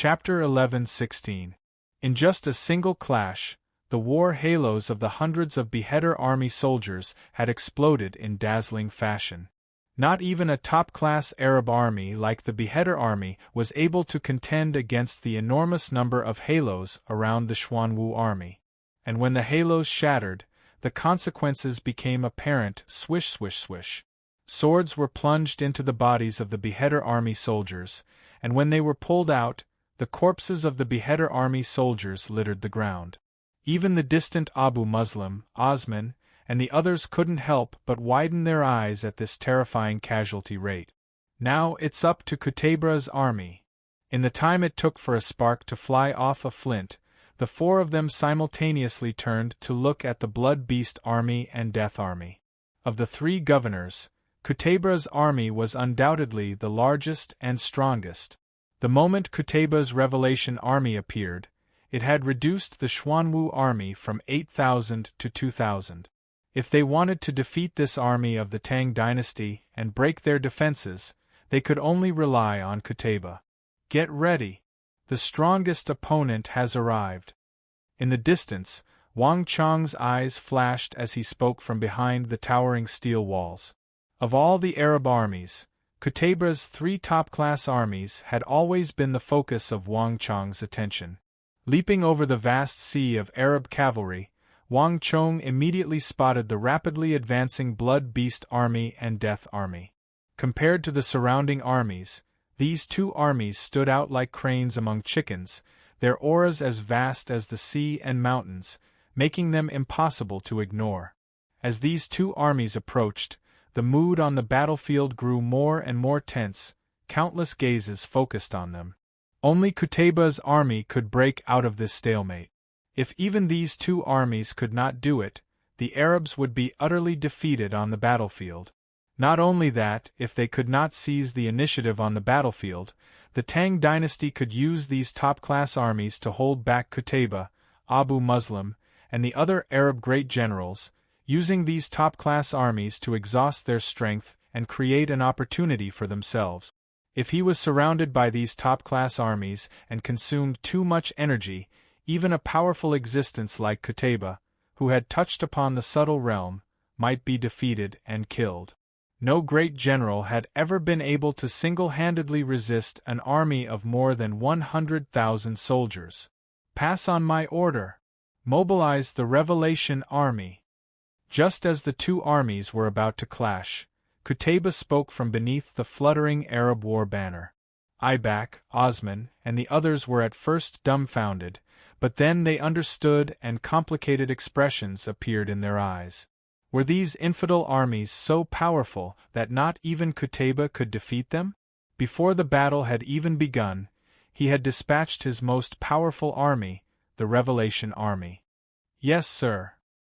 Chapter 11:16. In just a single clash, the war halos of the hundreds of Beheader Army soldiers had exploded in dazzling fashion. Not even a top-class Arab army like the Beheader Army was able to contend against the enormous number of halos around the Xuanwu army. And when the halos shattered, the consequences became apparent. Swish, swish, swish. Swords were plunged into the bodies of the Beheader Army soldiers, and when they were pulled out, the corpses of the Beheader Army soldiers littered the ground. Even the distant Abu Muslim, Osman, and the others couldn't help but widen their eyes at this terrifying casualty rate. Now it's up to Qutayba's army. In the time it took for a spark to fly off a flint, the four of them simultaneously turned to look at the Blood Beast Army and Death Army. Of the three governors, Qutayba's army was undoubtedly the largest and strongest. The moment Qutayba's Revelation army appeared, it had reduced the Xuanwu army from 8,000 to 2,000. If they wanted to defeat this army of the Tang dynasty and break their defenses, they could only rely on Qutayba. Get ready! The strongest opponent has arrived. In the distance, Wang Chang's eyes flashed as he spoke from behind the towering steel walls. Of all the Arab armies, Qutayba's three top-class armies had always been the focus of Wang Chang's attention. Leaping over the vast sea of Arab cavalry, Wang Chong immediately spotted the rapidly advancing Blood Beast Army and Death Army. Compared to the surrounding armies, these two armies stood out like cranes among chickens, their auras as vast as the sea and mountains, making them impossible to ignore. As these two armies approached, the mood on the battlefield grew more and more tense, countless gazes focused on them. Only Qutayba's army could break out of this stalemate. If even these two armies could not do it, the Arabs would be utterly defeated on the battlefield. Not only that, if they could not seize the initiative on the battlefield, the Tang dynasty could use these top-class armies to hold back Qutayba, Abu Muslim, and the other Arab great generals, using these top-class armies to exhaust their strength and create an opportunity for themselves. If he was surrounded by these top-class armies and consumed too much energy, even a powerful existence like Qutayba, who had touched upon the subtle realm, might be defeated and killed. No great general had ever been able to single-handedly resist an army of more than 100,000 soldiers. Pass on my order. Mobilize the Revelation army. Just as the two armies were about to clash, Qutayba spoke from beneath the fluttering Arab war banner. Ibak, Osman, and the others were at first dumbfounded, but then they understood and complicated expressions appeared in their eyes. Were these infidel armies so powerful that not even Qutayba could defeat them? Before the battle had even begun, he had dispatched his most powerful army, the Revelation army. Yes, sir.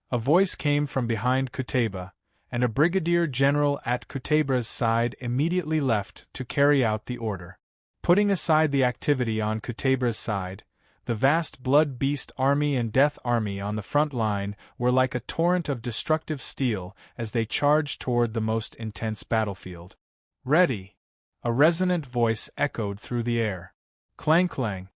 A voice came from behind Qutayba, and a brigadier general at Qutayba's side immediately left to carry out the order. Putting aside the activity on Qutayba's side, the vast Blood Beast Army and Death Army on the front line were like a torrent of destructive steel as they charged toward the most intense battlefield. Ready! A resonant voice echoed through the air. Clang clang!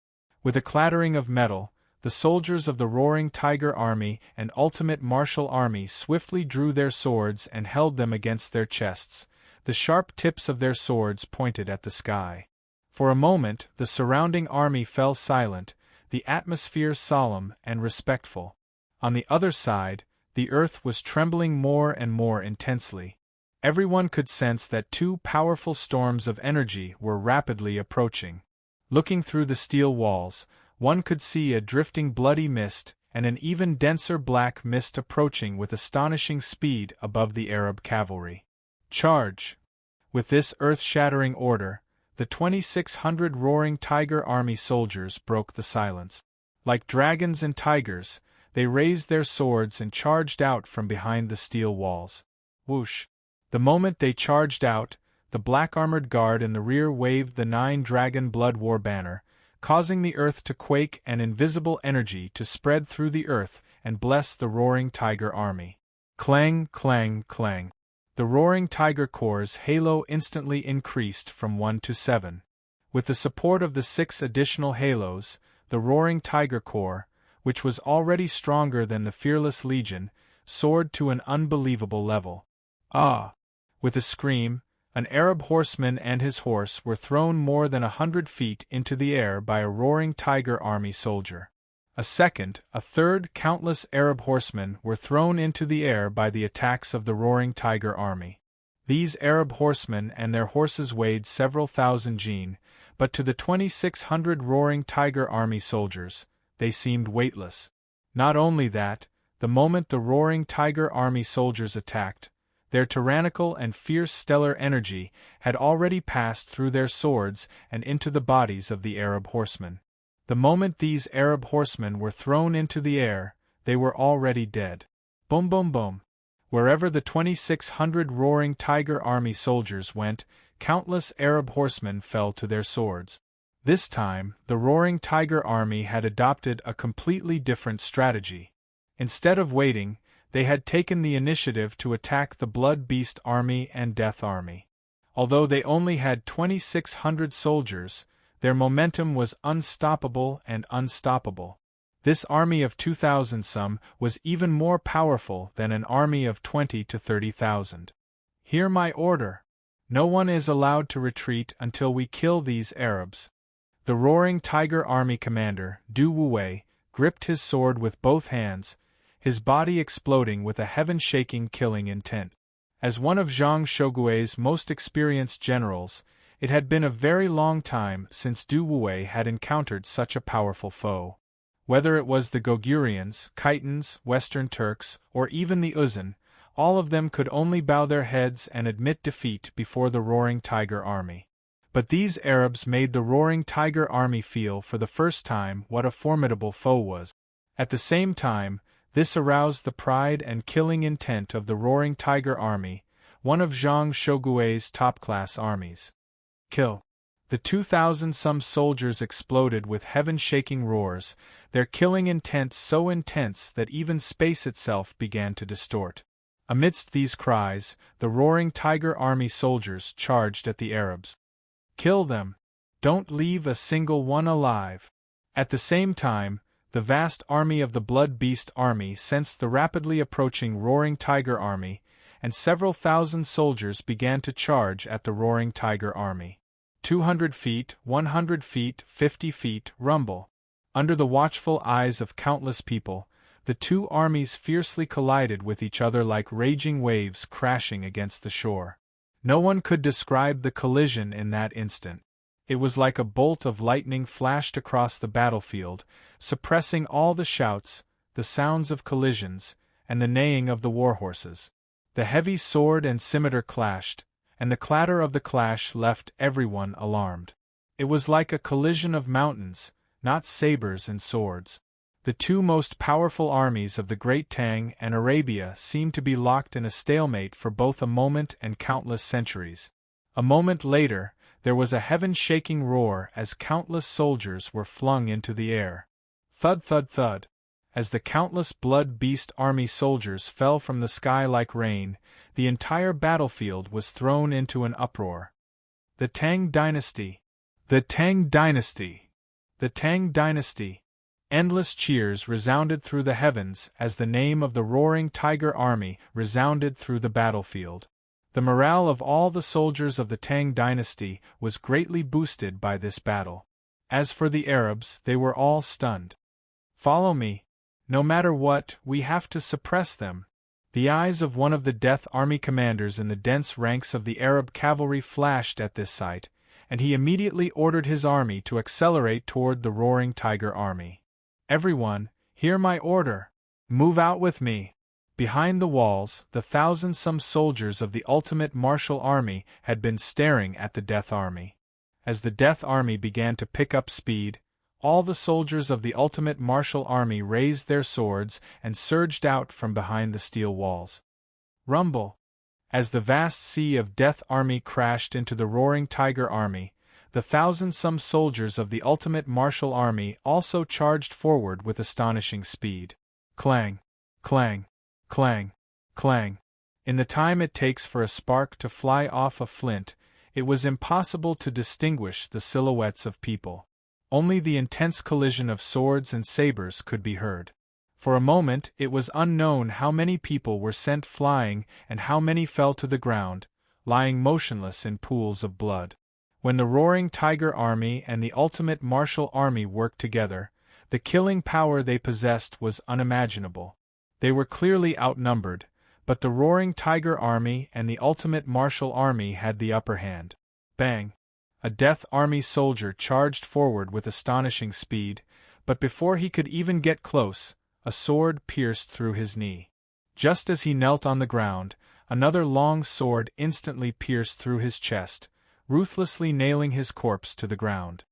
With a clattering of metal, the soldiers of the Roaring Tiger Army and Ultimate Martial Army swiftly drew their swords and held them against their chests, the sharp tips of their swords pointed at the sky. For a moment the surrounding army fell silent, the atmosphere solemn and respectful. On the other side, the earth was trembling more and more intensely. Everyone could sense that two powerful storms of energy were rapidly approaching. Looking through the steel walls, one could see a drifting bloody mist and an even denser black mist approaching with astonishing speed above the Arab cavalry. Charge! With this earth-shattering order, the 2,600 Roaring Tiger Army soldiers broke the silence. Like dragons and tigers, they raised their swords and charged out from behind the steel walls. Whoosh! The moment they charged out, the black-armored guard in the rear waved the 9-dragon blood war banner, causing the earth to quake and invisible energy to spread through the earth and bless the Roaring Tiger Army. Clang, clang, clang. The Roaring Tiger Corps' halo instantly increased from 1 to 7. With the support of the 6 additional halos, the Roaring Tiger Corps, which was already stronger than the Fearless Legion, soared to an unbelievable level. Ah! With a scream, an Arab horseman and his horse were thrown more than 100 feet into the air by a Roaring Tiger Army soldier. A second, a third, countless Arab horsemen were thrown into the air by the attacks of the Roaring Tiger Army. These Arab horsemen and their horses weighed several thousand jin, but to the 2,600 Roaring Tiger Army soldiers, they seemed weightless. Not only that, the moment the Roaring Tiger Army soldiers attacked, their tyrannical and fierce stellar energy had already passed through their swords and into the bodies of the Arab horsemen. The moment these Arab horsemen were thrown into the air, they were already dead. Boom boom boom. Wherever the 2,600 Roaring Tiger Army soldiers went, countless Arab horsemen fell to their swords. This time, the Roaring Tiger Army had adopted a completely different strategy. Instead of waiting, they had taken the initiative to attack the Blood Beast Army and Death Army. Although they only had 2,600 soldiers, their momentum was unstoppable and unstoppable. This army of 2,000 some was even more powerful than an army of 20 to 30,000. Hear my order. No one is allowed to retreat until we kill these Arabs. The Roaring Tiger Army commander, Du Wuwei, gripped his sword with both hands, his body exploding with a heaven-shaking killing intent. As one of Zhang Shogui's most experienced generals, it had been a very long time since Du Wuwei had encountered such a powerful foe. Whether it was the Gogurians, Khitans, Western Turks, or even the Uzan, all of them could only bow their heads and admit defeat before the Roaring Tiger Army. But these Arabs made the Roaring Tiger Army feel for the first time what a formidable foe was. At the same time, this aroused the pride and killing intent of the Roaring Tiger Army, one of Zhang Shogui's top-class armies. Kill. The 2,000 some soldiers exploded with heaven-shaking roars, their killing intent so intense that even space itself began to distort. Amidst these cries, the Roaring Tiger Army soldiers charged at the Arabs. Kill them! Don't leave a single one alive! At the same time, the vast army of the Blood Beast Army sensed the rapidly approaching Roaring Tiger Army, and several thousand soldiers began to charge at the Roaring Tiger Army. 200 feet, 100 feet, 50 feet, rumble. Under the watchful eyes of countless people, the two armies fiercely collided with each other like raging waves crashing against the shore. No one could describe the collision in that instant. It was like a bolt of lightning flashed across the battlefield, suppressing all the shouts, the sounds of collisions, and the neighing of the warhorses. The heavy sword and scimitar clashed, and the clatter of the clash left everyone alarmed. It was like a collision of mountains, not sabers and swords. The two most powerful armies of the Great Tang and Arabia seemed to be locked in a stalemate for both a moment and countless centuries. A moment later, there was a heaven-shaking roar as countless soldiers were flung into the air. Thud thud thud. As the countless Blood Beast Army soldiers fell from the sky like rain, the entire battlefield was thrown into an uproar. The Tang Dynasty! The Tang Dynasty! The Tang Dynasty! Endless cheers resounded through the heavens as the name of the Roaring Tiger Army resounded through the battlefield. The morale of all the soldiers of the Tang Dynasty was greatly boosted by this battle. As for the Arabs, they were all stunned. Follow me. No matter what, we have to suppress them. The eyes of one of the Death Army commanders in the dense ranks of the Arab cavalry flashed at this sight, and he immediately ordered his army to accelerate toward the Roaring Tiger Army. Everyone, hear my order. Move out with me. Behind the walls, the 1,000-some soldiers of the ultimate martial army had been staring at the Death Army. As the Death Army began to pick up speed, all the soldiers of the ultimate martial army raised their swords and surged out from behind the steel walls. Rumble! As the vast sea of Death Army crashed into the Roaring Tiger Army, the 1,000-some soldiers of the ultimate martial army also charged forward with astonishing speed. Clang! Clang! Clang! Clang! In the time it takes for a spark to fly off a flint, it was impossible to distinguish the silhouettes of people. Only the intense collision of swords and sabers could be heard. For a moment it was unknown how many people were sent flying and how many fell to the ground, lying motionless in pools of blood. When the roaring tiger army and the ultimate martial army worked together, the killing power they possessed was unimaginable. They were clearly outnumbered, but the roaring tiger army and the ultimate martial army had the upper hand. Bang! A Death Army soldier charged forward with astonishing speed, but before he could even get close, a sword pierced through his knee. Just as he knelt on the ground, another long sword instantly pierced through his chest, ruthlessly nailing his corpse to the ground.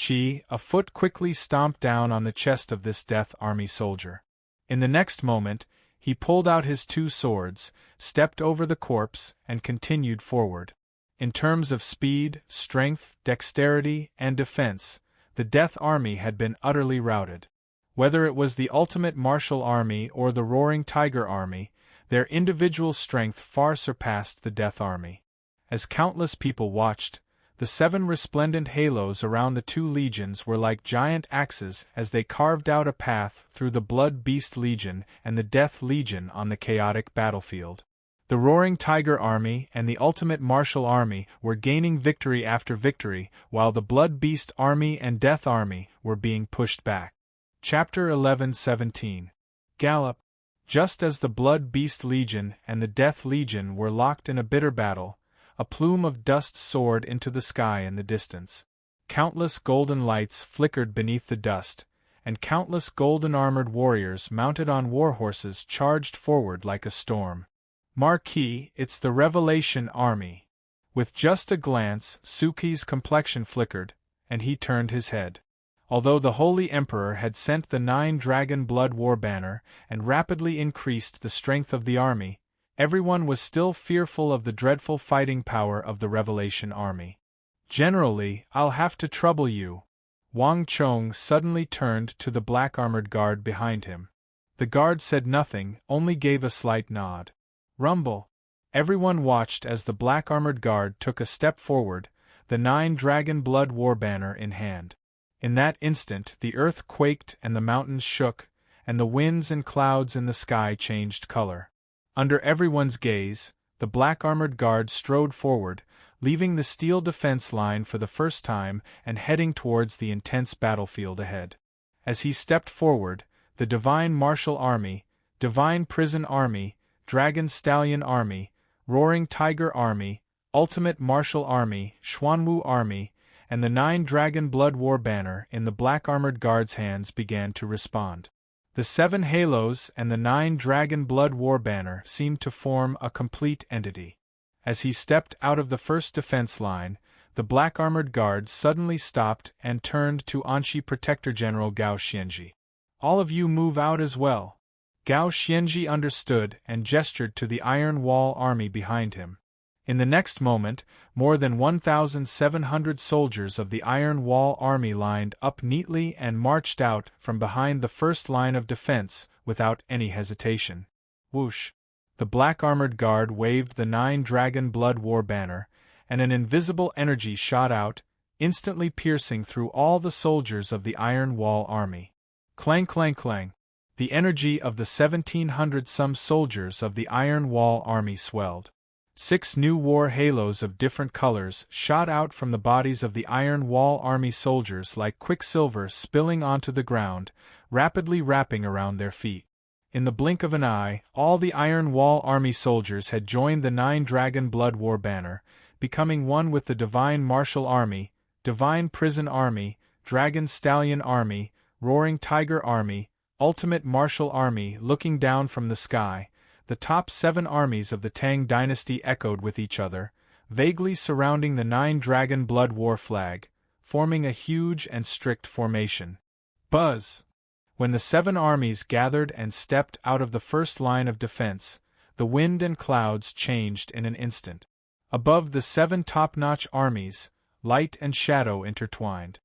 A foot quickly stomped down on the chest of this Death Army soldier. In the next moment, he pulled out his two swords, stepped over the corpse, and continued forward. In terms of speed, strength, dexterity, and defense, the Death Army had been utterly routed. Whether it was the ultimate martial army or the roaring tiger army, their individual strength far surpassed the Death Army. As countless people watched, the 7 resplendent halos around the 2 legions were like giant axes as they carved out a path through the Blood Beast Legion and the Death Legion on the chaotic battlefield. The Roaring Tiger Army and the Ultimate Martial Army were gaining victory after victory, while the Blood Beast Army and Death Army were being pushed back. Chapter 11:17. Gallop. Just as the Blood Beast Legion and the Death Legion were locked in a bitter battle, a plume of dust soared into the sky in the distance. Countless golden lights flickered beneath the dust, and countless golden-armored warriors mounted on warhorses charged forward like a storm. Marquis, it's the Revelation Army. With just a glance, Suki's complexion flickered, and he turned his head. Although the Holy Emperor had sent the 9-dragon blood war banner and rapidly increased the strength of the army, everyone was still fearful of the dreadful fighting power of the Revelation Army. "Generally, I'll have to trouble you." Wang Chong suddenly turned to the black-armored guard behind him. The guard said nothing, only gave a slight nod. Rumble. Everyone watched as the black-armored guard took a step forward, the 9-dragon blood war banner in hand. In that instant the earth quaked and the mountains shook, and the winds and clouds in the sky changed color. Under everyone's gaze, the black-armored guard strode forward, leaving the steel defense line for the first time and heading towards the intense battlefield ahead. As he stepped forward, the Divine Martial Army, Divine Prison Army, Dragon Stallion Army, Roaring Tiger Army, Ultimate Martial Army, Xuanwu Army, and the 9-dragon blood war banner in the black-armored guard's hands began to respond. The 7 halos and the 9-dragon blood war banner seemed to form a complete entity. As he stepped out of the first defense line, the black-armored guard suddenly stopped and turned to Anshi Protector General Gao Xianji. "All of you move out as well." Gao Xianji understood and gestured to the Iron Wall army behind him. In the next moment, more than 1,700 soldiers of the Iron Wall army lined up neatly and marched out from behind the first line of defense without any hesitation. Whoosh! The black-armored guard waved the 9-dragon blood war banner, and an invisible energy shot out, instantly piercing through all the soldiers of the Iron Wall army. Clang clang clang! The energy of the 1,700-some soldiers of the Iron Wall army swelled. 6 new war halos of different colors shot out from the bodies of the Iron Wall army soldiers like quicksilver spilling onto the ground, rapidly wrapping around their feet. In the blink of an eye, all the Iron Wall army soldiers had joined the 9-dragon blood war banner, becoming one with the Divine Martial Army, Divine Prison Army, Dragon Stallion Army, Roaring Tiger Army, Ultimate Martial Army. Looking down from the sky, the top 7 armies of the Tang dynasty echoed with each other, vaguely surrounding the 9-dragon blood war flag, forming a huge and strict formation. Buzz! When the 7 armies gathered and stepped out of the first line of defense, the wind and clouds changed in an instant. Above the 7 top-notch armies, light and shadow intertwined.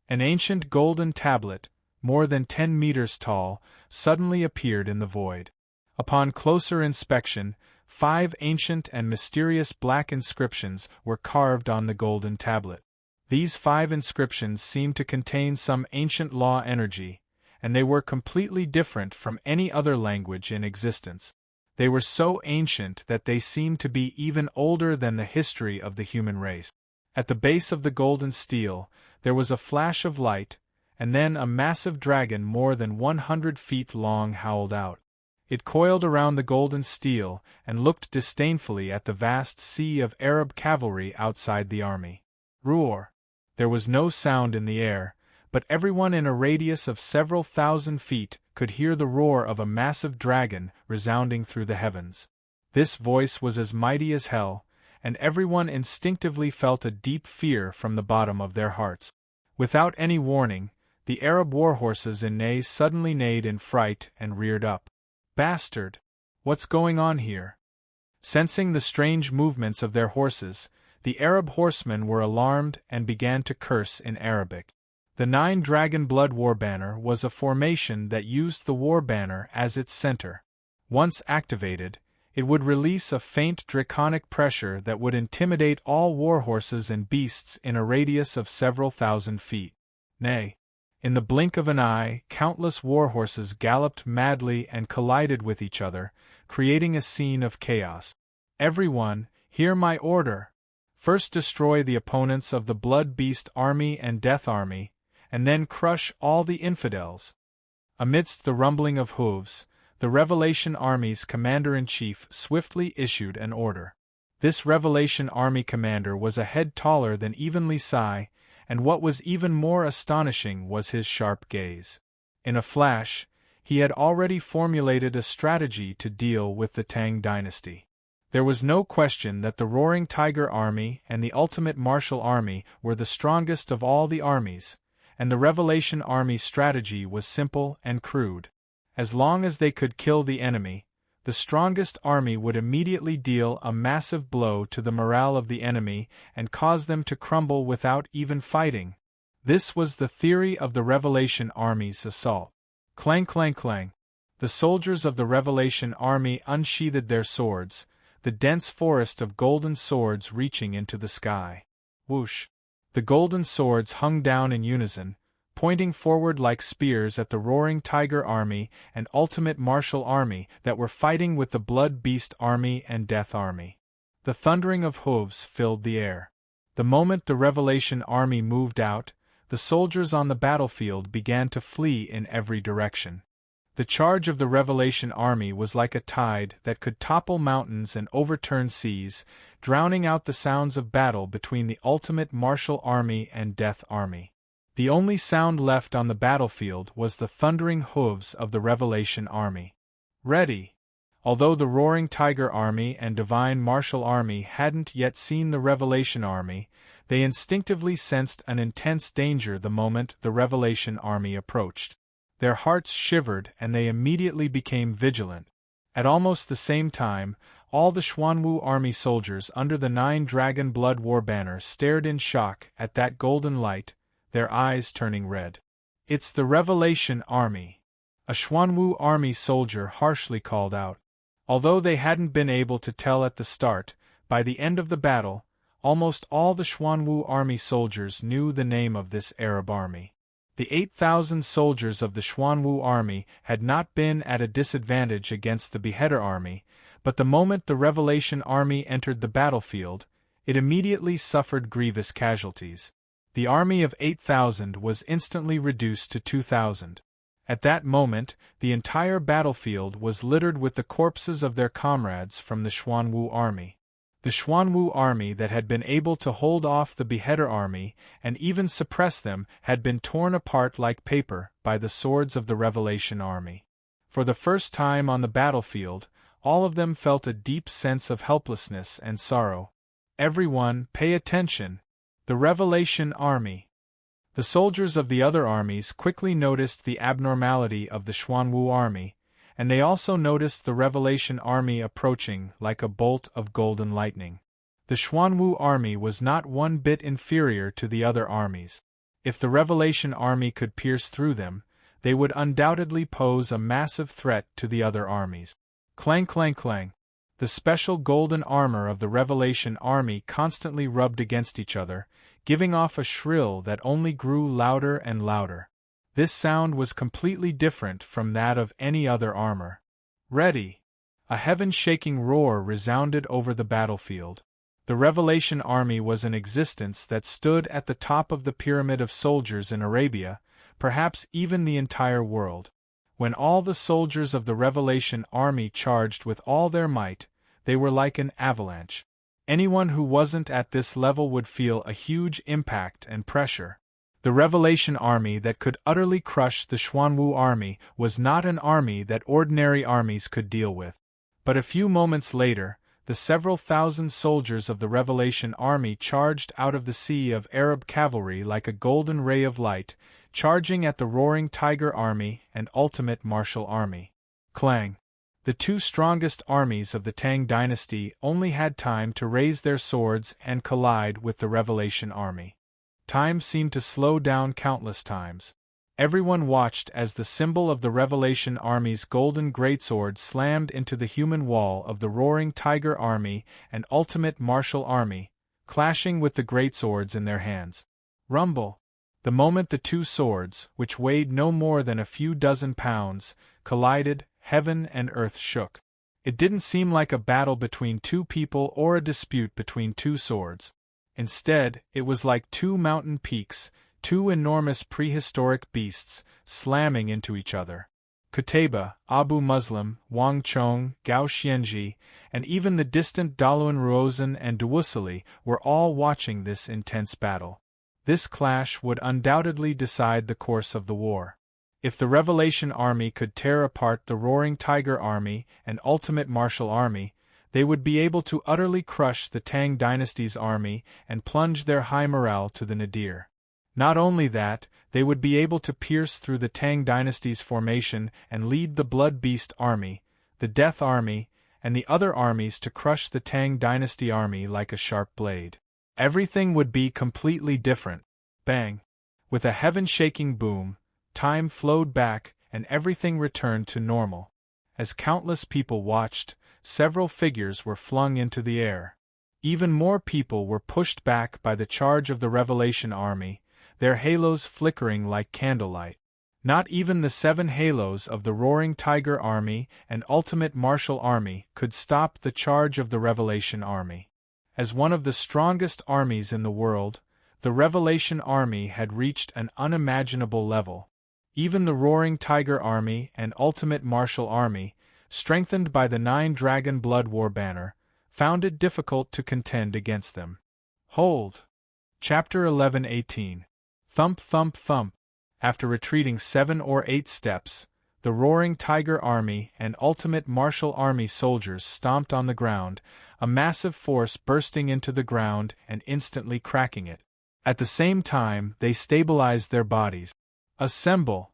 An ancient golden tablet, more than 10 meters tall, suddenly appeared in the void. Upon closer inspection, 5 ancient and mysterious black inscriptions were carved on the golden tablet. These 5 inscriptions seemed to contain some ancient law energy, and they were completely different from any other language in existence. They were so ancient that they seemed to be even older than the history of the human race. At the base of the golden stele, there was a flash of light, and then a massive dragon more than 100 feet long howled out. It coiled around the golden stele and looked disdainfully at the vast sea of Arab cavalry outside the army. Roar! There was no sound in the air, but everyone in a radius of several thousand feet could hear the roar of a massive dragon resounding through the heavens. This voice was as mighty as hell, and everyone instinctively felt a deep fear from the bottom of their hearts. Without any warning, the Arab war-horses in Ney suddenly neighed in fright and reared up. Bastard! What's going on here? Sensing the strange movements of their horses, the Arab horsemen were alarmed and began to curse in Arabic. The 9 Dragon Blood War Banner was a formation that used the war banner as its center. Once activated, it would release a faint draconic pressure that would intimidate all warhorses and beasts in a radius of several thousand feet. Nay, in the blink of an eye, countless warhorses galloped madly and collided with each other, creating a scene of chaos. Everyone, hear my order! First destroy the opponents of the Blood Beast Army and Death Army, and then crush all the infidels. Amidst the rumbling of hooves, the Revelation Army's commander-in-chief swiftly issued an order. This Revelation Army commander was a head taller than even Lisai, and what was even more astonishing was his sharp gaze. In a flash, he had already formulated a strategy to deal with the Tang dynasty. There was no question that the Roaring Tiger Army and the Ultimate Martial Army were the strongest of all the armies, and the Revelation Army's strategy was simple and crude. As long as they could kill the enemy, the strongest army would immediately deal a massive blow to the morale of the enemy and cause them to crumble without even fighting. This was the theory of the Revelation Army's assault. Clang clang clang. The soldiers of the Revelation Army unsheathed their swords, the dense forest of golden swords reaching into the sky. Whoosh! The golden swords hung down in unison, pointing forward like spears at the Roaring Tiger Army and Ultimate Martial Army that were fighting with the Blood Beast Army and Death Army. The thundering of hooves filled the air. The moment the Revelation Army moved out, the soldiers on the battlefield began to flee in every direction. The charge of the Revelation Army was like a tide that could topple mountains and overturn seas, drowning out the sounds of battle between the Ultimate Martial Army and Death Army. The only sound left on the battlefield was the thundering hooves of the Revelation Army. Ready! Although the Roaring Tiger Army and Divine Martial Army hadn't yet seen the Revelation Army, they instinctively sensed an intense danger the moment the Revelation Army approached. Their hearts shivered and they immediately became vigilant. At almost the same time, all the Xuanwu Army soldiers under the 9 Dragon Blood War Banner stared in shock at that golden light, their eyes turning red. "It's the Revelation Army!" a Xuanwu Army soldier harshly called out. Although they hadn't been able to tell at the start, by the end of the battle, almost all the Xuanwu Army soldiers knew the name of this Arab army. The 8,000 soldiers of the Xuanwu Army had not been at a disadvantage against the Beheader Army, but the moment the Revelation Army entered the battlefield, it immediately suffered grievous casualties. The army of 8,000 was instantly reduced to 2,000. At that moment, the entire battlefield was littered with the corpses of their comrades from the Xuanwu Army. The Xuanwu Army that had been able to hold off the Beheader Army and even suppress them had been torn apart like paper by the swords of the Revelation Army. For the first time on the battlefield, all of them felt a deep sense of helplessness and sorrow. Everyone, pay attention! The Revelation Army! The soldiers of the other armies quickly noticed the abnormality of the Xuanwu Army, and they also noticed the Revelation Army approaching like a bolt of golden lightning. The Xuanwu Army was not one bit inferior to the other armies. If the Revelation Army could pierce through them, they would undoubtedly pose a massive threat to the other armies. Clang clang clang! The special golden armor of the Revelation army constantly rubbed against each other, giving off a shrill that only grew louder and louder. This sound was completely different from that of any other armor. Ready! A heaven-shaking roar resounded over the battlefield. The Revelation army was an existence that stood at the top of the pyramid of soldiers in Arabia, perhaps even the entire world. When all the soldiers of the Revelation army charged with all their might, they were like an avalanche. Anyone who wasn't at this level would feel a huge impact and pressure. The Revelation army that could utterly crush the Xuanwu army was not an army that ordinary armies could deal with. But a few moments later, the several thousand soldiers of the Revelation army charged out of the sea of Arab cavalry like a golden ray of light, charging at the roaring tiger army and ultimate martial army. Clang! The two strongest armies of the Tang dynasty only had time to raise their swords and collide with the Revelation army. Time seemed to slow down countless times. Everyone watched as the symbol of the Revelation army's golden greatsword slammed into the human wall of the roaring tiger army and ultimate martial army, clashing with the greatswords in their hands. Rumble! The moment the two swords, which weighed no more than a few dozen pounds, collided, heaven and earth shook. It didn't seem like a battle between two people or a dispute between two swords. Instead, it was like two mountain peaks, two enormous prehistoric beasts, slamming into each other. Qutayba, Abu Muslim, Wang Chong, Gao Xianji, and even the distant Daluan Ruozan and Dawusili were all watching this intense battle. This clash would undoubtedly decide the course of the war. If the Revelation army could tear apart the Roaring Tiger army and Ultimate Martial army, they would be able to utterly crush the Tang dynasty's army and plunge their high morale to the nadir. Not only that, they would be able to pierce through the Tang dynasty's formation and lead the Blood Beast army, the Death army, and the other armies to crush the Tang dynasty army like a sharp blade. Everything would be completely different. Bang! With a heaven-shaking boom, time flowed back and everything returned to normal. As countless people watched, several figures were flung into the air. Even more people were pushed back by the charge of the Revelation army, their halos flickering like candlelight. Not even the 7 halos of the Roaring Tiger army and Ultimate Martial army could stop the charge of the Revelation army. As one of the strongest armies in the world, the Revelation army had reached an unimaginable level. Even the Roaring Tiger army and Ultimate Martial army, strengthened by the 9-dragon blood war banner, found it difficult to contend against them. Hold! Chapter 11:18. Thump thump thump. After retreating 7 or 8 steps, the Roaring Tiger army and Ultimate Martial army soldiers stomped on the ground, a massive force bursting into the ground and instantly cracking it. At the same time, they stabilized their bodies. Assemble!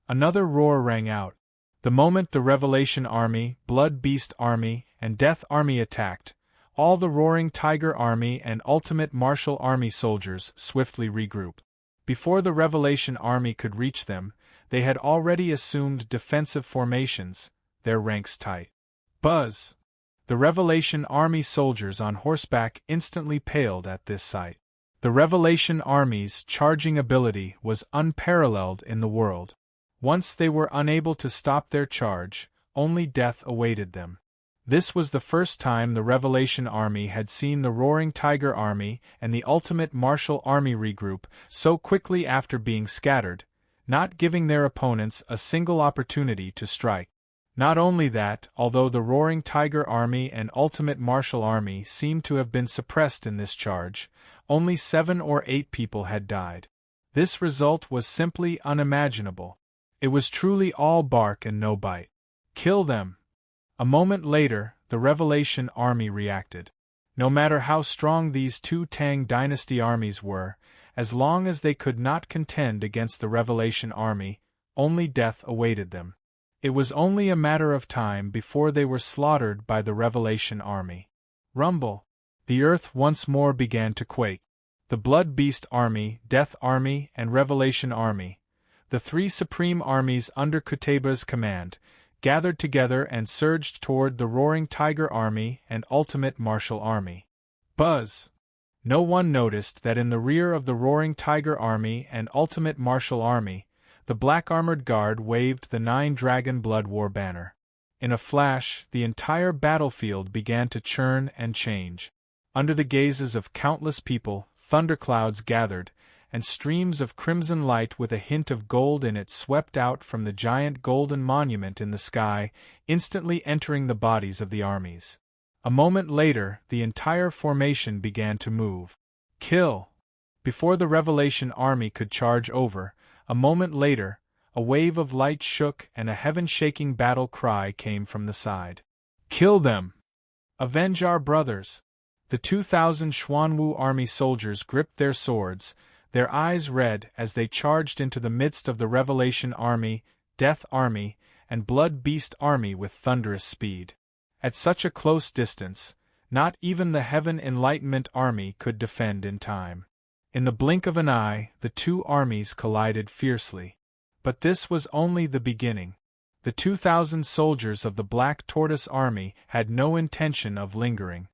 Another roar rang out. The moment the Revelation army, Blood Beast army, and Death army attacked, all the Roaring Tiger army and Ultimate Martial army soldiers swiftly regrouped. Before the Revelation army could reach them, they had already assumed defensive formations, their ranks tight. Buzz! The Revelation army soldiers on horseback instantly paled at this sight. The Revelation army's charging ability was unparalleled in the world. Once they were unable to stop their charge, only death awaited them. This was the first time the Revelation army had seen the Roaring Tiger army and the Ultimate Martial army regroup so quickly after being scattered, not giving their opponents a single opportunity to strike. Not only that, although the Roaring Tiger army and Ultimate Martial army seemed to have been suppressed in this charge, only 7 or 8 people had died. This result was simply unimaginable. It was truly all bark and no bite. Kill them! A moment later, the Revelation army reacted. No matter how strong these two Tang dynasty armies were, as long as they could not contend against the Revelation army, only death awaited them. It was only a matter of time before they were slaughtered by the Revelation army. Rumble! The earth once more began to quake. The Blood Beast army, Death army, and Revelation army, the 3 supreme armies under Qutayba's command, gathered together and surged toward the roaring tiger army and ultimate martial army. Buzz! No one noticed that in the rear of the roaring tiger army and ultimate martial army, the black-armored guard waved the 9-dragon blood war banner. In a flash, the entire battlefield began to churn and change. Under the gazes of countless people, thunderclouds gathered, and streams of crimson light with a hint of gold in it swept out from the giant golden monument in the sky, instantly entering the bodies of the armies. A moment later, the entire formation began to move. Kill! Before the Revelation army could charge over, a moment later, a wave of light shook and a heaven-shaking battle cry came from the side. Kill them! Avenge our brothers! The 2,000 Xuanwu army soldiers gripped their swords, their eyes red as they charged into the midst of the Revelation army, Death army, and Blood Beast army with thunderous speed. At such a close distance, not even the Heaven Enlightenment army could defend in time. In the blink of an eye, the two armies collided fiercely. But this was only the beginning. The 2,000 soldiers of the Black Tortoise army had no intention of lingering.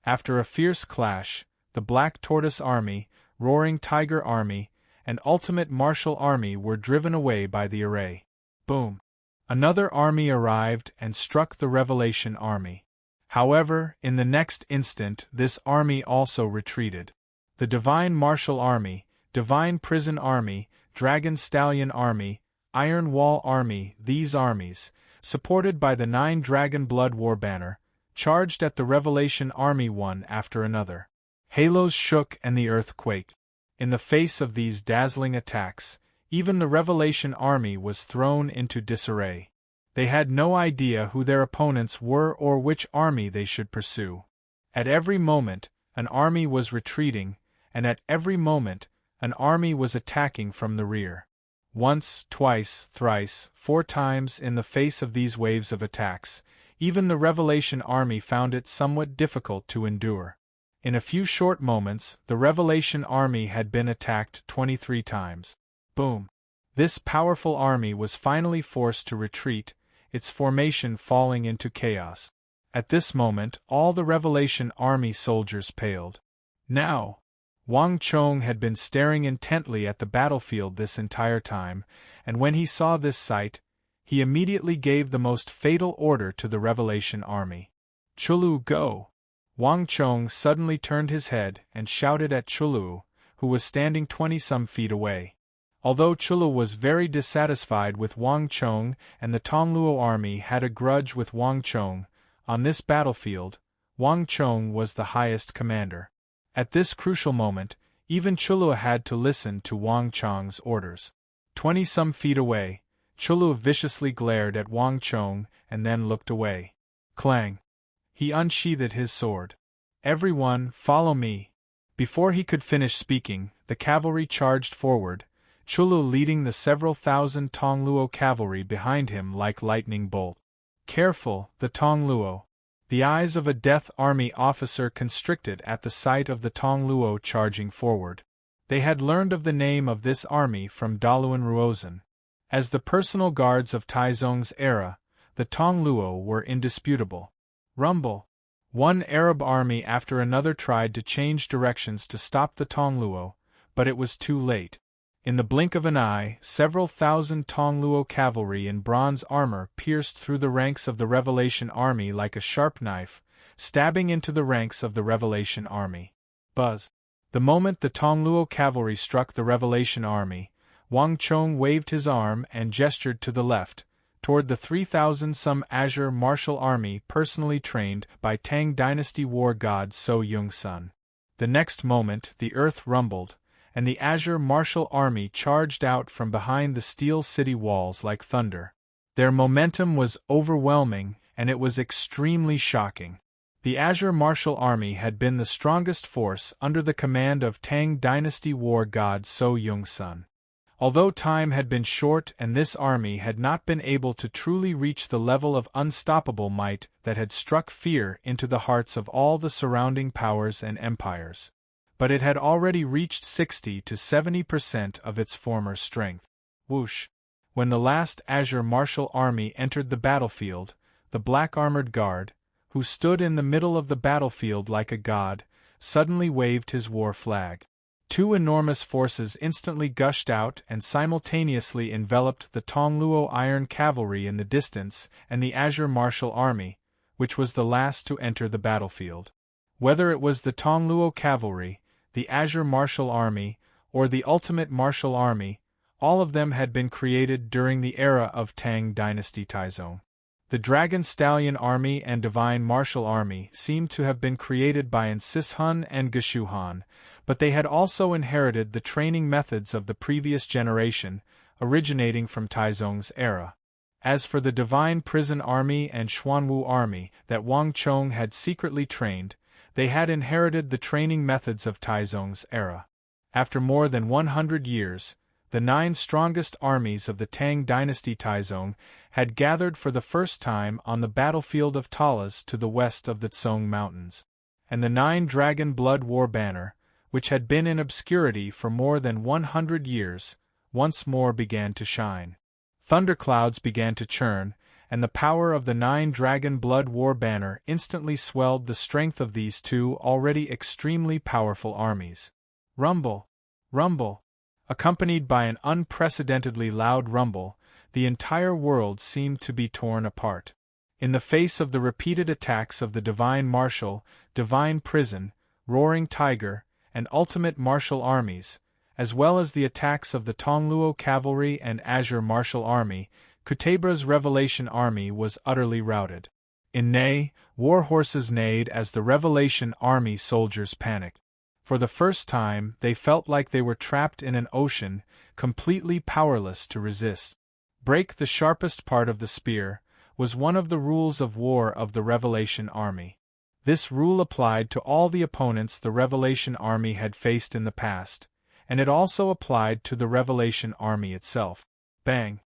After a fierce clash, the Black Tortoise army, Roaring Tiger army, and Ultimate Martial army were driven away by the array. Boom! Another army arrived and struck the Revelation army. However, in the next instant this army also retreated. The Divine Martial army, Divine Prison army, Dragon Stallion army, Iron Wall army, these armies, supported by the 9-dragon blood war banner, charged at the Revelation army one after another. Halos shook and the earth quaked. In the face of these dazzling attacks, even the Revelation army was thrown into disarray. They had no idea who their opponents were or which army they should pursue. At every moment, an army was retreating, and at every moment, an army was attacking from the rear. Once, twice, thrice, 4 times in the face of these waves of attacks, even the Revelation army found it somewhat difficult to endure. In a few short moments, the Revelation army had been attacked 23 times. Boom! This powerful army was finally forced to retreat, its formation falling into chaos. At this moment, all the Revelation army soldiers paled. Now! Wang Chong had been staring intently at the battlefield this entire time, and when he saw this sight, he immediately gave the most fatal order to the Revelation army. Chulu, go! Wang Chong suddenly turned his head and shouted at Chulu, who was standing 20-some feet away. Although Chulu was very dissatisfied with Wang Chong and the Tongluo army had a grudge with Wang Chong, on this battlefield, Wang Chong was the highest commander. At this crucial moment, even Chulu had to listen to Wang Chong's orders. 20-some feet away, Chulu viciously glared at Wang Chong and then looked away. Clang! He unsheathed his sword. Everyone, follow me! Before he could finish speaking, the cavalry charged forward, Chulu leading the several thousand Tongluo cavalry behind him like lightning bolt. Careful, the Tongluo! The eyes of a Death Army officer constricted at the sight of the Tongluo charging forward. They had learned of the name of this army from Daluan Ruozan. As the personal guards of Taizong's era, the Tongluo were indisputable. Rumble! One Arab army after another tried to change directions to stop the Tongluo, but it was too late. In the blink of an eye, several thousand Tongluo cavalry in bronze armor pierced through the ranks of the Revelation army like a sharp knife, stabbing into the ranks of the Revelation army. Buzz! The moment the Tongluo cavalry struck the Revelation army, Wang Chong waved his arm and gestured to the left, toward the 3,000-some Azure martial army personally trained by Tang Dynasty war god So Yung-sun. The next moment the earth rumbled, and the Azure martial army charged out from behind the steel city walls like thunder. Their momentum was overwhelming, and it was extremely shocking. The Azure martial army had been the strongest force under the command of Tang Dynasty war god So Yung-sun. Although time had been short and this army had not been able to truly reach the level of unstoppable might that had struck fear into the hearts of all the surrounding powers and empires, but it had already reached 60 to 70% of its former strength. Whoosh! when the last Azure martial army entered the battlefield, the black armored guard, who stood in the middle of the battlefield like a god, suddenly waved his war flag. Two enormous forces instantly gushed out and simultaneously enveloped the Tongluo Iron Cavalry in the distance and the Azure Martial Army, which was the last to enter the battlefield. Whether it was the Tongluo Cavalry, the Azure Martial Army, or the Ultimate Martial Army, all of them had been created during the era of Tang Dynasty Taizong. The Dragon Stallion Army and Divine Martial Army seemed to have been created by Sishun and Geshuhan, but they had also inherited the training methods of the previous generation, originating from Taizong's era. As for the Divine Prison Army and Xuanwu Army that Wang Chong had secretly trained, they had inherited the training methods of Taizong's era. After more than 100 years, the 9 strongest armies of the Tang Dynasty Taizong had gathered for the first time on the battlefield of Talas to the west of the Tsong Mountains. And the 9 Dragon Blood War Banner, which had been in obscurity for more than 100 years, once more began to shine. Thunderclouds began to churn, and the power of the 9 Dragon Blood War Banner instantly swelled the strength of these two already extremely powerful armies. Rumble! Rumble! Accompanied by an unprecedentedly loud rumble, the entire world seemed to be torn apart. In the face of the repeated attacks of the Divine Martial, Divine Prison, Roaring Tiger, and Ultimate Martial armies, as well as the attacks of the Tongluo Cavalry and Azure Martial Army, Kutabra's Revelation Army was utterly routed. In Ney, war horses neighed as the Revelation Army soldiers panicked. For the first time, they felt like they were trapped in an ocean, completely powerless to resist. Break the sharpest part of the spear was one of the rules of war of the Revelation Army. This rule applied to all the opponents the Revelation Army had faced in the past, and it also applied to the Revelation Army itself. Bang!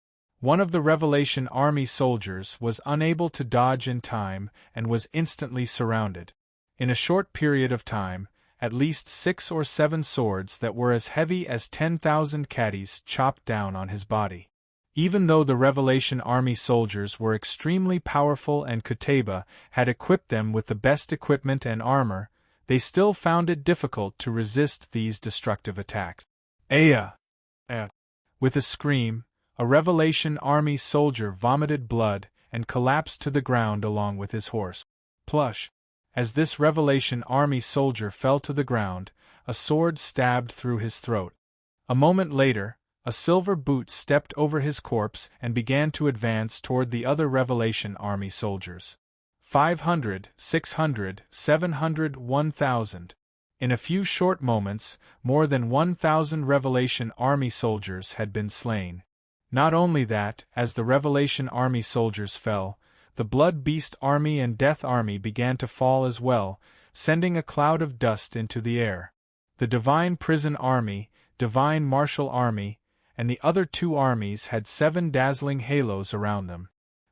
One of the Revelation Army soldiers was unable to dodge in time and was instantly surrounded. In a short period of time, at least 6 or 7 swords that were as heavy as 10,000 caddies chopped down on his body. Even though the Revelation Army soldiers were extremely powerful and Kutaba had equipped them with the best equipment and armor, they still found it difficult to resist these destructive attacks. Aya! With a scream, a Revelation Army soldier vomited blood and collapsed to the ground along with his horse. Plush! As this Revelation Army soldier fell to the ground, a sword stabbed through his throat. A moment later, a silver boot stepped over his corpse and began to advance toward the other Revelation Army soldiers. 500, 600, 700, 1,000. In a few short moments, more than 1,000 Revelation Army soldiers had been slain. Not only that, as the Revelation Army soldiers fell, the Blood Beast Army and Death Army began to fall as well, sending a cloud of dust into the air. The Divine Prison Army, Divine Martial Army, and the other 2 armies had 7 dazzling halos around them.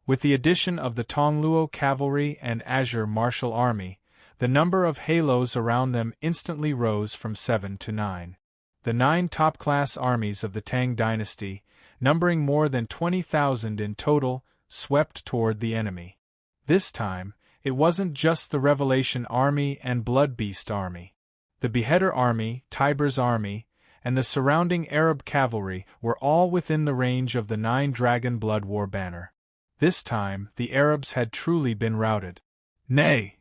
With the addition of the Tongluo Cavalry and Azure Martial Army, the number of halos around them instantly rose from 7 to 9. The 9 top-class armies of the Tang Dynasty, numbering more than 20,000 in total, swept toward the enemy. This time, it wasn't just the Revelation Army and Blood Beast Army. The Beheader Army, Tiber's Army, and the surrounding Arab cavalry were all within the range of the 9 Dragon Blood War Banner. This time, the Arabs had truly been routed. Nay!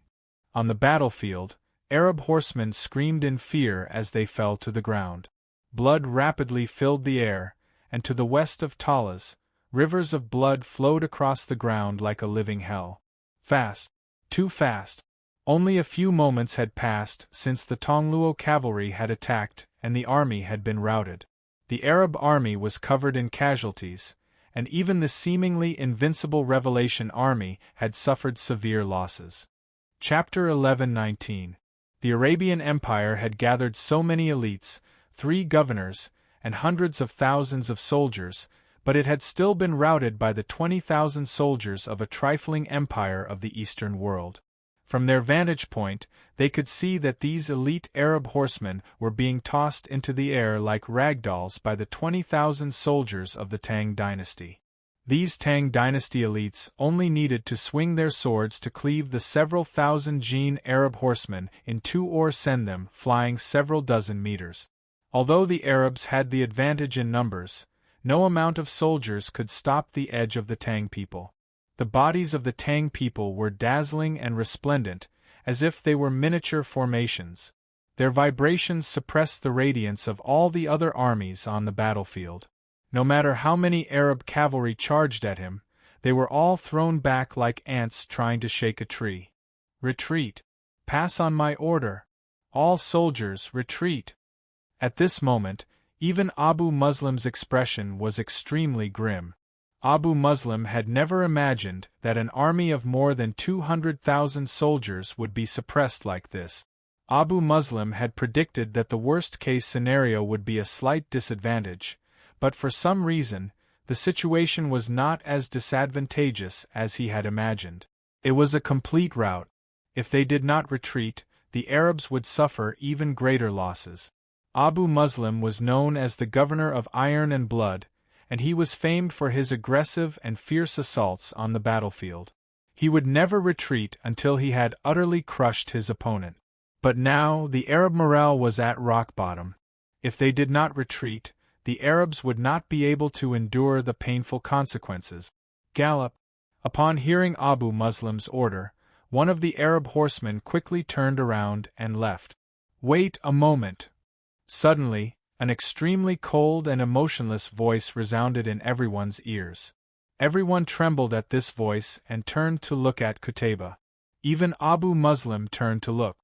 On the battlefield, Arab horsemen screamed in fear as they fell to the ground. Blood rapidly filled the air, and to the west of Talas, rivers of blood flowed across the ground like a living hell. Fast. Too fast. Only a few moments had passed since the Tongluo cavalry had attacked and the army had been routed. The Arab army was covered in casualties, and even the seemingly invincible Revelation Army had suffered severe losses. Chapter 11:19. The Arabian Empire had gathered so many elites, 3 governors, and hundreds of thousands of soldiers, but it had still been routed by the 20,000 soldiers of a trifling empire of the Eastern world. From their vantage point, they could see that these elite Arab horsemen were being tossed into the air like ragdolls by the 20,000 soldiers of the Tang dynasty. These Tang dynasty elites only needed to swing their swords to cleave the several thousand Jin Arab horsemen in two or send them flying several dozen meters. Although the Arabs had the advantage in numbers, no amount of soldiers could stop the edge of the Tang people. The bodies of the Tang people were dazzling and resplendent, as if they were miniature formations. Their vibrations suppressed the radiance of all the other armies on the battlefield. No matter how many Arab cavalry charged at him, they were all thrown back like ants trying to shake a tree. Retreat! Pass on my order! All soldiers, retreat! At this moment, even Abu Muslim's expression was extremely grim. Abu Muslim had never imagined that an army of more than 200,000 soldiers would be suppressed like this. Abu Muslim had predicted that the worst-case scenario would be a slight disadvantage, but for some reason, the situation was not as disadvantageous as he had imagined. It was a complete rout. If they did not retreat, the Arabs would suffer even greater losses. Abu Muslim was known as the governor of iron and blood, and he was famed for his aggressive and fierce assaults on the battlefield. He would never retreat until he had utterly crushed his opponent. But now the Arab morale was at rock bottom. If they did not retreat, the Arabs would not be able to endure the painful consequences. Gallop! Upon hearing Abu Muslim's order, one of the Arab horsemen quickly turned around and left. Wait a moment! Suddenly, an extremely cold and emotionless voice resounded in everyone's ears. Everyone trembled at this voice and turned to look at Qutayba. Even Abu Muslim turned to look.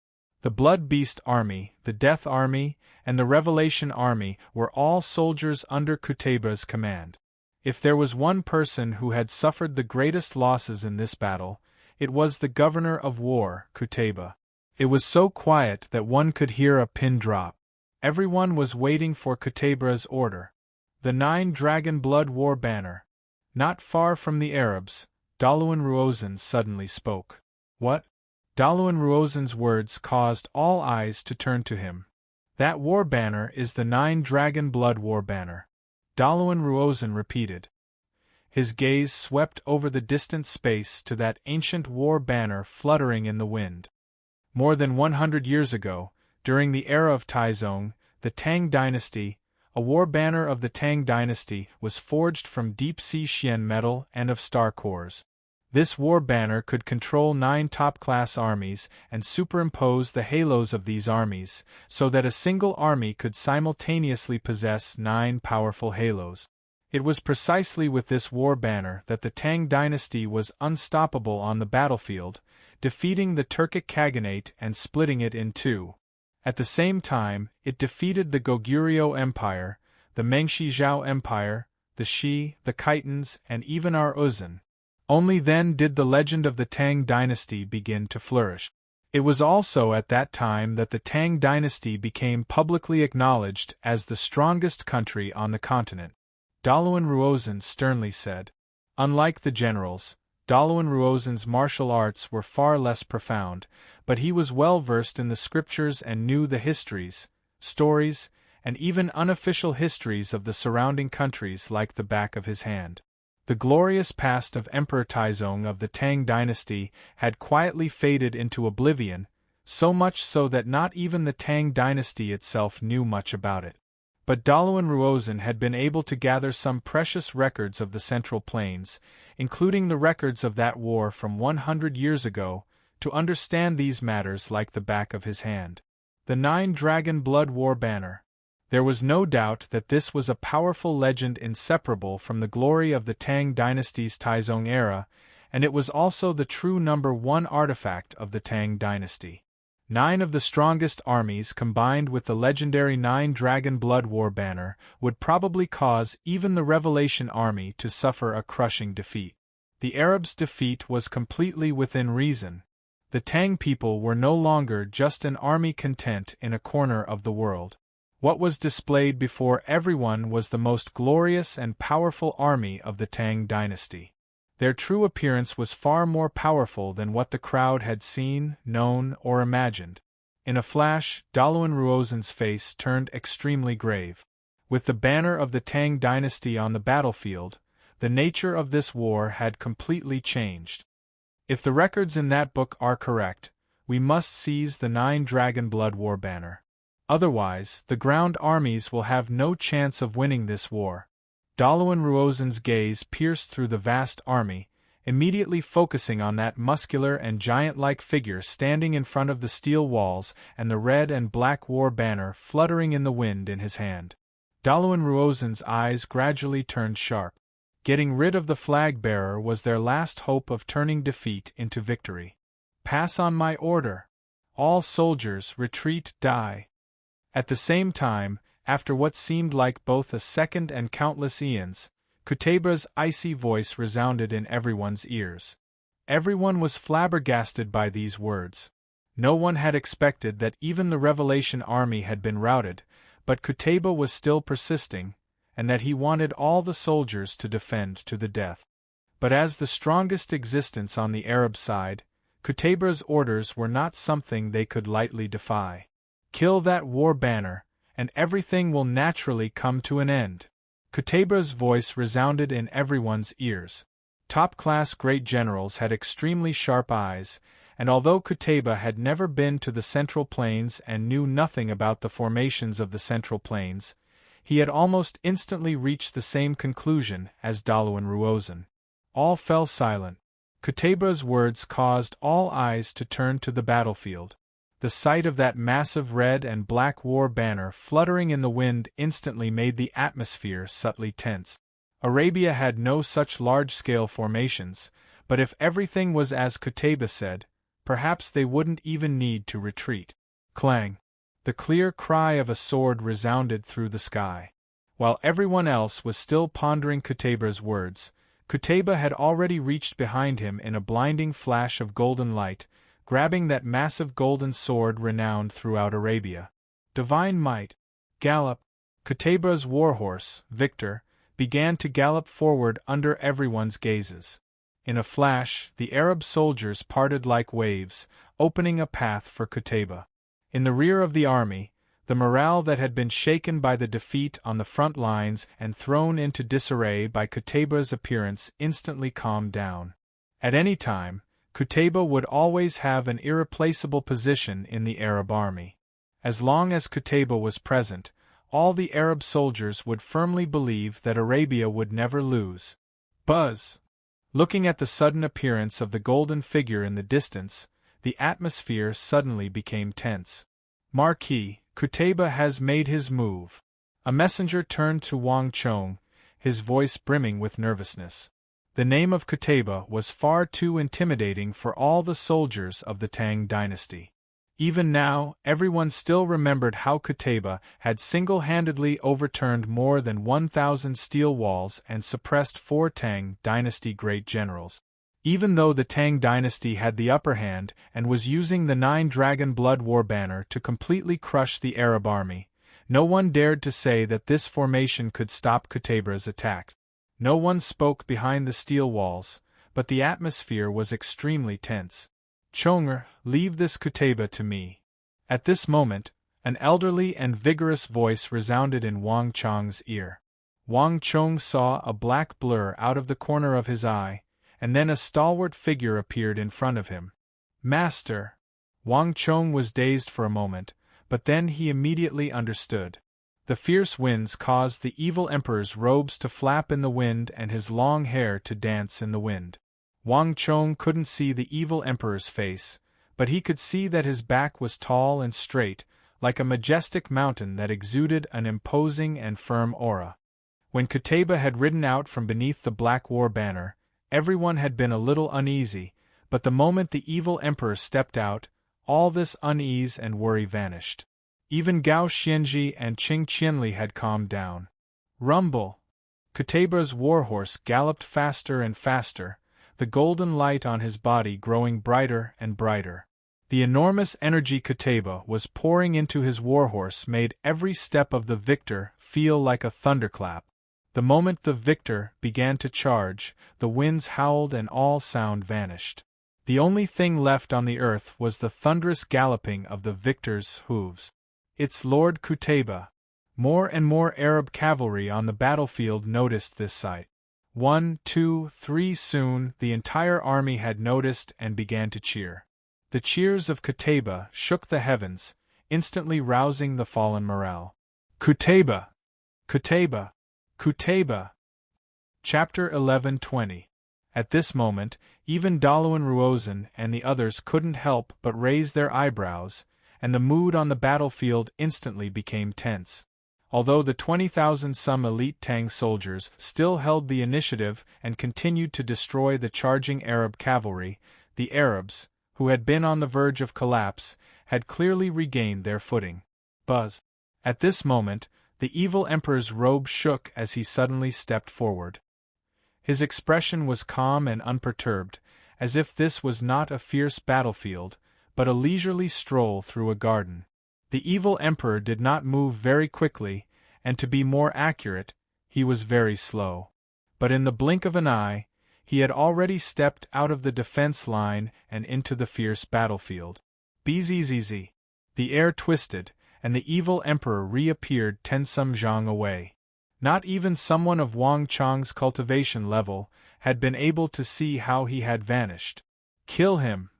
The Blood Beast Army, the Death Army, and the Revelation Army were all soldiers under Qutayba's command. If there was one person who had suffered the greatest losses in this battle, it was the governor of war, Qutayba. It was so quiet that one could hear a pin drop. Everyone was waiting for Qutayba's order. The 9-dragon blood war banner. Not far from the Arabs, Daluan Ruozan suddenly spoke. What? Daluan Ruozan's words caused all eyes to turn to him. That war banner is the 9-dragon blood war banner. Daluan Ruozan repeated. His gaze swept over the distant space to that ancient war banner fluttering in the wind. More than 100 years ago, during the era of Taizong, the Tang dynasty, a war banner of the Tang dynasty was forged from deep-sea Xian metal and of star cores. This war banner could control 9 top-class armies and superimpose the halos of these armies, so that a single army could simultaneously possess 9 powerful halos. It was precisely with this war banner that the Tang dynasty was unstoppable on the battlefield, defeating the Turkic Khaganate and splitting it in two. At the same time, it defeated the Goguryeo Empire, the Mengshi-Zhao Empire, the Shi, the Khitans, and even our Uzan. Only then did the legend of the Tang dynasty begin to flourish. It was also at that time that the Tang dynasty became publicly acknowledged as the strongest country on the continent. Daluan Ruozan sternly said. Unlike the generals, Daluan Ruozan's martial arts were far less profound, but he was well versed in the scriptures and knew the histories, stories, and even unofficial histories of the surrounding countries like the back of his hand. The glorious past of Emperor Taizong of the Tang dynasty had quietly faded into oblivion, so much so that not even the Tang dynasty itself knew much about it. But Daluan Ruozan had been able to gather some precious records of the Central Plains, including the records of that war from 100 years ago, to understand these matters like the back of his hand. The 9-dragon blood war banner. There was no doubt that this was a powerful legend inseparable from the glory of the Tang dynasty's Taizong era, and it was also the true number 1 artifact of the Tang dynasty. 9 of the strongest armies combined with the legendary 9-dragon blood war banner would probably cause even the Revelation army to suffer a crushing defeat. The Arabs' defeat was completely within reason. The Tang people were no longer just an army content in a corner of the world. What was displayed before everyone was the most glorious and powerful army of the Tang dynasty. Their true appearance was far more powerful than what the crowd had seen, known, or imagined. In a flash, Dalawan Ruozen's face turned extremely grave. With the banner of the Tang dynasty on the battlefield, the nature of this war had completely changed. If the records in that book are correct, we must seize the 9 Dragon Blood War banner. Otherwise, the ground armies will have no chance of winning this war. Dalawan Ruozen's gaze pierced through the vast army, immediately focusing on that muscular and giant-like figure standing in front of the steel walls and the red and black war banner fluttering in the wind in his hand. Dalawan Ruozen's eyes gradually turned sharp. Getting rid of the flag-bearer was their last hope of turning defeat into victory. Pass on my order. All soldiers retreat, die. At the same time, after what seemed like both a second and countless eons, Kutaba's icy voice resounded in everyone's ears. Everyone was flabbergasted by these words. No one had expected that even the Revelation army had been routed, but Kutaba was still persisting, and that he wanted all the soldiers to defend to the death. But as the strongest existence on the Arab side, Kutaba's orders were not something they could lightly defy. Kill that war banner, and everything will naturally come to an end. Kutaba's voice resounded in everyone's ears. Top-class great generals had extremely sharp eyes, and although Kutaba had never been to the Central Plains and knew nothing about the formations of the Central Plains, he had almost instantly reached the same conclusion as Dalawan Ruozen. All fell silent. Kutaba's words caused all eyes to turn to the battlefield. The sight of that massive red and black war banner fluttering in the wind instantly made the atmosphere subtly tense. Arabia had no such large-scale formations, but if everything was as Kutaba said, perhaps they wouldn't even need to retreat. Clang! The clear cry of a sword resounded through the sky. While everyone else was still pondering Kutaba's words, Kutaba had already reached behind him in a blinding flash of golden light, grabbing that massive golden sword renowned throughout Arabia. Divine might! Gallop! Kutaba's warhorse, Victor, began to gallop forward under everyone's gazes. In a flash, the Arab soldiers parted like waves, opening a path for Kutaba. In the rear of the army, the morale that had been shaken by the defeat on the front lines and thrown into disarray by Kutaba's appearance instantly calmed down. At any time, Kutaba would always have an irreplaceable position in the Arab army. As long as Kutaba was present, all the Arab soldiers would firmly believe that Arabia would never lose. Buzz! Looking at the sudden appearance of the golden figure in the distance, the atmosphere suddenly became tense. Marquis, Kutaba has made his move. A messenger turned to Wang Chong, his voice brimming with nervousness. The name of Kutaba was far too intimidating for all the soldiers of the Tang dynasty. Even now, everyone still remembered how Kutaba had single-handedly overturned more than 1,000 steel walls and suppressed 4 Tang dynasty great generals. Even though the Tang dynasty had the upper hand and was using the 9 Dragon Blood War banner to completely crush the Arab army, no one dared to say that this formation could stop Kutaba's attack. No one spoke behind the steel walls, but the atmosphere was extremely tense. Chonger, leave this Kutaba to me. At this moment, an elderly and vigorous voice resounded in Wang Chong's ear. Wang Chong saw a black blur out of the corner of his eye, and then a stalwart figure appeared in front of him. Master! Wang Chong was dazed for a moment, but then he immediately understood. The fierce winds caused the evil emperor's robes to flap in the wind and his long hair to dance in the wind. Wang Chong couldn't see the evil emperor's face, but he could see that his back was tall and straight, like a majestic mountain that exuded an imposing and firm aura. When Kutaba had ridden out from beneath the Black War banner, everyone had been a little uneasy, but the moment the evil emperor stepped out, all this unease and worry vanished. Even Gao Xianji and Qing Qianli had calmed down. Rumble! Kutaba's warhorse galloped faster and faster, the golden light on his body growing brighter and brighter. The enormous energy Kutaba was pouring into his warhorse made every step of the victor feel like a thunderclap. The moment the victor began to charge, the winds howled and all sound vanished. The only thing left on the earth was the thunderous galloping of the victor's hooves. "It's Lord Qutayba." More and more Arab cavalry on the battlefield noticed this sight. 1, 2, 3 Soon the entire army had noticed and began to cheer. The cheers of Qutayba shook the heavens, instantly rousing the fallen morale. "Qutayba! Qutayba! Qutayba!" Chapter 11:20. At this moment, even Dalawan Ruozan and the others couldn't help but raise their eyebrows, and the mood on the battlefield instantly became tense. Although the 20,000-some elite Tang soldiers still held the initiative and continued to destroy the charging Arab cavalry, the Arabs, who had been on the verge of collapse, had clearly regained their footing. Buzz. At this moment, the evil emperor's robe shook as he suddenly stepped forward. His expression was calm and unperturbed, as if this was not a fierce battlefield, but a leisurely stroll through a garden. The evil emperor did not move very quickly, and to be more accurate, he was very slow. But in the blink of an eye, he had already stepped out of the defense line and into the fierce battlefield. Bzzz. The air twisted, and the evil emperor reappeared 10-some zhang away. Not even someone of Wang Chang's cultivation level had been able to see how he had vanished. Kill him!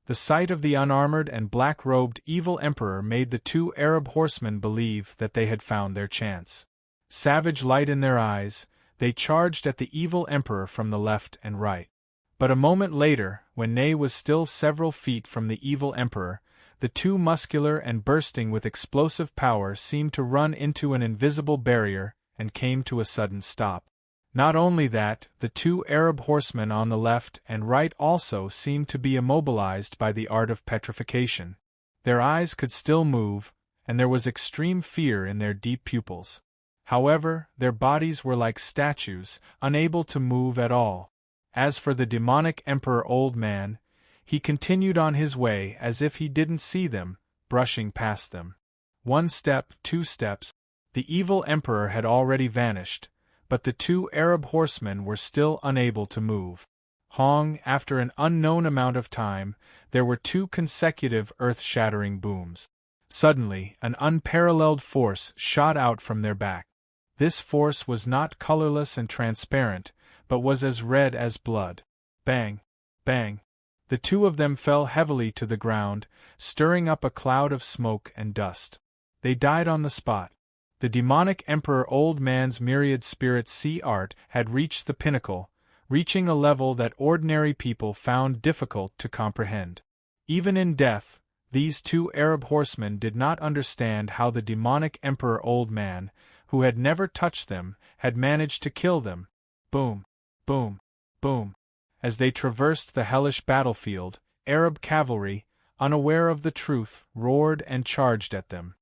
The sight of the unarmored and black-robed evil emperor made the two Arab horsemen believe that they had found their chance. Savage light in their eyes, they charged at the evil emperor from the left and right. But a moment later, when Ney was still several feet from the evil emperor, the two, muscular and bursting with explosive power, seemed to run into an invisible barrier and came to a sudden stop. Not only that, the two Arab horsemen on the left and right also seemed to be immobilized by the art of petrification. Their eyes could still move, and there was extreme fear in their deep pupils. However, their bodies were like statues, unable to move at all. As for the demonic Emperor Old Man, he continued on his way as if he didn't see them, brushing past them. 1 step, 2 steps. The evil emperor had already vanished, but the two Arab horsemen were still unable to move. Hong, after an unknown amount of time, there were 2 consecutive earth-shattering booms. Suddenly, an unparalleled force shot out from their back. This force was not colorless and transparent, but was as red as blood. Bang! Bang! The two of them fell heavily to the ground, stirring up a cloud of smoke and dust. They died on the spot. The demonic Emperor Old Man's myriad spirit sea art had reached the pinnacle, reaching a level that ordinary people found difficult to comprehend. Even in death, these two Arab horsemen did not understand how the demonic Emperor Old Man, who had never touched them, had managed to kill them. Boom! Boom! Boom! As they traversed the hellish battlefield, Arab cavalry, unaware of the truth, roared and charged at them.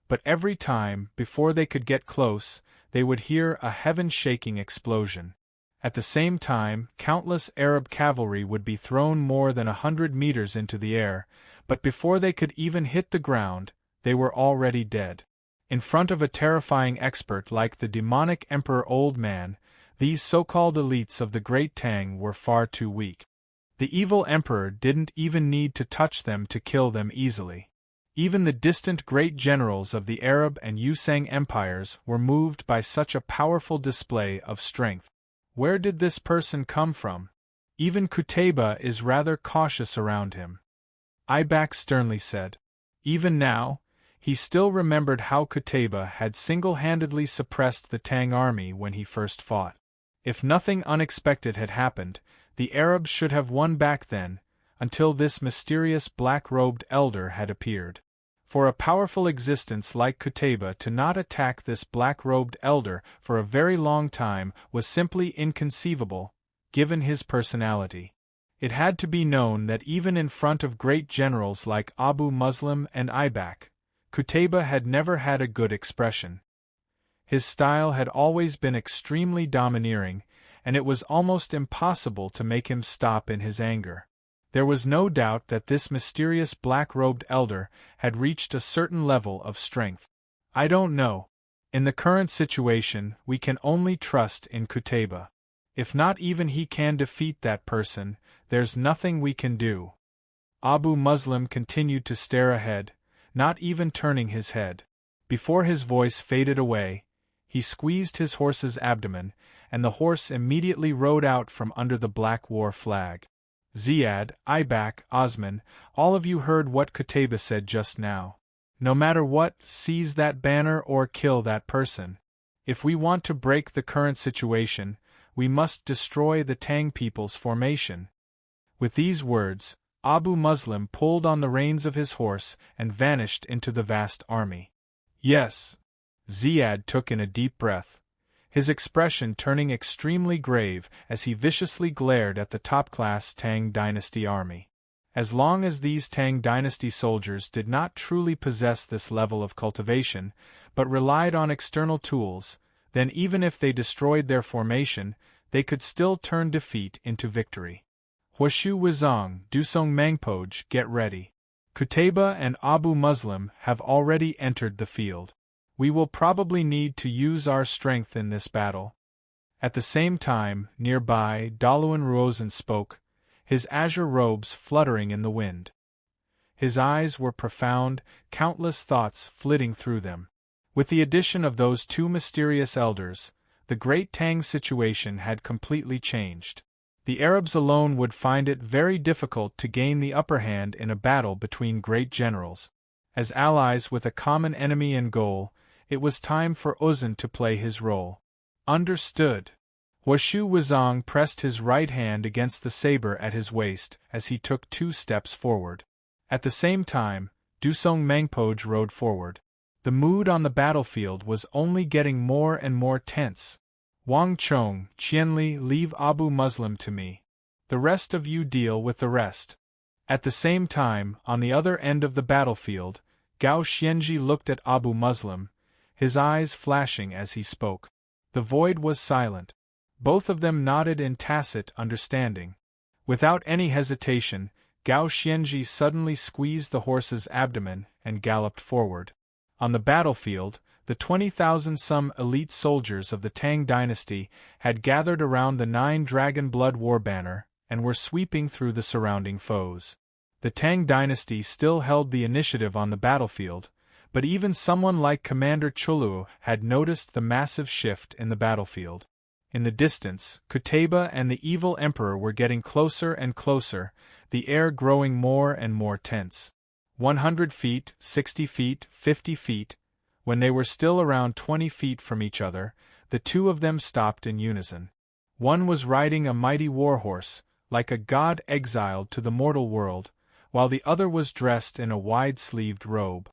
But every time, before they could get close, they would hear a heaven-shaking explosion. At the same time, countless Arab cavalry would be thrown more than 100 meters into the air, but before they could even hit the ground, they were already dead. In front of a terrifying expert like the demonic Emperor Old Man, these so-called elites of the Great Tang were far too weak. The evil emperor didn't even need to touch them to kill them easily. Even the distant great generals of the Arab and Yusang empires were moved by such a powerful display of strength. Where did this person come from? Even Qutayba is rather cautious around him. Ibak sternly said. Even now, he still remembered how Qutayba had single-handedly suppressed the Tang army when he first fought. If nothing unexpected had happened, the Arabs should have won back then, until this mysterious black-robed elder had appeared. For a powerful existence like Qutayba to not attack this black-robed elder for a very long time was simply inconceivable, given his personality. It had to be known that even in front of great generals like Abu Muslim and Ibak, Qutayba had never had a good expression. His style had always been extremely domineering, and it was almost impossible to make him stop in his anger. There was no doubt that this mysterious black-robed elder had reached a certain level of strength. I don't know. In the current situation, we can only trust in Qutayba. If not even he can defeat that person, there's nothing we can do. Abu Muslim continued to stare ahead, not even turning his head. Before his voice faded away, he squeezed his horse's abdomen, and the horse immediately rode out from under the black war flag. Ziad, Ibak, Osman, all of you heard what Qutayba said just now. No matter what, seize that banner or kill that person. If we want to break the current situation, we must destroy the Tang people's formation. With these words, Abu Muslim pulled on the reins of his horse and vanished into the vast army. Yes. Ziad took in a deep breath, his expression turning extremely grave as he viciously glared at the top-class Tang dynasty army. As long as these Tang dynasty soldiers did not truly possess this level of cultivation, but relied on external tools, then even if they destroyed their formation, they could still turn defeat into victory. Huashu Wizong, Dusong Mangpoj, get ready. Qutayba and Abu Muslim have already entered the field. We will probably need to use our strength in this battle. At the same time, nearby, Daluan Ruozan spoke, his azure robes fluttering in the wind. His eyes were profound, countless thoughts flitting through them. With the addition of those two mysterious elders, the great Tang situation had completely changed. The Arabs alone would find it very difficult to gain the upper hand in a battle between great generals. As allies with a common enemy in goal, it was time for Uzan to play his role. Understood. Huashu Wizong pressed his right hand against the saber at his waist as he took 2 steps forward. At the same time, Dusong Mangpoj rode forward. The mood on the battlefield was only getting more and more tense. Wang Chong, Qianli, leave Abu Muslim to me. The rest of you deal with the rest. At the same time, on the other end of the battlefield, Gao Xianji looked at Abu Muslim, his eyes flashing as he spoke. The void was silent. Both of them nodded in tacit understanding. Without any hesitation, Gao Xianji suddenly squeezed the horse's abdomen and galloped forward. On the battlefield, the 20,000-some elite soldiers of the Tang dynasty had gathered around the 9 Dragon Blood war banner and were sweeping through the surrounding foes. The Tang dynasty still held the initiative on the battlefield, but even someone like Commander Chulu had noticed the massive shift in the battlefield. In the distance, Qutayba and the evil emperor were getting closer and closer, the air growing more and more tense. 100 feet, 60 feet, 50 feet. When they were still around 20 feet from each other, the two of them stopped in unison. One was riding a mighty warhorse, like a god exiled to the mortal world, while the other was dressed in a wide-sleeved robe.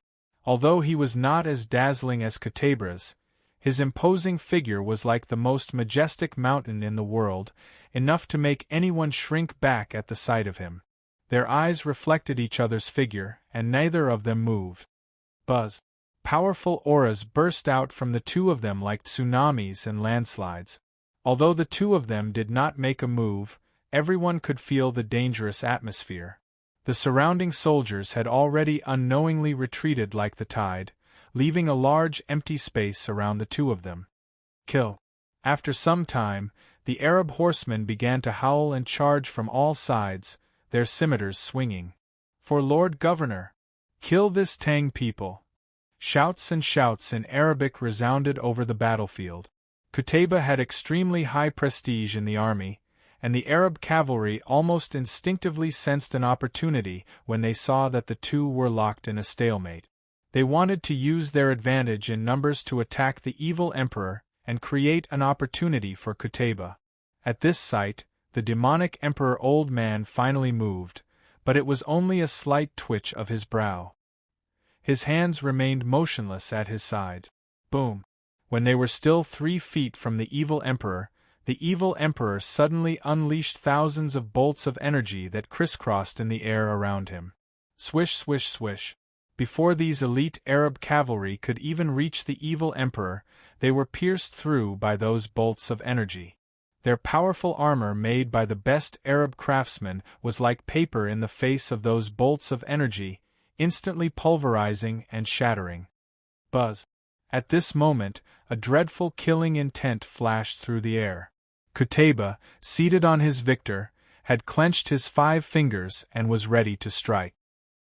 Although he was not as dazzling as Qutayba's, his imposing figure was like the most majestic mountain in the world, enough to make anyone shrink back at the sight of him. Their eyes reflected each other's figure, and neither of them moved. Buzz. Powerful auras burst out from the two of them like tsunamis and landslides. Although the two of them did not make a move, everyone could feel the dangerous atmosphere. The surrounding soldiers had already unknowingly retreated like the tide, leaving a large empty space around the two of them. Kill. After some time, the Arab horsemen began to howl and charge from all sides, their scimitars swinging. For Lord Governor! Kill this Tang people! Shouts and shouts in Arabic resounded over the battlefield. Qutayba had extremely high prestige in the army, and the Arab cavalry almost instinctively sensed an opportunity when they saw that the two were locked in a stalemate. They wanted to use their advantage in numbers to attack the evil emperor and create an opportunity for Qutayba. At this sight, the demonic emperor old man finally moved, but it was only a slight twitch of his brow. His hands remained motionless at his side. Boom! When they were still 3 feet from the evil emperor suddenly unleashed thousands of bolts of energy that crisscrossed in the air around him. Swish, swish, swish. Before these elite Arab cavalry could even reach the evil emperor, they were pierced through by those bolts of energy. Their powerful armor made by the best Arab craftsmen was like paper in the face of those bolts of energy, instantly pulverizing and shattering. Buzz. At this moment, a dreadful killing intent flashed through the air. Qutayba, seated on his victor, had clenched his 5 fingers and was ready to strike.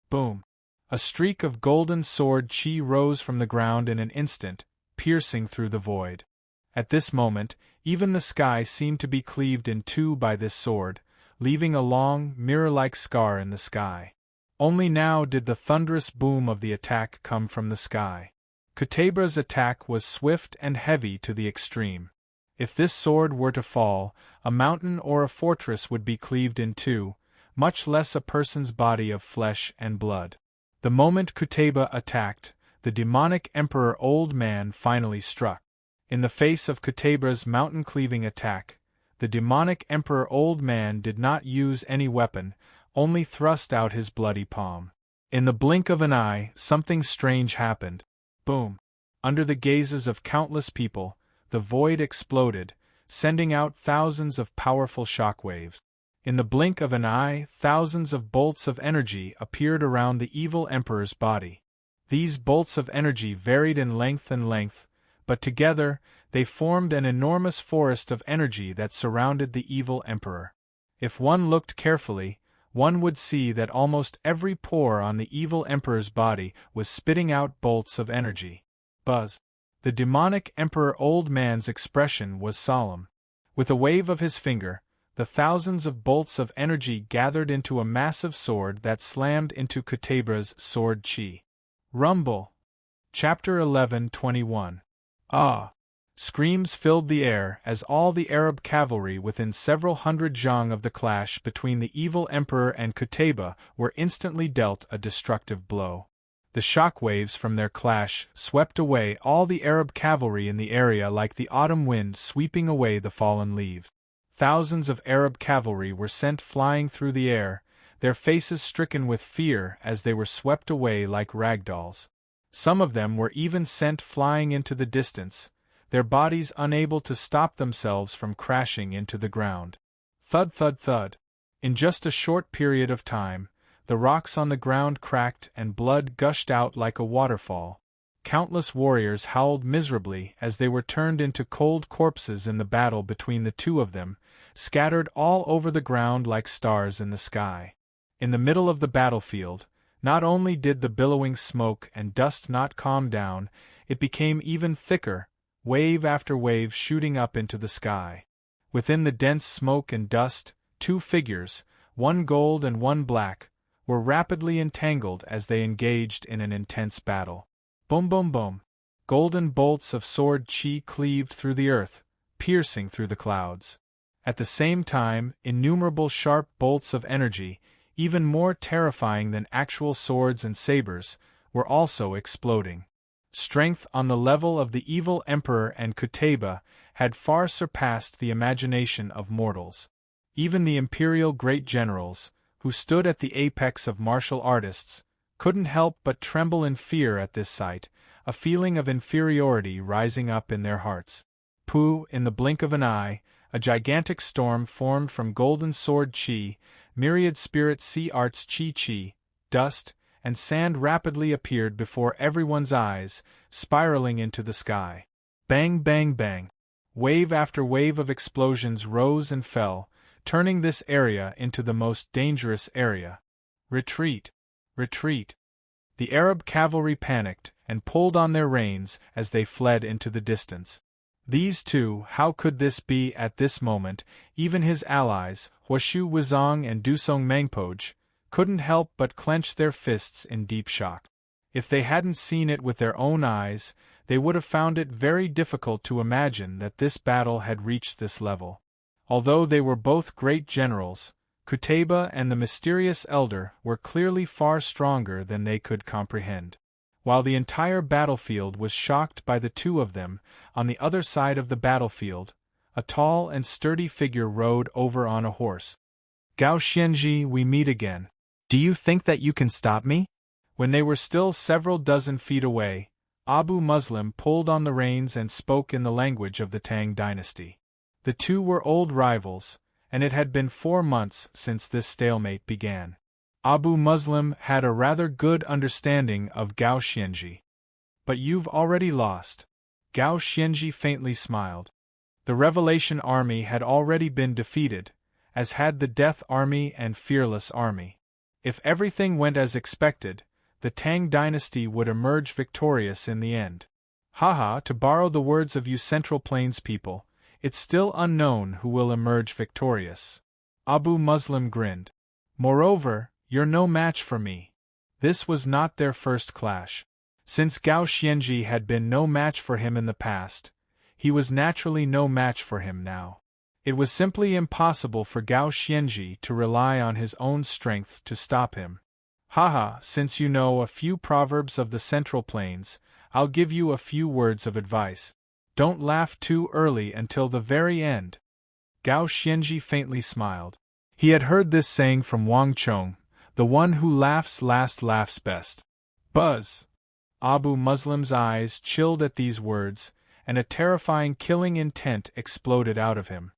Boom! A streak of golden sword chi rose from the ground in an instant, piercing through the void. At this moment, even the sky seemed to be cleaved in two by this sword, leaving a long, mirror-like scar in the sky. Only now did the thunderous boom of the attack come from the sky. Qutayba's attack was swift and heavy to the extreme. If this sword were to fall, a mountain or a fortress would be cleaved in two, much less a person's body of flesh and blood. The moment Qutayba attacked, the demonic Emperor Old Man finally struck. In the face of Qutayba's mountain-cleaving attack, the demonic Emperor Old Man did not use any weapon, only thrust out his bloody palm. In the blink of an eye, something strange happened. Boom! Under the gazes of countless people, the void exploded, sending out thousands of powerful shockwaves. In the blink of an eye, thousands of bolts of energy appeared around the evil emperor's body. These bolts of energy varied in length, but together, they formed an enormous forest of energy that surrounded the evil emperor. If one looked carefully, one would see that almost every pore on the evil emperor's body was spitting out bolts of energy. Buzz! The demonic Emperor Old Man's expression was solemn. With a wave of his finger, the thousands of bolts of energy gathered into a massive sword that slammed into Qutayba's sword chi. Rumble! Chapter 11:21. Ah! Screams filled the air as all the Arab cavalry within several hundred jang of the clash between the evil emperor and Qutayba were instantly dealt a destructive blow. The shock waves from their clash swept away all the Arab cavalry in the area like the autumn wind sweeping away the fallen leaves. Thousands of Arab cavalry were sent flying through the air, their faces stricken with fear as they were swept away like ragdolls. Some of them were even sent flying into the distance, their bodies unable to stop themselves from crashing into the ground. Thud, thud, thud. In just a short period of time, the rocks on the ground cracked and blood gushed out like a waterfall. Countless warriors howled miserably as they were turned into cold corpses in the battle between the two of them, scattered all over the ground like stars in the sky. In the middle of the battlefield, not only did the billowing smoke and dust not calm down, it became even thicker, wave after wave shooting up into the sky. Within the dense smoke and dust, 2 figures, one gold and one black, were rapidly entangled as they engaged in an intense battle. Boom, boom, boom. Golden bolts of sword chi cleaved through the earth, piercing through the clouds. At the same time, innumerable sharp bolts of energy, even more terrifying than actual swords and sabers, were also exploding. Strength on the level of the evil emperor and Qutayba had far surpassed the imagination of mortals. Even the imperial great generals, who stood at the apex of martial artists, couldn't help but tremble in fear at this sight, a feeling of inferiority rising up in their hearts. Pooh! In the blink of an eye, a gigantic storm formed from golden sword chi, myriad spirit sea arts chi, dust, and sand rapidly appeared before everyone's eyes, spiraling into the sky. Bang, bang, bang. Wave after wave of explosions rose and fell, turning this area into the most dangerous area. Retreat! Retreat! The Arab cavalry panicked and pulled on their reins as they fled into the distance. These two, how could this be at this moment, even his allies, Huashu Wuzong and Dusong Mangpoj, couldn't help but clench their fists in deep shock. If they hadn't seen it with their own eyes, they would have found it very difficult to imagine that this battle had reached this level. Although they were both great generals, Qutayba and the mysterious elder were clearly far stronger than they could comprehend. While the entire battlefield was shocked by the two of them, on the other side of the battlefield, a tall and sturdy figure rode over on a horse. Gao Xianji, we meet again. Do you think that you can stop me? When they were still several dozen feet away, Abu Muslim pulled on the reins and spoke in the language of the Tang dynasty. The two were old rivals, and it had been 4 months since this stalemate began. Abu Muslim had a rather good understanding of Gao Xianji. But you've already lost. Gao Xianji faintly smiled. The Revelation Army had already been defeated, as had the Death Army and Fearless Army. If everything went as expected, the Tang dynasty would emerge victorious in the end. Haha, to borrow the words of you Central Plains people, it's still unknown who will emerge victorious. Abu Muslim grinned. Moreover, you're no match for me. This was not their first clash. Since Gao Xianji had been no match for him in the past, he was naturally no match for him now. It was simply impossible for Gao Xianji to rely on his own strength to stop him. Haha, since you know a few proverbs of the Central Plains, I'll give you a few words of advice. Don't laugh too early until the very end. Gao Xianji faintly smiled. He had heard this saying from Wang Chong, the one who laughs last laughs best. Buzz! Abu Muslim's eyes chilled at these words, and a terrifying killing intent exploded out of him.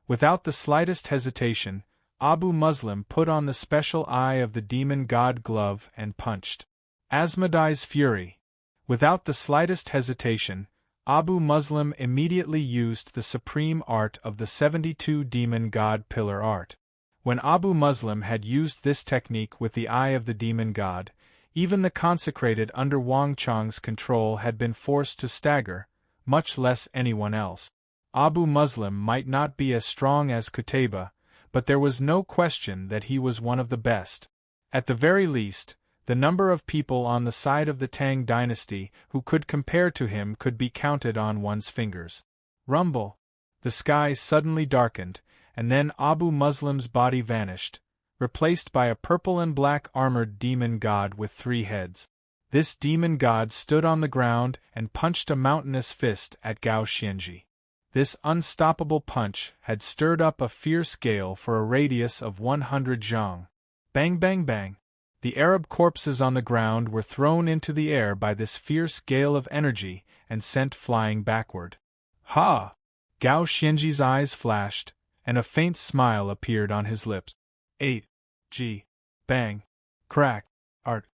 Without the slightest hesitation, Abu Muslim put on the special eye of the demon god glove and punched. Asmodee's fury. Without the slightest hesitation, Abu Muslim immediately used the supreme art of the 72 demon god pillar art. When Abu Muslim had used this technique with the eye of the demon god, even the consecrated under Wang Chong's control had been forced to stagger, much less anyone else. Abu Muslim might not be as strong as Qutayba, but there was no question that he was one of the best. At the very least, the number of people on the side of the Tang dynasty who could compare to him could be counted on one's fingers. Rumble! The sky suddenly darkened, and then Abu Muslim's body vanished, replaced by a purple and black armored demon god with 3 heads. This demon god stood on the ground and punched a mountainous fist at Gao Xianji. This unstoppable punch had stirred up a fierce gale for a radius of 100 zhang. Bang bang bang! The Arab corpses on the ground were thrown into the air by this fierce gale of energy and sent flying backward. Ha! Gao Xianji's eyes flashed, and a faint smile appeared on his lips. 8. G. Bang. Crack. Art.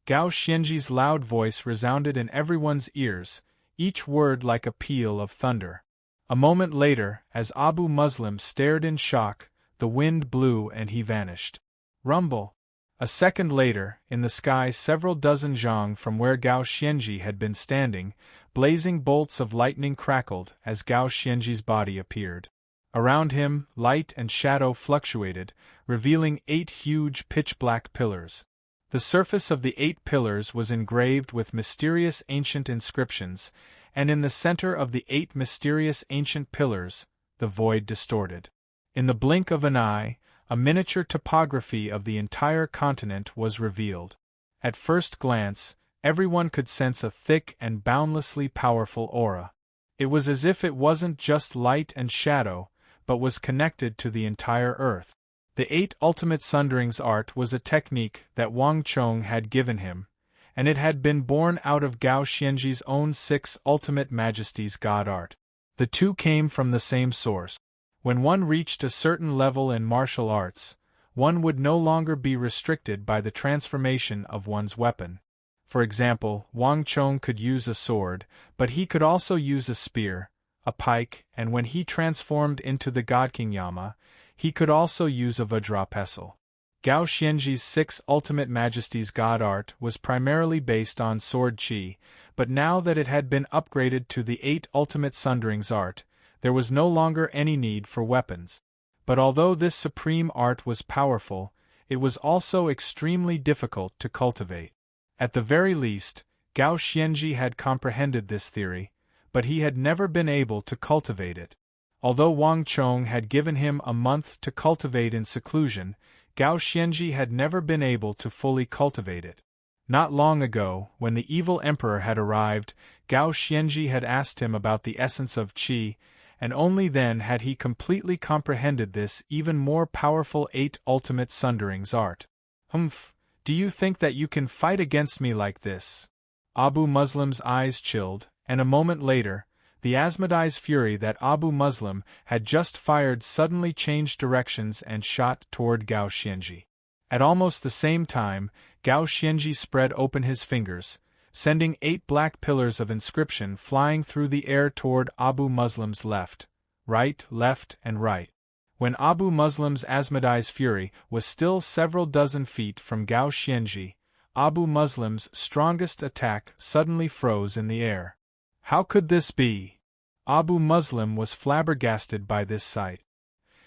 Gao Xianji's loud voice resounded in everyone's ears, each word like a peal of thunder. A moment later, as Abu Muslim stared in shock, the wind blew and he vanished. Rumble! A second later, in the sky several dozen zhang from where Gao Xianji had been standing, blazing bolts of lightning crackled as Gao Xianji's body appeared. Around him, light and shadow fluctuated, revealing 8 huge pitch-black pillars. The surface of the 8 pillars was engraved with mysterious ancient inscriptions, and in the center of the 8 mysterious ancient pillars, the void distorted. In the blink of an eye, a miniature topography of the entire continent was revealed. At first glance, everyone could sense a thick and boundlessly powerful aura. It was as if it wasn't just light and shadow, but was connected to the entire earth. The 8 ultimate sunderings art was a technique that Wang Chong had given him, and it had been born out of Gao Xianji's own 6 ultimate majesties god art. The 2 came from the same source. When one reached a certain level in martial arts, one would no longer be restricted by the transformation of one's weapon. For example, Wang Chong could use a sword, but he could also use a spear, a pike, and when he transformed into the God King Yama, he could also use a Vajra-pestle. Gao Xianji's 6 ultimate majesties god art was primarily based on sword qi, but now that it had been upgraded to the 8 ultimate sunderings art, there was no longer any need for weapons. But although this supreme art was powerful, it was also extremely difficult to cultivate. At the very least, Gao Xianji had comprehended this theory, but he had never been able to cultivate it. Although Wang Chong had given him a month to cultivate in seclusion, Gao Xianji had never been able to fully cultivate it. Not long ago, when the evil emperor had arrived, Gao Xianji had asked him about the essence of qi, and only then had he completely comprehended this even more powerful 8 ultimate sunderings art. Humph, do you think that you can fight against me like this? Abu Muslim's eyes chilled, and a moment later, the Asmodee's fury that Abu Muslim had just fired suddenly changed directions and shot toward Gao Xianji. At almost the same time, Gao Xianji spread open his fingers, sending 8 black pillars of inscription flying through the air toward Abu Muslim's left, and right. When Abu Muslim's Asmodee's fury was still several dozen feet from Gao Xianji, Abu Muslim's strongest attack suddenly froze in the air. How could this be? Abu Muslim was flabbergasted by this sight.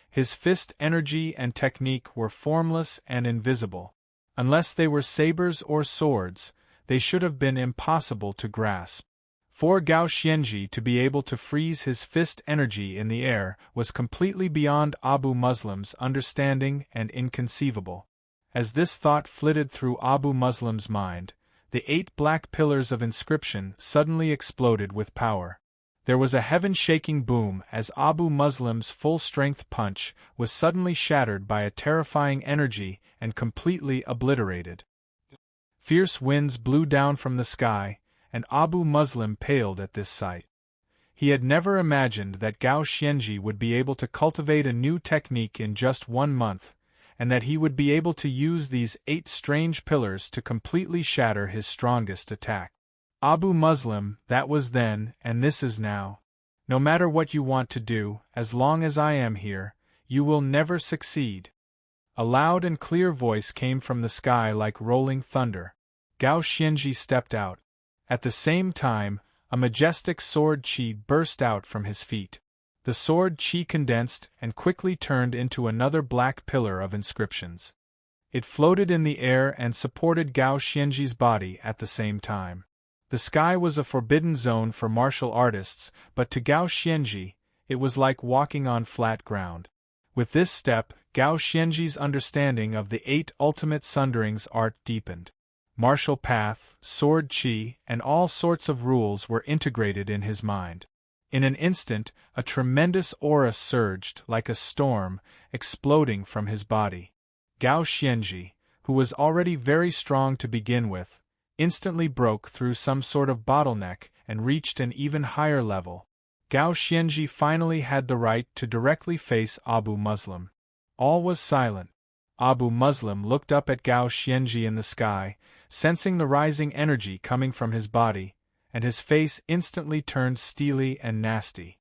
His fist energy and technique were formless and invisible. Unless they were sabers or swords, they should have been impossible to grasp. For Gao Xianji to be able to freeze his fist energy in the air was completely beyond Abu Muslim's understanding and inconceivable. As this thought flitted through Abu Muslim's mind, the 8 black pillars of inscription suddenly exploded with power. There was a heaven-shaking boom as Abu Muslim's full-strength punch was suddenly shattered by a terrifying energy and completely obliterated. Fierce winds blew down from the sky, and Abu Muslim paled at this sight. He had never imagined that Gao Xianji would be able to cultivate a new technique in just 1 month, and that he would be able to use these 8 strange pillars to completely shatter his strongest attack. Abu Muslim, that was then, and this is now. No matter what you want to do, as long as I am here, you will never succeed. A loud and clear voice came from the sky like rolling thunder. Gao Xianji stepped out. At the same time, a majestic sword chi burst out from his feet. The sword chi condensed and quickly turned into another black pillar of inscriptions. It floated in the air and supported Gao Xianji's body at the same time. The sky was a forbidden zone for martial artists, but to Gao Xianji, it was like walking on flat ground. With this step, Gao Xianji's understanding of the 8 ultimate sunderings art deepened. Martial path, sword chi, and all sorts of rules were integrated in his mind. In an instant, a tremendous aura surged like a storm, exploding from his body. Gao Xianji, who was already very strong to begin with, instantly broke through some sort of bottleneck and reached an even higher level. Gao Xianji finally had the right to directly face Abu Muslim. All was silent. Abu Muslim looked up at Gao Xianji in the sky, sensing the rising energy coming from his body, and his face instantly turned steely and nasty.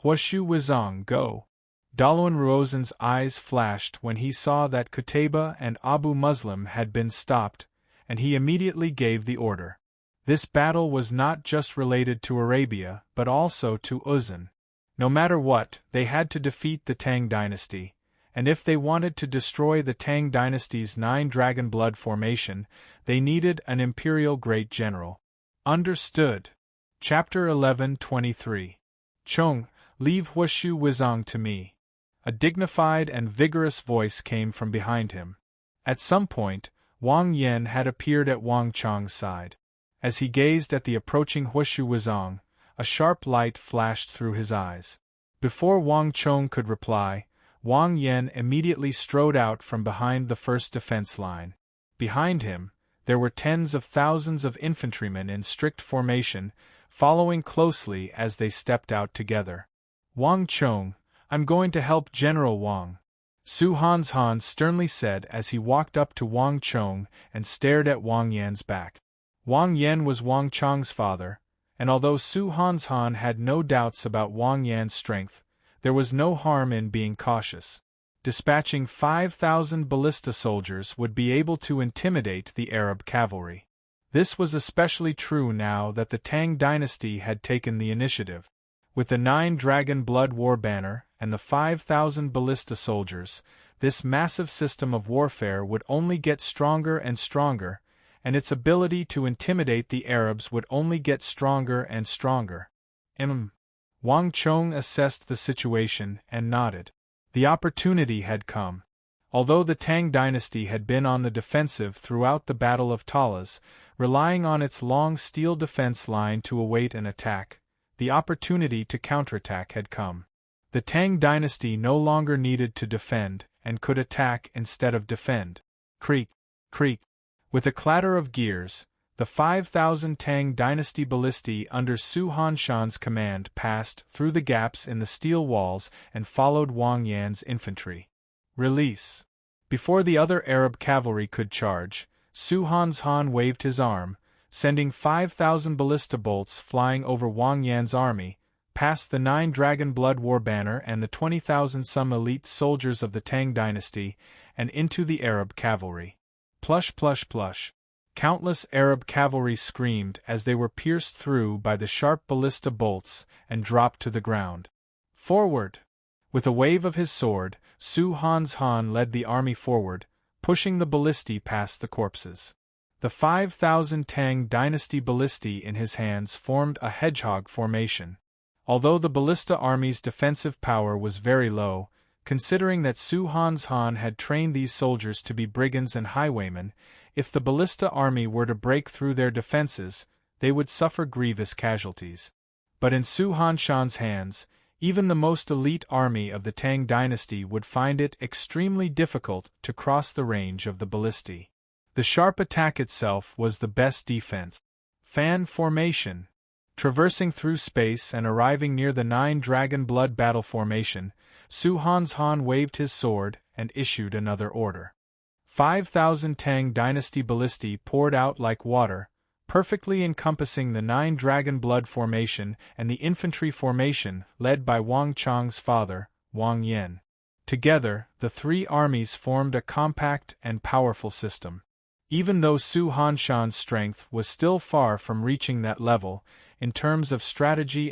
Huashu Wizong, go! Daluan Ruozen's eyes flashed when he saw that Qutayba and Abu Muslim had been stopped, and he immediately gave the order. This battle was not just related to Arabia, but also to Uzan. No matter what, they had to defeat the Tang dynasty, and if they wanted to destroy the Tang dynasty's 9 dragon blood formation, they needed an imperial great general. Understood. Chapter 11:23. Chong, leave Huashu Wizong to me. A dignified and vigorous voice came from behind him. At some point, Wang Yan had appeared at Wang Chong's side. As he gazed at the approaching Huashu Wizong, a sharp light flashed through his eyes. Before Wang Chong could reply, Wang Yan immediately strode out from behind the first defense line. Behind him, there were tens of thousands of infantrymen in strict formation, following closely as they stepped out together. Wang Chong, I'm going to help General Wang, Su Hanshan sternly said as he walked up to Wang Chong and stared at Wang Yan's back. Wang Yan was Wang Chong's father, and although Su Hanshan had no doubts about Wang Yan's strength, there was no harm in being cautious. Dispatching 5,000 ballista soldiers would be able to intimidate the Arab cavalry. This was especially true now that the Tang dynasty had taken the initiative. With the 9 dragon blood war banner and the 5,000 ballista soldiers, this massive system of warfare would only get stronger and stronger, and its ability to intimidate the Arabs would only get stronger and stronger. Wang Chong assessed the situation and nodded. The opportunity had come. Although the Tang dynasty had been on the defensive throughout the Battle of Talas, relying on its long steel defense line to await an attack, the opportunity to counterattack had come. The Tang dynasty no longer needed to defend, and could attack instead of defend. Creak, creak. With a clatter of gears, the 5,000 Tang dynasty ballistae under Su Hanshan's command passed through the gaps in the steel walls and followed Wang Yan's infantry. Release. Before the other Arab cavalry could charge, Su Hanshan waved his arm, sending 5,000 ballista bolts flying over Wang Yan's army, past the 9 Dragon Blood War banner and the 20,000 some elite soldiers of the Tang dynasty, and into the Arab cavalry. Plush plush plush. Countless Arab cavalry screamed as they were pierced through by the sharp ballista bolts and dropped to the ground. Forward! With a wave of his sword, Su Han's Han led the army forward, pushing the ballistae past the corpses. The 5,000 Tang dynasty ballistae in his hands formed a hedgehog formation. Although the ballista army's defensive power was very low, considering that Su Han's Han had trained these soldiers to be brigands and highwaymen, if the ballista army were to break through their defenses, they would suffer grievous casualties. But in Su Hanshan's hands, even the most elite army of the Tang dynasty would find it extremely difficult to cross the range of the ballistae. The sharp attack itself was the best defense. Fan formation. Traversing through space and arriving near the 9 Dragon Blood battle formation, Su Han's Han waved his sword and issued another order. 5,000 Tang dynasty ballistae poured out like water, perfectly encompassing the 9 Dragon Blood formation and the infantry formation led by Wang Chang's father, Wang Yan. Together, the three armies formed a compact and powerful system. Even though Su Hanshan's strength was still far from reaching that level, in terms of strategy,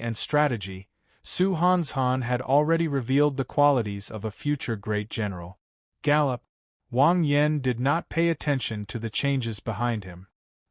Su Han's Han had already revealed the qualities of a future great general. Gallop! Wang Yan did not pay attention to the changes behind him.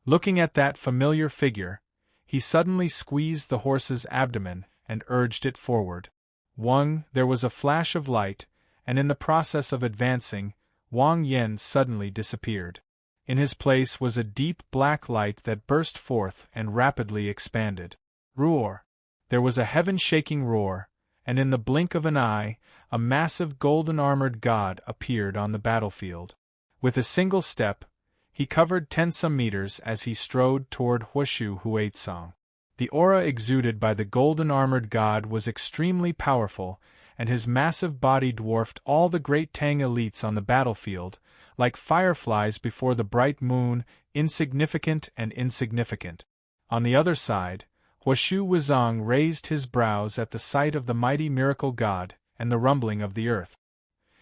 Looking at that familiar figure, he suddenly squeezed the horse's abdomen and urged it forward. There was a flash of light, and in the process of advancing, Wang Yan suddenly disappeared. In his place was a deep black light that burst forth and rapidly expanded. Roar! There was a heaven-shaking roar, and in the blink of an eye, a massive golden-armored god appeared on the battlefield. With a single step, he covered 10 some meters as he strode toward Huashu Huaitsong. The aura exuded by the golden-armored god was extremely powerful, and his massive body dwarfed all the great Tang elites on the battlefield, like fireflies before the bright moon, insignificant and insignificant. On the other side, Huashu Wuzong raised his brows at the sight of the mighty miracle god and the rumbling of the earth.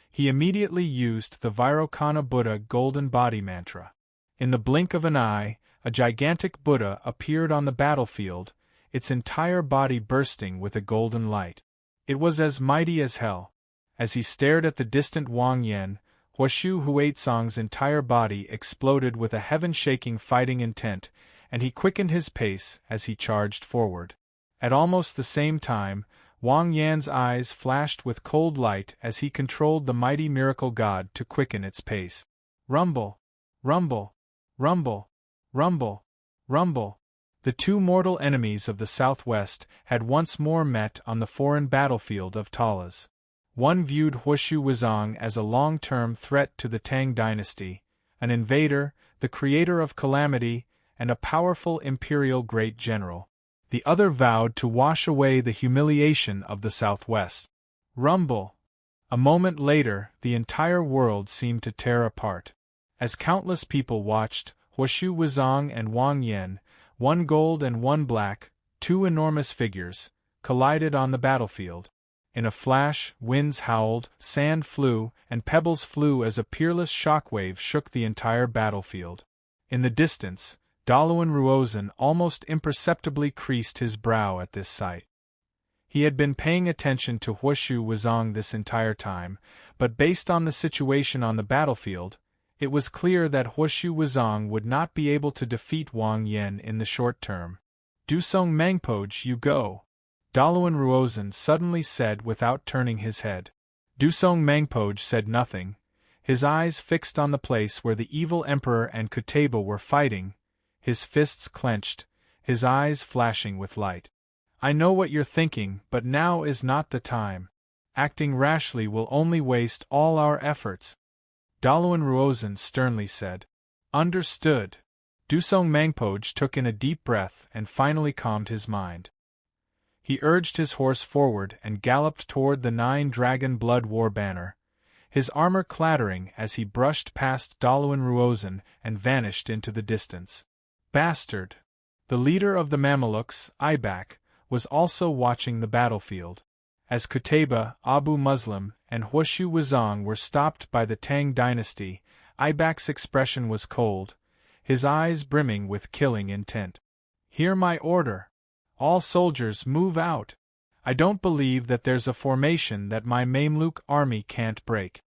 He immediately used the Vairocana Buddha golden body mantra. In the blink of an eye, a gigantic Buddha appeared on the battlefield, its entire body bursting with a golden light. It was as mighty as hell. As he stared at the distant Wang Yan, Huashu Huaitsong's entire body exploded with a heaven-shaking fighting intent, and he quickened his pace as he charged forward. At almost the same time, Wang Yan's eyes flashed with cold light as he controlled the mighty miracle god to quicken its pace. Rumble! Rumble! Rumble! Rumble! Rumble! The two mortal enemies of the southwest had once more met on the foreign battlefield of Talas. One viewed Huashu Wuzong as a long-term threat to the Tang dynasty, an invader, the creator of calamity, and a powerful imperial great general. The other vowed to wash away the humiliation of the southwest. Rumble! A moment later, the entire world seemed to tear apart. As countless people watched, Huashu Wuzong and Wang Yan, one gold and one black, two enormous figures, collided on the battlefield. In a flash, winds howled, sand flew, and pebbles flew as a peerless shockwave shook the entire battlefield. In the distance, Dalawan Ruozan almost imperceptibly creased his brow at this sight. He had been paying attention to Huashu Wuzong this entire time, but based on the situation on the battlefield, it was clear that Huashu Wuzong would not be able to defeat Wang Yan in the short term. Dusong Mangpoj, you go! Dalawan Ruozan suddenly said without turning his head. Dusong Mangpoj said nothing, his eyes fixed on the place where the evil emperor and Kuteba were fighting, his fists clenched, his eyes flashing with light. I know what you're thinking, but now is not the time. Acting rashly will only waste all our efforts. Dalawan Ruozan sternly said. Understood. Dusong Mangpoj took in a deep breath and finally calmed his mind. He urged his horse forward and galloped toward the 9 Dragon Blood War banner, his armor clattering as he brushed past Dalawan Ruozan and vanished into the distance. Bastard! The leader of the Mamelukes, Ibak, was also watching the battlefield. As Qutayba, Abu Muslim, and Huashu Wuzong were stopped by the Tang dynasty, Ibak's expression was cold, his eyes brimming with killing intent. "Hear my order! All soldiers move out! I don't believe that there's a formation that my Mamluk army can't break."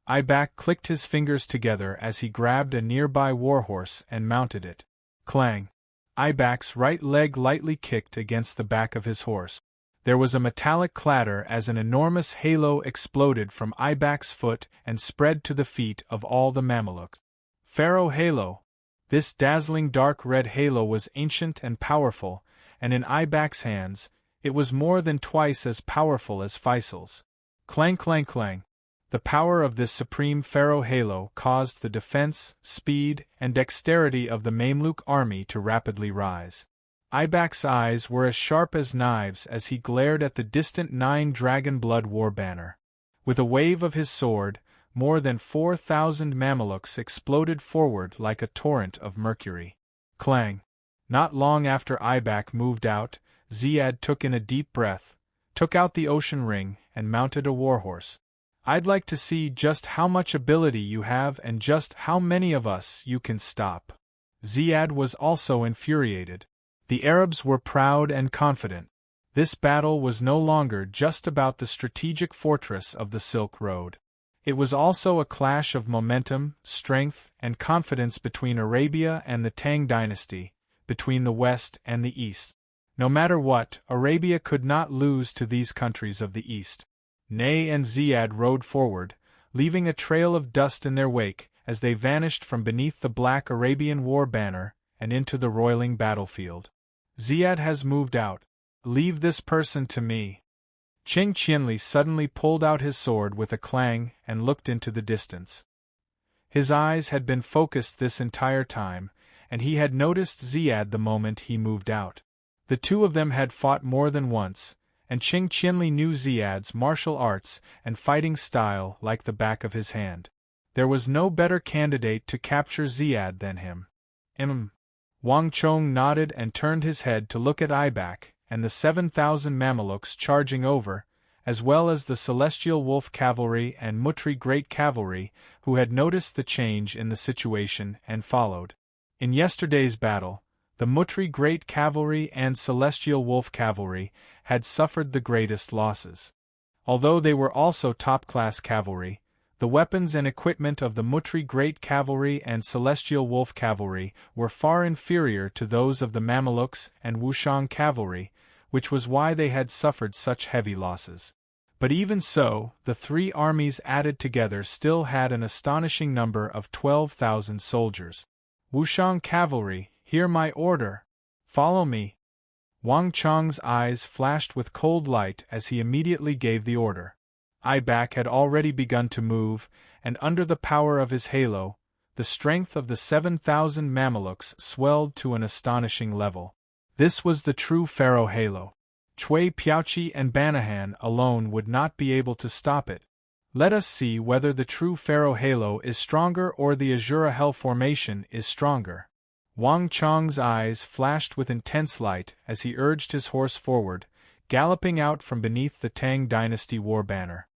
Ibak clicked his fingers together as he grabbed a nearby warhorse and mounted it. Clang! Ibak's right leg lightly kicked against the back of his horse. There was a metallic clatter as an enormous halo exploded from Ibak's foot and spread to the feet of all the Mamelukes. Pharaoh Halo! This dazzling dark red halo was ancient and powerful, and in Ibak's hands, it was more than twice as powerful as Faisal's. Clang clang clang! The power of this supreme Pharaoh halo caused the defense, speed, and dexterity of the Mamluk army to rapidly rise. Ibak's eyes were as sharp as knives as he glared at the distant 9 dragon blood war banner. With a wave of his sword, more than 4,000 Mamelukes exploded forward like a torrent of mercury. Clang! Not long after Ibak moved out, Ziad took in a deep breath, took out the ocean ring, and mounted a warhorse. "I'd like to see just how much ability you have and just how many of us you can stop." Ziad was also infuriated. The Arabs were proud and confident. This battle was no longer just about the strategic fortress of the Silk Road. It was also a clash of momentum, strength, and confidence between Arabia and the Tang dynasty, between the West and the East. No matter what, Arabia could not lose to these countries of the East. Ney and Ziad rode forward, leaving a trail of dust in their wake as they vanished from beneath the black Arabian war banner and into the roiling battlefield. "Ziad has moved out. Leave this person to me." Qing Qianli suddenly pulled out his sword with a clang and looked into the distance. His eyes had been focused this entire time, and he had noticed Ziad the moment he moved out. The two of them had fought more than once, and Qing Qianli knew Ziad's martial arts and fighting style like the back of his hand. There was no better candidate to capture Ziad than him. Wang Chong nodded and turned his head to look at Ibak and the 7,000 Mamelukes charging over, as well as the Celestial Wolf Cavalry and Mutri Great Cavalry, who had noticed the change in the situation and followed. In yesterday's battle, the Mutri Great Cavalry and Celestial Wolf Cavalry had suffered the greatest losses. Although they were also top-class cavalry, the weapons and equipment of the Mutri Great Cavalry and Celestial Wolf Cavalry were far inferior to those of the Mamelukes and Wushang Cavalry, which was why they had suffered such heavy losses. But even so, the three armies added together still had an astonishing number of 12,000 soldiers. "Wushang Cavalry, hear my order! Follow me!" Wang Chong's eyes flashed with cold light as he immediately gave the order. Ibak had already begun to move, and under the power of his halo, the strength of the 7,000 Mamelukes swelled to an astonishing level. This was the true Pharaoh halo. Cui Piaoqi and Banahan alone would not be able to stop it. Let us see whether the true Pharaoh halo is stronger or the Azura Hell formation is stronger. Wang Chong's eyes flashed with intense light as he urged his horse forward, galloping out from beneath the Tang Dynasty war banner.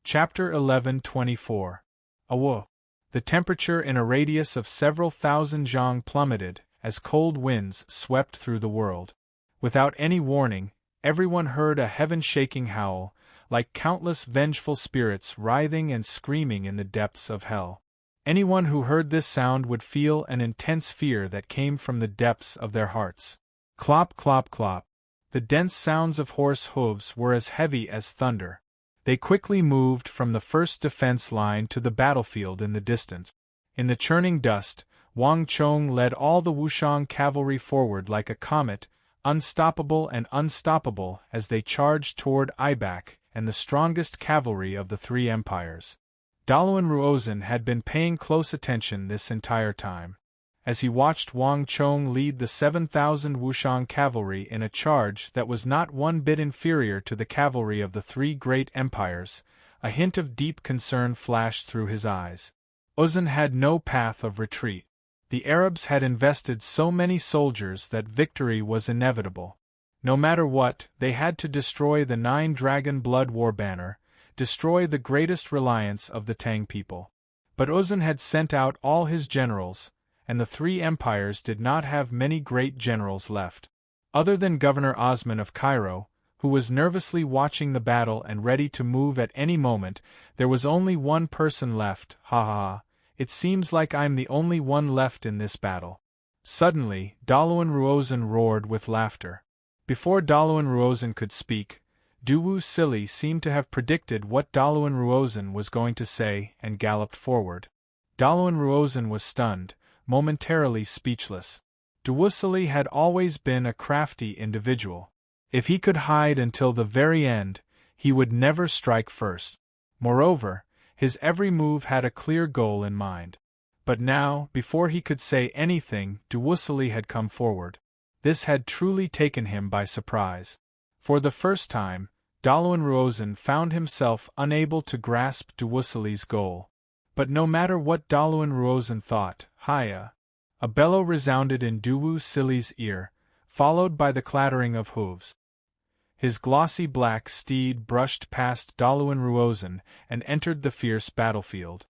Chapter 11:24. Awo. The temperature in a radius of several thousand zhang plummeted as cold winds swept through the world. Without any warning, everyone heard a heaven-shaking howl, like countless vengeful spirits writhing and screaming in the depths of hell. Anyone who heard this sound would feel an intense fear that came from the depths of their hearts. Clop clop clop. The dense sounds of horse hooves were as heavy as thunder. They quickly moved from the first defense line to the battlefield in the distance. In the churning dust, Wang Chong led all the Wushang cavalry forward like a comet, unstoppable and unstoppable as they charged toward Ibak and the strongest cavalry of the three empires. Daluan Ruozan had been paying close attention this entire time. As he watched Wang Chong lead the 7,000 Wushang cavalry in a charge that was not one bit inferior to the cavalry of the three great empires, a hint of deep concern flashed through his eyes. Uzan had no path of retreat. The Arabs had invested so many soldiers that victory was inevitable. No matter what, they had to destroy the 9 dragon blood war banner, destroy the greatest reliance of the Tang people. But Uzun had sent out all his generals, and the 3 empires did not have many great generals left. Other than Governor Osman of Cairo, who was nervously watching the battle and ready to move at any moment, there was only one person left. Ha ha ha, it seems like I'm the only one left in this battle. Suddenly, Daluan Ruozan roared with laughter. Before Daluan Ruozan could speak, Duwu Sili seemed to have predicted what Daluan Ruozan was going to say and galloped forward. Daluan Ruozan was stunned, momentarily speechless. Duwu Sili had always been a crafty individual. If he could hide until the very end, he would never strike first. Moreover, his every move had a clear goal in mind. But now, before he could say anything, Duwu Sili had come forward. This had truly taken him by surprise. For the first time, Daluan Ruozan found himself unable to grasp Duwu Sili's goal. But no matter what Daluan Ruozan thought, Haya! A bellow resounded in Duwu Sili's ear, followed by the clattering of hooves. His glossy black steed brushed past Daluan Ruozan and entered the fierce battlefield.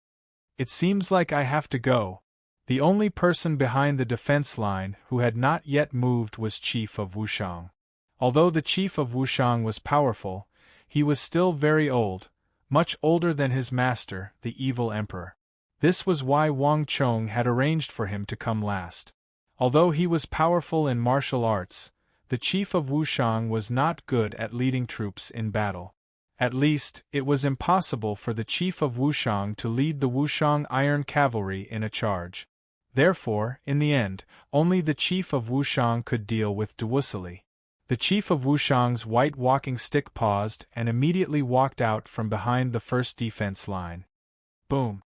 It seems like I have to go. The only person behind the defense line who had not yet moved was Chief of Wushang. Although the Chief of Wushang was powerful, he was still very old, much older than his master, the evil emperor. This was why Wang Chong had arranged for him to come last. Although he was powerful in martial arts, the Chief of Wushang was not good at leading troops in battle. At least, it was impossible for the Chief of Wushang to lead the Wushang Iron Cavalry in a charge. Therefore, in the end, only the Chief of Wushang could deal with Duwu Sili. The Chief of Wushang's white walking stick paused and immediately walked out from behind the first defense line. Boom!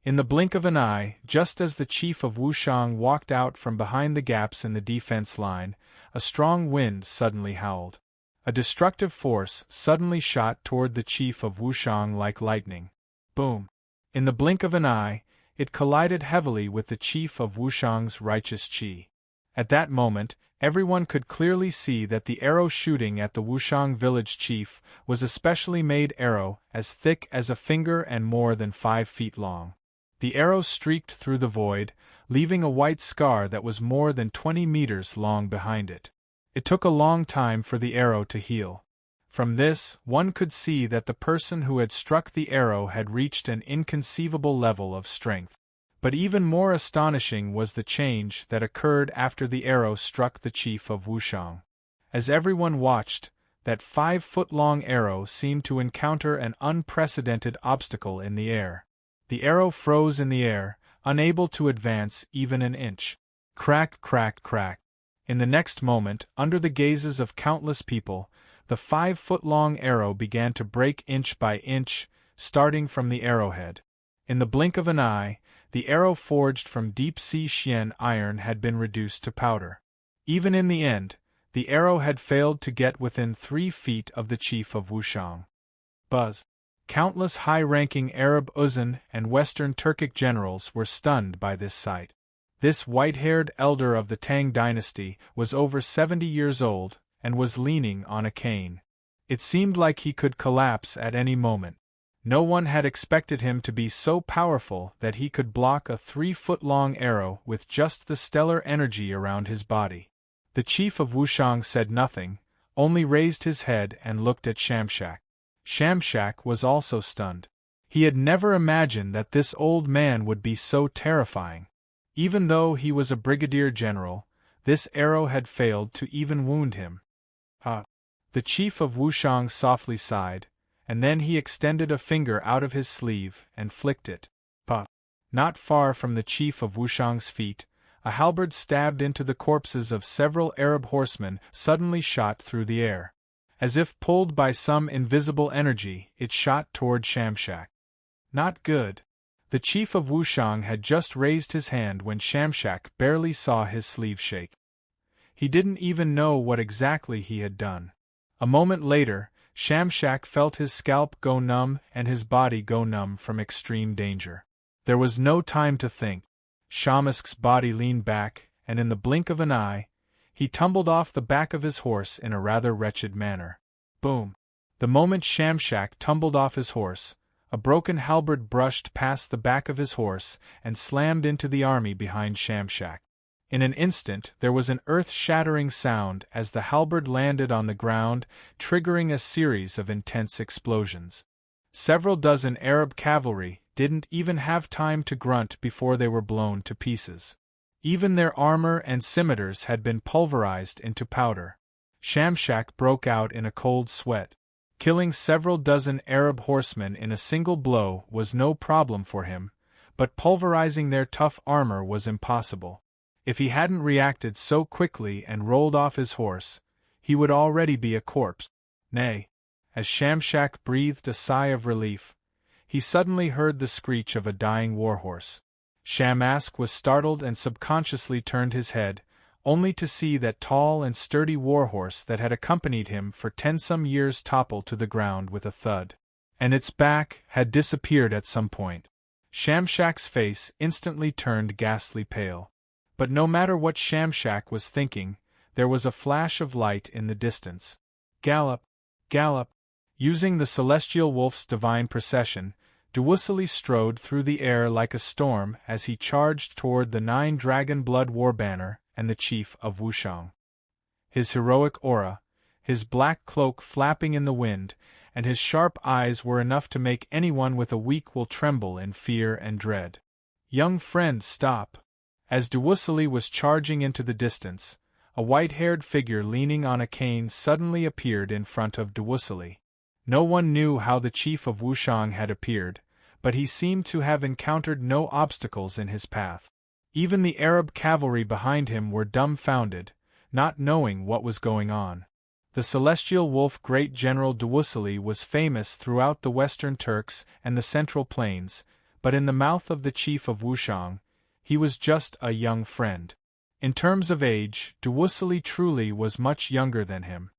In the blink of an eye, just as the Chief of Wushang walked out from behind the gaps in the defense line, a strong wind suddenly howled. A destructive force suddenly shot toward the Chief of Wushang like lightning. Boom! In the blink of an eye, it collided heavily with the Chief of Wushang's righteous chi. At that moment, everyone could clearly see that the arrow shooting at the Wushang village chief was a specially made arrow as thick as a finger and more than 5 feet long. The arrow streaked through the void, leaving a white scar that was more than 20 meters long behind it. It took a long time for the arrow to heal. From this, one could see that the person who had struck the arrow had reached an inconceivable level of strength. But even more astonishing was the change that occurred after the arrow struck the Chief of Wushang. As everyone watched, that 5-foot-long arrow seemed to encounter an unprecedented obstacle in the air. The arrow froze in the air, unable to advance even an inch. Crack, crack, crack. In the next moment, under the gazes of countless people, the 5-foot-long arrow began to break inch by inch, starting from the arrowhead. In the blink of an eye, the arrow forged from deep-sea Xian iron had been reduced to powder. Even in the end, the arrow had failed to get within 3 feet of the Chief of Wushang. Buzz! Countless high-ranking Arab Uzun and Western Turkic generals were stunned by this sight. This white-haired elder of the Tang dynasty was over 70 years old and was leaning on a cane. It seemed like he could collapse at any moment. No one had expected him to be so powerful that he could block a 3-foot-long arrow with just the stellar energy around his body. The Chief of Wushang said nothing, only raised his head and looked at Shamshak. Shamshak was also stunned. He had never imagined that this old man would be so terrifying. Even though he was a brigadier general, this arrow had failed to even wound him. The Chief of Wushang softly sighed, and then he extended a finger out of his sleeve and flicked it. Not far from the Chief of Wushang's feet, a halberd stabbed into the corpses of several Arab horsemen suddenly shot through the air. As if pulled by some invisible energy, it shot toward Shamshak. Not good. The Chief of Wushang had just raised his hand when Shamshak barely saw his sleeve shake. He didn't even know what exactly he had done. A moment later, Shamshak felt his scalp go numb and his body go numb from extreme danger. There was no time to think. Shamask's body leaned back, and in the blink of an eye, he tumbled off the back of his horse in a rather wretched manner. Boom! The moment Shamshak tumbled off his horse, a broken halberd brushed past the back of his horse and slammed into the army behind Shamshak. In an instant there was an earth-shattering sound as the halberd landed on the ground, triggering a series of intense explosions. Several dozen Arab cavalry didn't even have time to grunt before they were blown to pieces. Even their armor and scimitars had been pulverized into powder. Shamshak broke out in a cold sweat. Killing several dozen Arab horsemen in a single blow was no problem for him, but pulverizing their tough armor was impossible. If he hadn't reacted so quickly and rolled off his horse, he would already be a corpse. Nay, as Shamshak breathed a sigh of relief, he suddenly heard the screech of a dying warhorse. Shamask was startled and subconsciously turned his head, only to see that tall and sturdy warhorse that had accompanied him for 10-some years topple to the ground with a thud. And its back had disappeared at some point. Shamshak's face instantly turned ghastly pale. But no matter what Shamshak was thinking, there was a flash of light in the distance. Gallop! Gallop! Using the celestial wolf's divine procession, Duwussili strode through the air like a storm as he charged toward the 9 dragon blood war banner and the chief of Wushang. His heroic aura, his black cloak flapping in the wind, and his sharp eyes were enough to make anyone with a weak will tremble in fear and dread. Young friend, stop! As Duwussili was charging into the distance, a white-haired figure leaning on a cane suddenly appeared in front of Duwussili. No one knew how the chief of Wushang had appeared, but he seemed to have encountered no obstacles in his path. Even the Arab cavalry behind him were dumbfounded, not knowing what was going on. The celestial wolf Great General Duwussili was famous throughout the Western Turks and the Central Plains, but in the mouth of the chief of Wushang, he was just a young friend. In terms of age, Duwussili truly was much younger than him.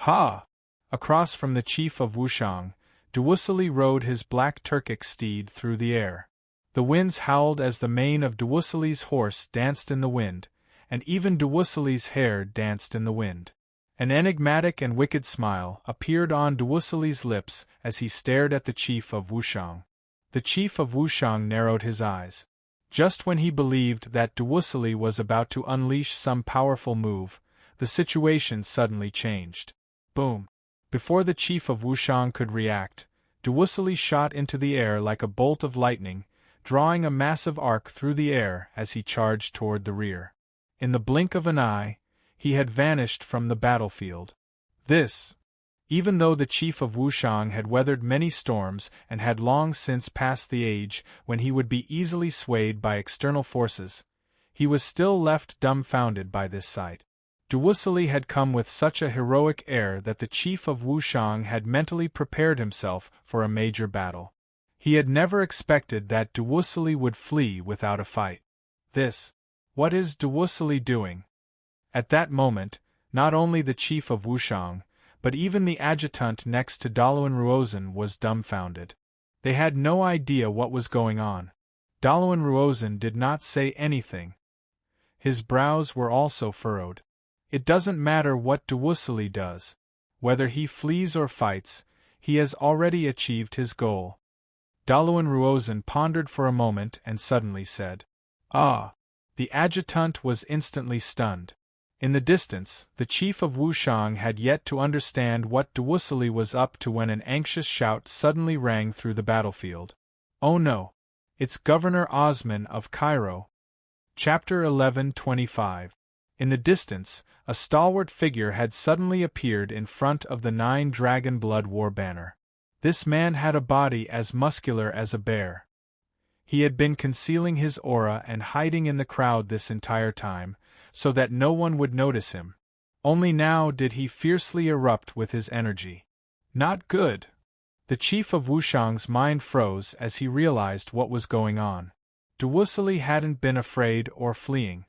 Ha! Across from the chief of Wushang, Duwussili rode his black Turkic steed through the air. The winds howled as the mane of Duwussili's horse danced in the wind, and even Duwussili's hair danced in the wind. An enigmatic and wicked smile appeared on Duwussili's lips as he stared at the chief of Wushang. The chief of Wushang narrowed his eyes. Just when he believed that Duwussili was about to unleash some powerful move, the situation suddenly changed. Boom! Before the chief of Wushang could react, Duwussili shot into the air like a bolt of lightning, drawing a massive arc through the air as he charged toward the rear. In the blink of an eye, he had vanished from the battlefield. This, even though the chief of Wushang had weathered many storms and had long since passed the age when he would be easily swayed by external forces, he was still left dumbfounded by this sight. Duwussili had come with such a heroic air that the chief of Wushang had mentally prepared himself for a major battle. He had never expected that Duwussili would flee without a fight. What is Duwussili doing? At that moment, not only the chief of Wushang, but even the adjutant next to Dalawan Ruozan was dumbfounded. They had no idea what was going on. Dalawan Ruozan did not say anything. His brows were also furrowed. It doesn't matter what Duwussili does. Whether he flees or fights, he has already achieved his goal. Dalawan Ruozan pondered for a moment and suddenly said, "Ah!" The adjutant was instantly stunned. In the distance, the chief of Wushang had yet to understand what Duwussili was up to when an anxious shout suddenly rang through the battlefield. "Oh no! It's Governor Osman of Cairo." Chapter 11:25. In the distance, a stalwart figure had suddenly appeared in front of the 9 dragon blood war banner. This man had a body as muscular as a bear. He had been concealing his aura and hiding in the crowd this entire time, so that no one would notice him. Only now did he fiercely erupt with his energy. Not good! The chief of Wushang's mind froze as he realized what was going on. Duwussili hadn't been afraid or fleeing.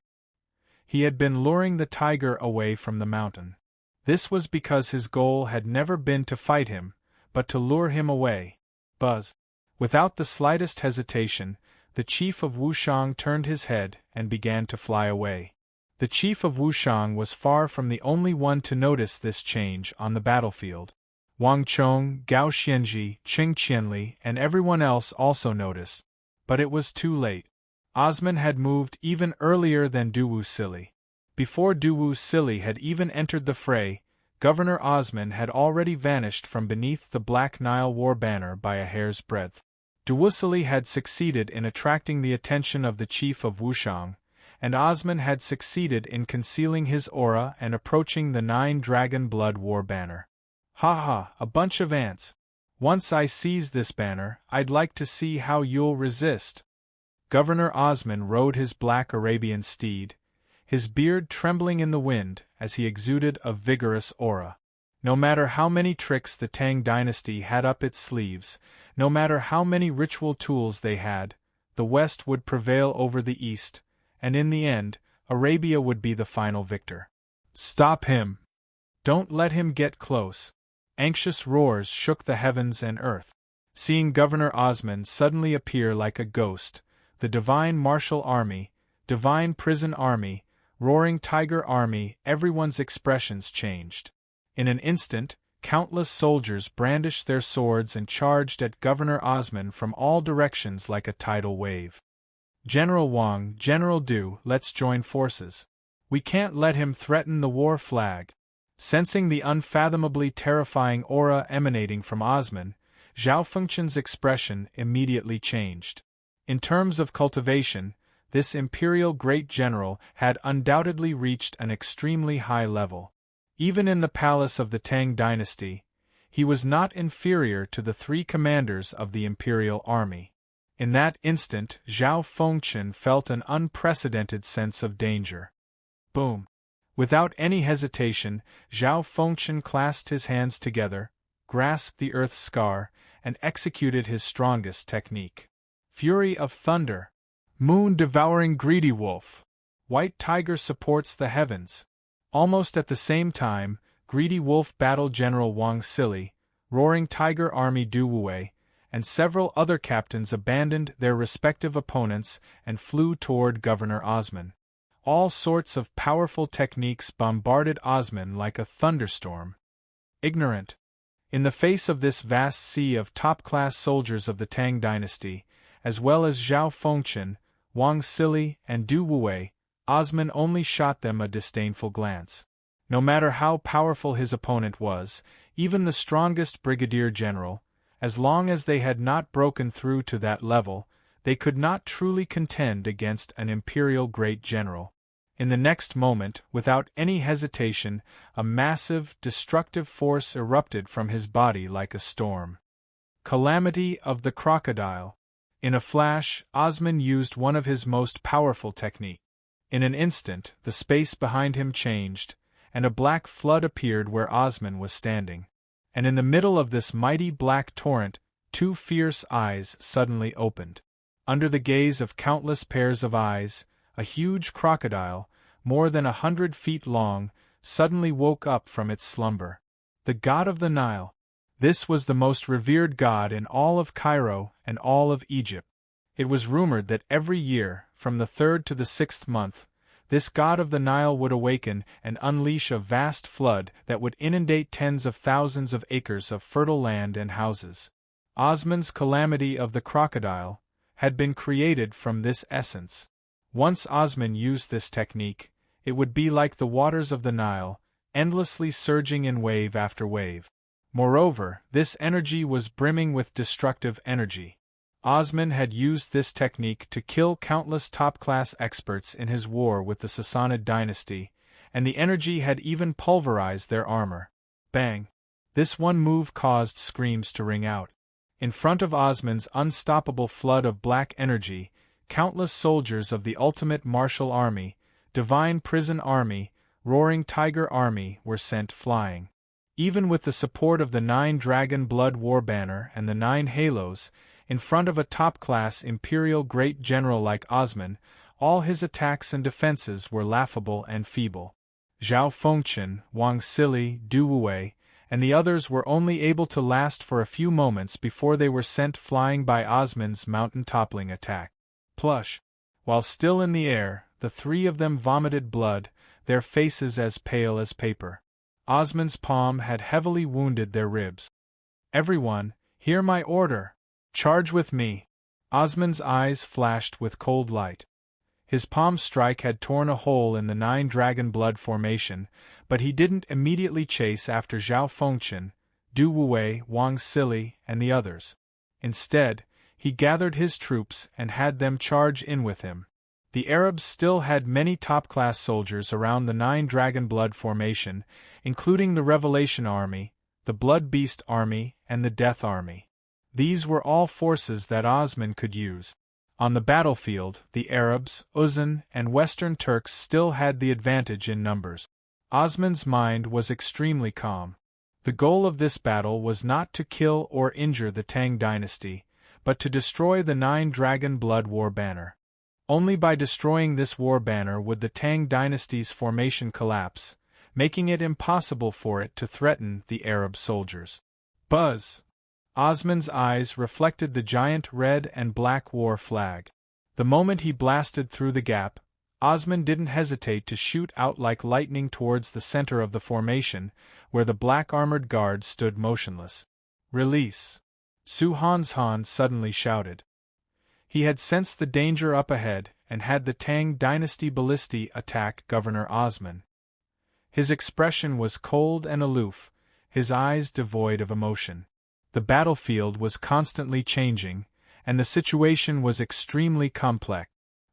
He had been luring the tiger away from the mountain. This was because his goal had never been to fight him, but to lure him away. Buzz! Without the slightest hesitation, the chief of Wushang turned his head and began to fly away. The chief of Wushang was far from the only one to notice this change on the battlefield. Wang Chong, Gao Xianji, Qing Qianli, and everyone else also noticed. But it was too late. Osman had moved even earlier than Duwu Sili. Before Duwu Sili had even entered the fray, Governor Osman had already vanished from beneath the Black Nile war banner by a hair's breadth. Duwu Sili had succeeded in attracting the attention of the chief of Wushang, and Osman had succeeded in concealing his aura and approaching the 9-dragon blood war banner. Ha ha, a bunch of ants. Once I seize this banner, I'd like to see how you'll resist. Governor Osman rode his black Arabian steed, his beard trembling in the wind as he exuded a vigorous aura. No matter how many tricks the Tang dynasty had up its sleeves, no matter how many ritual tools they had, the West would prevail over the East, and in the end, Arabia would be the final victor. Stop him! Don't let him get close! Anxious roars shook the heavens and earth. Seeing Governor Osman suddenly appear like a ghost, the Divine Martial Army, Divine Prison Army, Roaring Tiger Army, everyone's expressions changed. In an instant, countless soldiers brandished their swords and charged at Governor Osman from all directions like a tidal wave. General Wang, General Du, let's join forces. We can't let him threaten the war flag. Sensing the unfathomably terrifying aura emanating from Osman, Zhao Fengchen's expression immediately changed. In terms of cultivation, this imperial great general had undoubtedly reached an extremely high level. Even in the palace of the Tang dynasty, he was not inferior to the 3 commanders of the imperial army. In that instant, Zhao Fengchen felt an unprecedented sense of danger. Boom! Without any hesitation, Zhao Fengchen clasped his hands together, grasped the earth's scar, and executed his strongest technique. Fury of Thunder. Moon-devouring greedy wolf. White tiger supports the heavens. Almost at the same time, Greedy Wolf Battle General Wang Sili, Roaring Tiger Army Du Wei, and several other captains abandoned their respective opponents and flew toward Governor Osman. All sorts of powerful techniques bombarded Osman like a thunderstorm. Ignorant. In the face of this vast sea of top-class soldiers of the Tang dynasty, as well as Zhao Fengchen, Wang Sili, and Du Wei, Osman only shot them a disdainful glance. No matter how powerful his opponent was, even the strongest brigadier general, as long as they had not broken through to that level, they could not truly contend against an imperial great general. In the next moment, without any hesitation, a massive, destructive force erupted from his body like a storm. Calamity of the Crocodile. In a flash, Osman used one of his most powerful techniques. In an instant, the space behind him changed, and a black flood appeared where Osman was standing. And in the middle of this mighty black torrent, 2 fierce eyes suddenly opened. Under the gaze of countless pairs of eyes, a huge crocodile, more than 100 feet long, suddenly woke up from its slumber. The god of the Nile. This was the most revered god in all of Cairo and all of Egypt. It was rumored that every year, from the 3rd to the 6th month, this god of the Nile would awaken and unleash a vast flood that would inundate tens of thousands of acres of fertile land and houses. Osman's Calamity of the Crocodile had been created from this essence. Once Osman used this technique, it would be like the waters of the Nile, endlessly surging in wave after wave. Moreover, this energy was brimming with destructive energy. Osman had used this technique to kill countless top-class experts in his war with the Sassanid dynasty, and the energy had even pulverized their armor. Bang! This one move caused screams to ring out. In front of Osman's unstoppable flood of black energy, countless soldiers of the ultimate martial army, Divine Prison Army, Roaring Tiger Army were sent flying. Even with the support of the 9-dragon blood war banner and the 9 halos, in front of a top-class imperial great general like Osman, all his attacks and defenses were laughable and feeble. Zhao Fengchen, Wang Sili, Du Wei, and the others were only able to last for a few moments before they were sent flying by Osman's mountain-toppling attack. Plush. While still in the air, the three of them vomited blood, their faces as pale as paper. Osmond's palm had heavily wounded their ribs. Everyone, hear my order! Charge with me! Osmond's eyes flashed with cold light. His palm strike had torn a hole in the 9 dragon blood formation, but he didn't immediately chase after Zhao Fengchen, Du Wuwei, Wang Sili, and the others. Instead, he gathered his troops and had them charge in with him. The Arabs still had many top-class soldiers around the 9 dragon blood formation, including the Revelation Army, the Blood Beast Army, and the Death Army. These were all forces that Osmond could use. On the battlefield, the Arabs, Uzun, and Western Turks still had the advantage in numbers. Osmond's mind was extremely calm. The goal of this battle was not to kill or injure the Tang dynasty, but to destroy the 9 dragon blood war banner. Only by destroying this war banner would the Tang dynasty's formation collapse, making it impossible for it to threaten the Arab soldiers. Buzz! Osmond's eyes reflected the giant red and black war flag. The moment he blasted through the gap, Osmond didn't hesitate to shoot out like lightning towards the center of the formation, where the black armored guard stood motionless. Release! Su Hanshan suddenly shouted. He had sensed the danger up ahead and had the Tang dynasty ballistae attack Governor Osmond. His expression was cold and aloof, his eyes devoid of emotion. The battlefield was constantly changing, and the situation was extremely complex.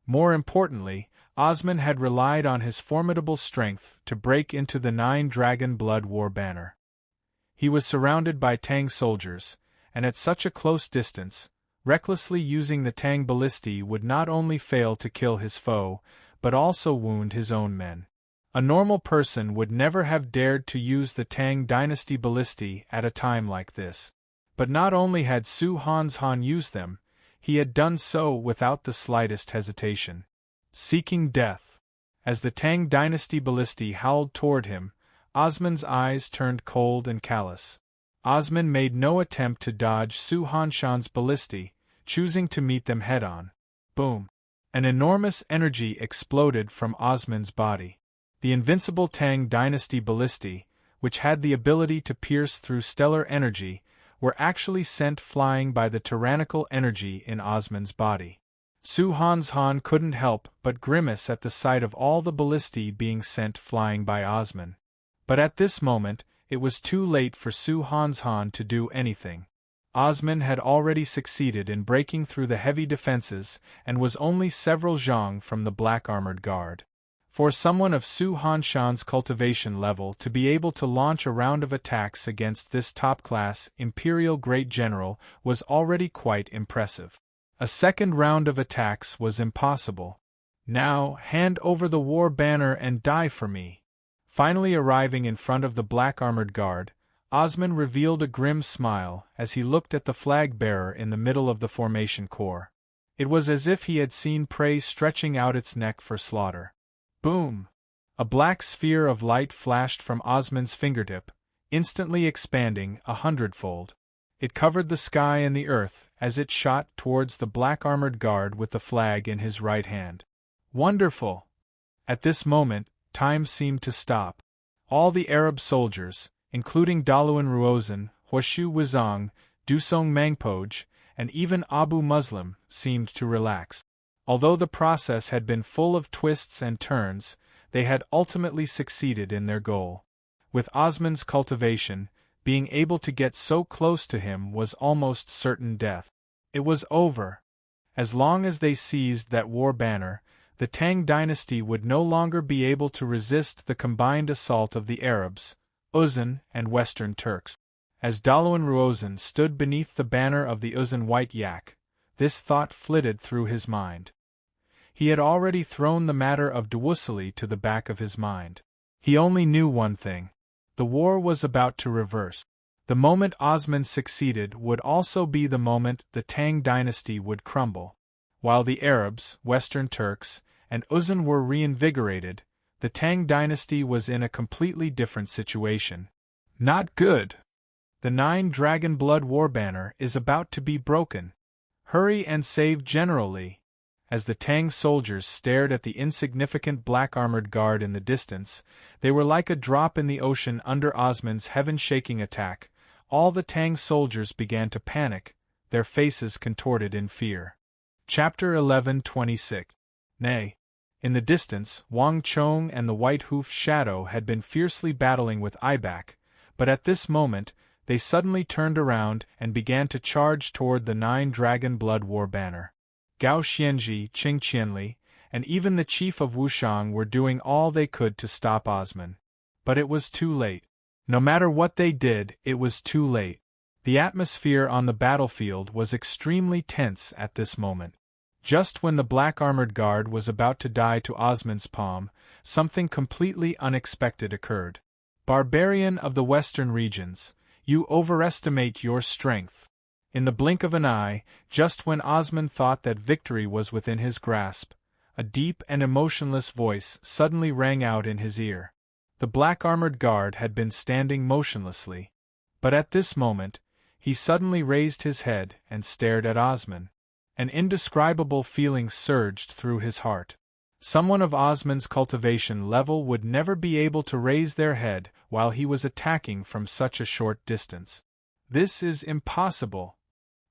More importantly, Osmond had relied on his formidable strength to break into the 9 dragon blood war banner. He was surrounded by Tang soldiers, and at such a close distance, recklessly using the Tang ballistae would not only fail to kill his foe, but also wound his own men. A normal person would never have dared to use the Tang dynasty ballistae at a time like this. But not only had Su Hanshan used them, he had done so without the slightest hesitation. Seeking death. As the Tang dynasty ballistae howled toward him, Osmond's eyes turned cold and callous. Osmond made no attempt to dodge Su Hanshan's ballistae, choosing to meet them head-on. Boom! An enormous energy exploded from Osmond's body. The invincible Tang dynasty ballistae, which had the ability to pierce through stellar energy, were actually sent flying by the tyrannical energy in Osmond's body. Su Hanshan couldn't help but grimace at the sight of all the ballistae being sent flying by Osmond. But at this moment, it was too late for Su Hanshan to do anything. Osmond had already succeeded in breaking through the heavy defenses and was only several zhang from the black armored guard. For someone of Su Hanshan's cultivation level to be able to launch a round of attacks against this top-class Imperial Great General was already quite impressive. A second round of attacks was impossible. Now, hand over the war banner and die for me. Finally arriving in front of the black armored guard, Osmond revealed a grim smile as he looked at the flag-bearer in the middle of the formation core. It was as if he had seen prey stretching out its neck for slaughter. Boom! A black sphere of light flashed from Osmond's fingertip, instantly expanding 100-fold. It covered the sky and the earth as it shot towards the black armored guard with the flag in his right hand. Wonderful! At this moment, time seemed to stop. All the Arab soldiers, including Daluan Ruozan, Huashu Wizang, Dusong Mangpoj, and even Abu Muslim, seemed to relax. Although the process had been full of twists and turns, they had ultimately succeeded in their goal. With Osmond's cultivation, being able to get so close to him was almost certain death. It was over. As long as they seized that war banner, the Tang dynasty would no longer be able to resist the combined assault of the Arabs, Uzun, and Western Turks. As Daluan Ruozan stood beneath the banner of the Uzun White Yak, this thought flitted through his mind. He had already thrown the matter of Dwusili to the back of his mind. He only knew one thing. The war was about to reverse. The moment Osmond succeeded would also be the moment the Tang dynasty would crumble. While the Arabs, Western Turks, and Uzun were reinvigorated, the Tang dynasty was in a completely different situation. Not good! The 9 Dragon Blood War banner is about to be broken. Hurry and save General Li. As the Tang soldiers stared at the insignificant black-armored guard in the distance, they were like a drop in the ocean under Osman's heaven-shaking attack. All the Tang soldiers began to panic, their faces contorted in fear. Chapter 11:26. Nay. In the distance, Wang Chong and the white-hoofed shadow had been fiercely battling with Ibak, but at this moment, they suddenly turned around and began to charge toward the 9-dragon blood war banner. Gao Xianji, Qing Qianli, and even the chief of Wushang were doing all they could to stop Osman. But it was too late. No matter what they did, it was too late. The atmosphere on the battlefield was extremely tense at this moment. Just when the black-armored guard was about to die to Osman's palm, something completely unexpected occurred. Barbarian of the western regions, you overestimate your strength. In the blink of an eye, just when Osman thought that victory was within his grasp, a deep and emotionless voice suddenly rang out in his ear. The black-armored guard had been standing motionlessly. But at this moment, he suddenly raised his head and stared at Osman. An indescribable feeling surged through his heart. Someone of Osman's cultivation level would never be able to raise their head while he was attacking from such a short distance. This is impossible.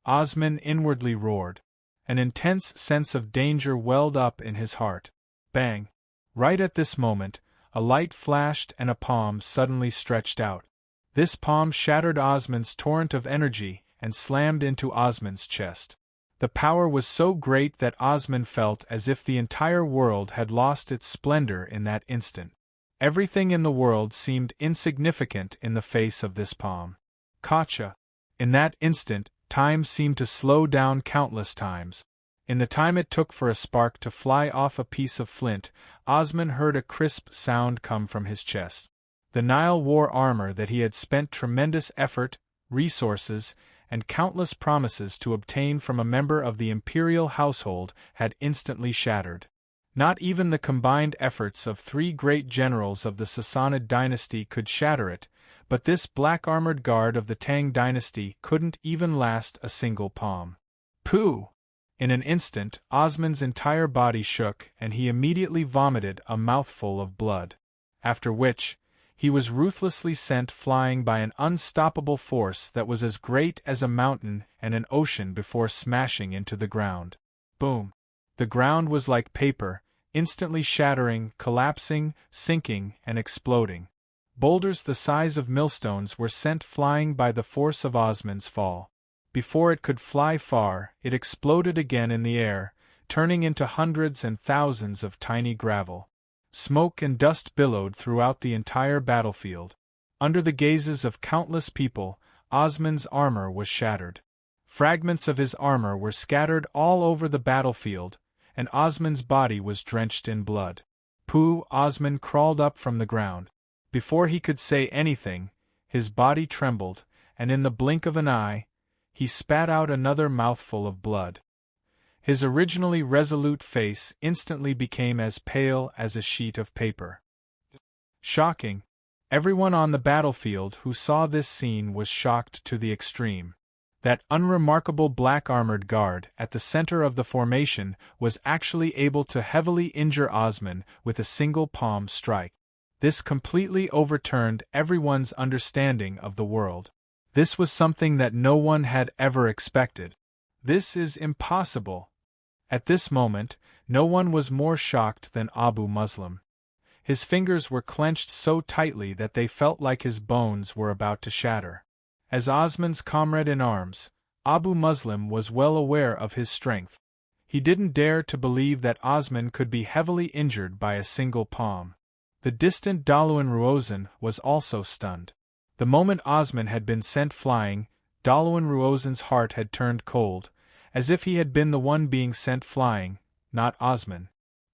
Osman inwardly roared. An intense sense of danger welled up in his heart. Bang! Right at this moment, a light flashed and a palm suddenly stretched out. This palm shattered Osman's torrent of energy and slammed into Osman's chest. The power was so great that Osman felt as if the entire world had lost its splendor in that instant. Everything in the world seemed insignificant in the face of this palm. Gotcha! In that instant, time seemed to slow down countless times. In the time it took for a spark to fly off a piece of flint, Osman heard a crisp sound come from his chest. The Nile war armor that he had spent tremendous effort, resources, and countless promises to obtain from a member of the imperial household had instantly shattered. Not even the combined efforts of 3 great generals of the Sassanid dynasty could shatter it, but this black-armored guard of the Tang dynasty couldn't even last a single palm. Pooh! In an instant, Osman's entire body shook and he immediately vomited a mouthful of blood. After which, he was ruthlessly sent flying by an unstoppable force that was as great as a mountain and an ocean before smashing into the ground. Boom! The ground was like paper, instantly shattering, collapsing, sinking, and exploding. Boulders the size of millstones were sent flying by the force of Osman's fall. Before it could fly far, it exploded again in the air, turning into hundreds and thousands of tiny gravel. Smoke and dust billowed throughout the entire battlefield. Under the gazes of countless people, Osman's armor was shattered. Fragments of his armor were scattered all over the battlefield, and Osman's body was drenched in blood. Pooh! Osman crawled up from the ground. Before he could say anything, his body trembled, and in the blink of an eye, he spat out another mouthful of blood. His originally resolute face instantly became as pale as a sheet of paper. Shocking! Everyone on the battlefield who saw this scene was shocked to the extreme. That unremarkable black-armored guard at the center of the formation was actually able to heavily injure Osman with a single palm strike. This completely overturned everyone's understanding of the world. This was something that no one had ever expected. This is impossible. At this moment, no one was more shocked than Abu Muslim. His fingers were clenched so tightly that they felt like his bones were about to shatter. As Osman's comrade in arms, Abu Muslim was well aware of his strength. He didn't dare to believe that Osman could be heavily injured by a single palm. The distant Daluan Ruozan was also stunned. The moment Osman had been sent flying, Daluan Ruozan's heart had turned cold, as if he had been the one being sent flying, not Osman.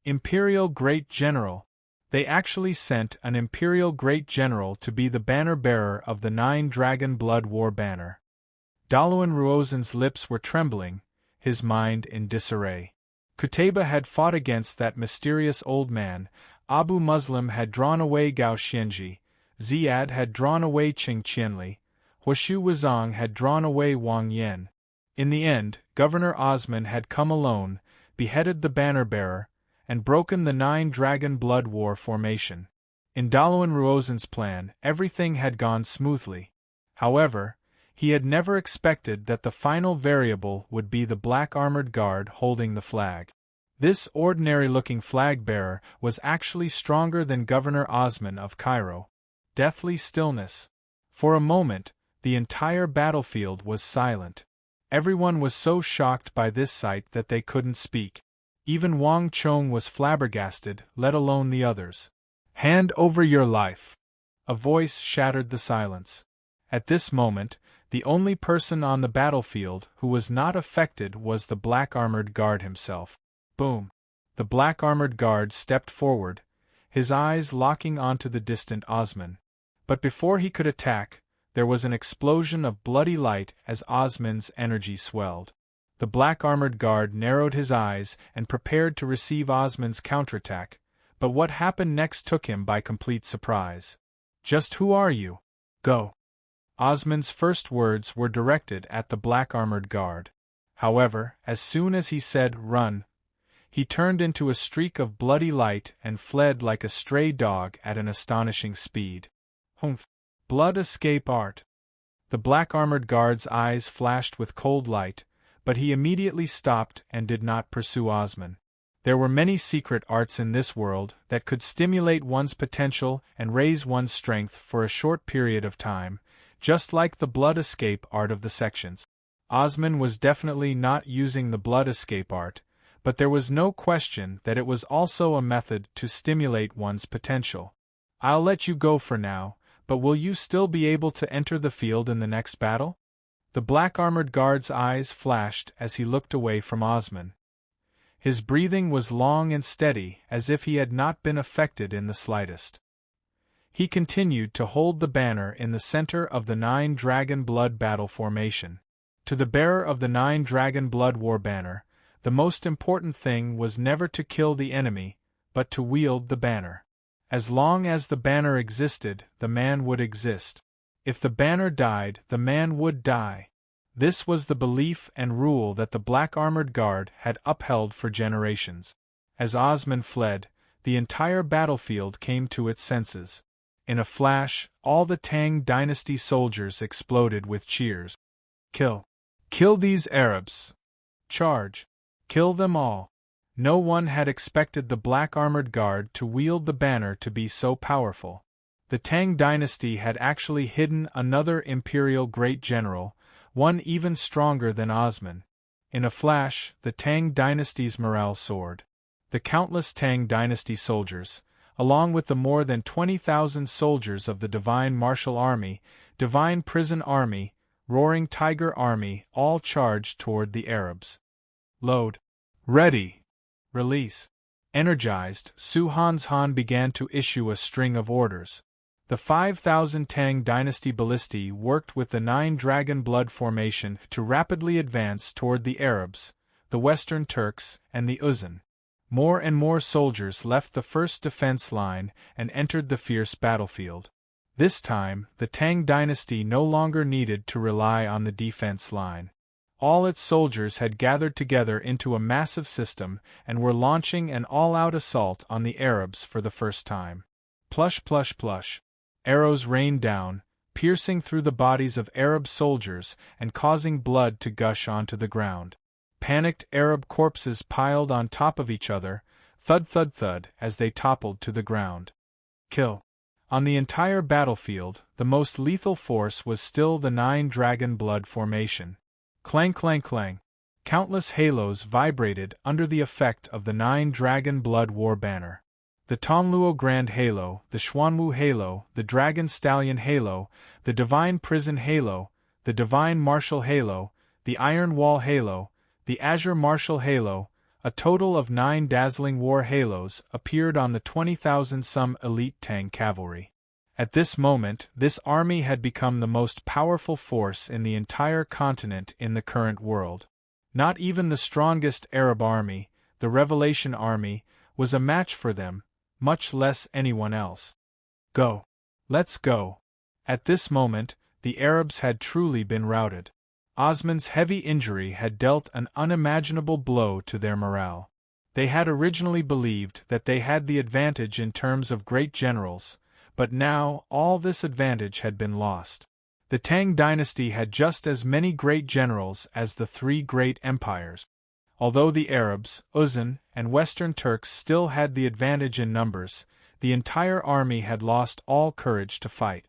Imperial Great General! They actually sent an Imperial Great General to be the banner-bearer of the 9-dragon blood war banner. Daluan Ruozan's lips were trembling, his mind in disarray. Qutayba had fought against that mysterious old man, Abu Muslim had drawn away Gao Xianji, Ziyad had drawn away Qing Qianli, Huashu Wuzong had drawn away Wang Yan. In the end, Governor Osman had come alone, beheaded the banner-bearer, and broken the 9-dragon blood war formation. In Dalawan Ruozen's plan, everything had gone smoothly. However, he had never expected that the final variable would be the black armored guard holding the flag. This ordinary-looking flag-bearer was actually stronger than Governor Osman of Cairo. Deathly stillness. For a moment, the entire battlefield was silent. Everyone was so shocked by this sight that they couldn't speak. Even Wang Chong was flabbergasted, let alone the others. "Hand over your life!" A voice shattered the silence. At this moment, the only person on the battlefield who was not affected was the black-armored guard himself. Boom! The black-armored guard stepped forward, his eyes locking onto the distant Osman. But before he could attack, there was an explosion of bloody light as Osman's energy swelled. The black-armored guard narrowed his eyes and prepared to receive Osman's counterattack, but what happened next took him by complete surprise. "Just who are you? Go!" Osman's first words were directed at the black-armored guard. However, as soon as he said, "Run," he turned into a streak of bloody light and fled like a stray dog at an astonishing speed. Humph! Blood escape art! The black-armored guard's eyes flashed with cold light, but he immediately stopped and did not pursue Osman. There were many secret arts in this world that could stimulate one's potential and raise one's strength for a short period of time, just like the blood escape art of the sections. Osman was definitely not using the blood escape art, but there was no question that it was also a method to stimulate one's potential. "I'll let you go for now, but will you still be able to enter the field in the next battle?" The black-armored guard's eyes flashed as he looked away from Osman. His breathing was long and steady, as if he had not been affected in the slightest. He continued to hold the banner in the center of the 9-dragon blood battle formation. To the bearer of the 9-dragon blood war banner, the most important thing was never to kill the enemy, but to wield the banner. As long as the banner existed, the man would exist. If the banner died, the man would die. This was the belief and rule that the black-armored guard had upheld for generations. As Osman fled, the entire battlefield came to its senses. In a flash, all the Tang dynasty soldiers exploded with cheers. "Kill! Kill these Arabs! Charge! Kill them all!" No one had expected the black-armored guard to wield the banner to be so powerful. The Tang dynasty had actually hidden another imperial great general, one even stronger than Osman. In a flash, the Tang dynasty's morale soared. The countless Tang dynasty soldiers, along with the more than 20,000 soldiers of the Divine Martial Army, Divine Prison Army, Roaring Tiger Army, all charged toward the Arabs. Load. Ready. Release. Energized, Su Han's Han began to issue a string of orders. The 5,000 Tang dynasty ballistae worked with the 9-dragon blood formation to rapidly advance toward the Arabs, the Western Turks, and the Uzan. More and more soldiers left the first defense line and entered the fierce battlefield. This time, the Tang dynasty no longer needed to rely on the defense line. All its soldiers had gathered together into a massive system and were launching an all-out assault on the Arabs for the first time. Plush plush plush. Arrows rained down, piercing through the bodies of Arab soldiers and causing blood to gush onto the ground. Panicked Arab corpses piled on top of each other, thud thud thud as they toppled to the ground. Kill. On the entire battlefield, the most lethal force was still the 9-dragon blood formation. Clang clang clang. Countless halos vibrated under the effect of the 9-dragon blood war banner. The Tongluo Grand Halo, the Xuanwu Halo, the Dragon Stallion Halo, the Divine Prison Halo, the Divine Martial Halo, the Iron Wall Halo, the Azure Martial Halo, a total of 9 dazzling war halos appeared on the 20,000-some elite Tang cavalry. At this moment, this army had become the most powerful force in the entire continent in the current world. Not even the strongest Arab army, the Revelation Army, was a match for them, much less anyone else. Go. Let's go. At this moment, the Arabs had truly been routed. Osman's heavy injury had dealt an unimaginable blow to their morale. They had originally believed that they had the advantage in terms of great generals, but now all this advantage had been lost. The Tang dynasty had just as many great generals as the three great empires. Although the Arabs, Uzan, and Western Turks still had the advantage in numbers, the entire army had lost all courage to fight.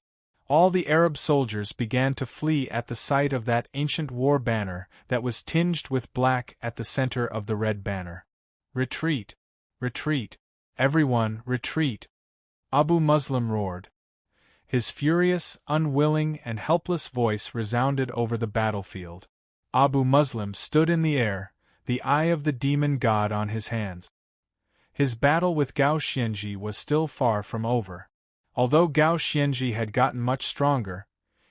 All the Arab soldiers began to flee at the sight of that ancient war banner that was tinged with black at the center of the red banner. Retreat! Retreat! Everyone, retreat! Abu Muslim roared. His furious, unwilling, and helpless voice resounded over the battlefield. Abu Muslim stood in the air, the eye of the demon god on his hands. His battle with Gao Xianji was still far from over. Although Gao Xianji had gotten much stronger,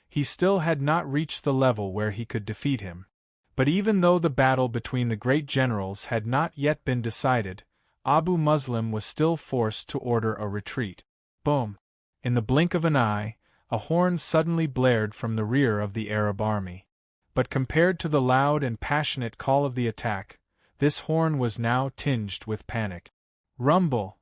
he still had not reached the level where he could defeat him. But even though the battle between the great generals had not yet been decided, Abu Muslim was still forced to order a retreat. Boom! In the blink of an eye, a horn suddenly blared from the rear of the Arab army. But compared to the loud and passionate call of the attack, this horn was now tinged with panic. Rumble!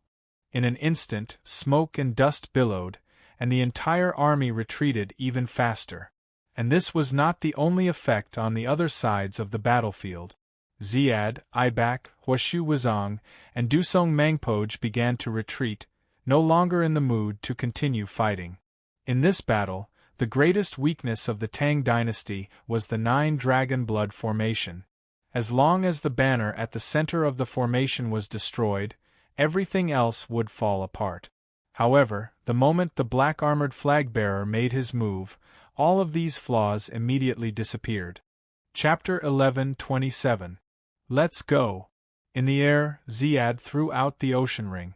In an instant, smoke and dust billowed, and the entire army retreated even faster. And this was not the only effect on the other sides of the battlefield. Ziad, Ibak, Huashu Wuzong, and Dusong Mangpoj began to retreat, no longer in the mood to continue fighting. In this battle, the greatest weakness of the Tang dynasty was the 9-dragon blood formation. As long as the banner at the center of the formation was destroyed, everything else would fall apart. However, the moment the black-armored flag-bearer made his move, all of these flaws immediately disappeared. Chapter 11:27. Let's go! In the air, Ziad threw out the ocean ring.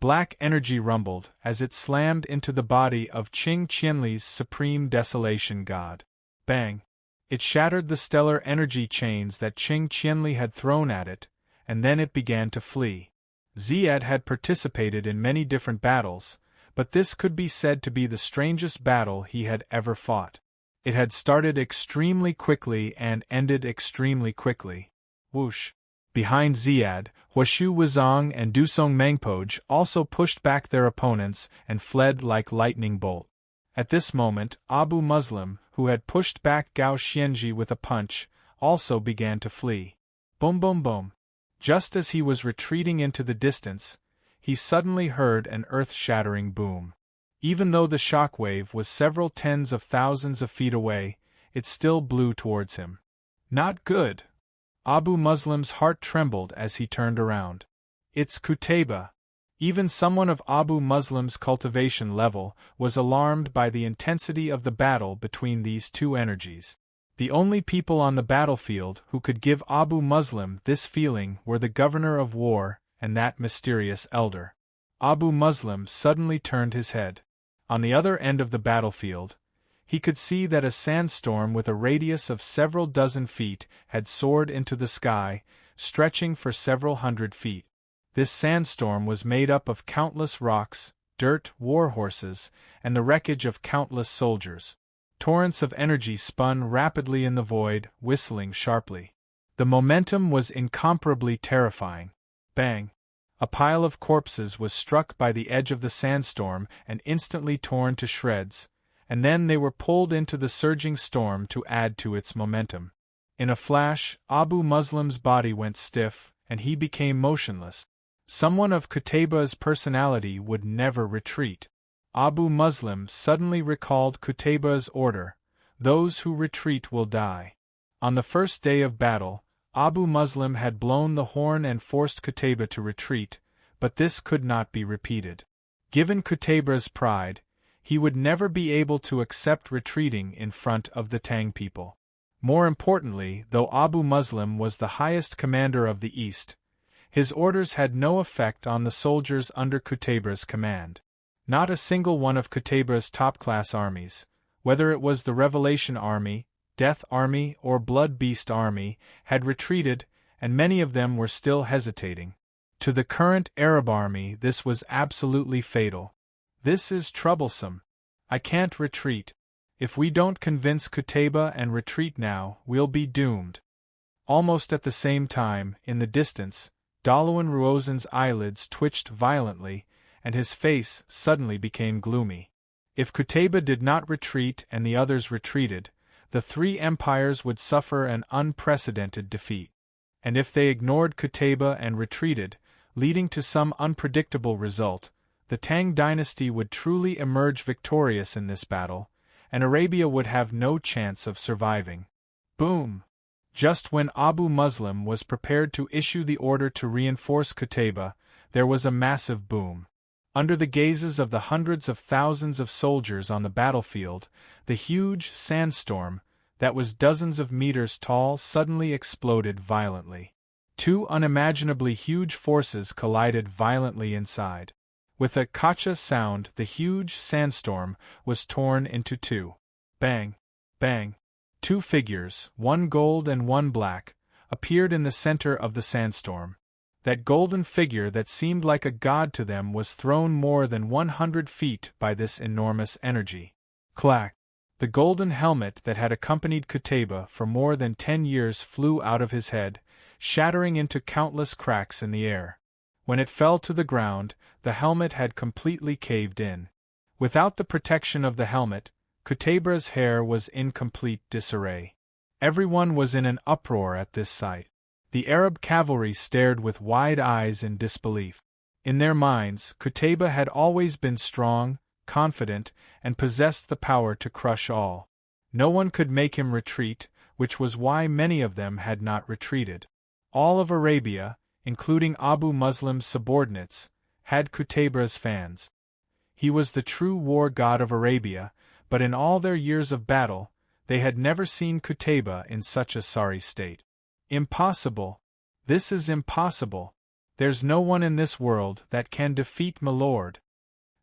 Black energy rumbled as it slammed into the body of Qing Qianli's supreme desolation god. Bang! It shattered the stellar energy chains that Qing Qianli had thrown at it, and then it began to flee. Ziad had participated in many different battles, but this could be said to be the strangest battle he had ever fought. It had started extremely quickly and ended extremely quickly. Whoosh! Behind Ziad, Huashu Wuzong and Dusong Mangpoj also pushed back their opponents and fled like lightning bolt. At this moment, Abu Muslim, who had pushed back Gao Xianji with a punch, also began to flee. Boom boom boom! Just as he was retreating into the distance, he suddenly heard an earth-shattering boom. Even though the shockwave was several tens of thousands of feet away, it still blew towards him. Not good! Abu Muslim's heart trembled as he turned around. It's Qutayba! Even someone of Abu Muslim's cultivation level was alarmed by the intensity of the battle between these two energies. The only people on the battlefield who could give Abu Muslim this feeling were the governor of war and that mysterious elder. Abu Muslim suddenly turned his head. On the other end of the battlefield, he could see that a sandstorm with a radius of several dozen feet had soared into the sky, stretching for several hundred feet. This sandstorm was made up of countless rocks, dirt, war horses, and the wreckage of countless soldiers. Torrents of energy spun rapidly in the void, whistling sharply. The momentum was incomparably terrifying. Bang! A pile of corpses was struck by the edge of the sandstorm and instantly torn to shreds, and then they were pulled into the surging storm to add to its momentum. In a flash, Abu Muslim's body went stiff, and he became motionless. Someone of Qutayba's personality would never retreat. Abu Muslim suddenly recalled Qutayba's order, "Those who retreat will die." On the first day of battle, Abu Muslim had blown the horn and forced Qutayba to retreat, but this could not be repeated. Given Qutayba's pride, he would never be able to accept retreating in front of the Tang people. More importantly, though Abu Muslim was the highest commander of the East, his orders had no effect on the soldiers under Qutayba's command. Not a single one of Qutayba's top-class armies, whether it was the Revelation Army, Death Army, or Blood Beast Army, had retreated, and many of them were still hesitating. To the current Arab army this was absolutely fatal. "This is troublesome. I can't retreat. If we don't convince Qutayba and retreat now, we'll be doomed. Almost at the same time, in the distance, Dalawan Ruozen's eyelids twitched violently, and his face suddenly became gloomy. If Qutayba did not retreat and the others retreated, the three empires would suffer an unprecedented defeat. And if they ignored Qutayba and retreated, leading to some unpredictable result, the Tang dynasty would truly emerge victorious in this battle, and Arabia would have no chance of surviving. Boom! Just when Abu Muslim was prepared to issue the order to reinforce Qutayba, there was a massive boom. Under the gazes of the hundreds of thousands of soldiers on the battlefield, the huge sandstorm, that was dozens of meters tall, suddenly exploded violently. Two unimaginably huge forces collided violently inside. With a kacha sound, the huge sandstorm was torn into two. Bang! Bang! Two figures, one gold and one black, appeared in the center of the sandstorm. That golden figure that seemed like a god to them was thrown more than 100 feet by this enormous energy. Clack! The golden helmet that had accompanied Qutayba for more than 10 years flew out of his head, shattering into countless cracks in the air. When it fell to the ground, the helmet had completely caved in. Without the protection of the helmet, Qutayba's hair was in complete disarray. Everyone was in an uproar at this sight. The Arab cavalry stared with wide eyes in disbelief. In their minds, Qutayba had always been strong, confident, and possessed the power to crush all. No one could make him retreat, which was why many of them had not retreated. All of Arabia, including Abu Muslim's subordinates, had Qutayba's fans. He was the true war god of Arabia, but in all their years of battle, they had never seen Qutayba in such a sorry state. Impossible! This is impossible! There's no one in this world that can defeat my lord.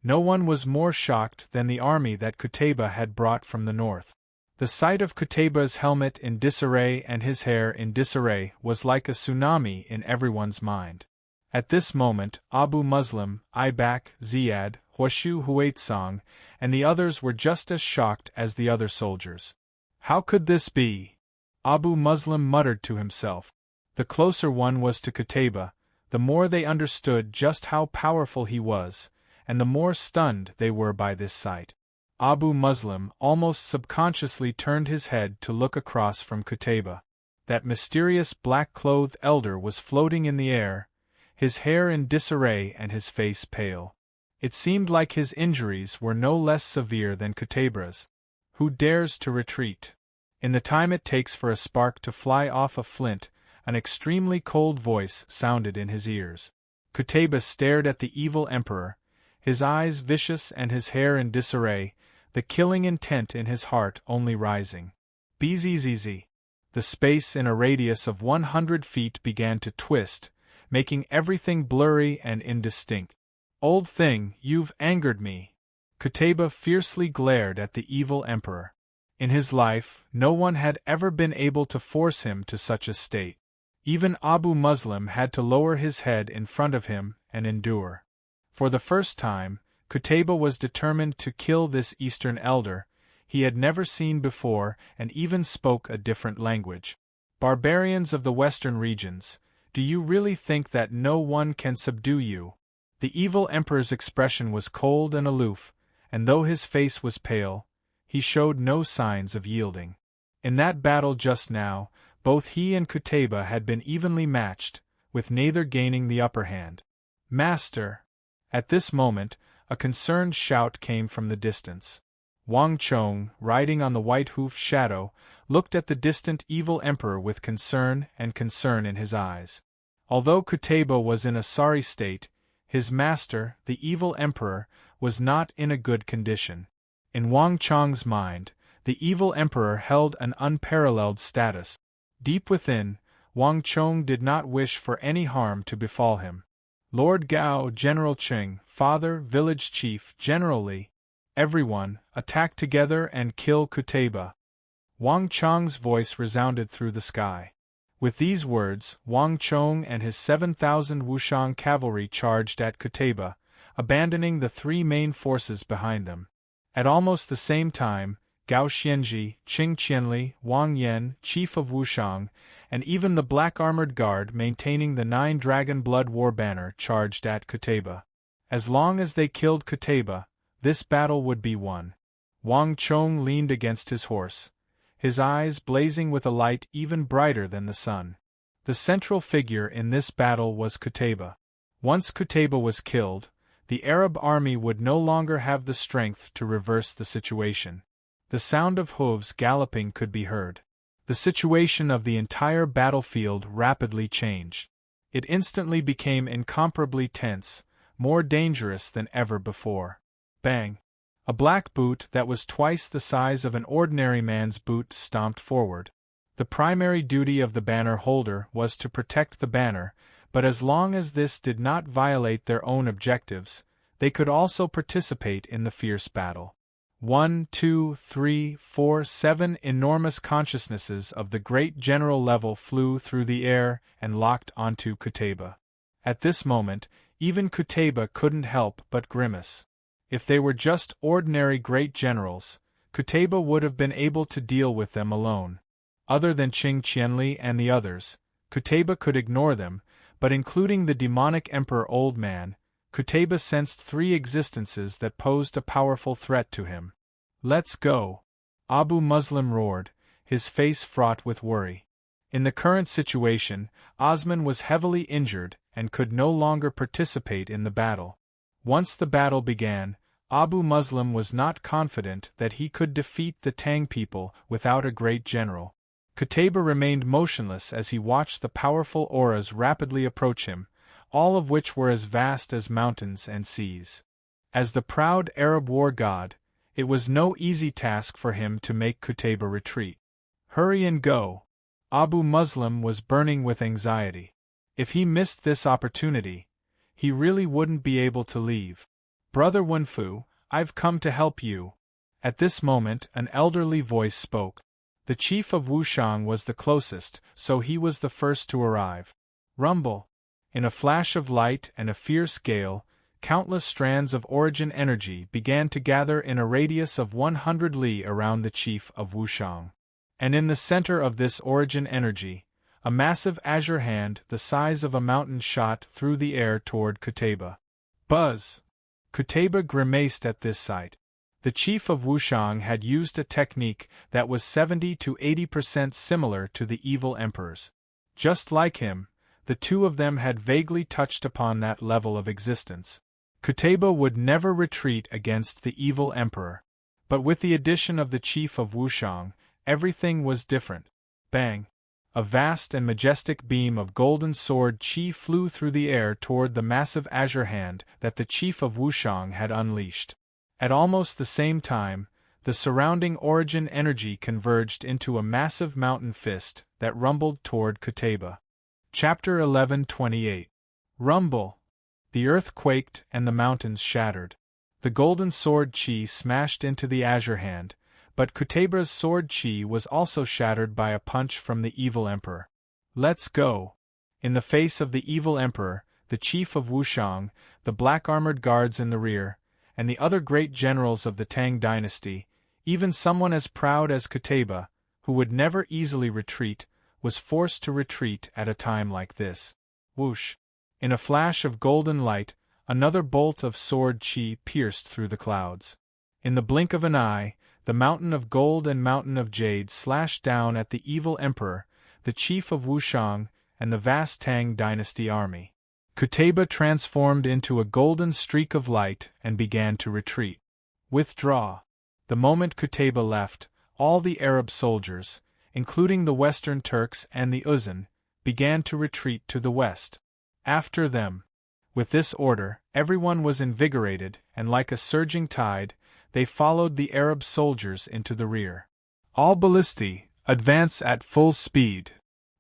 No one was more shocked than the army that Qutayba had brought from the north. The sight of Qutayba's helmet in disarray and his hair in disarray was like a tsunami in everyone's mind. At this moment, Abu Muslim, Ibak, Ziyad, Huashu Huaitsong, and the others were just as shocked as the other soldiers. How could this be? Abu Muslim muttered to himself. The closer one was to Qutayba, the more they understood just how powerful he was, and the more stunned they were by this sight. Abu Muslim almost subconsciously turned his head to look across from Qutayba. That mysterious black-clothed elder was floating in the air, his hair in disarray and his face pale. It seemed like his injuries were no less severe than Qutayba's. Who dares to retreat? In the time it takes for a spark to fly off a flint, an extremely cold voice sounded in his ears. Qutayba stared at the evil emperor, his eyes vicious and his hair in disarray, the killing intent in his heart only rising. Bzzz. The space in a radius of 100 feet began to twist, making everything blurry and indistinct. Old thing, you've angered me. Qutayba fiercely glared at the evil emperor. In his life, no one had ever been able to force him to such a state. Even Abu Muslim had to lower his head in front of him and endure. For the first time, Qutayba was determined to kill this Eastern elder he had never seen before and even spoke a different language. Barbarians of the western regions, do you really think that no one can subdue you? The evil emperor's expression was cold and aloof, and though his face was pale, he showed no signs of yielding. In that battle just now, both he and Qutayba had been evenly matched, with neither gaining the upper hand. Master! At this moment, a concerned shout came from the distance. Wang Chong, riding on the white-hoofed shadow, looked at the distant evil emperor with concern in his eyes. Although Qutayba was in a sorry state, his master, the evil emperor, was not in a good condition. In Wang Chong's mind, the evil emperor held an unparalleled status. Deep within, Wang Chong did not wish for any harm to befall him. Lord Gao, General Cheng, Father, Village Chief, General Li, everyone, attack together and kill Qutayba. Wang Chong's voice resounded through the sky. With these words, Wang Chong and his 7,000 Wushang cavalry charged at Qutayba, abandoning the three main forces behind them. At almost the same time, Gao Xianji, Qing Qianli, Wang Yan, chief of Wushang, and even the black-armored guard maintaining the 9-dragon blood war banner charged at Kuteba. As long as they killed Kuteba, this battle would be won. Wang Chong leaned against his horse, his eyes blazing with a light even brighter than the sun. The central figure in this battle was Kuteba. Once Kuteba was killed, the Arab army would no longer have the strength to reverse the situation. The sound of hooves galloping could be heard. The situation of the entire battlefield rapidly changed. It instantly became incomparably tense, more dangerous than ever before. Bang! A black boot that was twice the size of an ordinary man's boot stomped forward. The primary duty of the banner holder was to protect the banner, but as long as this did not violate their own objectives, they could also participate in the fierce battle. 1, 2, 3, 4, 7 enormous consciousnesses of the great general level flew through the air and locked onto Kuteba. At this moment, even Kuteba couldn't help but grimace. If they were just ordinary great generals, Kuteba would have been able to deal with them alone. Other than Qing Qianli and the others, Kuteba could ignore them, but including the demonic Emperor Old Man, Kuteba sensed 3 existences that posed a powerful threat to him. "Let's go!" Abu Muslim roared, his face fraught with worry. In the current situation, Osman was heavily injured and could no longer participate in the battle. Once the battle began, Abu Muslim was not confident that he could defeat the Tang people without a great general. Kuteba remained motionless as he watched the powerful auras rapidly approach him, all of which were as vast as mountains and seas. As the proud Arab war god, it was no easy task for him to make Kuteba retreat. Hurry and go! Abu Muslim was burning with anxiety. If he missed this opportunity, he really wouldn't be able to leave. "Brother Wenfu, I've come to help you." At this moment, an elderly voice spoke. The chief of Wushang was the closest, so he was the first to arrive. Rumble! In a flash of light and a fierce gale, countless strands of origin energy began to gather in a radius of 100 li around the chief of Wushang. And in the center of this origin energy, a massive azure hand the size of a mountain shot through the air toward Kuteba. Buzz! Kuteba grimaced at this sight. The chief of Wushang had used a technique that was 70 to 80% similar to the evil emperor's. Just like him, the two of them had vaguely touched upon that level of existence. Kuteba would never retreat against the evil emperor. But with the addition of the chief of Wushang, everything was different. Bang! A vast and majestic beam of golden sword chi flew through the air toward the massive azure hand that the chief of Wushang had unleashed. At almost the same time, the surrounding origin energy converged into a massive mountain fist that rumbled toward Kuteba. Chapter 11:28. Rumble! The earth quaked and the mountains shattered. The golden sword chi smashed into the azure hand, but Kuteba's sword chi was also shattered by a punch from the evil emperor. "Let's go!" In the face of the evil emperor, the chief of Wushang, the black-armored guards in the rear, and the other great generals of the Tang dynasty, even someone as proud as Kuteba, who would never easily retreat, was forced to retreat at a time like this. Whoosh! In a flash of golden light, another bolt of sword chi pierced through the clouds. In the blink of an eye, the mountain of gold and mountain of jade slashed down at the evil emperor, the chief of Wushang, and the vast Tang dynasty army. Kuteba transformed into a golden streak of light and began to retreat. Withdraw! The moment Kuteba left, all the Arab soldiers, including the Western Turks and the Uzan, began to retreat to the west. After them. With this order, everyone was invigorated, and like a surging tide, they followed the Arab soldiers into the rear. All ballistae, advance at full speed.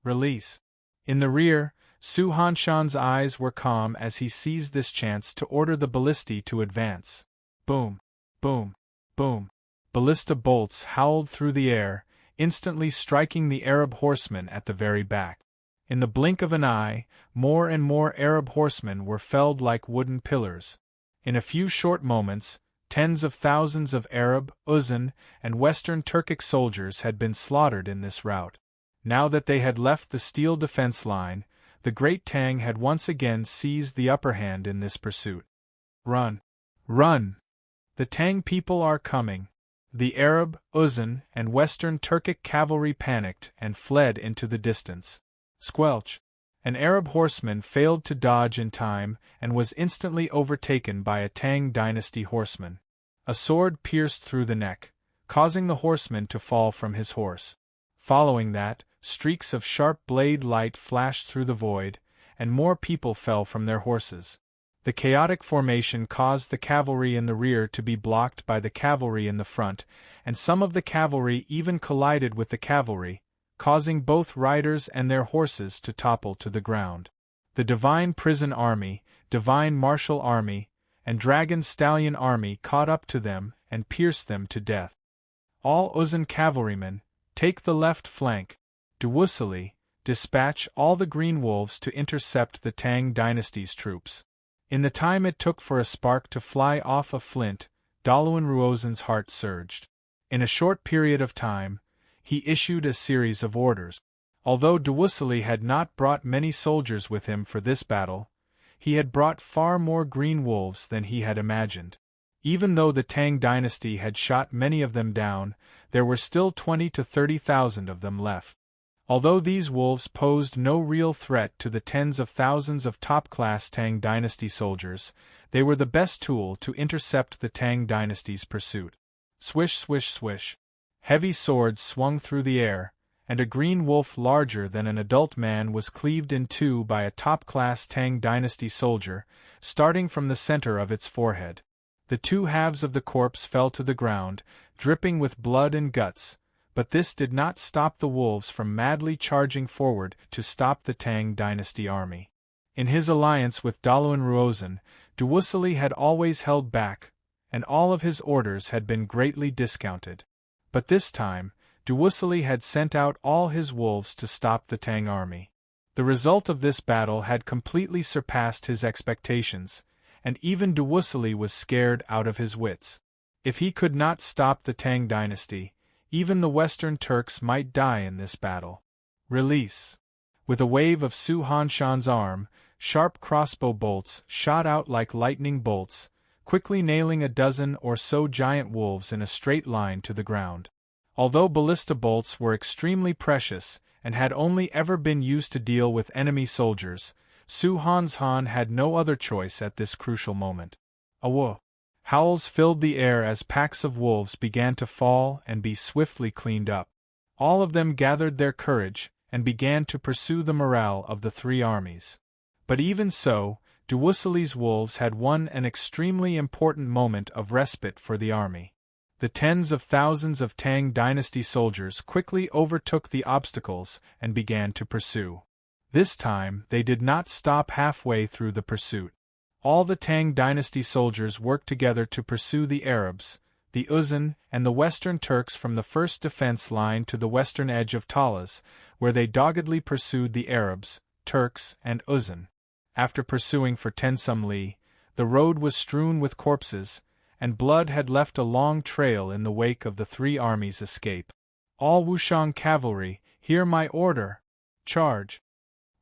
Release. In the rear, Su Hanshan's eyes were calm as he seized this chance to order the ballistae to advance. Boom, boom, boom. Ballista bolts howled through the air, instantly striking the Arab horsemen at the very back. In the blink of an eye, more and more Arab horsemen were felled like wooden pillars. In a few short moments, Tens of thousands of Arab, Uzan, and Western Turkic soldiers had been slaughtered in this rout. Now that they had left the steel defense line, the Great Tang had once again seized the upper hand in this pursuit. Run! Run! The Tang people are coming! The Arab, Uzan, and Western Turkic cavalry panicked and fled into the distance. Squelch! An Arab horseman failed to dodge in time and was instantly overtaken by a Tang dynasty horseman. A sword pierced through the neck, causing the horseman to fall from his horse. Following that, streaks of sharp blade light flashed through the void, and more people fell from their horses. The chaotic formation caused the cavalry in the rear to be blocked by the cavalry in the front, and some of the cavalry even collided with the cavalry, causing both riders and their horses to topple to the ground. The Divine Prison Army, Divine Martial Army, and Dragon Stallion Army caught up to them and pierced them to death. All Uzan cavalrymen, take the left flank. Duwusili, dispatch all the Green Wolves to intercept the Tang dynasty's troops. In the time it took for a spark to fly off a flint, Daluan Ruozen's heart surged. In a short period of time, he issued a series of orders. Although Duwusili had not brought many soldiers with him for this battle, he had brought far more Green Wolves than he had imagined. Even though the Tang dynasty had shot many of them down, there were still 20,000 to 30,000 of them left. Although these wolves posed no real threat to the tens of thousands of top-class Tang dynasty soldiers, they were the best tool to intercept the Tang dynasty's pursuit. Swish, swish, swish. Heavy swords swung through the air, and a green wolf larger than an adult man was cleaved in two by a top-class Tang dynasty soldier, starting from the center of its forehead. The two halves of the corpse fell to the ground, dripping with blood and guts, but this did not stop the wolves from madly charging forward to stop the Tang dynasty army. In his alliance with Daluan Ruozen, Duwusili had always held back, and all of his orders had been greatly discounted. But this time, Duwusili had sent out all his wolves to stop the Tang army. The result of this battle had completely surpassed his expectations, and even Duwusili was scared out of his wits. If he could not stop the Tang dynasty, even the Western Turks might die in this battle. Release! With a wave of Su Hanshan's arm, sharp crossbow bolts shot out like lightning bolts, quickly nailing a dozen or so giant wolves in a straight line to the ground. Although ballista bolts were extremely precious and had only ever been used to deal with enemy soldiers, Su Hanshan had no other choice at this crucial moment. Awo! Howls filled the air as packs of wolves began to fall and be swiftly cleaned up. All of them gathered their courage and began to pursue the morale of the three armies. But even so, Duwusili's wolves had won an extremely important moment of respite for the army. The tens of thousands of Tang dynasty soldiers quickly overtook the obstacles and began to pursue. This time, they did not stop halfway through the pursuit. All the Tang dynasty soldiers worked together to pursue the Arabs, the Uzan, and the Western Turks from the first defense line to the western edge of Talas, where they doggedly pursued the Arabs, Turks, and Uzan. After pursuing for 10 some li, the road was strewn with corpses, and blood had left a long trail in the wake of the three armies' escape. All Wushang cavalry, hear my order! Charge!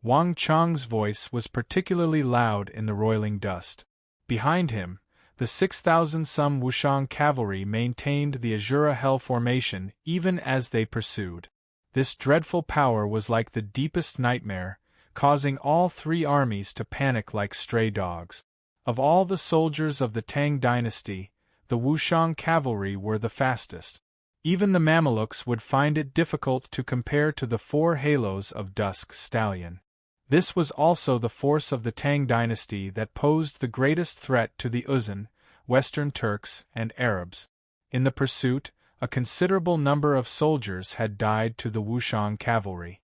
Wang Chang's voice was particularly loud in the roiling dust. Behind him, the 6,000-some Wushang cavalry maintained the Azura Hell formation even as they pursued. This dreadful power was like the deepest nightmare, causing all three armies to panic like stray dogs. Of all the soldiers of the Tang dynasty, the Wushang cavalry were the fastest. Even the Mamelukes would find it difficult to compare to the 4 halos of Dusk Stallion. This was also the force of the Tang dynasty that posed the greatest threat to the Uzan, Western Turks, and Arabs. In the pursuit, a considerable number of soldiers had died to the Wushang cavalry.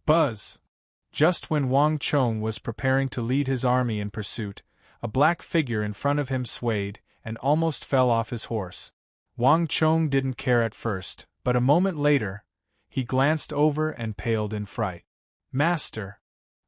Buzz! Just when Wang Chong was preparing to lead his army in pursuit, a black figure in front of him swayed and almost fell off his horse. Wang Chong didn't care at first, but a moment later, he glanced over and paled in fright. Master!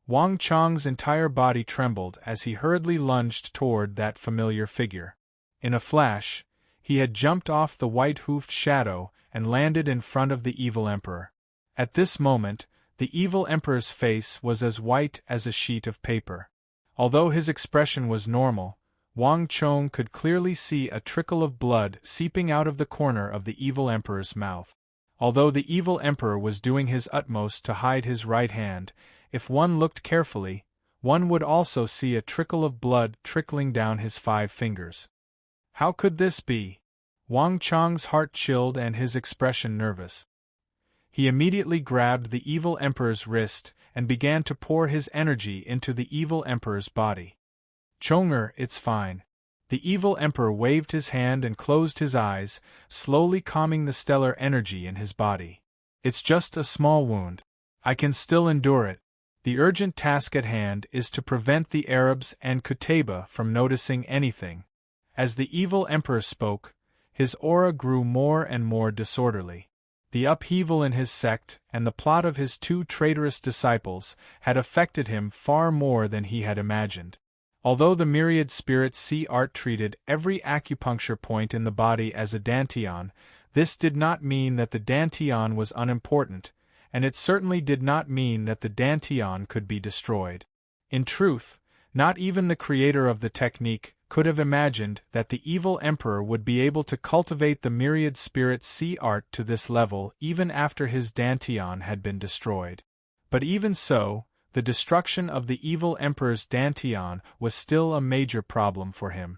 Wang Chong's entire body trembled as he hurriedly lunged toward that familiar figure. In a flash, He had jumped off the white-hoofed shadow and landed in front of the evil emperor. At this moment, the evil emperor's face was as white as a sheet of paper. Although his expression was normal, Wang Chong could clearly see a trickle of blood seeping out of the corner of the evil emperor's mouth. Although the evil emperor was doing his utmost to hide his right hand, if one looked carefully, one would also see a trickle of blood trickling down his 5 fingers. How could this be? Wang Chong's heart chilled and his expression nervous. He immediately grabbed the evil emperor's wrist and began to pour his energy into the evil emperor's body. Chonger, it's fine. The evil emperor waved his hand and closed his eyes, slowly calming the stellar energy in his body. It's just a small wound. I can still endure it. The urgent task at hand is to prevent the Arabs and Qutayba from noticing anything. As the evil emperor spoke, his aura grew more and more disorderly. The upheaval in his sect and the plot of his 2 traitorous disciples had affected him far more than he had imagined. Although the myriad spirit sea art treated every acupuncture point in the body as a dantian, this did not mean that the dantian was unimportant, and it certainly did not mean that the dantian could be destroyed. In truth, not even the creator of the technique could have imagined that the evil emperor would be able to cultivate the myriad spirit sea art to this level even after his dantian had been destroyed. But even so, the destruction of the evil emperor's dantian was still a major problem for him.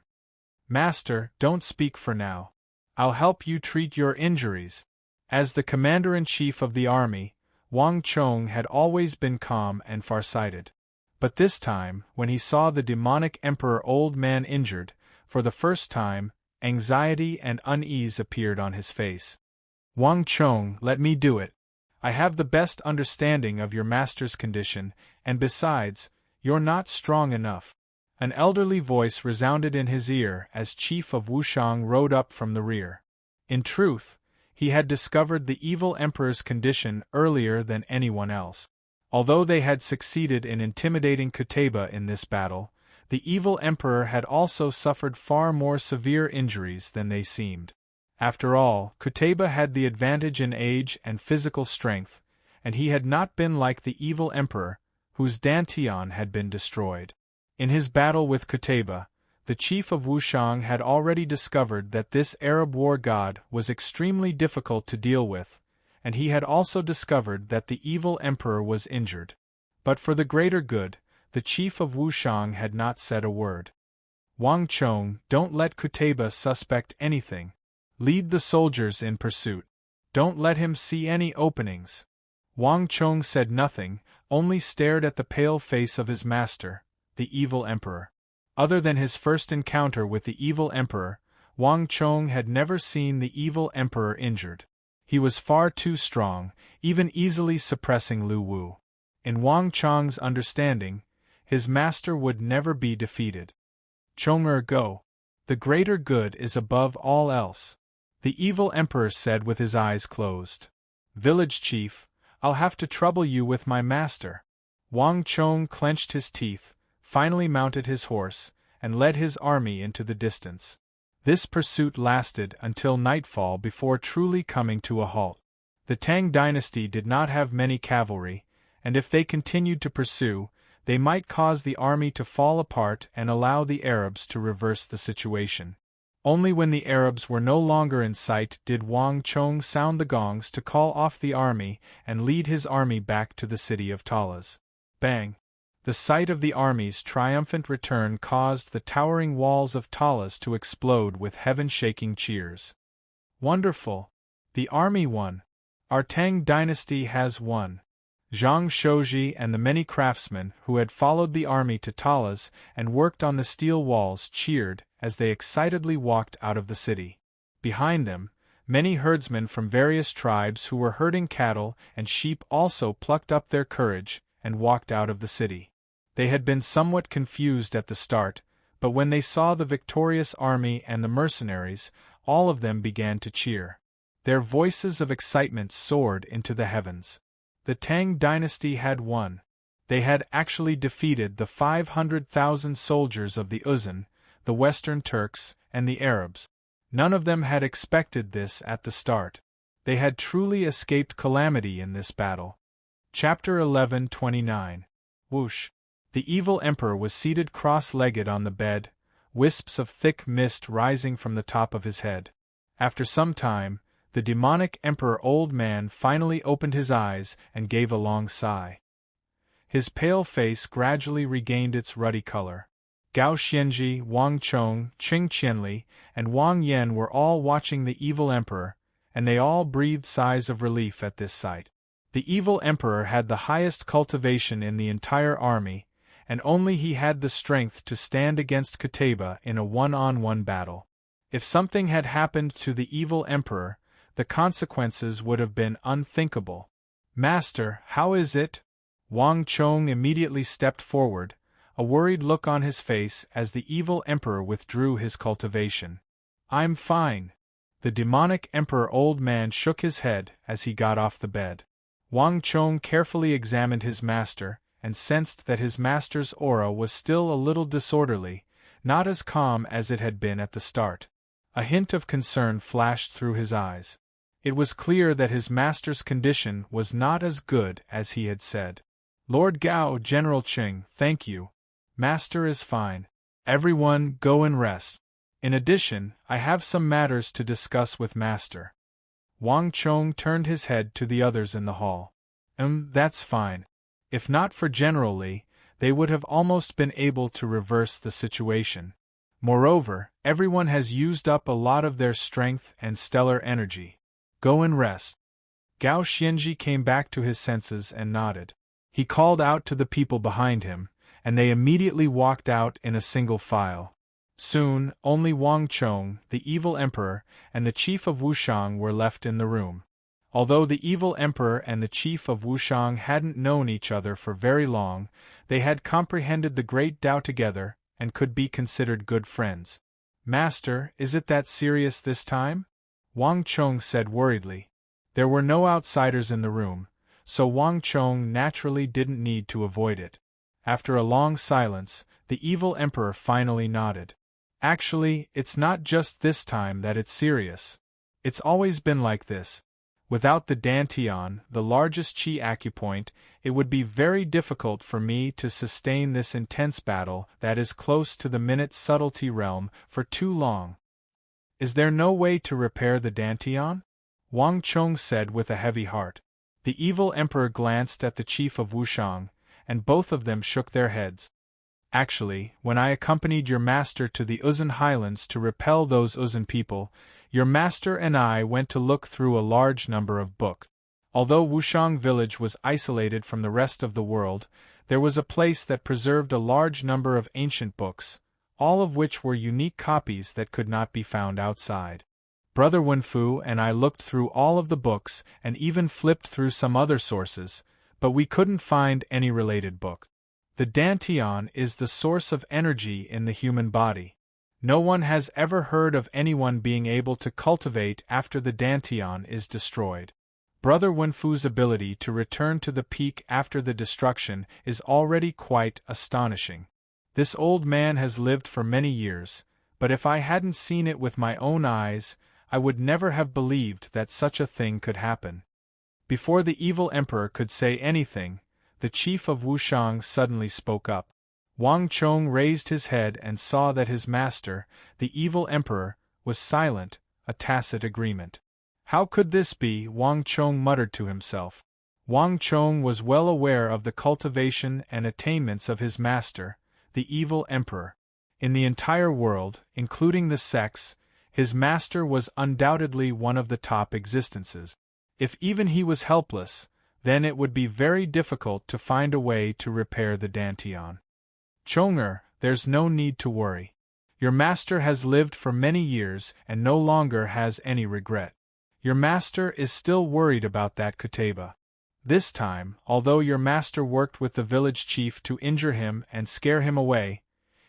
Master, don't speak for now. I'll help you treat your injuries. As the commander-in-chief of the army, Wang Chong had always been calm and farsighted. But this time, when he saw the demonic emperor old man injured, for the first time, anxiety and unease appeared on his face. Wang Chong, let me do it. I have the best understanding of your master's condition, and besides, you're not strong enough. An elderly voice resounded in his ear as Chief of Wushang rode up from the rear. In truth, he had discovered the evil emperor's condition earlier than anyone else. Although they had succeeded in intimidating Qutayba in this battle, the evil emperor had also suffered far more severe injuries than they seemed. After all, Qutayba had the advantage in age and physical strength, and he had not been like the evil emperor, whose dantian had been destroyed. In his battle with Qutayba, the chief of Wushang had already discovered that this Arab war god was extremely difficult to deal with, and he had also discovered that the evil emperor was injured. But for the greater good, the chief of Wushang had not said a word. Wang Chong, don't let Qutayba suspect anything. Lead the soldiers in pursuit. Don't let him see any openings. Wang Chong said nothing, only stared at the pale face of his master, the evil emperor. Other than his first encounter with the evil emperor, Wang Chong had never seen the evil emperor injured. He was far too strong, even easily suppressing Lu Wu. In Wang Chong's understanding, his master would never be defeated. Chonger, go. The greater good is above all else, the evil emperor said with his eyes closed. Village chief, I'll have to trouble you with my master. Wang Chong clenched his teeth, finally mounted his horse, and led his army into the distance. This pursuit lasted until nightfall before truly coming to a halt. The Tang dynasty did not have many cavalry, and if they continued to pursue, they might cause the army to fall apart and allow the Arabs to reverse the situation. Only when the Arabs were no longer in sight did Wang Chong sound the gongs to call off the army and lead his army back to the city of Talas. Bang! The sight of the army's triumphant return caused the towering walls of Talas to explode with heaven-shaking cheers. Wonderful! The army won! Our Tang dynasty has won! Zhang Shouji and the many craftsmen who had followed the army to Talas and worked on the steel walls cheered as they excitedly walked out of the city. Behind them, many herdsmen from various tribes who were herding cattle and sheep also plucked up their courage and walked out of the city. They had been somewhat confused at the start, but when they saw the victorious army and the mercenaries, all of them began to cheer. Their voices of excitement soared into the heavens. The Tang dynasty had won. They had actually defeated the 500,000 soldiers of the Uzan, the Western Turks, and the Arabs. None of them had expected this at the start. They had truly escaped calamity in this battle. Chapter 11:29. Whoosh! The evil emperor was seated cross-legged on the bed, wisps of thick mist rising from the top of his head. After some time, the demonic emperor old man finally opened his eyes and gave a long sigh. His pale face gradually regained its ruddy color. Gao Xianji, Wang Chong, Qing Qianli, and Wang Yan were all watching the evil emperor, and they all breathed sighs of relief at this sight. The evil emperor had the highest cultivation in the entire army, and only he had the strength to stand against Qutayba in a one-on-one battle. If something had happened to the evil emperor, the consequences would have been unthinkable. "Master, how is it?" Wang Chong immediately stepped forward, a worried look on his face as the evil emperor withdrew his cultivation. "I'm fine." The demonic emperor old man shook his head as he got off the bed. Wang Chong carefully examined his master, and sensed that his master's aura was still a little disorderly, not as calm as it had been at the start. A hint of concern flashed through his eyes. It was clear that his master's condition was not as good as he had said. "Lord Gao, General Qing, thank you. Master is fine. Everyone, go and rest. In addition, I have some matters to discuss with Master." Wang Chong turned his head to the others in the hall. That's fine. If not for General Li, they would have almost been able to reverse the situation. Moreover, everyone has used up a lot of their strength and stellar energy. Go and rest." Gao Xianji came back to his senses and nodded. He called out to the people behind him, and they immediately walked out in a single file. Soon, only Wang Chong, the evil emperor, and the chief of Wushang were left in the room. Although the evil emperor and the chief of Wushang hadn't known each other for very long, they had comprehended the great Tao together, and could be considered good friends. "Master, is it that serious this time?" Wang Chong said worriedly. There were no outsiders in the room, so Wang Chong naturally didn't need to avoid it. After a long silence, the evil emperor finally nodded. "Actually, it's not just this time that it's serious. It's always been like this. Without the Dantian, the largest chi acupoint, it would be very difficult for me to sustain this intense battle that is close to the minute subtlety realm for too long." "Is there no way to repair the Dantian?" Wang Chong said with a heavy heart. The evil emperor glanced at the chief of Wushang, and both of them shook their heads. "Actually, when I accompanied your master to the Uzan Highlands to repel those Uzan people, your master and I went to look through a large number of books. Although Wushang village was isolated from the rest of the world, there was a place that preserved a large number of ancient books, all of which were unique copies that could not be found outside. Brother Wenfu and I looked through all of the books and even flipped through some other sources, but we couldn't find any related book. The Dantian is the source of energy in the human body. No one has ever heard of anyone being able to cultivate after the Dantian is destroyed. Brother Wenfu's ability to return to the peak after the destruction is already quite astonishing. This old man has lived for many years, but if I hadn't seen it with my own eyes, I would never have believed that such a thing could happen." Before the evil emperor could say anything, the chief of Wushang suddenly spoke up. Wang Chong raised his head and saw that his master, the evil emperor, was silent, a tacit agreement. How could this be? Wang Chong muttered to himself. Wang Chong was well aware of the cultivation and attainments of his master, the evil emperor. In the entire world, including the sects, his master was undoubtedly one of the top existences. If even he was helpless, then it would be very difficult to find a way to repair the Dantian. "Chonger, there's no need to worry. Your master has lived for many years and no longer has any regret. Your master is still worried about that Qutayba. This time, although your master worked with the village chief to injure him and scare him away,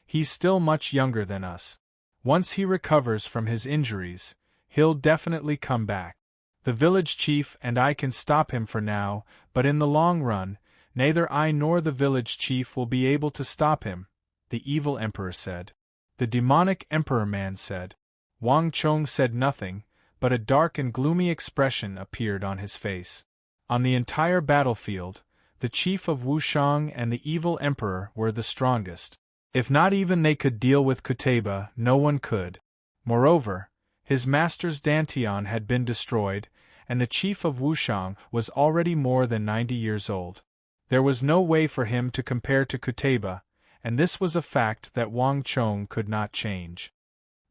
he's still much younger than us. Once he recovers from his injuries, he'll definitely come back. The village chief and I can stop him for now, but in the long run, neither I nor the village chief will be able to stop him," the evil emperor said. The demonic emperor man said. Wang Chong said nothing, but a dark and gloomy expression appeared on his face. On the entire battlefield, the chief of Wushang and the evil emperor were the strongest. If not even they could deal with Kuteba, no one could. Moreover, his master's Dantian had been destroyed, and the chief of Wushang was already more than 90 years old. There was no way for him to compare to Kuteba, and this was a fact that Wang Chong could not change.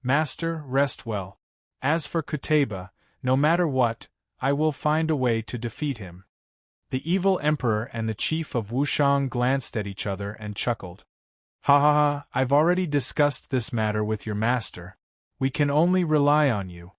Master, rest well. As for Kuteba, no matter what, I will find a way to defeat him. The evil emperor and the chief of Wushang glanced at each other and chuckled. Ha ha ha, I've already discussed this matter with your master. We can only rely on you.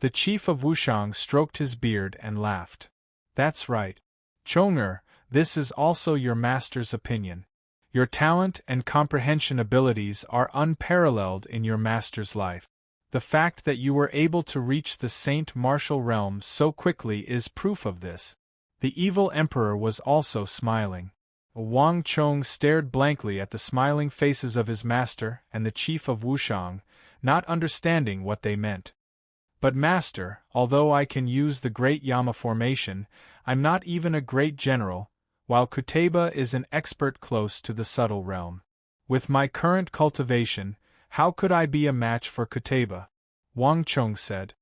The chief of Wushang stroked his beard and laughed. That's right. Chong-er, this is also your master's opinion. Your talent and comprehension abilities are unparalleled in your master's life. The fact that you were able to reach the Saint Martial realm so quickly is proof of this. The evil emperor was also smiling. Wang Chong stared blankly at the smiling faces of his master and the chief of Wushang, not understanding what they meant. But master, although I can use the great Yama formation, I'm not even a great general, while Kuteba is an expert close to the subtle realm. With my current cultivation, how could I be a match for Kuteba? Wang Chong said.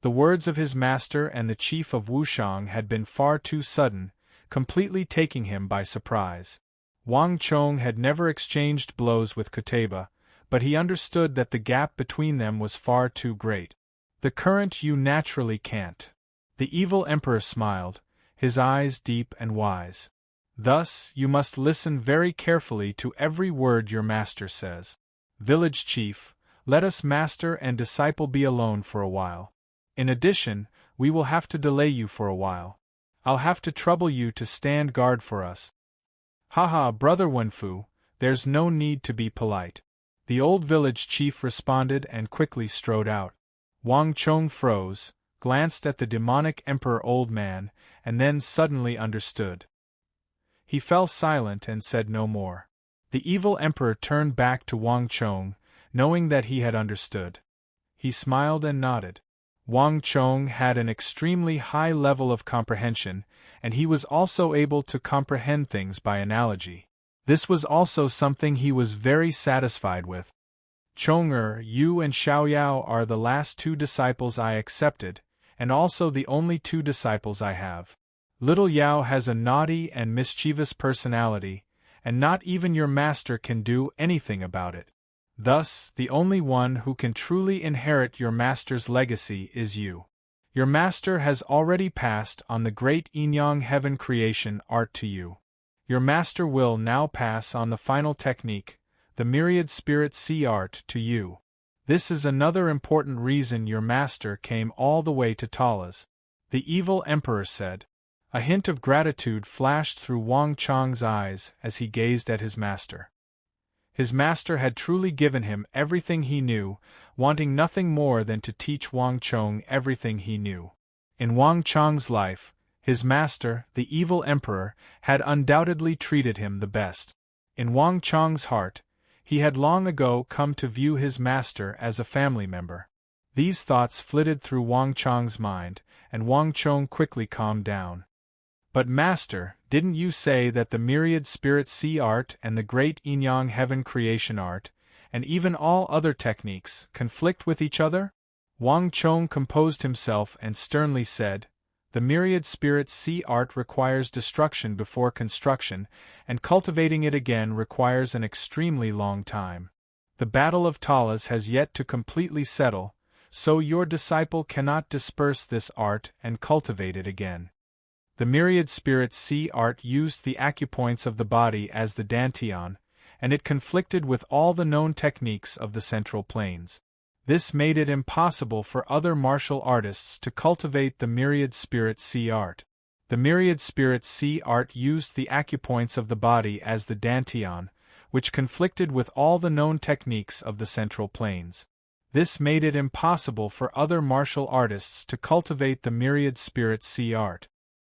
The words of his master and the chief of Wushang had been far too sudden, completely taking him by surprise. Wang Chong had never exchanged blows with Kuteba, but he understood that the gap between them was far too great. The current you naturally can't. The evil emperor smiled, his eyes deep and wise. Thus, you must listen very carefully to every word your master says. Village chief, let us master and disciple be alone for a while. In addition, we will have to delay you for a while. I'll have to trouble you to stand guard for us. Haha, brother Wenfu, there's no need to be polite. The old village chief responded and quickly strode out. Wang Chong froze, glanced at the demonic emperor old man, and then suddenly understood. He fell silent and said no more. The evil emperor turned back to Wang Chong, knowing that he had understood. He smiled and nodded. Wang Chong had an extremely high level of comprehension, and he was also able to comprehend things by analogy. This was also something he was very satisfied with. Chong-er, you and Xiaoyao are the last two disciples I accepted, and also the only two disciples I have. Little Yao has a naughty and mischievous personality, and not even your master can do anything about it. Thus, the only one who can truly inherit your master's legacy is you. Your master has already passed on the great Yin-Yang heaven creation art to you. Your master will now pass on the final technique, the myriad spirit sea art, to you. This is another important reason your master came all the way to Talas. The evil emperor said. A hint of gratitude flashed through Wang Chong's eyes as he gazed at his master. His master had truly given him everything he knew, wanting nothing more than to teach Wang Chong everything he knew. In Wang Chong's life, his master, the evil emperor, had undoubtedly treated him the best. In Wang Chong's heart, he had long ago come to view his master as a family member. These thoughts flitted through Wang Chong's mind, and Wang Chong quickly calmed down. But master, didn't you say that the myriad spirit sea art and the great Yin-Yang heaven creation art, and even all other techniques, conflict with each other? Wang Chong composed himself and sternly said, the myriad spirit sea art requires destruction before construction, and cultivating it again requires an extremely long time. The Battle of Talas has yet to completely settle, so your disciple cannot disperse this art and cultivate it again. The myriad spirit sea art used the acupoints of the body as the dantian, and it conflicted with all the known techniques of the central planes. This made it impossible for other martial artists to cultivate the myriad spirit sea art. The myriad spirit sea art used the acupoints of the body as the dantian, which conflicted with all the known techniques of the central planes. This made it impossible for other martial artists to cultivate the myriad spirit sea art.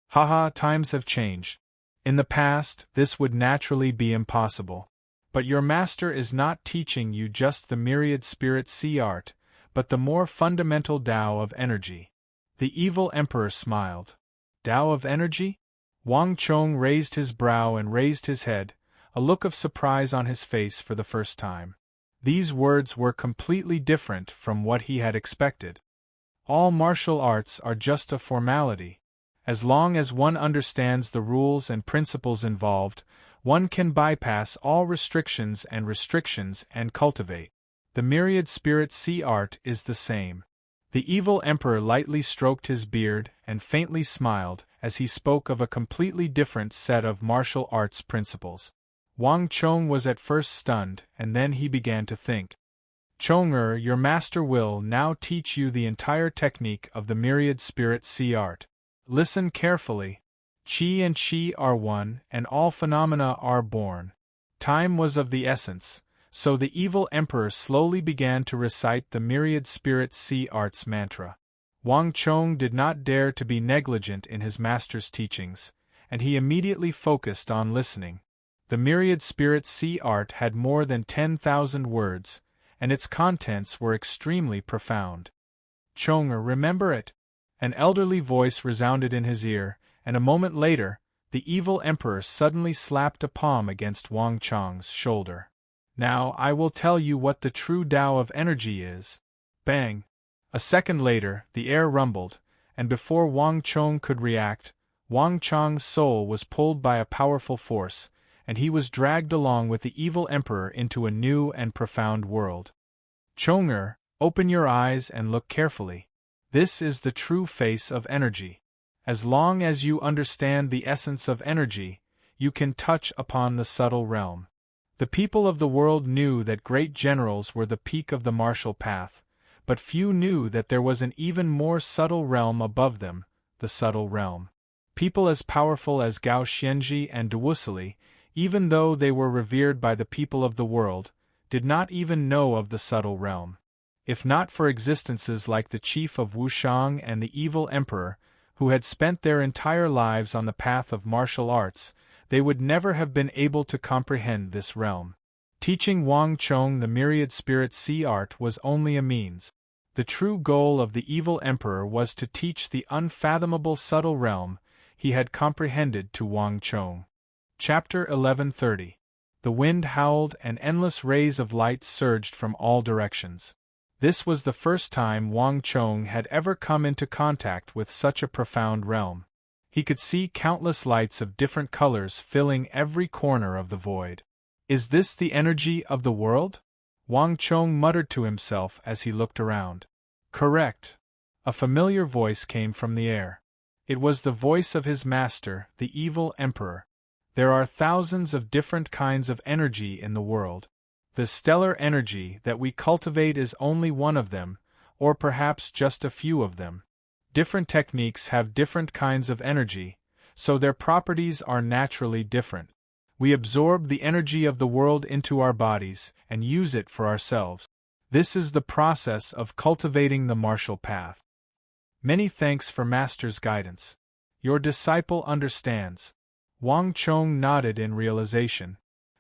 Haha, times have changed. In the past, this would naturally be impossible. But your master is not teaching you just the myriad spirit sea art, but the more fundamental Tao of energy. The evil emperor smiled. Tao of energy? Wang Chong raised his brow and raised his head, a look of surprise on his face for the first time. These words were completely different from what he had expected. All martial arts are just a formality. As long as one understands the rules and principles involved, one can bypass all restrictions and cultivate. The myriad spirit sea art is the same. The evil emperor lightly stroked his beard and faintly smiled as he spoke of a completely different set of martial arts principles. Wang Chong was at first stunned, and then he began to think. Chong-er, your master will now teach you the entire technique of the myriad spirit sea art. Listen carefully. Qi and Qi are one, and all phenomena are born. Time was of the essence, so the evil emperor slowly began to recite the myriad spirit sea arts mantra. Wang Chong did not dare to be negligent in his master's teachings, and he immediately focused on listening. The myriad spirit sea art had more than 10,000 words, and its contents were extremely profound. Chong-er, remember it? An elderly voice resounded in his ear, and a moment later, the evil emperor suddenly slapped a palm against Wang Chong's shoulder. Now I will tell you what the true Tao of energy is. Bang! A second later, the air rumbled, and before Wang Chong could react, Wang Chong's soul was pulled by a powerful force, and he was dragged along with the evil emperor into a new and profound world. Chong-er, open your eyes and look carefully. This is the true face of energy. As long as you understand the essence of energy, you can touch upon the subtle realm. The people of the world knew that great generals were the peak of the martial path, but few knew that there was an even more subtle realm above them, the subtle realm. People as powerful as Gao Xianji and Dewusili, even though they were revered by the people of the world, did not even know of the subtle realm. If not for existences like the chief of Wushang and the evil emperor, who had spent their entire lives on the path of martial arts, they would never have been able to comprehend this realm. Teaching Wang Chong the myriad spirit sea art was only a means. The true goal of the evil emperor was to teach the unfathomable subtle realm he had comprehended to Wang Chong. Chapter 1130. The wind howled and endless rays of light surged from all directions. This was the first time Wang Chong had ever come into contact with such a profound realm. He could see countless lights of different colors filling every corner of the void. Is this the energy of the world? Wang Chong muttered to himself as he looked around. Correct. A familiar voice came from the air. It was the voice of his master, the evil emperor. There are thousands of different kinds of energy in the world. The stellar energy that we cultivate is only one of them, or perhaps just a few of them. Different techniques have different kinds of energy, so their properties are naturally different. We absorb the energy of the world into our bodies and use it for ourselves. This is the process of cultivating the martial path. Many thanks for Master's guidance. Your disciple understands. Wang Chong nodded in realization.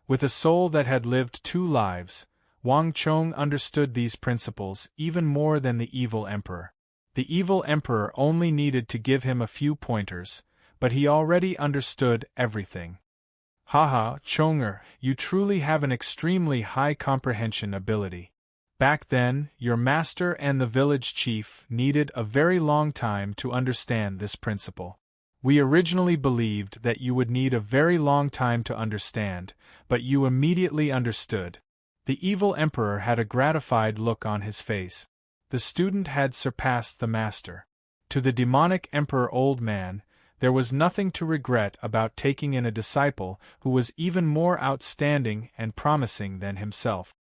With a soul that had lived 2 lives, Wang Chong understood these principles even more than the evil emperor. The evil emperor only needed to give him a few pointers, but he already understood everything. Haha, Chong-er, you truly have an extremely high comprehension ability. Back then, your master and the village chief needed a very long time to understand this principle. We originally believed that you would need a very long time to understand, but you immediately understood. The evil emperor had a gratified look on his face. The student had surpassed the master. To the demonic emperor old man, there was nothing to regret about taking in a disciple who was even more outstanding and promising than himself.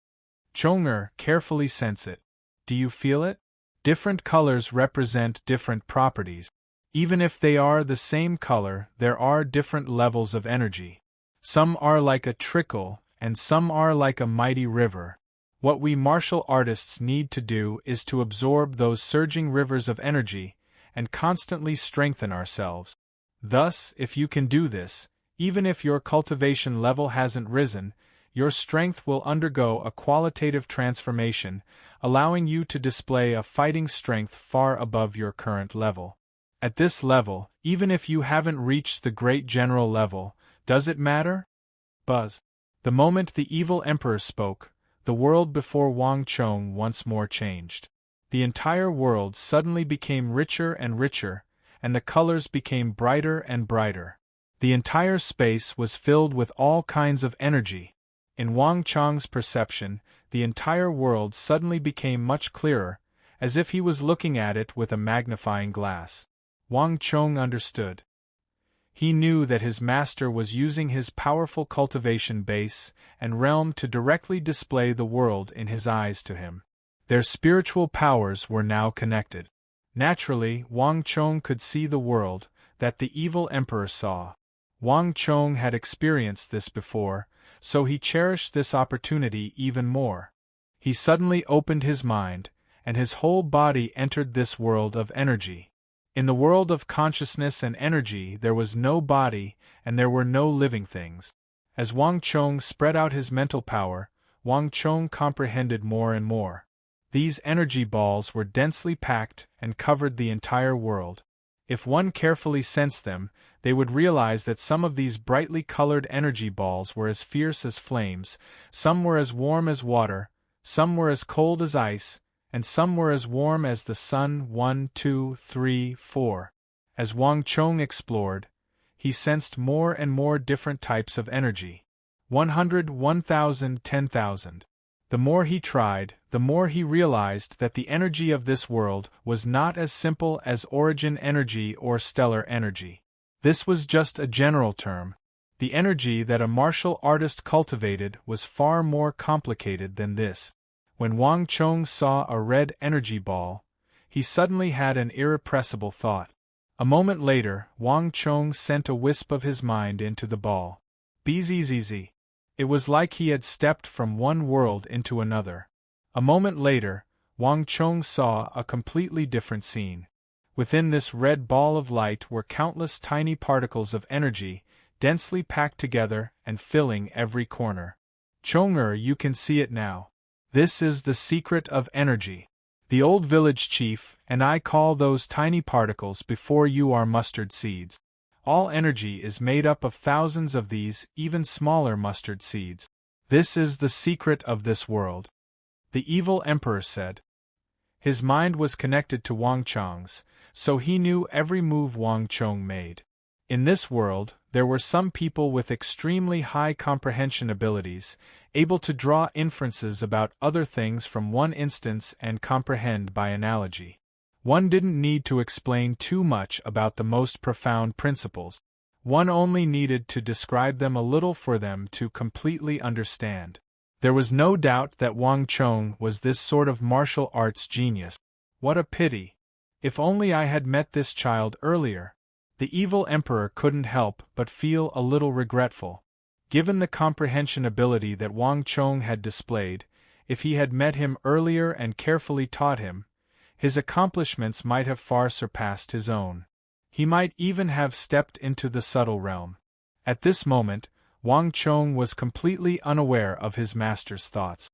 Chong-er, carefully sense it. Do you feel it? Different colors represent different properties. Even if they are the same color, there are different levels of energy. Some are like a trickle, and some are like a mighty river. What we martial artists need to do is to absorb those surging rivers of energy, and constantly strengthen ourselves. Thus, if you can do this, even if your cultivation level hasn't risen, your strength will undergo a qualitative transformation, allowing you to display a fighting strength far above your current level. At this level, even if you haven't reached the great general level, does it matter? Buzz. The moment the evil emperor spoke, the world before Wang Chong once more changed. The entire world suddenly became richer and richer, and the colors became brighter and brighter. The entire space was filled with all kinds of energy. In Wang Chong's perception, the entire world suddenly became much clearer, as if he was looking at it with a magnifying glass. Wang Chong understood. He knew that his master was using his powerful cultivation base and realm to directly display the world in his eyes to him. Their spiritual powers were now connected. Naturally, Wang Chong could see the world that the evil emperor saw. Wang Chong had experienced this before, so he cherished this opportunity even more. He suddenly opened his mind, and his whole body entered this world of energy. In the world of consciousness and energy there was no body, and there were no living things. As Wang Chong spread out his mental power, Wang Chong comprehended more and more. These energy balls were densely packed and covered the entire world. If one carefully sensed them, they would realize that some of these brightly colored energy balls were as fierce as flames, some were as warm as water, some were as cold as ice, and some were as warm as the sun. 1, 2, 3, 4. As Wang Chong explored, he sensed more and more different types of energy. 100, 1,000, 10,000. The more he tried, the more he realized that the energy of this world was not as simple as origin energy or stellar energy. This was just a general term. The energy that a martial artist cultivated was far more complicated than this. When Wang Chong saw a red energy ball, he suddenly had an irrepressible thought. A moment later, Wang Chong sent a wisp of his mind into the ball. Bzzz. It was like he had stepped from one world into another. A moment later, Wang Chong saw a completely different scene. Within this red ball of light were countless tiny particles of energy, densely packed together and filling every corner. Chong-er, you can see it now. This is the secret of energy. The old village chief and I call those tiny particles before you are mustard seeds. All energy is made up of thousands of these even smaller mustard seeds. This is the secret of this world. The evil emperor said. His mind was connected to Wang Chong's, so he knew every move Wang Chong made. In this world, there were some people with extremely high comprehension abilities, able to draw inferences about other things from one instance and comprehend by analogy. One didn't need to explain too much about the most profound principles. One only needed to describe them a little for them to completely understand. There was no doubt that Wang Chong was this sort of martial arts genius. What a pity! If only I had met this child earlier. The evil emperor couldn't help but feel a little regretful. Given the comprehension ability that Wang Chong had displayed, if he had met him earlier and carefully taught him, his accomplishments might have far surpassed his own. He might even have stepped into the subtle realm. At this moment, Wang Chong was completely unaware of his master's thoughts.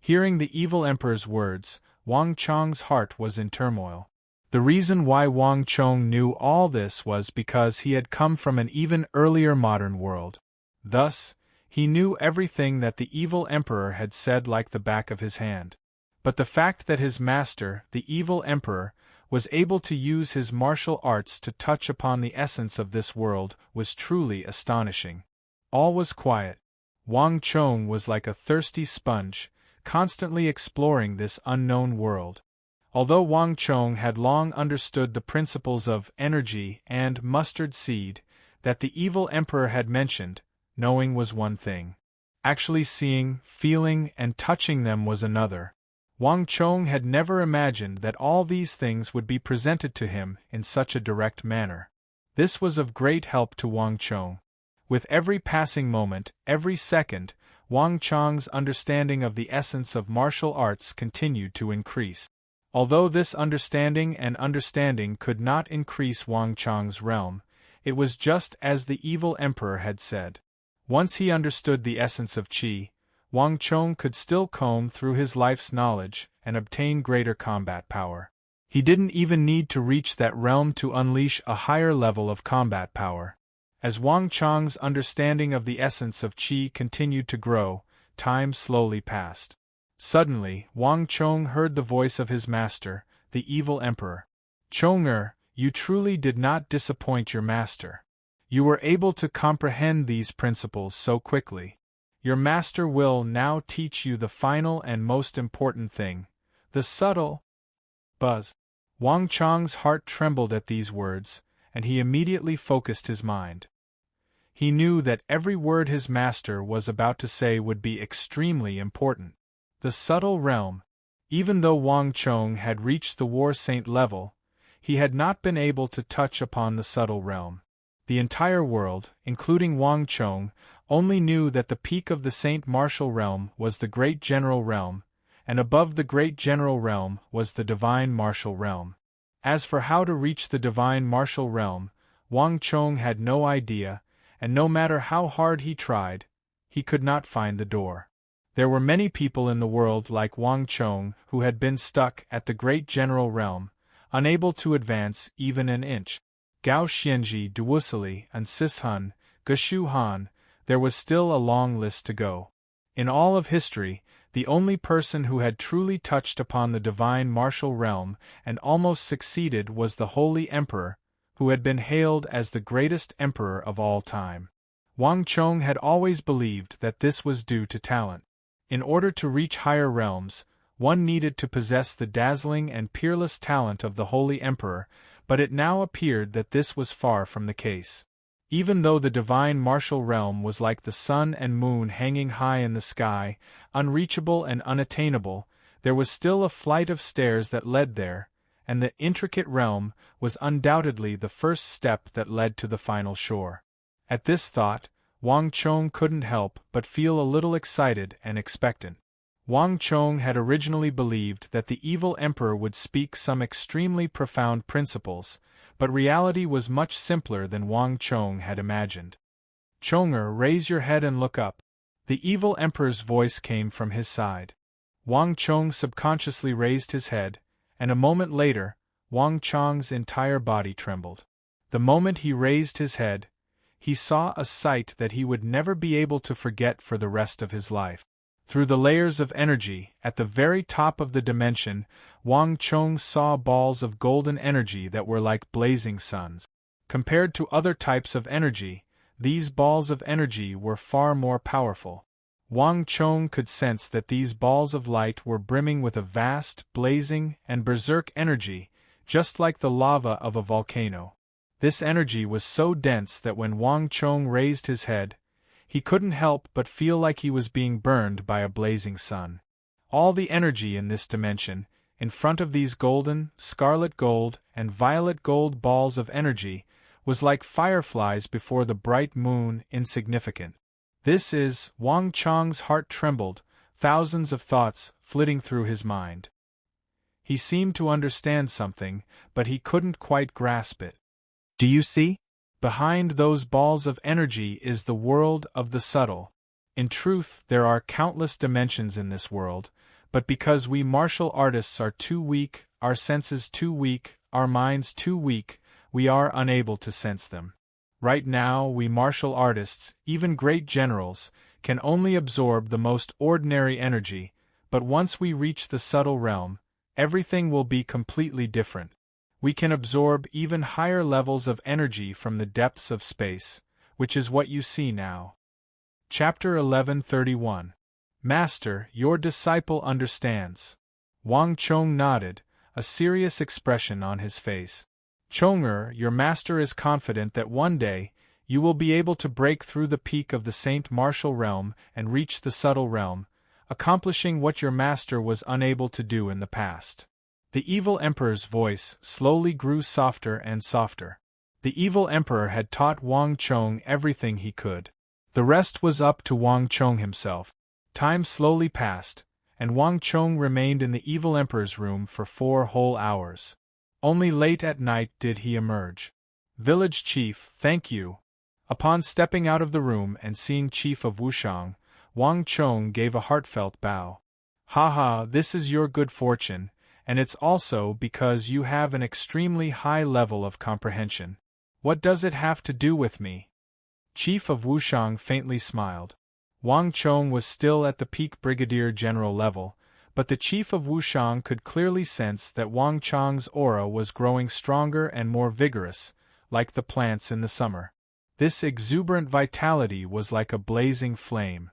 Hearing the evil emperor's words, Wang Chong's heart was in turmoil. The reason why Wang Chong knew all this was because he had come from an even earlier modern world. Thus, he knew everything that the evil emperor had said like the back of his hand. But the fact that his master, the evil emperor, was able to use his martial arts to touch upon the essence of this world was truly astonishing. All was quiet. Wang Chong was like a thirsty sponge, constantly exploring this unknown world. Although Wang Chong had long understood the principles of energy and mustard seed that the evil emperor had mentioned, knowing was one thing. Actually seeing, feeling, and touching them was another. Wang Chong had never imagined that all these things would be presented to him in such a direct manner. This was of great help to Wang Chong. With every passing moment, every second, Wang Chong's understanding of the essence of martial arts continued to increase. Although this understanding could not increase Wang Chong's realm, it was just as the evil emperor had said. Once he understood the essence of qi, Wang Chong could still comb through his life's knowledge and obtain greater combat power. He didn't even need to reach that realm to unleash a higher level of combat power. As Wang Chong's understanding of the essence of qi continued to grow, time slowly passed. Suddenly, Wang Chong heard the voice of his master, the evil emperor. "Chong-er, you truly did not disappoint your master. You were able to comprehend these principles so quickly. Your master will now teach you the final and most important thing, the subtle buzz." Wang Chong's heart trembled at these words, and he immediately focused his mind. He knew that every word his master was about to say would be extremely important. The subtle realm. Even though Wang Chong had reached the war saint level, he had not been able to touch upon the subtle realm. The entire world, including Wang Chong, only knew that the peak of the Saint Martial Realm was the Great General Realm, and above the Great General Realm was the Divine Martial Realm. As for how to reach the Divine Martial Realm, Wang Chong had no idea, and no matter how hard he tried, he could not find the door. There were many people in the world like Wang Chong who had been stuck at the Great General Realm, unable to advance even an inch. Gao Xianji, Duwusili, and Sishun, Geshu Han, there was still a long list to go. In all of history, the only person who had truly touched upon the divine martial realm and almost succeeded was the Holy Emperor, who had been hailed as the greatest emperor of all time. Wang Chong had always believed that this was due to talent. In order to reach higher realms, one needed to possess the dazzling and peerless talent of the Holy Emperor, but it now appeared that this was far from the case. Even though the divine martial realm was like the sun and moon hanging high in the sky, unreachable and unattainable, there was still a flight of stairs that led there, and the intricate realm was undoubtedly the first step that led to the final shore. At this thought, Wang Chong couldn't help but feel a little excited and expectant. Wang Chong had originally believed that the evil emperor would speak some extremely profound principles, but reality was much simpler than Wang Chong had imagined. "Chong-er, raise your head and look up." The evil emperor's voice came from his side. Wang Chong subconsciously raised his head, and a moment later, Wang Chong's entire body trembled. The moment he raised his head, he saw a sight that he would never be able to forget for the rest of his life. Through the layers of energy, at the very top of the dimension, Wang Chong saw balls of golden energy that were like blazing suns. Compared to other types of energy, these balls of energy were far more powerful. Wang Chong could sense that these balls of light were brimming with a vast, blazing, and berserk energy, just like the lava of a volcano. This energy was so dense that when Wang Chong raised his head, he couldn't help but feel like he was being burned by a blazing sun. All the energy in this dimension, in front of these golden, scarlet gold, and violet gold balls of energy, was like fireflies before the bright moon, insignificant. This is, Wang Chong's heart trembled, thousands of thoughts flitting through his mind. He seemed to understand something, but he couldn't quite grasp it. "Do you see? Behind those balls of energy is the world of the subtle. In truth, there are countless dimensions in this world, but because we martial artists are too weak, our senses too weak, our minds too weak, we are unable to sense them. Right now, we martial artists, even great generals, can only absorb the most ordinary energy, but once we reach the subtle realm, everything will be completely different. We can absorb even higher levels of energy from the depths of space, which is what you see now." Chapter 1131. "Master, your disciple understands." Wang Chong nodded, a serious expression on his face. "Chong-er, your master is confident that one day, you will be able to break through the peak of the Saint Martial Realm and reach the subtle realm, accomplishing what your master was unable to do in the past." The evil emperor's voice slowly grew softer and softer. The evil emperor had taught Wang Chong everything he could. The rest was up to Wang Chong himself. Time slowly passed, and Wang Chong remained in the evil emperor's room for 4 whole hours. Only late at night did he emerge. "Village chief, thank you. Upon stepping out of the room and seeing Chief of Wushang, Wang Chong gave a heartfelt bow. "Ha ha, this is your good fortune, and it's also because you have an extremely high level of comprehension. What does it have to do with me?" Chief of Wushang faintly smiled. Wang Chong was still at the peak brigadier general level, but the Chief of Wushang could clearly sense that Wang Chong's aura was growing stronger and more vigorous, like the plants in the summer. This exuberant vitality was like a blazing flame.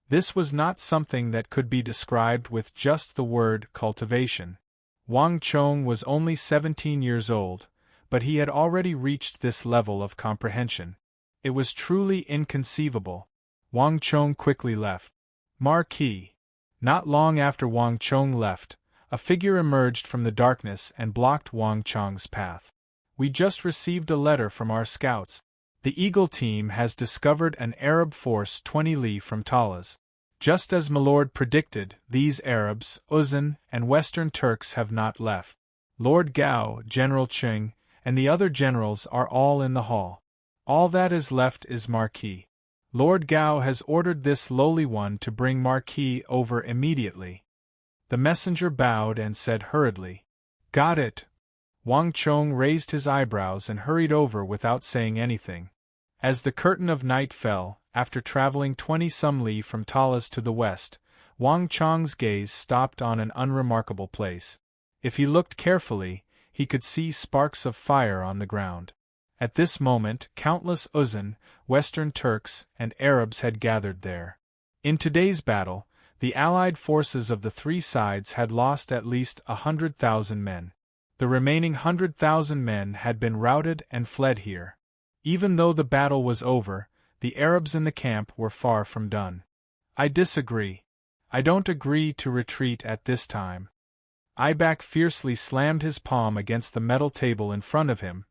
This was not something that could be described with just the word cultivation. Wang Chong was only 17 years old, but he had already reached this level of comprehension. It was truly inconceivable. Wang Chong quickly left. Marquis. Not long after Wang Chong left, a figure emerged from the darkness and blocked Wang Chong's path. "We just received a letter from our scouts. The Eagle team has discovered an Arab force 20 li from Talas. Just as Milord predicted, these Arabs, Uzan, and Western Turks have not left. Lord Gao, General Cheng, and the other generals are all in the hall. All that is left is Marquis. Lord Gao has ordered this lowly one to bring Marquis over immediately." The messenger bowed and said hurriedly, "Got it." Wang Chong raised his eyebrows and hurried over without saying anything. As the curtain of night fell, after traveling 20-some li from Talas to the west, Wang Chong's gaze stopped on an unremarkable place. If he looked carefully, he could see sparks of fire on the ground. At this moment, countless Uzan, Western Turks, and Arabs had gathered there. In today's battle, the allied forces of the three sides had lost at least 100,000 men. The remaining 100,000 men had been routed and fled here. Even though the battle was over, the Arabs in the camp were far from done. "I disagree. I don't agree to retreat at this time." Ibak fiercely slammed his palm against the metal table in front of him,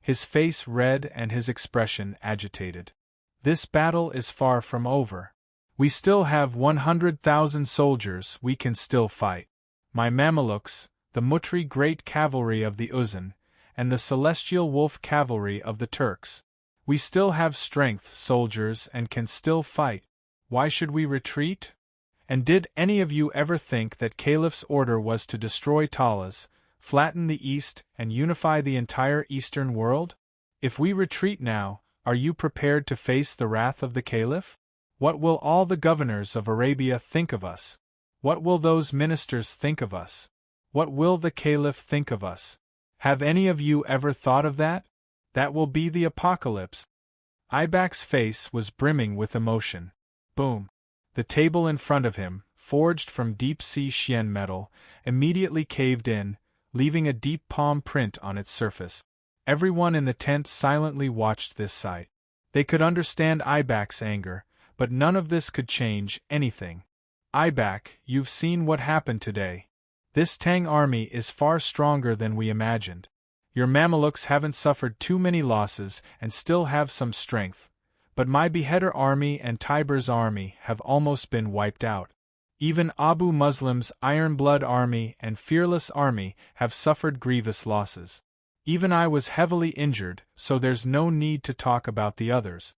his face red and his expression agitated. "This battle is far from over. We still have 100,000 soldiers, we can still fight. My Mamelukes, the Mutri great cavalry of the Uzan, and the celestial wolf cavalry of the Turks. We still have strength, soldiers, and can still fight. Why should we retreat? And did any of you ever think that Caliph's order was to destroy Talas, flatten the East, and unify the entire Eastern world? If we retreat now, are you prepared to face the wrath of the Caliph? What will all the governors of Arabia think of us? What will those ministers think of us? What will the Caliph think of us? Have any of you ever thought of that? That will be the apocalypse." Ibak's face was brimming with emotion. Boom! The table in front of him, forged from deep-sea Xian metal, immediately caved in, leaving a deep palm print on its surface. Everyone in the tent silently watched this sight. They could understand Ibak's anger, but none of this could change anything. "Ibak, you've seen what happened today. This Tang army is far stronger than we imagined. Your Mamelukes haven't suffered too many losses and still have some strength, but my Beheader army and Tiber's army have almost been wiped out. Even Abu Muslim's Iron Blood army and Fearless army have suffered grievous losses. Even I was heavily injured, so there's no need to talk about the others.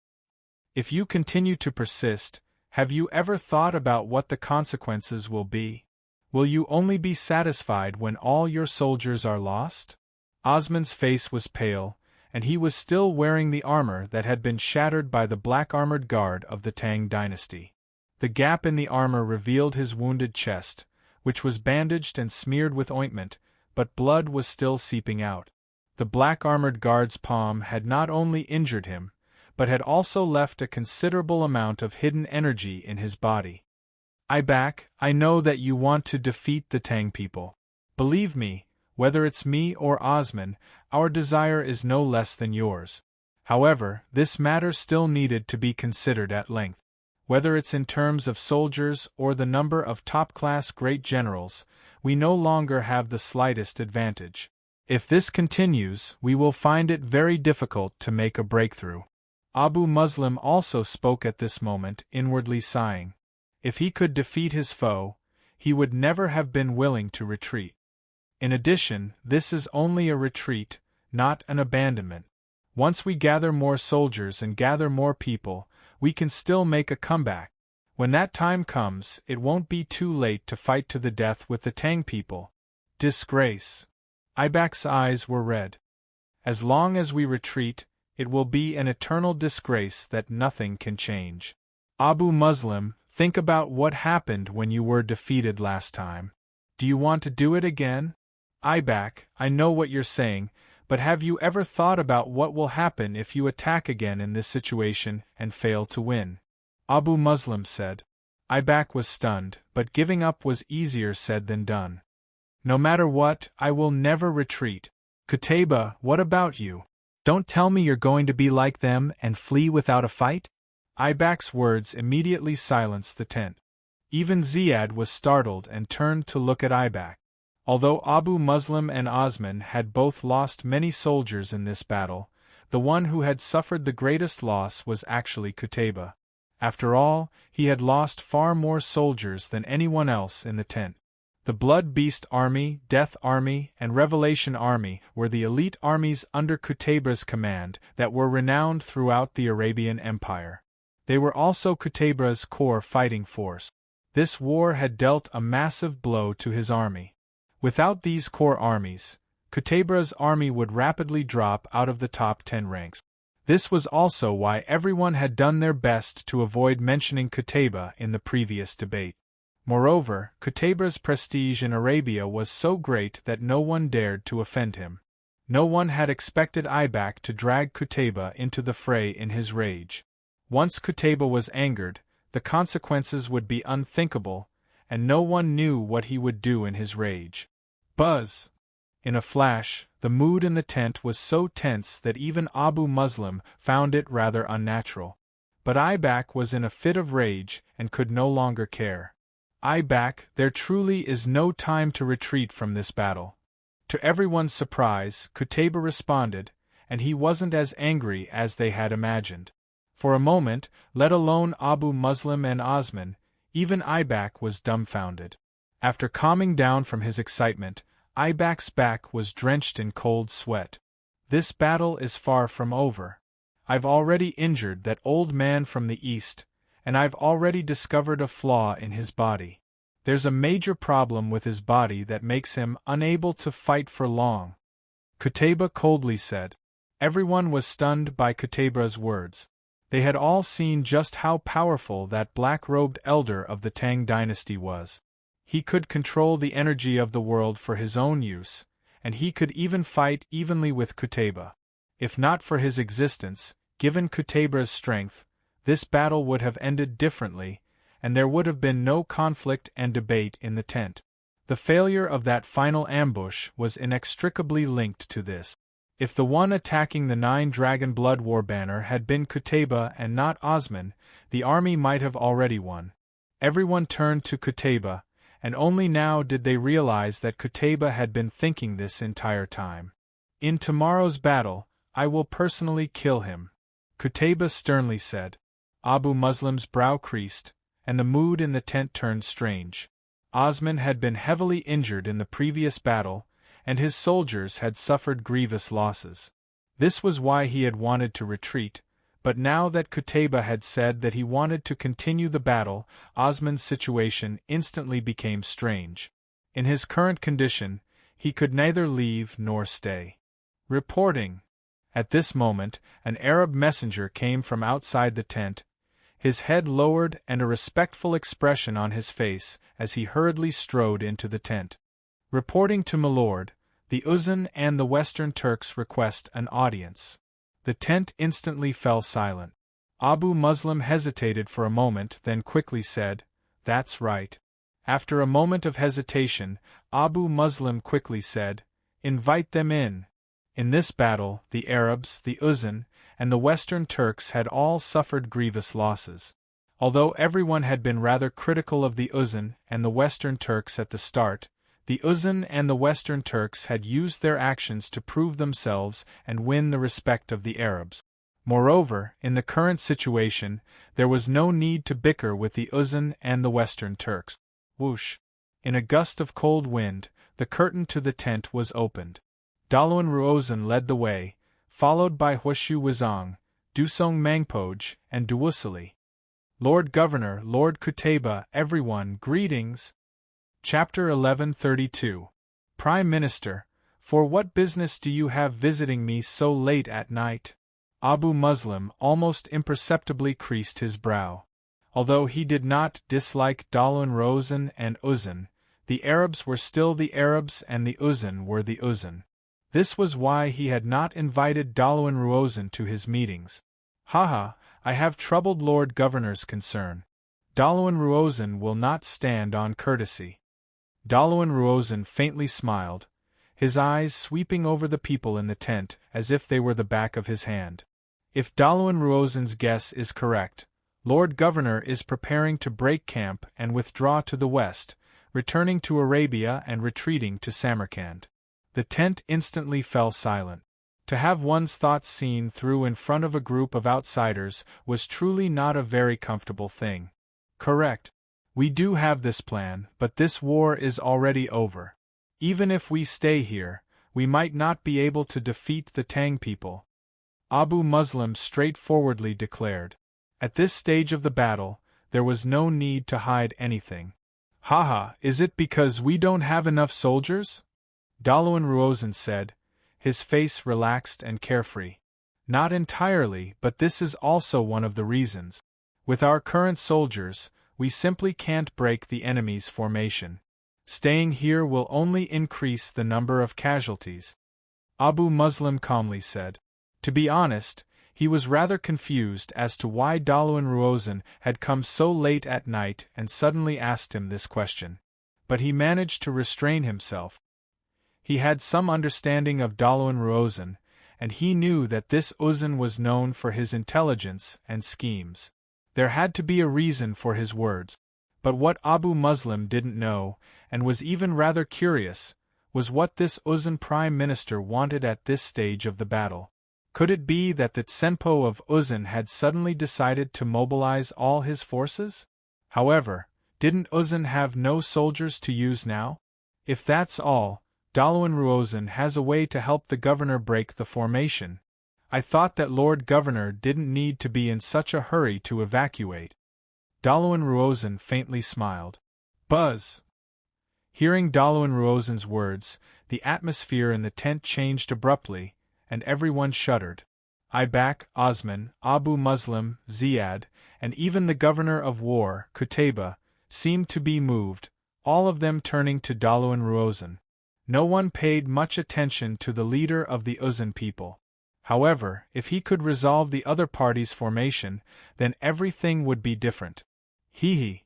If you continue to persist, have you ever thought about what the consequences will be? Will you only be satisfied when all your soldiers are lost?" Osman's face was pale, and he was still wearing the armor that had been shattered by the black-armored guard of the Tang dynasty. The gap in the armor revealed his wounded chest, which was bandaged and smeared with ointment, but blood was still seeping out. The black-armored guard's palm had not only injured him, but had also left a considerable amount of hidden energy in his body. "Ibak, I know that you want to defeat the Tang people. Believe me, whether it's me or Osman, our desire is no less than yours. However, this matter still needed to be considered at length. Whether it's in terms of soldiers or the number of top-class great generals, we no longer have the slightest advantage. If this continues, we will find it very difficult to make a breakthrough." Abu Muslim also spoke at this moment, inwardly sighing. If he could defeat his foe, he would never have been willing to retreat. In addition, this is only a retreat, not an abandonment. Once we gather more soldiers and gather more people, we can still make a comeback. When that time comes, it won't be too late to fight to the death with the Tang people. Disgrace. Ibak's eyes were red. As long as we retreat, it will be an eternal disgrace that nothing can change. Abu Muslim, think about what happened when you were defeated last time. Do you want to do it again? Ibak, I know what you're saying, but have you ever thought about what will happen if you attack again in this situation and fail to win? Abu Muslim said. Ibak was stunned, but giving up was easier said than done. No matter what, I will never retreat. Qutayba, what about you? Don't tell me you're going to be like them and flee without a fight? Ibak's words immediately silenced the tent. Even Ziyad was startled and turned to look at Ibak. Although Abu Muslim and Osman had both lost many soldiers in this battle, the one who had suffered the greatest loss was actually Qutayba. After all, he had lost far more soldiers than anyone else in the tent. The Blood Beast Army, Death Army, and Revelation Army were the elite armies under Qutayba's command that were renowned throughout the Arabian Empire. They were also Qutayba's core fighting force. This war had dealt a massive blow to his army. Without these core armies, Qutayba's army would rapidly drop out of the top 10 ranks. This was also why everyone had done their best to avoid mentioning Qutayba in the previous debate. Moreover, Qutayba's prestige in Arabia was so great that no one dared to offend him. No one had expected Ibak to drag Qutayba into the fray in his rage. Once Qutayba was angered, the consequences would be unthinkable, and no one knew what he would do in his rage. Buzz! In a flash, the mood in the tent was so tense that even Abu Muslim found it rather unnatural. But Ibak was in a fit of rage and could no longer care. Ibak, there truly is no time to retreat from this battle. To everyone's surprise, Qutayba responded, and he wasn't as angry as they had imagined. For a moment, let alone Abu Muslim and Osman, even Ibak was dumbfounded. After calming down from his excitement, Ibak's back was drenched in cold sweat. This battle is far from over. I've already injured that old man from the east, and I've already discovered a flaw in his body. There's a major problem with his body that makes him unable to fight for long. Qutayba coldly said. Everyone was stunned by Qutayba's words. They had all seen just how powerful that black-robed elder of the Tang dynasty was. He could control the energy of the world for his own use, and he could even fight evenly with Qutayba. If not for his existence, given Qutayba's strength, this battle would have ended differently, and there would have been no conflict and debate in the tent. The failure of that final ambush was inextricably linked to this. If the one attacking the 9-dragon blood war banner had been Qutayba and not Osman, the army might have already won. Everyone turned to Qutayba, and only now did they realize that Qutayba had been thinking this entire time. In tomorrow's battle, I will personally kill him, Qutayba sternly said. Abu Muslim's brow creased, and the mood in the tent turned strange. Osman had been heavily injured in the previous battle, and his soldiers had suffered grievous losses. This was why he had wanted to retreat, but now that Qutayba had said that he wanted to continue the battle, Osman's situation instantly became strange. In his current condition, he could neither leave nor stay. Reporting. At this moment, an Arab messenger came from outside the tent, his head lowered and a respectful expression on his face as he hurriedly strode into the tent. Reporting to Milord, the Uzun and the Western Turks request an audience. The tent instantly fell silent. Abu Muslim hesitated for a moment, then quickly said, "That's right." After a moment of hesitation, Abu Muslim quickly said, "Invite them in." In this battle, the Arabs, the Uzun, and the Western Turks had all suffered grievous losses. Although everyone had been rather critical of the Uzun and the Western Turks at the start, the Uzun and the Western Turks had used their actions to prove themselves and win the respect of the Arabs. Moreover, in the current situation, there was no need to bicker with the Uzun and the Western Turks. Whoosh! In a gust of cold wind, the curtain to the tent was opened. Dalun Ruozan led the way, followed by Huashu Wizong, Dusong Mangpoj, and Duwusili. Lord Governor, Lord Kuteba, everyone, greetings. Chapter 1132. Prime Minister, for what business do you have visiting me so late at night? Abu Muslim almost imperceptibly creased his brow. Although he did not dislike Dalun Rosen and Uzun, the Arabs were still the Arabs and the Uzun were the Uzun. This was why he had not invited Dalun Ruozen to his meetings. Haha, I have troubled Lord Governor's concern. Dalun Ruozen will not stand on courtesy. Dalun Ruozen faintly smiled, his eyes sweeping over the people in the tent as if they were the back of his hand. If Dalun Ruozen's guess is correct, Lord Governor is preparing to break camp and withdraw to the west, returning to Arabia and retreating to Samarkand. The tent instantly fell silent. To have one's thoughts seen through in front of a group of outsiders was truly not a very comfortable thing. Correct. We do have this plan, but this war is already over. Even if we stay here, we might not be able to defeat the Tang people. Abu Muslim straightforwardly declared. At this stage of the battle, there was no need to hide anything. Haha, is it because we don't have enough soldiers? Dalun Ruozen said, his face relaxed and carefree. Not entirely, but this is also one of the reasons. With our current soldiers, we simply can't break the enemy's formation. Staying here will only increase the number of casualties. Abu Muslim calmly said. To be honest, he was rather confused as to why Dalun Ruozen had come so late at night and suddenly asked him this question. But he managed to restrain himself. He had some understanding of Dalun Ruozen, and he knew that this Uzun was known for his intelligence and schemes. There had to be a reason for his words. But what Abu Muslim didn't know, and was even rather curious, was what this Uzun Prime Minister wanted at this stage of the battle. Could it be that the Tsenpo of Uzun had suddenly decided to mobilize all his forces? However, didn't Uzun have no soldiers to use now? If that's all, Dalun Ruozen has a way to help the governor break the formation. I thought that Lord Governor didn't need to be in such a hurry to evacuate. Dalun Ruozen faintly smiled. Buzz! Hearing Dalun Ruozen's words, the atmosphere in the tent changed abruptly, and everyone shuddered. Ibak, Osman, Abu Muslim, Ziad, and even the governor of war, Kuteba, seemed to be moved, all of them turning to Dalun Ruozen. No one paid much attention to the leader of the Uzun people. However, if he could resolve the other party's formation, then everything would be different. Hee.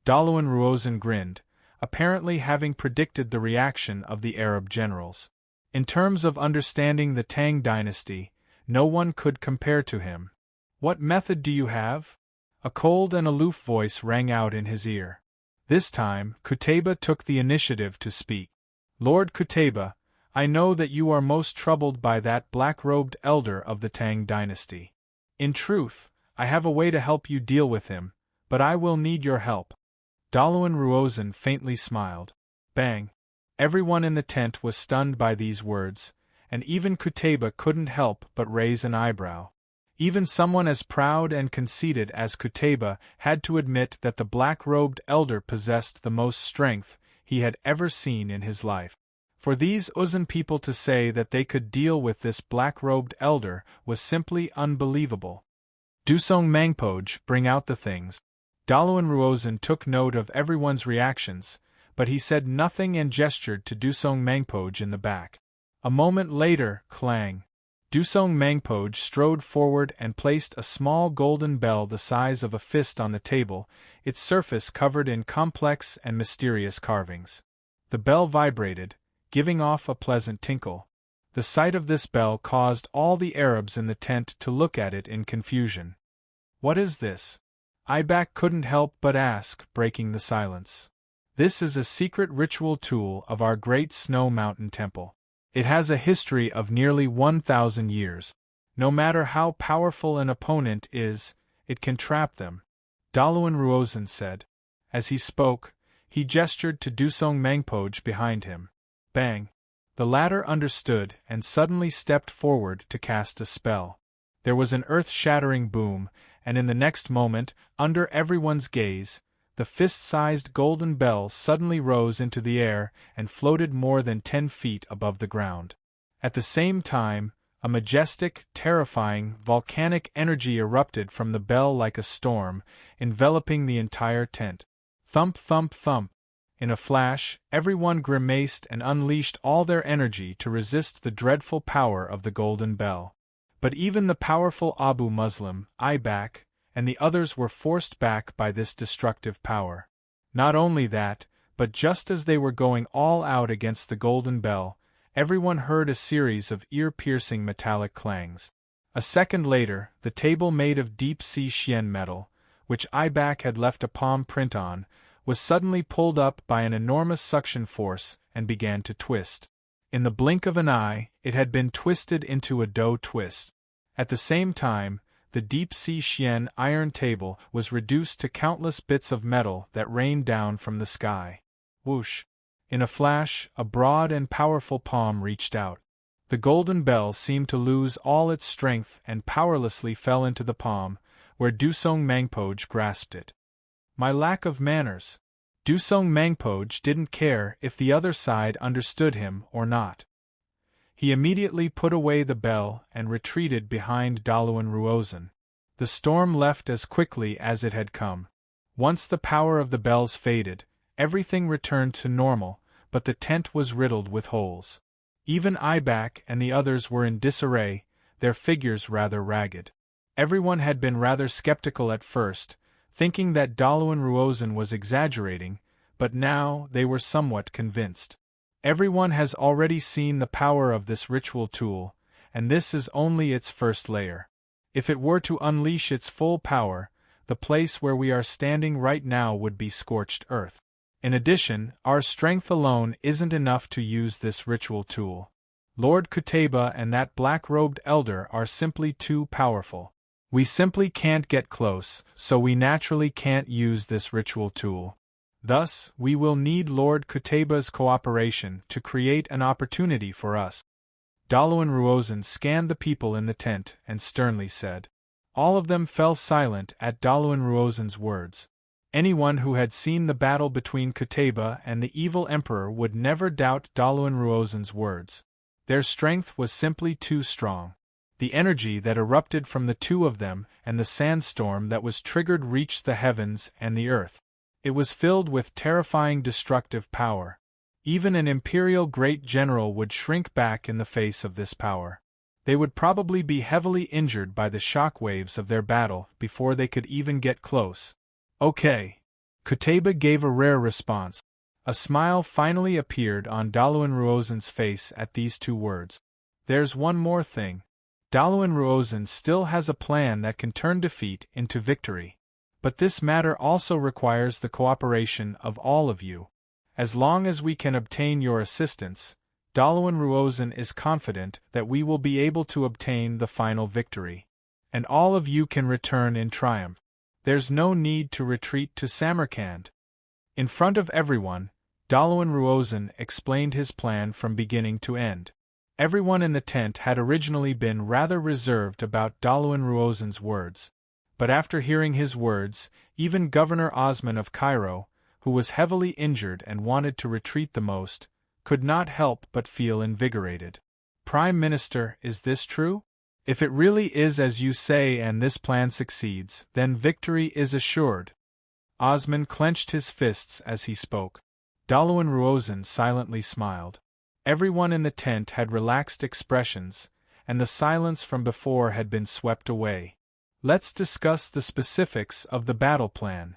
Dalun Ruozen grinned, apparently having predicted the reaction of the Arab generals. In terms of understanding the Tang dynasty, no one could compare to him. What method do you have? A cold and aloof voice rang out in his ear. This time, Kuteba took the initiative to speak. Lord Kuteba, I know that you are most troubled by that black-robed elder of the Tang dynasty. In truth, I have a way to help you deal with him, but I will need your help. Dalun Ruozen faintly smiled. Bang! Everyone in the tent was stunned by these words, and even Kuteba couldn't help but raise an eyebrow. Even someone as proud and conceited as Kuteba had to admit that the black-robed elder possessed the most strength he had ever seen in his life. For these Uzun people to say that they could deal with this black-robed elder was simply unbelievable. Dusong Mangpoj, bring out the things. Dalun Ruozen took note of everyone's reactions, but he said nothing and gestured to Dusong Mangpoj in the back. A moment later, clang. Dusong Mangpoj strode forward and placed a small golden bell the size of a fist on the table, its surface covered in complex and mysterious carvings. The bell vibrated, giving off a pleasant tinkle. The sight of this bell caused all the Arabs in the tent to look at it in confusion. What is this? Ibak couldn't help but ask, breaking the silence. This is a secret ritual tool of our great snow mountain temple. It has a history of nearly 1,000 years. No matter how powerful an opponent is, it can trap them, Dalun Ruozen said. As he spoke, he gestured to Dusong Mangpoj behind him. Bang! The latter understood and suddenly stepped forward to cast a spell. There was an earth-shattering boom, and in the next moment, under everyone's gaze, the fist-sized golden bell suddenly rose into the air and floated more than 10 feet above the ground. At the same time, a majestic, terrifying, volcanic energy erupted from the bell like a storm, enveloping the entire tent. Thump, thump, thump. In a flash, everyone grimaced and unleashed all their energy to resist the dreadful power of the golden bell. But even the powerful Abu Muslim, Ibak, and the others were forced back by this destructive power. Not only that, but just as they were going all out against the golden bell, everyone heard a series of ear-piercing metallic clangs. A second later, the table made of deep-sea Xian metal, which Ibak had left a palm print on, was suddenly pulled up by an enormous suction force and began to twist. In the blink of an eye, it had been twisted into a dough twist. At the same time, the deep-sea Xian iron table was reduced to countless bits of metal that rained down from the sky. Whoosh! In a flash, a broad and powerful palm reached out. The golden bell seemed to lose all its strength and powerlessly fell into the palm, where Dusong Mangpoj grasped it. My lack of manners. Dusong Mangpoj didn't care if the other side understood him or not. He immediately put away the bell and retreated behind Daluan Ruozan. The storm left as quickly as it had come. Once the power of the bells faded, everything returned to normal, but the tent was riddled with holes. Even Ibak and the others were in disarray, their figures rather ragged. Everyone had been rather skeptical at first, thinking that Daluan Ruozan was exaggerating, but now they were somewhat convinced. Everyone has already seen the power of this ritual tool, and this is only its first layer. If it were to unleash its full power, the place where we are standing right now would be scorched earth. In addition, our strength alone isn't enough to use this ritual tool. Lord Kuteba and that black-robed elder are simply too powerful. We simply can't get close, so we naturally can't use this ritual tool. Thus, we will need Lord Kuteba's cooperation to create an opportunity for us. Daluan Ruozan scanned the people in the tent and sternly said. All of them fell silent at Daluan Ruozan's words. Anyone who had seen the battle between Kuteba and the evil emperor would never doubt Daluan Ruozan's words. Their strength was simply too strong. The energy that erupted from the two of them and the sandstorm that was triggered reached the heavens and the earth. It was filled with terrifying destructive power. Even an imperial great general would shrink back in the face of this power. They would probably be heavily injured by the shock waves of their battle before they could even get close. Okay. Kuteba gave a rare response. A smile finally appeared on Daluan Ruozan's face at these two words. There's one more thing. Daluan Ruozan still has a plan that can turn defeat into victory. But this matter also requires the cooperation of all of you. As long as we can obtain your assistance, Daluan Ruozan is confident that we will be able to obtain the final victory. And all of you can return in triumph. There's no need to retreat to Samarkand. In front of everyone, Daluan Ruozan explained his plan from beginning to end. Everyone in the tent had originally been rather reserved about Daluan Ruozan's words. But after hearing his words, even Governor Osman of Cairo, who was heavily injured and wanted to retreat the most, could not help but feel invigorated. Prime Minister, is this true? If it really is as you say and this plan succeeds, then victory is assured. Osman clenched his fists as he spoke. Daluan Ruozan silently smiled. Everyone in the tent had relaxed expressions, and the silence from before had been swept away. Let's discuss the specifics of the battle plan.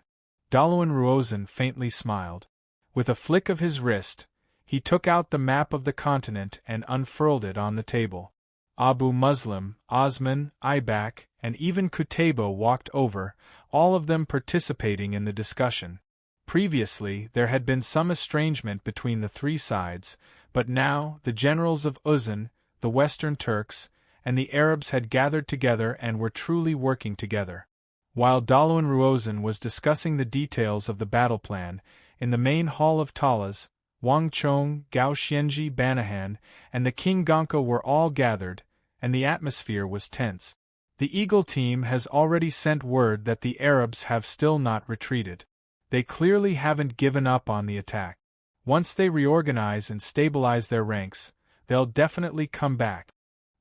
Daluan Ruozan faintly smiled. With a flick of his wrist, he took out the map of the continent and unfurled it on the table. Abu Muslim, Osman, Ibak, and even Kuteba walked over, all of them participating in the discussion. Previously, there had been some estrangement between the three sides, but now the generals of Uzan, the Western Turks, and the Arabs had gathered together and were truly working together. While Daluan Ruozan was discussing the details of the battle plan, in the main hall of Talas, Wang Chong, Gao Xianji, Banahan, and the King Gonka were all gathered, and the atmosphere was tense. The Eagle team has already sent word that the Arabs have still not retreated. They clearly haven't given up on the attack. Once they reorganize and stabilize their ranks, they'll definitely come back.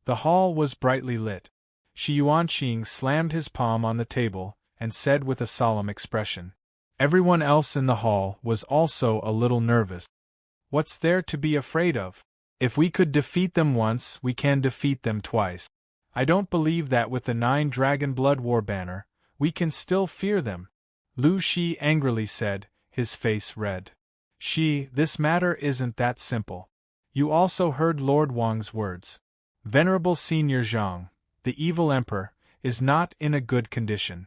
The hall was brightly lit. Shi Yuanqing slammed his palm on the table and said with a solemn expression. Everyone else in the hall was also a little nervous. What's there to be afraid of? If we could defeat them once, we can defeat them twice. I don't believe that with the 9 Dragon Blood War banner, we can still fear them. Lu Shi angrily said, his face red. Shi, this matter isn't that simple. You also heard Lord Wang's words. Venerable Senior Zhang, the evil emperor, is not in a good condition.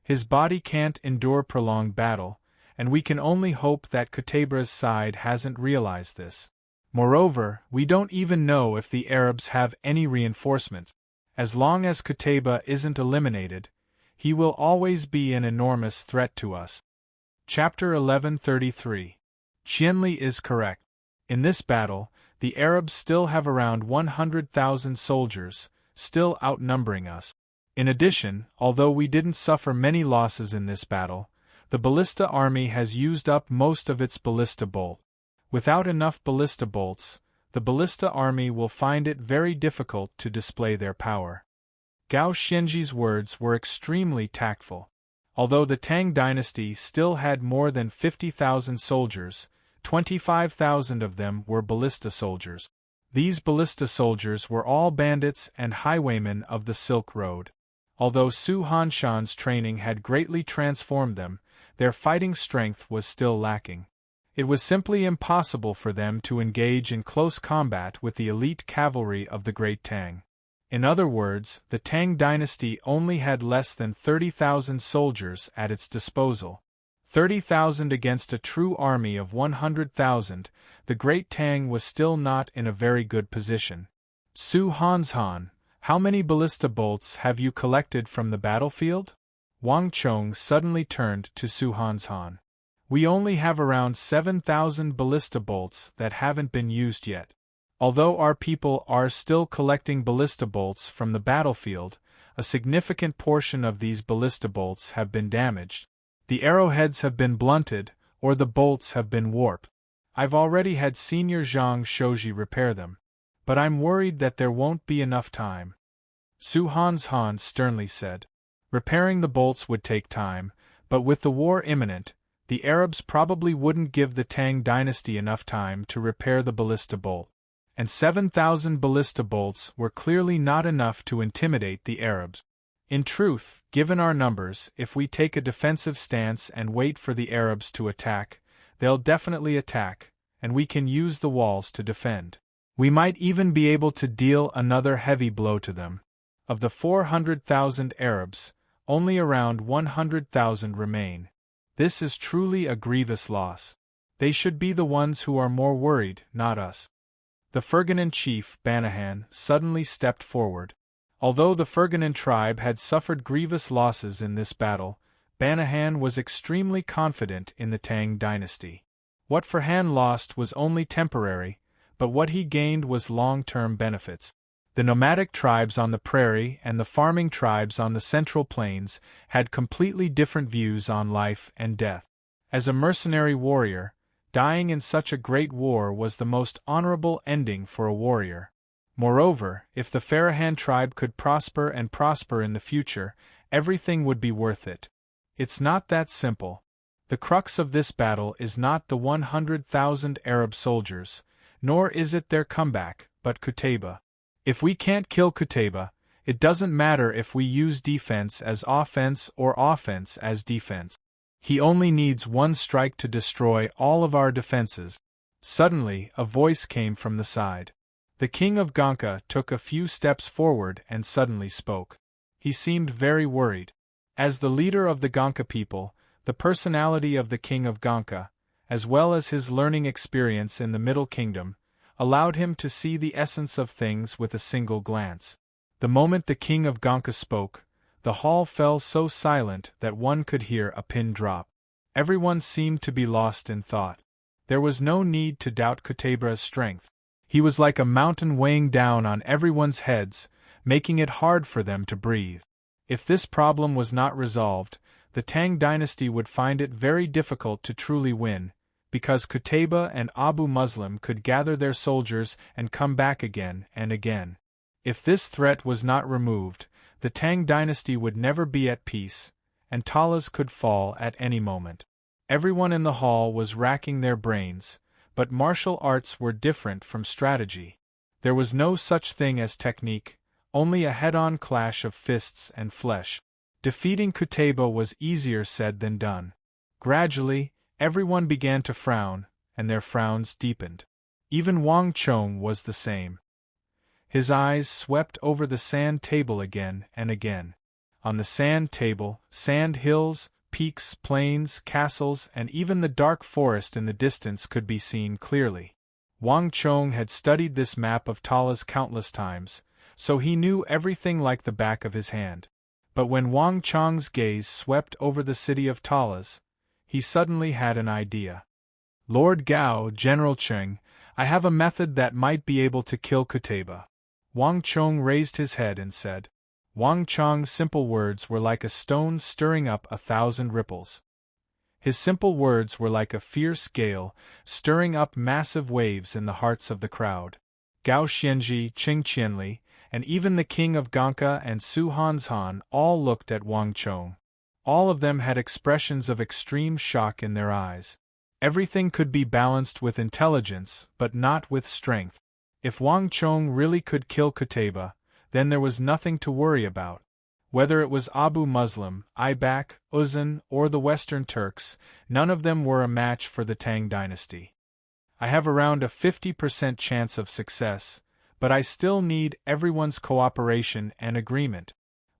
His body can't endure prolonged battle, and we can only hope that Qutabra's side hasn't realized this. Moreover, we don't even know if the Arabs have any reinforcements. As long as Qutayba isn't eliminated, he will always be an enormous threat to us. Chapter 1133. Qianli is correct. In this battle, the Arabs still have around 100,000 soldiers, still outnumbering us. In addition, although we didn't suffer many losses in this battle, the ballista army has used up most of its ballista bolt. Without enough ballista bolts, the ballista army will find it very difficult to display their power. Gao Xianji's words were extremely tactful. Although the Tang dynasty still had more than 50,000 soldiers, 25,000 of them were ballista soldiers. These ballista soldiers were all bandits and highwaymen of the Silk Road. Although Su Hanshan's training had greatly transformed them, their fighting strength was still lacking. It was simply impossible for them to engage in close combat with the elite cavalry of the Great Tang. In other words, the Tang dynasty only had less than 30,000 soldiers at its disposal. 30,000 against a true army of 100,000, the Great Tang was still not in a very good position. Su Hanshan, how many ballista bolts have you collected from the battlefield? Wang Chong suddenly turned to Su Hanshan. We only have around 7,000 ballista bolts that haven't been used yet. Although our people are still collecting ballista bolts from the battlefield, a significant portion of these ballista bolts have been damaged. The arrowheads have been blunted, or the bolts have been warped. I've already had Senior Zhang Shoji repair them, but I'm worried that there won't be enough time. Su Hanshan sternly said. Repairing the bolts would take time, but with the war imminent, the Arabs probably wouldn't give the Tang dynasty enough time to repair the ballista bolt. And 7,000 ballista bolts were clearly not enough to intimidate the Arabs. In truth, given our numbers, if we take a defensive stance and wait for the Arabs to attack, they'll definitely attack, and we can use the walls to defend. We might even be able to deal another heavy blow to them. Of the 400,000 Arabs, only around 100,000 remain. This is truly a grievous loss. They should be the ones who are more worried, not us. The Ferganan chief, Banahan, suddenly stepped forward. Although the Ferganan tribe had suffered grievous losses in this battle, Banahan was extremely confident in the Tang dynasty. What Ferhan lost was only temporary, but what he gained was long-term benefits. The nomadic tribes on the prairie and the farming tribes on the Central Plains had completely different views on life and death. As a mercenary warrior, dying in such a great war was the most honorable ending for a warrior. Moreover, if the Farahan tribe could prosper and prosper in the future, everything would be worth it. It's not that simple. The crux of this battle is not the 100,000 Arab soldiers, nor is it their comeback, but Qutayba. If we can't kill Qutayba, it doesn't matter if we use defense as offense or offense as defense. He only needs one strike to destroy all of our defenses. Suddenly, a voice came from the side. The king of Gonka took a few steps forward and suddenly spoke. He seemed very worried. As the leader of the Gonka people, the personality of the king of Gonka, as well as his learning experience in the Middle Kingdom, allowed him to see the essence of things with a single glance. The moment the king of Gonka spoke, the hall fell so silent that one could hear a pin drop. Everyone seemed to be lost in thought. There was no need to doubt Kutabra's strength. He was like a mountain weighing down on everyone's heads, making it hard for them to breathe. If this problem was not resolved, the Tang dynasty would find it very difficult to truly win, because Qutayba and Abu Muslim could gather their soldiers and come back again and again. If this threat was not removed, the Tang dynasty would never be at peace, and Talas could fall at any moment. Everyone in the hall was racking their brains, but martial arts were different from strategy. There was no such thing as technique, only a head-on clash of fists and flesh. Defeating Qutayba was easier said than done. Gradually, everyone began to frown, and their frowns deepened. Even Wang Chong was the same. His eyes swept over the sand table again and again. On the sand table, sand hills, peaks, plains, castles, and even the dark forest in the distance could be seen clearly. Wang Chong had studied this map of Talas countless times, so he knew everything like the back of his hand. But when Wang Chong's gaze swept over the city of Talas, he suddenly had an idea. "Lord Gao, General Cheng, I have a method that might be able to kill Qutayba." Wang Chong raised his head and said. Wang Chong's simple words were like a stone stirring up 1,000 ripples. His simple words were like a fierce gale, stirring up massive waves in the hearts of the crowd. Gao Xianji, Qing Qianli, and even the king of Ganka and Su Hanshan all looked at Wang Chong. All of them had expressions of extreme shock in their eyes. Everything could be balanced with intelligence, but not with strength. If Wang Chong really could kill Qutayba, then there was nothing to worry about. Whether it was Abu Muslim, Ibak, Uzan, or the Western Turks, none of them were a match for the Tang dynasty. I have around a 50% chance of success, but I still need everyone's cooperation and agreement.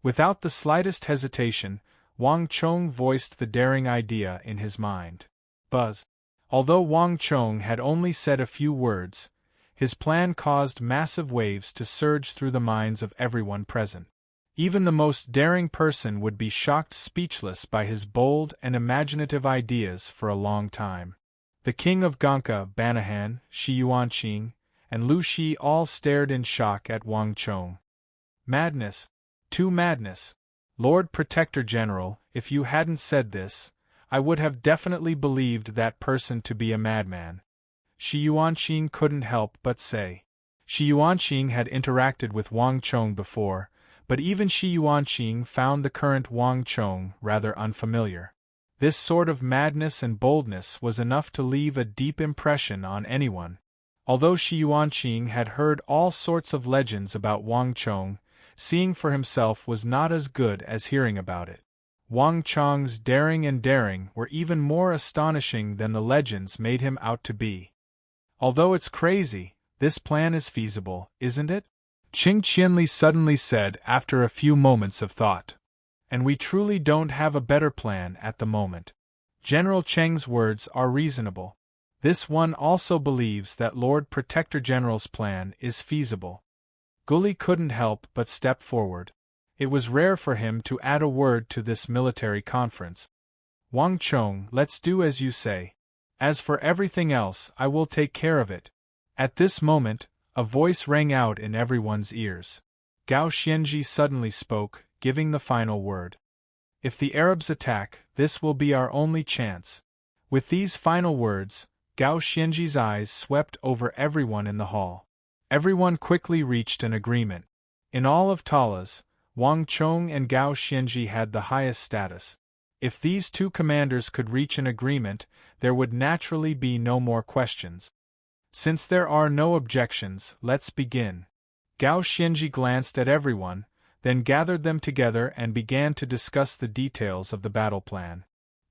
Without the slightest hesitation, Wang Chong voiced the daring idea in his mind. Buzz. Although Wang Chong had only said a few words, his plan caused massive waves to surge through the minds of everyone present. Even the most daring person would be shocked speechless by his bold and imaginative ideas for a long time. The king of Ganka, Banahan, Shi Yuanqing, and Lu Shi all stared in shock at Wang Chong. Madness. Too madness. Lord Protector General, if you hadn't said this, I would have definitely believed that person to be a madman. Shi Yuanqing couldn't help but say. Shi Yuanqing had interacted with Wang Chong before, but even Shi Yuanqing found the current Wang Chong rather unfamiliar. This sort of madness and boldness was enough to leave a deep impression on anyone. Although Shi Yuanqing had heard all sorts of legends about Wang Chong, seeing for himself was not as good as hearing about it. Wang Chong's daring were even more astonishing than the legends made him out to be. Although it's crazy, this plan is feasible, isn't it? Qing Qianli suddenly said after a few moments of thought. And we truly don't have a better plan at the moment. General Cheng's words are reasonable. This one also believes that Lord Protector General's plan is feasible. Guli couldn't help but step forward. It was rare for him to add a word to this military conference. Wang Chong, let's do as you say. As for everything else, I will take care of it. At this moment, a voice rang out in everyone's ears. Gao Xianji suddenly spoke, giving the final word. If the Arabs attack, this will be our only chance. With these final words, Gao Xianji's eyes swept over everyone in the hall. Everyone quickly reached an agreement. In all of Talas, Wang Chong and Gao Xianji had the highest status. If these two commanders could reach an agreement, there would naturally be no more questions. Since there are no objections, let's begin. Gao Xianji glanced at everyone, then gathered them together and began to discuss the details of the battle plan.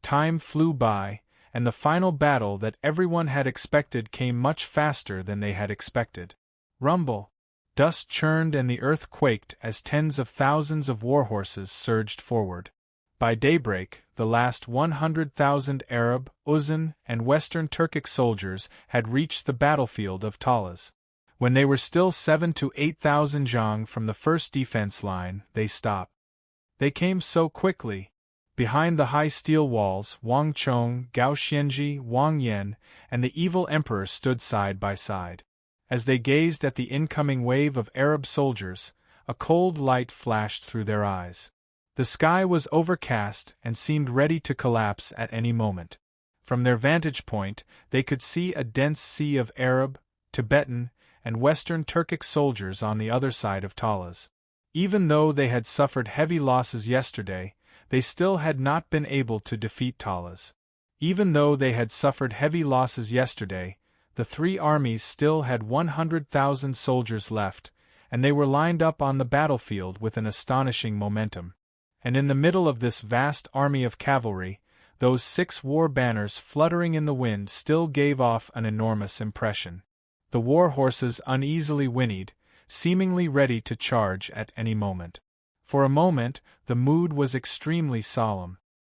Time flew by, and the final battle that everyone had expected came much faster than they had expected. Rumble. Dust churned and the earth quaked as tens of thousands of warhorses surged forward. By daybreak, the last 100,000 Arab, Uzan, and Western Turkic soldiers had reached the battlefield of Talas. When they were still 7,000 to 8,000 zhang from the first defense line, they stopped. They came so quickly. Behind the high steel walls, Wang Chong, Gao Xianji, Wang Yan, and the evil emperor stood side by side. As they gazed at the incoming wave of Arab soldiers, a cold light flashed through their eyes. The sky was overcast and seemed ready to collapse at any moment. From their vantage point, they could see a dense sea of Arab, Tibetan, and Western Turkic soldiers on the other side of Talas. Even though they had suffered heavy losses yesterday, they still had not been able to defeat Talas. Even though they had suffered heavy losses yesterday, the three armies still had 100,000 soldiers left, and they were lined up on the battlefield with an astonishing momentum. And in the middle of this vast army of cavalry, those 6 war banners fluttering in the wind still gave off an enormous impression. The war horses uneasily whinnied, seemingly ready to charge at any moment. For a moment, the mood was extremely solemn.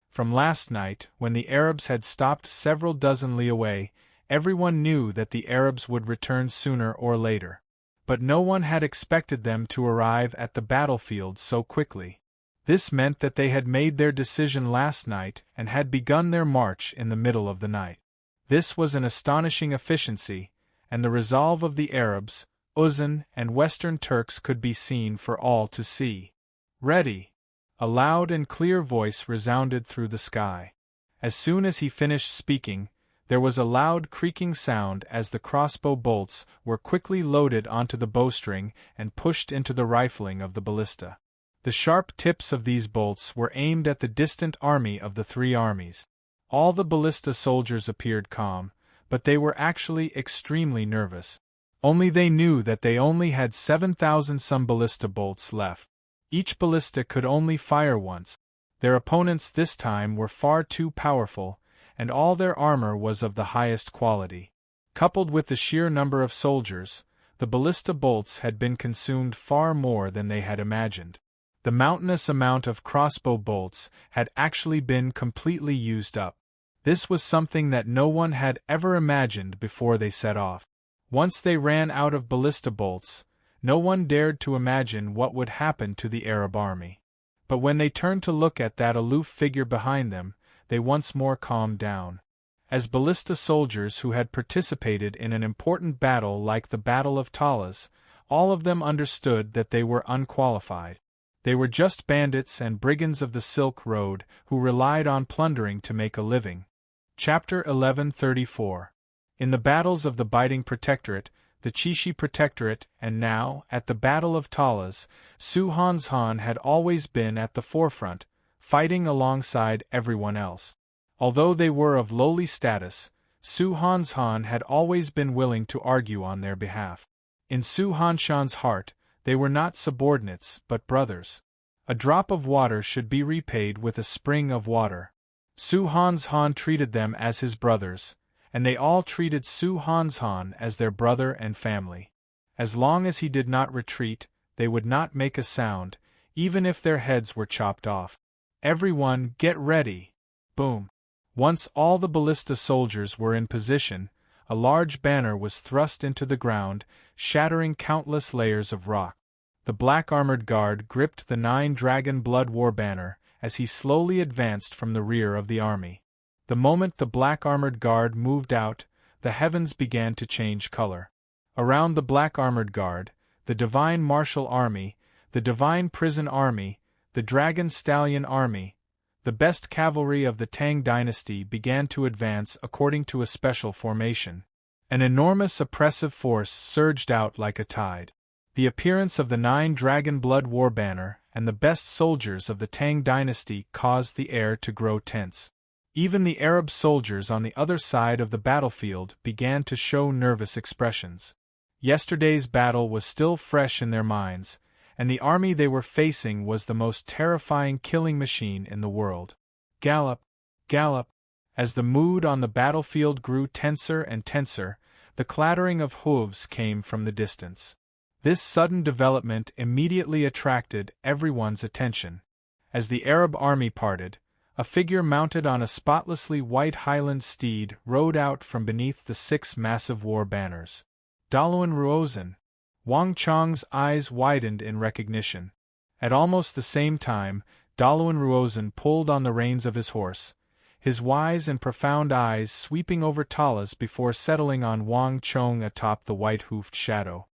From last night, when the Arabs had stopped several dozen li away, everyone knew that the Arabs would return sooner or later. But no one had expected them to arrive at the battlefield so quickly. This meant that they had made their decision last night and had begun their march in the middle of the night. This was an astonishing efficiency, and the resolve of the Arabs, Uzan, and Western Turks could be seen for all to see. "Ready!" A loud and clear voice resounded through the sky. As soon as he finished speaking, there was a loud creaking sound as the crossbow bolts were quickly loaded onto the bowstring and pushed into the rifling of the ballista. The sharp tips of these bolts were aimed at the distant army of the three armies. All the ballista soldiers appeared calm, but they were actually extremely nervous. Only they knew that they only had 7,000 some ballista bolts left. Each ballista could only fire once. Their opponents this time were far too powerful, and all their armor was of the highest quality. Coupled with the sheer number of soldiers, the ballista bolts had been consumed far more than they had imagined. The mountainous amount of crossbow bolts had actually been completely used up. This was something that no one had ever imagined before they set off. Once they ran out of ballista bolts, no one dared to imagine what would happen to the Arab army. But when they turned to look at that aloof figure behind them, they once more calmed down. As ballista soldiers who had participated in an important battle like the Battle of Talas, all of them understood that they were unqualified. They were just bandits and brigands of the Silk Road who relied on plundering to make a living. Chapter 1134. In the battles of the Biting Protectorate, the Chishi Protectorate, and now, at the Battle of Talas, Su Hanshan had always been at the forefront, fighting alongside everyone else. Although they were of lowly status, Su Hanshan had always been willing to argue on their behalf. In Su Hanshan's heart, they were not subordinates but brothers. A drop of water should be repaid with a spring of water. Su Hanshan treated them as his brothers, and they all treated Su Hanshan as their brother and family. As long as he did not retreat, they would not make a sound, even if their heads were chopped off. "Everyone, get ready!" Boom! Once all the ballista soldiers were in position, a large banner was thrust into the ground, shattering countless layers of rock. The black-armored guard gripped the 9-dragon blood war banner as he slowly advanced from the rear of the army. The moment the black-armored guard moved out, the heavens began to change color. Around the black-armored guard, the Divine Martial Army, the Divine Prison Army, the Dragon Stallion Army, the best cavalry of the Tang dynasty began to advance according to a special formation. An enormous oppressive force surged out like a tide. The appearance of the 9-dragon blood war banner and the best soldiers of the Tang dynasty caused the air to grow tense. Even the Arab soldiers on the other side of the battlefield began to show nervous expressions. Yesterday's battle was still fresh in their minds, and the army they were facing was the most terrifying killing machine in the world. Gallop! Gallop! As the mood on the battlefield grew tenser and tenser, the clattering of hooves came from the distance. This sudden development immediately attracted everyone's attention. As the Arab army parted, a figure mounted on a spotlessly white Highland steed rode out from beneath the 6 massive war banners. Daluan Ruozan! Wang Chong's eyes widened in recognition. At almost the same time, Dalawan Ruozan pulled on the reins of his horse, his wise and profound eyes sweeping over Talas before settling on Wang Chong atop the white-hoofed shadow.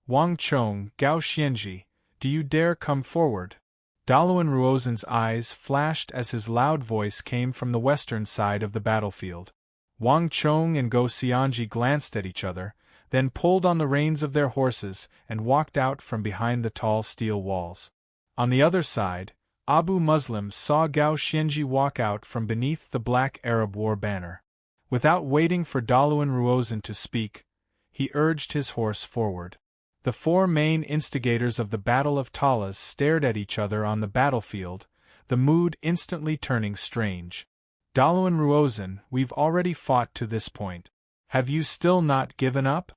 Wang Chong, Gao Xianji, do you dare come forward? Dalawan Ruozan's eyes flashed as his loud voice came from the western side of the battlefield. Wang Chong and Gao Xianji glanced at each other, then pulled on the reins of their horses and walked out from behind the tall steel walls. On the other side, Abu Muslim saw Gao Xianji walk out from beneath the black Arab war banner. Without waiting for Dalawan Ruozan to speak, he urged his horse forward. The four main instigators of the Battle of Talas stared at each other on the battlefield, the mood instantly turning strange. Dalawan Ruozan, we've already fought to this point. Have you still not given up?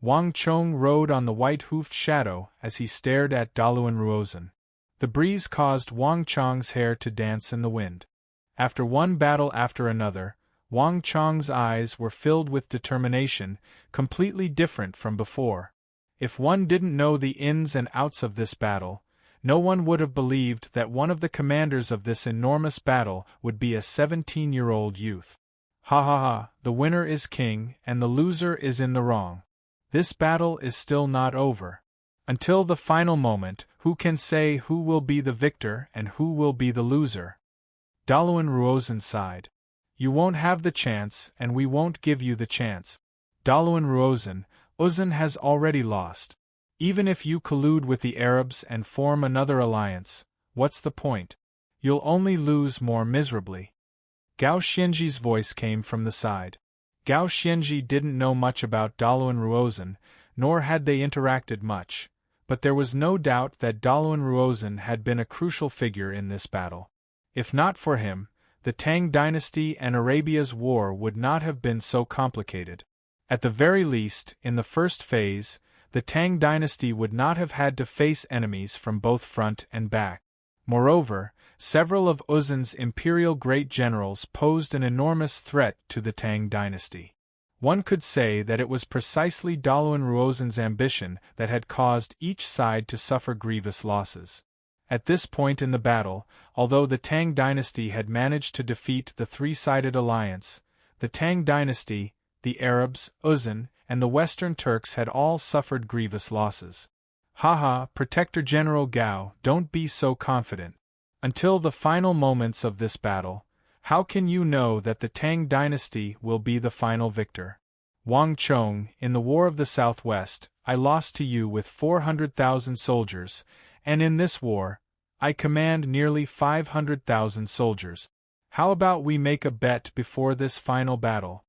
Wang Chong rode on the white-hoofed shadow as he stared at Dalawan Ruozan. The breeze caused Wang Chong's hair to dance in the wind. After one battle after another, Wang Chong's eyes were filled with determination, completely different from before. If one didn't know the ins and outs of this battle, no one would have believed that one of the commanders of this enormous battle would be a 17-year-old youth. Ha ha ha, the winner is king and the loser is in the wrong. This battle is still not over. Until the final moment, who can say who will be the victor and who will be the loser? Dalawan Ruozan sighed. You won't have the chance and we won't give you the chance. Dalawan Ruozan, Uzan has already lost. Even if you collude with the Arabs and form another alliance, what's the point? You'll only lose more miserably. Gao Xianji's voice came from the side. Gao Xianji didn't know much about Dalawan Ruozan, nor had they interacted much, but there was no doubt that Dalawan Ruozan had been a crucial figure in this battle. If not for him, the Tang dynasty and Arabia's war would not have been so complicated. At the very least, in the first phase, the Tang dynasty would not have had to face enemies from both front and back. Moreover, several of Uzan's imperial great generals posed an enormous threat to the Tang dynasty. One could say that it was precisely Dalawan Ruozan's ambition that had caused each side to suffer grievous losses. At this point in the battle, although the Tang dynasty had managed to defeat the three-sided alliance, the Tang dynasty, the Arabs, Uzan, and the Western Turks had all suffered grievous losses. Haha, Protector General Gao, don't be so confident. Until the final moments of this battle, how can you know that the Tang dynasty will be the final victor? Wang Chong, in the War of the Southwest, I lost to you with 400,000 soldiers, and in this war, I command nearly 500,000 soldiers. How about we make a bet before this final battle?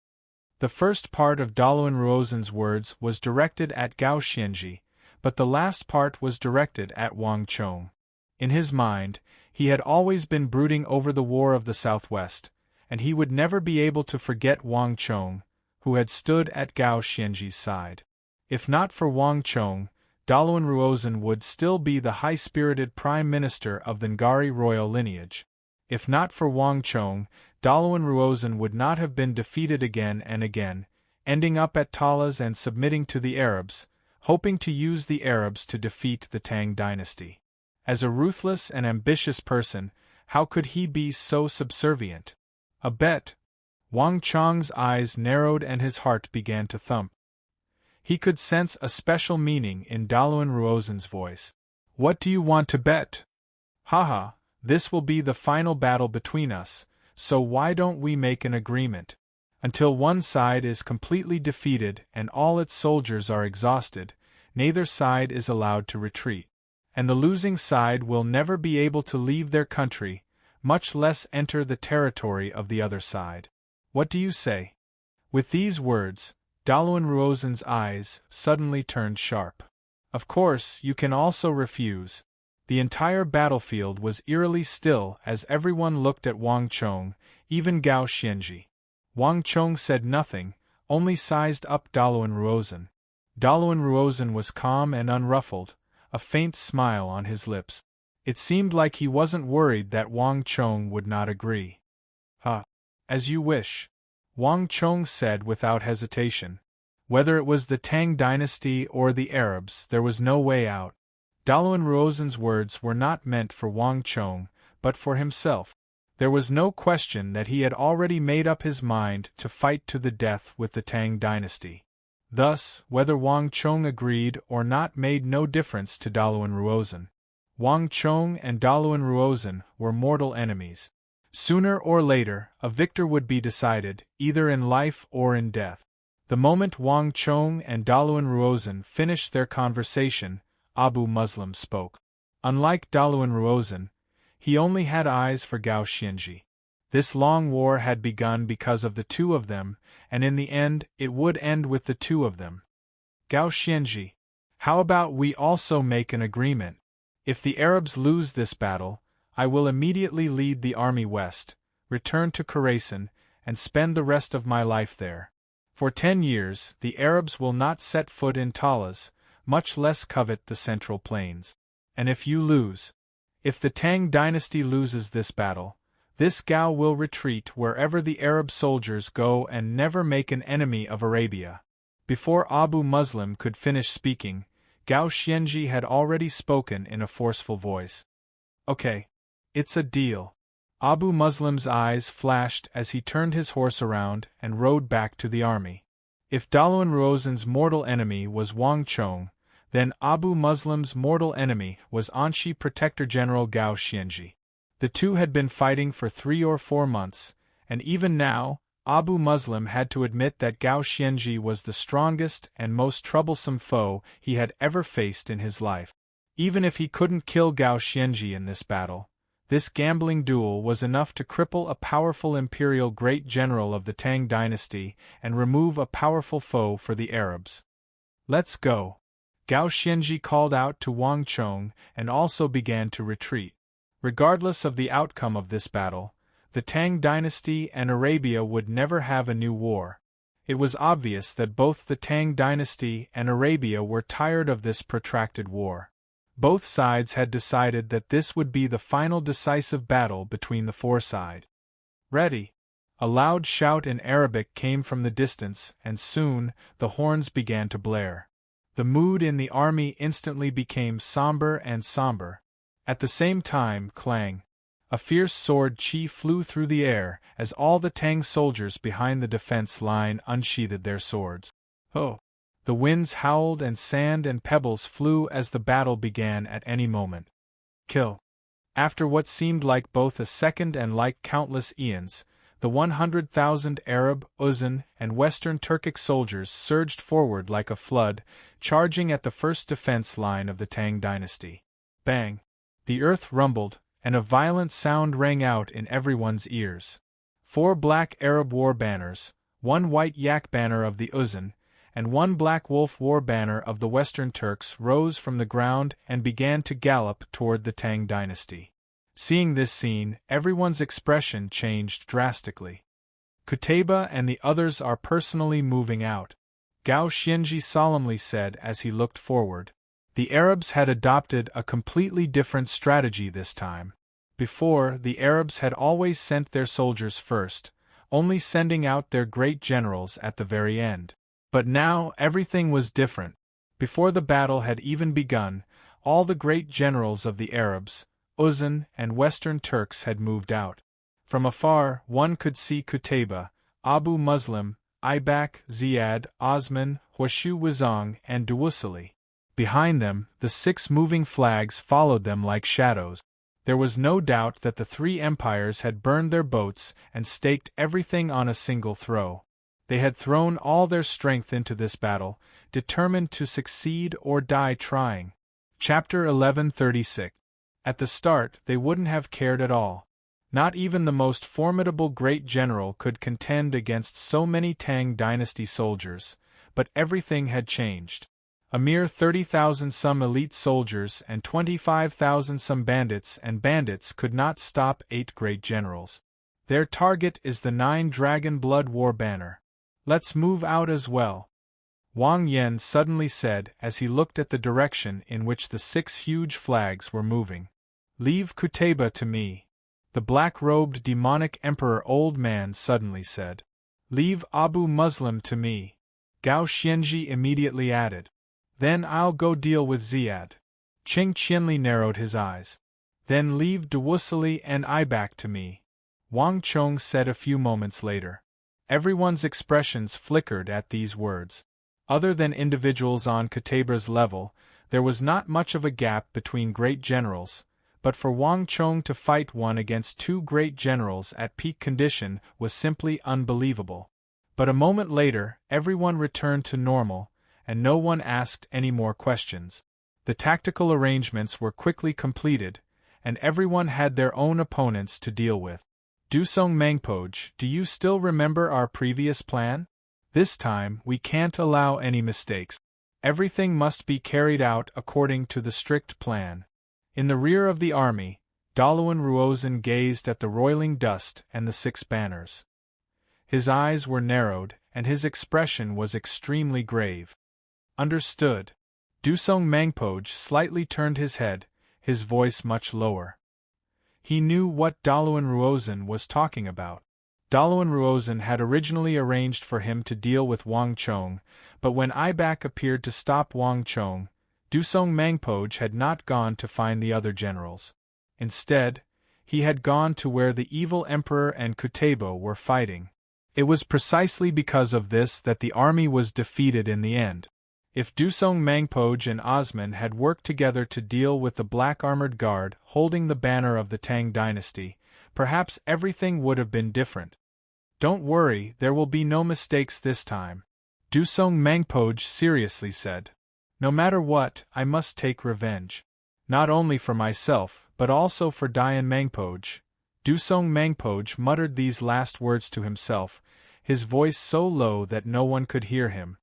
The first part of Dalawan Ruozan's words was directed at Gao Xianji, but the last part was directed at Wang Chong. In his mind, he had always been brooding over the War of the Southwest, and he would never be able to forget Wang Chong, who had stood at Gao Xianji's side. If not for Wang Chong, Dalawan Ruozan would still be the high-spirited prime minister of the Ngari royal lineage. If not for Wang Chong, Dalawan Ruozan would not have been defeated again and again, ending up at Talas and submitting to the Arabs, hoping to use the Arabs to defeat the Tang dynasty. As a ruthless and ambitious person, how could he be so subservient? A bet? Wang Chong's eyes narrowed and his heart began to thump. He could sense a special meaning in Dalawan Ruozan's voice. What do you want to bet? Haha, this will be the final battle between us, so why don't we make an agreement? Until one side is completely defeated and all its soldiers are exhausted, neither side is allowed to retreat. And the losing side will never be able to leave their country, much less enter the territory of the other side. What do you say? With these words, Dalawan Ruozan's eyes suddenly turned sharp. Of course, you can also refuse. The entire battlefield was eerily still as everyone looked at Wang Chong, even Gao Xianji. Wang Chong said nothing, only sized up Dalawan Ruozan. Dalawan Ruozan was calm and unruffled, a faint smile on his lips. It seemed like he wasn't worried that Wang Chong would not agree. As you wish, Wang Chong said without hesitation. Whether it was the Tang dynasty or the Arabs, there was no way out. Dalawan Ruozan's words were not meant for Wang Chong, but for himself. There was no question that he had already made up his mind to fight to the death with the Tang dynasty. Thus, whether Wang Chong agreed or not made no difference to Daluan Ruozhen. Wang Chong and Daluan Ruozhen were mortal enemies. Sooner or later, a victor would be decided, either in life or in death. The moment Wang Chong and Daluan Ruozhen finished their conversation, Abu Muslim spoke. Unlike Daluan Ruozhen, he only had eyes for Gao Xianji. This long war had begun because of the two of them, and in the end it would end with the two of them. Gao Xianji, how about we also make an agreement? If the Arabs lose this battle, I will immediately lead the army west, return to Khorasan, and spend the rest of my life there. For 10 years, the Arabs will not set foot in Talas, much less covet the Central Plains. And if you lose, if the Tang dynasty loses this battle, this Gao will retreat wherever the Arab soldiers go and never make an enemy of Arabia. Before Abu Muslim could finish speaking, Gao Xianji had already spoken in a forceful voice. Okay. It's a deal. Abu Muslim's eyes flashed as he turned his horse around and rode back to the army. If Daluan Ruozhen's mortal enemy was Wang Chong, then Abu Muslim's mortal enemy was Anshi Protector General Gao Xianji. The two had been fighting for 3 or 4 months, and even now, Abu Muslim had to admit that Gao Xianji was the strongest and most troublesome foe he had ever faced in his life. Even if he couldn't kill Gao Xianji in this battle, this gambling duel was enough to cripple a powerful imperial great general of the Tang dynasty and remove a powerful foe for the Arabs. Let's go. Gao Xianji called out to Wang Chong and also began to retreat. Regardless of the outcome of this battle, the Tang dynasty and Arabia would never have a new war. It was obvious that both the Tang dynasty and Arabia were tired of this protracted war. Both sides had decided that this would be the final decisive battle between the four sides. Ready! A loud shout in Arabic came from the distance, and soon, the horns began to blare. The mood in the army instantly became somber and somber. At the same time, clang! A fierce sword chi flew through the air as all the Tang soldiers behind the defense line unsheathed their swords. Oh! The winds howled and sand and pebbles flew as the battle began at any moment. Kill! After what seemed like both a second and like countless eons, the 100,000 Arab, Uzan, and Western Turkic soldiers surged forward like a flood, charging at the first defense line of the Tang dynasty. Bang! The earth rumbled, and a violent sound rang out in everyone's ears. 4 black Arab war banners, 1 white yak banner of the Uzan, and 1 black wolf war banner of the Western Turks rose from the ground and began to gallop toward the Tang dynasty. Seeing this scene, everyone's expression changed drastically. Qutayba and the others are personally moving out, Gao Xianji solemnly said as he looked forward. The Arabs had adopted a completely different strategy this time. Before, the Arabs had always sent their soldiers first, only sending out their great generals at the very end. But now everything was different. Before the battle had even begun, all the great generals of the Arabs, Uzan, and Western Turks had moved out. From afar, one could see Qutayba, Abu Muslim, Ibak, Ziyad, Osman, Huashu Wizong, and Dawusali. Behind them, the 6 moving flags followed them like shadows. There was no doubt that the 3 empires had burned their boats and staked everything on a single throw. They had thrown all their strength into this battle, determined to succeed or die trying. Chapter 1136. At the start, they wouldn't have cared at all. Not even the most formidable great general could contend against so many Tang dynasty soldiers, but everything had changed. A mere 30,000 some elite soldiers and 25,000 some bandits could not stop 8 great generals. Their target is the 9 Dragon Blood War banner. Let's move out as well, Wang Yan suddenly said as he looked at the direction in which the 6 huge flags were moving. Leave Qutayba to me, the black-robed demonic emperor old man suddenly said. Leave Abu Muslim to me, Gao Xianji immediately added. Then I'll go deal with Ziyad. Qing Qianli narrowed his eyes. Then leave Duwusili and Ibak to me, Wang Chong said a few moments later. Everyone's expressions flickered at these words. Other than individuals on Katabra's level, there was not much of a gap between great generals, but for Wang Chong to fight one against two great generals at peak condition was simply unbelievable. But a moment later, everyone returned to normal, and no one asked any more questions. The tactical arrangements were quickly completed, and everyone had their own opponents to deal with. Dusong Mangpoj, do you still remember our previous plan? This time, we can't allow any mistakes. Everything must be carried out according to the strict plan. In the rear of the army, Daluan Ruozan gazed at the roiling dust and the 6 banners. His eyes were narrowed, and his expression was extremely grave. Understood. Dusong Mangpoj slightly turned his head, his voice much lower. He knew what Daluan Ruozan was talking about. Daluan Ruozan had originally arranged for him to deal with Wang Chong, but when Ibak appeared to stop Wang Chong, Dusong Mangpoj had not gone to find the other generals. Instead, he had gone to where the evil emperor and Kutebo were fighting. It was precisely because of this that the army was defeated in the end. If Dusong Mangpoj and Osman had worked together to deal with the black armored guard holding the banner of the Tang dynasty, perhaps everything would have been different. Don't worry, there will be no mistakes this time, Dusong Mangpoj seriously said. No matter what, I must take revenge. Not only for myself, but also for Dayan Mangpoj. Dusong Mangpoj muttered these last words to himself, his voice so low that no one could hear him.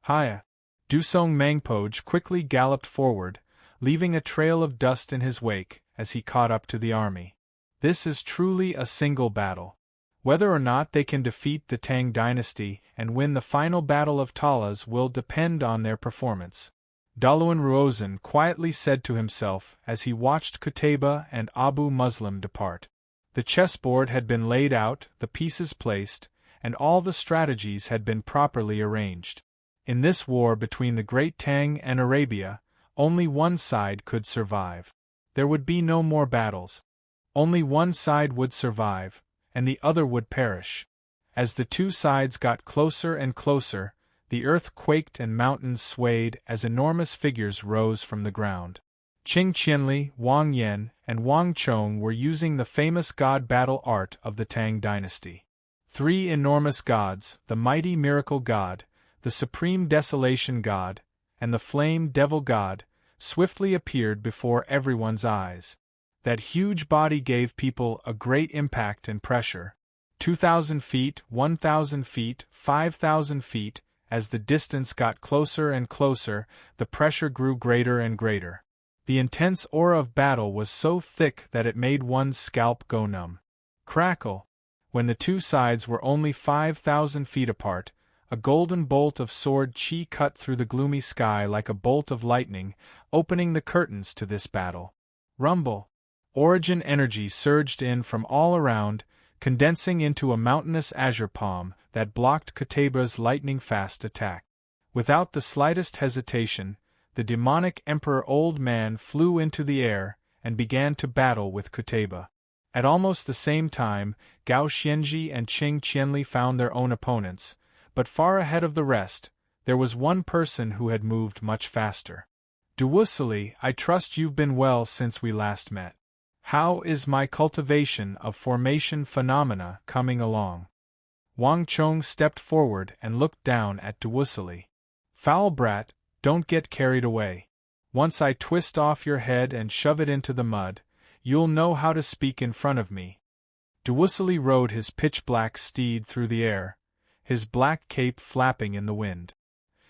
Hiya! Dusong Mangpoj quickly galloped forward, leaving a trail of dust in his wake as he caught up to the army. This is truly a single battle. Whether or not they can defeat the Tang dynasty and win the final battle of Talas will depend on their performance. Daluan Ruozan quietly said to himself as he watched Qutayba and Abu Muslim depart. The chessboard had been laid out, the pieces placed, and all the strategies had been properly arranged. In this war between the Great Tang and Arabia, only one side could survive. There would be no more battles. Only one side would survive, and the other would perish. As the two sides got closer and closer, the earth quaked and mountains swayed as enormous figures rose from the ground. Qing Qianli, Wang Yan, and Wang Chong were using the famous god battle art of the Tang dynasty. 3 enormous gods, the mighty miracle god, the supreme desolation god, and the flame devil god, swiftly appeared before everyone's eyes. That huge body gave people a great impact and pressure. 2,000 feet, 1,000 feet, 5,000 feet, as the distance got closer and closer, the pressure grew greater and greater. The intense aura of battle was so thick that it made one's scalp go numb. Crackle! When the two sides were only 5,000 feet apart, a golden bolt of sword chi cut through the gloomy sky like a bolt of lightning, opening the curtains to this battle. Rumble! Origin energy surged in from all around, condensing into a mountainous azure palm that blocked Qutayba's lightning-fast attack. Without the slightest hesitation, the demonic Emperor Old Man flew into the air and began to battle with Qutayba. At almost the same time, Gao Xianji and Qing Qianli found their own opponents, but far ahead of the rest, there was one person who had moved much faster. Duwusili, I trust you've been well since we last met. How is my cultivation of formation phenomena coming along? Wang Chong stepped forward and looked down at Duwusili. Foul brat, don't get carried away. Once I twist off your head and shove it into the mud, you'll know how to speak in front of me. Duwusili rode his pitch-black steed through the air, his black cape flapping in the wind.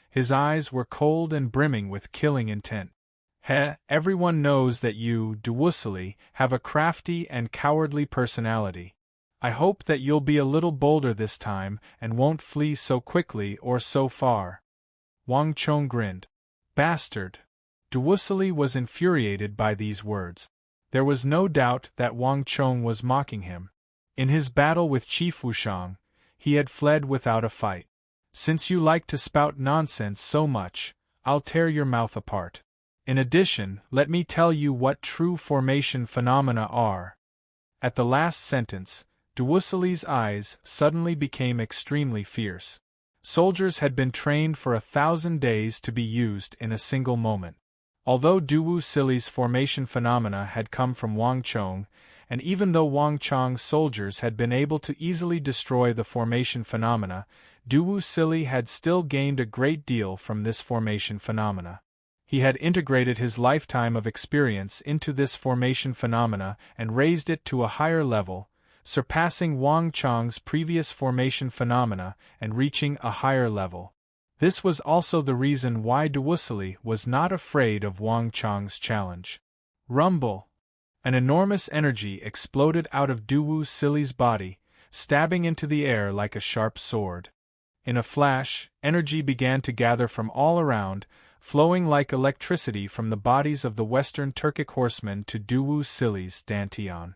His eyes were cold and brimming with killing intent. Everyone knows that you, Duwusili, have a crafty and cowardly personality. I hope that you'll be a little bolder this time and won't flee so quickly or so far. Wang Chong grinned. Bastard! Duwusili was infuriated by these words. There was no doubt that Wang Chong was mocking him. In his battle with Chief Wushang, he had fled without a fight. Since you like to spout nonsense so much, I'll tear your mouth apart. In addition, let me tell you what true formation phenomena are. At the last sentence, Duwusilli's eyes suddenly became extremely fierce. Soldiers had been trained for 1,000 days to be used in a single moment. Although Duwusilli's formation phenomena had come from Wang Chong, and even though Wang Chong's soldiers had been able to easily destroy the formation phenomena, Duwusilli had still gained a great deal from this formation phenomena. He had integrated his lifetime of experience into this formation phenomena and raised it to a higher level, surpassing Wang Chong's previous formation phenomena and reaching a higher level. This was also the reason why Duwusilli was not afraid of Wang Chong's challenge. Rumble! An enormous energy exploded out of Duwusilli's body, stabbing into the air like a sharp sword. In a flash, energy began to gather from all around, flowing like electricity from the bodies of the Western Turkic horsemen to Duwusilli's dantian.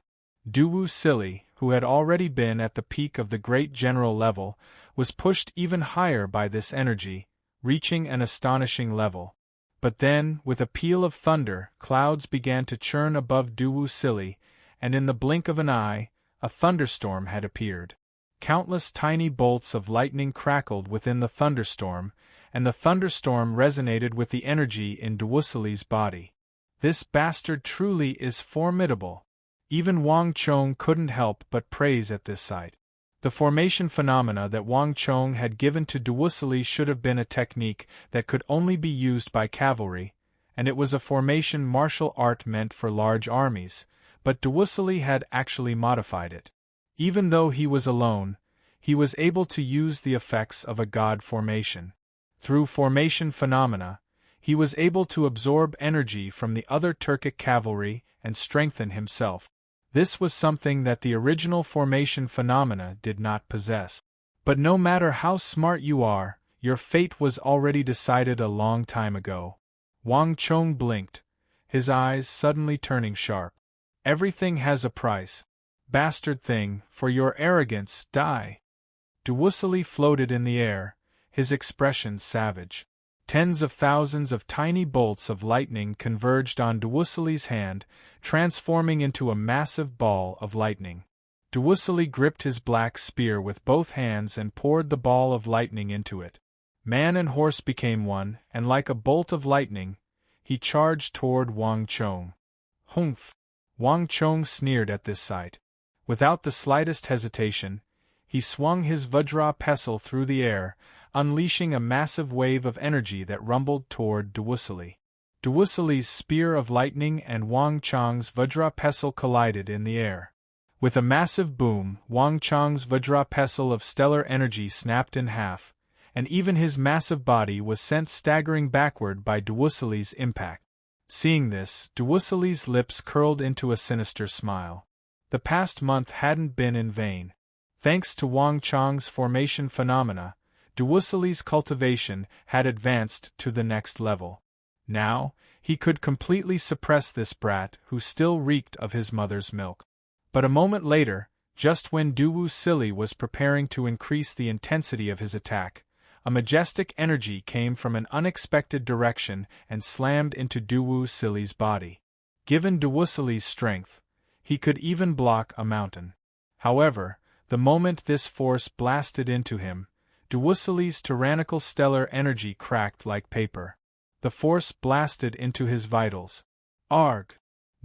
Duwusilli, who had already been at the peak of the great general level, was pushed even higher by this energy, reaching an astonishing level. But then, with a peal of thunder, clouds began to churn above Duwusilli, and in the blink of an eye, a thunderstorm had appeared. Countless tiny bolts of lightning crackled within the thunderstorm, and the thunderstorm resonated with the energy in Duwusilli's body. This bastard truly is formidable. Even Wang Chong couldn't help but praise at this sight. The formation phenomena that Wang Chong had given to Duwusilli should have been a technique that could only be used by cavalry, and it was a formation martial art meant for large armies, but Duwusilli had actually modified it. Even though he was alone, he was able to use the effects of a god formation. Through formation phenomena, he was able to absorb energy from the other Turkic cavalry and strengthen himself. This was something that the original formation phenomena did not possess. But no matter how smart you are, your fate was already decided a long time ago. Wang Chong blinked, his eyes suddenly turning sharp. Everything has a price. Bastard thing, for your arrogance, die. Duwusilli floated in the air, his expression savage. Tens of thousands of tiny bolts of lightning converged on Duwusilli's hand, transforming into a massive ball of lightning. Duwusilli gripped his black spear with both hands and poured the ball of lightning into it. Man and horse became one, and like a bolt of lightning, he charged toward Wang Chong. Humph! Wang Chong sneered at this sight. Without the slightest hesitation, he swung his Vajra pestle through the air, unleashing a massive wave of energy that rumbled toward Duwusilli. Duwusilli's spear of lightning and Wang Chong's Vajra pestle collided in the air. With a massive boom, Wang Chong's Vajra pestle of stellar energy snapped in half, and even his massive body was sent staggering backward by Duwusilli's impact. Seeing this, Duwusilli's lips curled into a sinister smile. The past month hadn't been in vain. Thanks to Wang Chong's formation phenomena, Duwusilli's cultivation had advanced to the next level. Now, he could completely suppress this brat who still reeked of his mother's milk. But a moment later, just when Duwusilli was preparing to increase the intensity of his attack, a majestic energy came from an unexpected direction and slammed into Duwusilli's body. Given Duwusilli's strength, he could even block a mountain. However, the moment this force blasted into him, Duwusilli's tyrannical stellar energy cracked like paper. The force blasted into his vitals. Arg!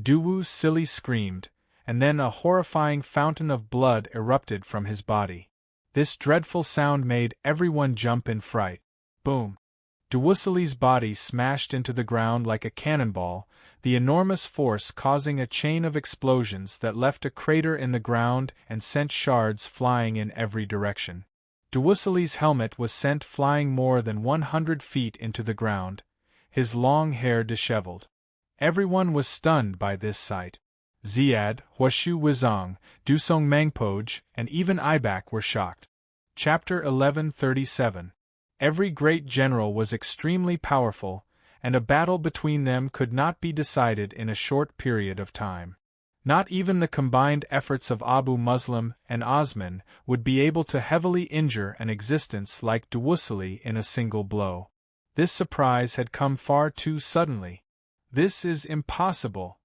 Duwusilli screamed, and then a horrifying fountain of blood erupted from his body. This dreadful sound made everyone jump in fright. Boom! Duwusilli's body smashed into the ground like a cannonball, the enormous force causing a chain of explosions that left a crater in the ground and sent shards flying in every direction. Duwusilli's helmet was sent flying more than 100 feet into the ground, his long hair disheveled. Everyone was stunned by this sight. Ziad, Huashu Wizong, Dusong Mangpoj, and even Ibak were shocked. Chapter 1137. Every great general was extremely powerful, and a battle between them could not be decided in a short period of time. Not even the combined efforts of Abu Muslim and Osman would be able to heavily injure an existence like Duwusilli in a single blow. This surprise had come far too suddenly. This is impossible.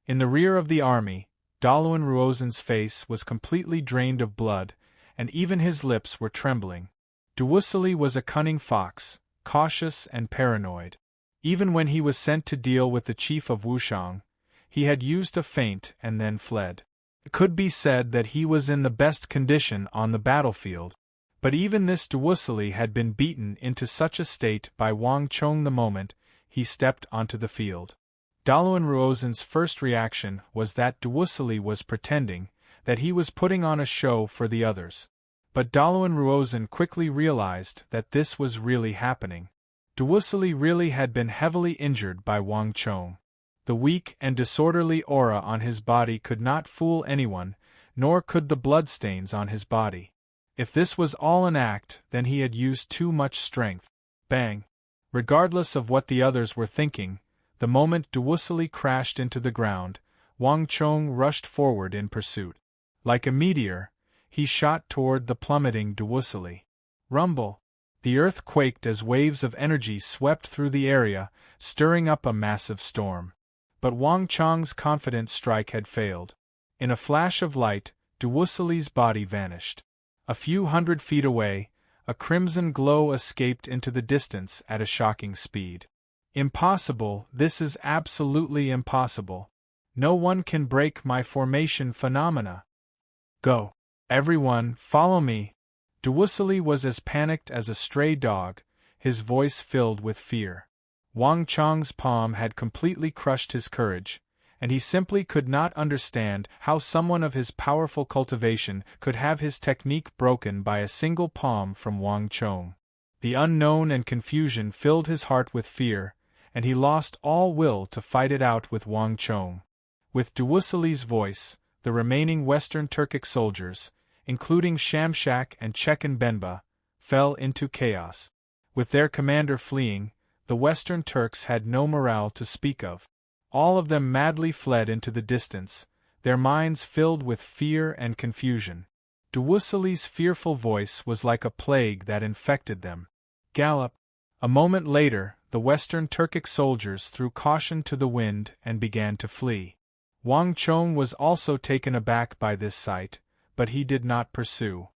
In the rear of the army, Dalawan Ruozen's face was completely drained of blood, and even his lips were trembling. Duwusilli was a cunning fox, cautious and paranoid. Even when he was sent to deal with the chief of Wushang, he had used a feint and then fled. It could be said that he was in the best condition on the battlefield, but even this Duwusilli had been beaten into such a state by Wang Chong the moment he stepped onto the field. Dalawan Ruozen's first reaction was that Duwusilli was pretending, that he was putting on a show for the others. But Dalawan Ruozen quickly realized that this was really happening. Duwusilli really had been heavily injured by Wang Chong. The weak and disorderly aura on his body could not fool anyone, nor could the bloodstains on his body. If this was all an act, then he had used too much strength. Bang! Regardless of what the others were thinking, the moment Duwusilli crashed into the ground, Wang Chong rushed forward in pursuit. Like a meteor, he shot toward the plummeting Duwusilli. Rumble! The earth quaked as waves of energy swept through the area, stirring up a massive storm. But Wang Chong's confident strike had failed. In a flash of light, Duwusilli's body vanished. A few hundred feet away, a crimson glow escaped into the distance at a shocking speed. Impossible, this is absolutely impossible. No one can break my formation phenomena. Go. Everyone, follow me. Duwusilli was as panicked as a stray dog, his voice filled with fear. Wang Chong's palm had completely crushed his courage, and he simply could not understand how someone of his powerful cultivation could have his technique broken by a single palm from Wang Chong. The unknown and confusion filled his heart with fear, and he lost all will to fight it out with Wang Chong. With Duwusilli's voice, the remaining Western Turkic soldiers, including Shamshak and Chechen Benba, fell into chaos. With their commander fleeing, the Western Turks had no morale to speak of. All of them madly fled into the distance, their minds filled with fear and confusion. Duwusilli's fearful voice was like a plague that infected them. Gallop! A moment later, the Western Turkic soldiers threw caution to the wind and began to flee. Wang Chong was also taken aback by this sight, but he did not pursue.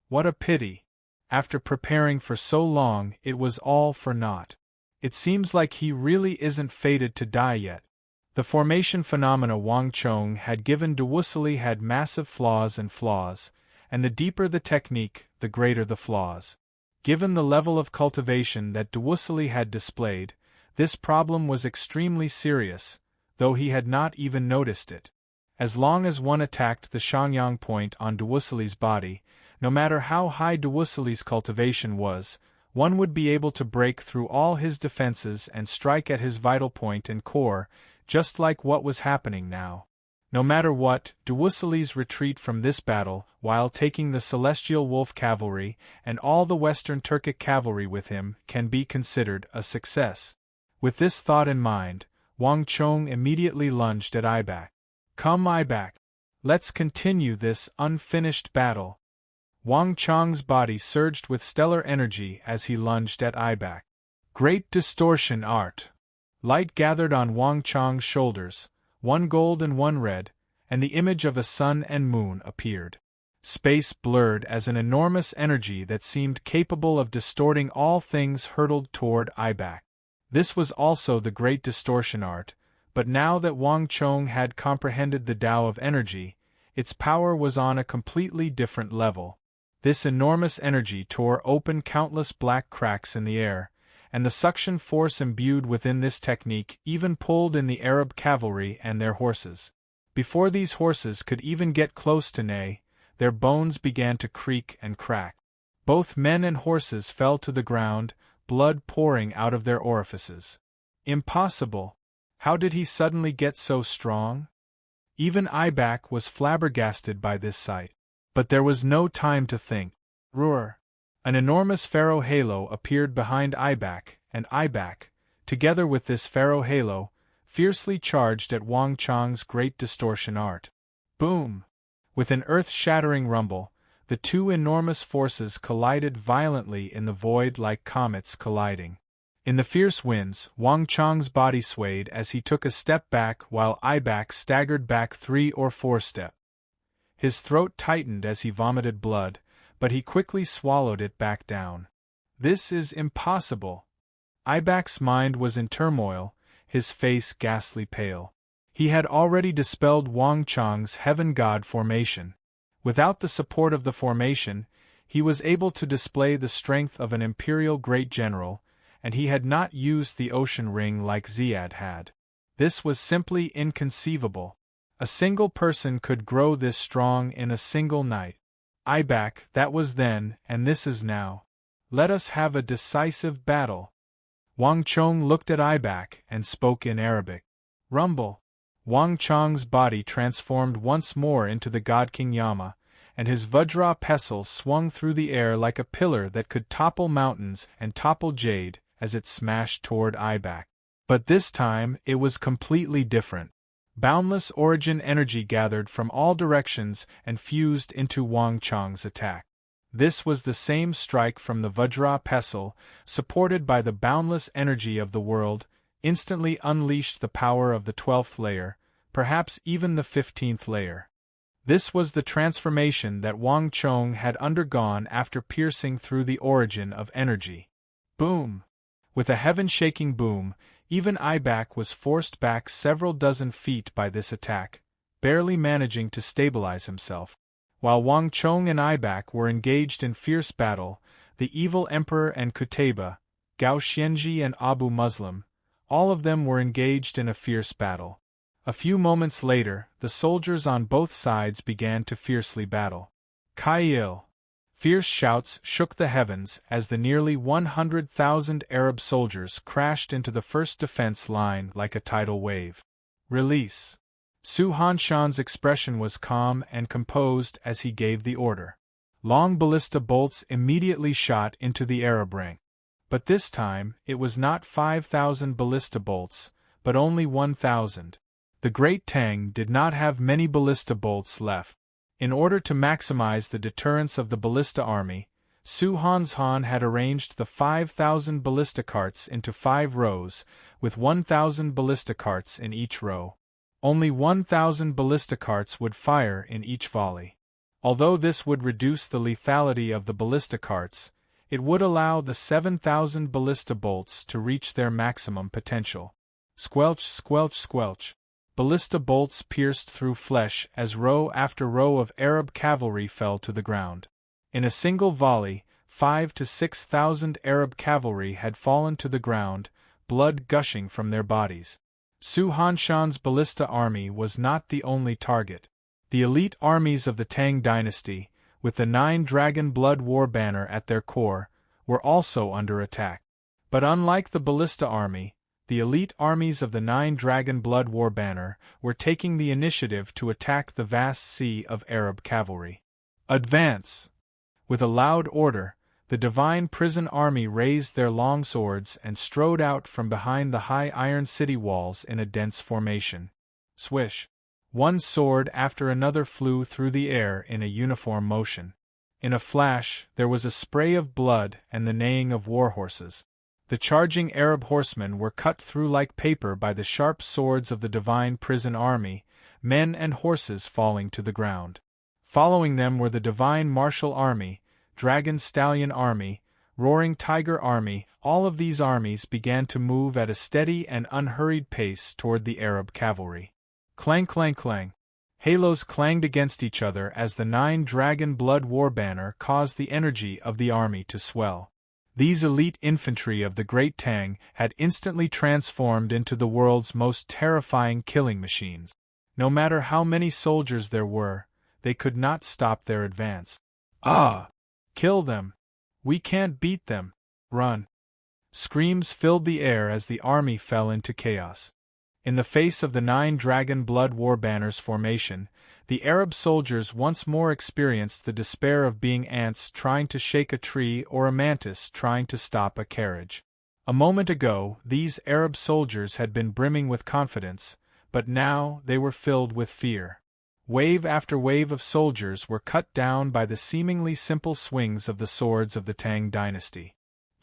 What a pity! After preparing for so long, it was all for naught. It seems like he really isn't fated to die yet. The formation phenomena Wang Chong had given Duwusilli had massive flaws, and the deeper the technique, the greater the flaws. Given the level of cultivation that Duwusilli had displayed, this problem was extremely serious, though he had not even noticed it. As long as one attacked the Shangyang point on Duwusilli's body, no matter how high Duwusilli's cultivation was, one would be able to break through all his defenses and strike at his vital point and core, just like what was happening now. No matter what, Duwusilli's retreat from this battle, while taking the Celestial Wolf Cavalry and all the Western Turkic cavalry with him, can be considered a success. With this thought in mind, Wang Chong immediately lunged at Ibak. Come Ibak! Let's continue this unfinished battle. Wang Chong's body surged with stellar energy as he lunged at Ibak. Great distortion art! Light gathered on Wang Chong's shoulders, one gold and one red, and the image of a sun and moon appeared. Space blurred as an enormous energy that seemed capable of distorting all things hurtled toward Ibak. This was also the great distortion art, but now that Wang Chong had comprehended the Tao of energy, its power was on a completely different level. This enormous energy tore open countless black cracks in the air, and the suction force imbued within this technique even pulled in the Arab cavalry and their horses. Before these horses could even get close to neigh, their bones began to creak and crack. Both men and horses fell to the ground, blood pouring out of their orifices. Impossible! How did he suddenly get so strong? Even Ibak was flabbergasted by this sight. But there was no time to think. Roar! An enormous pharaoh halo appeared behind Ibak, and Ibak, together with this pharaoh halo, fiercely charged at Wang Chong's great distortion art. Boom! With an earth-shattering rumble, the two enormous forces collided violently in the void like comets colliding. In the fierce winds, Wang Chang's body swayed as he took a step back while Ibak staggered back 3 or 4 steps. His throat tightened as he vomited blood, but he quickly swallowed it back down. This is impossible. Ibak's mind was in turmoil, his face ghastly pale. He had already dispelled Wang Chang's heaven god formation. Without the support of the formation, he was able to display the strength of an imperial great general, and he had not used the ocean ring like Ziad had. This was simply inconceivable. A single person could grow this strong in a single night. Ibak, that was then, and this is now. Let us have a decisive battle. Wang Chong looked at Ibak and spoke in Arabic. Rumble. Wang Chang's body transformed once more into the god King Yama, and his Vajra pestle swung through the air like a pillar that could topple mountains and topple jade as it smashed toward Ibak. But this time it was completely different. Boundless origin energy gathered from all directions and fused into Wang Chang's attack. This was the same strike from the Vajra pestle, supported by the boundless energy of the world, instantly unleashed the power of the 12th layer, perhaps even the 15th layer. This was the transformation that Wang Chong had undergone after piercing through the origin of energy. Boom! With a heaven-shaking boom, even Ibak was forced back several dozen feet by this attack, barely managing to stabilize himself. While Wang Chong and Ibak were engaged in fierce battle, the evil emperor and Qutayba, Gao Xianji and Abu Muslim, all of them were engaged in a fierce battle. A few moments later, the soldiers on both sides began to fiercely battle. Kail! Fierce shouts shook the heavens as the nearly 100,000 Arab soldiers crashed into the first defense line like a tidal wave. Release! Su Hanshan's expression was calm and composed as he gave the order. Long ballista bolts immediately shot into the Arab rank. But this time, it was not 5,000 ballista bolts, but only 1,000. The Great Tang did not have many ballista bolts left. In order to maximize the deterrence of the ballista army, Su Hanshan had arranged the 5,000 ballista carts into 5 rows, with 1,000 ballista carts in each row. Only 1,000 ballista carts would fire in each volley. Although this would reduce the lethality of the ballista carts, it would allow the 7,000 ballista bolts to reach their maximum potential. Squelch, squelch, squelch. Ballista bolts pierced through flesh as row after row of Arab cavalry fell to the ground. In a single volley, 5,000 to 6,000 Arab cavalry had fallen to the ground, blood gushing from their bodies. Su Hanshan's ballista army was not the only target. The elite armies of the Tang dynasty, with the 9-dragon blood war banner at their core, were also under attack. But unlike the ballista army, the elite armies of the 9-dragon blood war banner were taking the initiative to attack the vast sea of Arab cavalry. Advance! With a loud order, the divine prison army raised their long swords and strode out from behind the high iron city walls in a dense formation. Swish! One sword after another flew through the air in a uniform motion. In a flash, there was a spray of blood and the neighing of war horses. The charging Arab horsemen were cut through like paper by the sharp swords of the divine prison army, men and horses falling to the ground. Following them were the divine martial army, dragon stallion army, roaring tiger army. All of these armies began to move at a steady and unhurried pace toward the Arab cavalry. Clang, clang, clang. Halos clanged against each other as the 9-dragon blood war banner caused the energy of the army to swell. These elite infantry of the Great Tang had instantly transformed into the world's most terrifying killing machines. No matter how many soldiers there were, they could not stop their advance. Ah! Kill them! We can't beat them! Run! Screams filled the air as the army fell into chaos. In the face of the 9-dragon blood war banner's formation, the Arab soldiers once more experienced the despair of being ants trying to shake a tree or a mantis trying to stop a carriage. A moment ago, these Arab soldiers had been brimming with confidence, but now they were filled with fear. Wave after wave of soldiers were cut down by the seemingly simple swings of the swords of the Tang dynasty.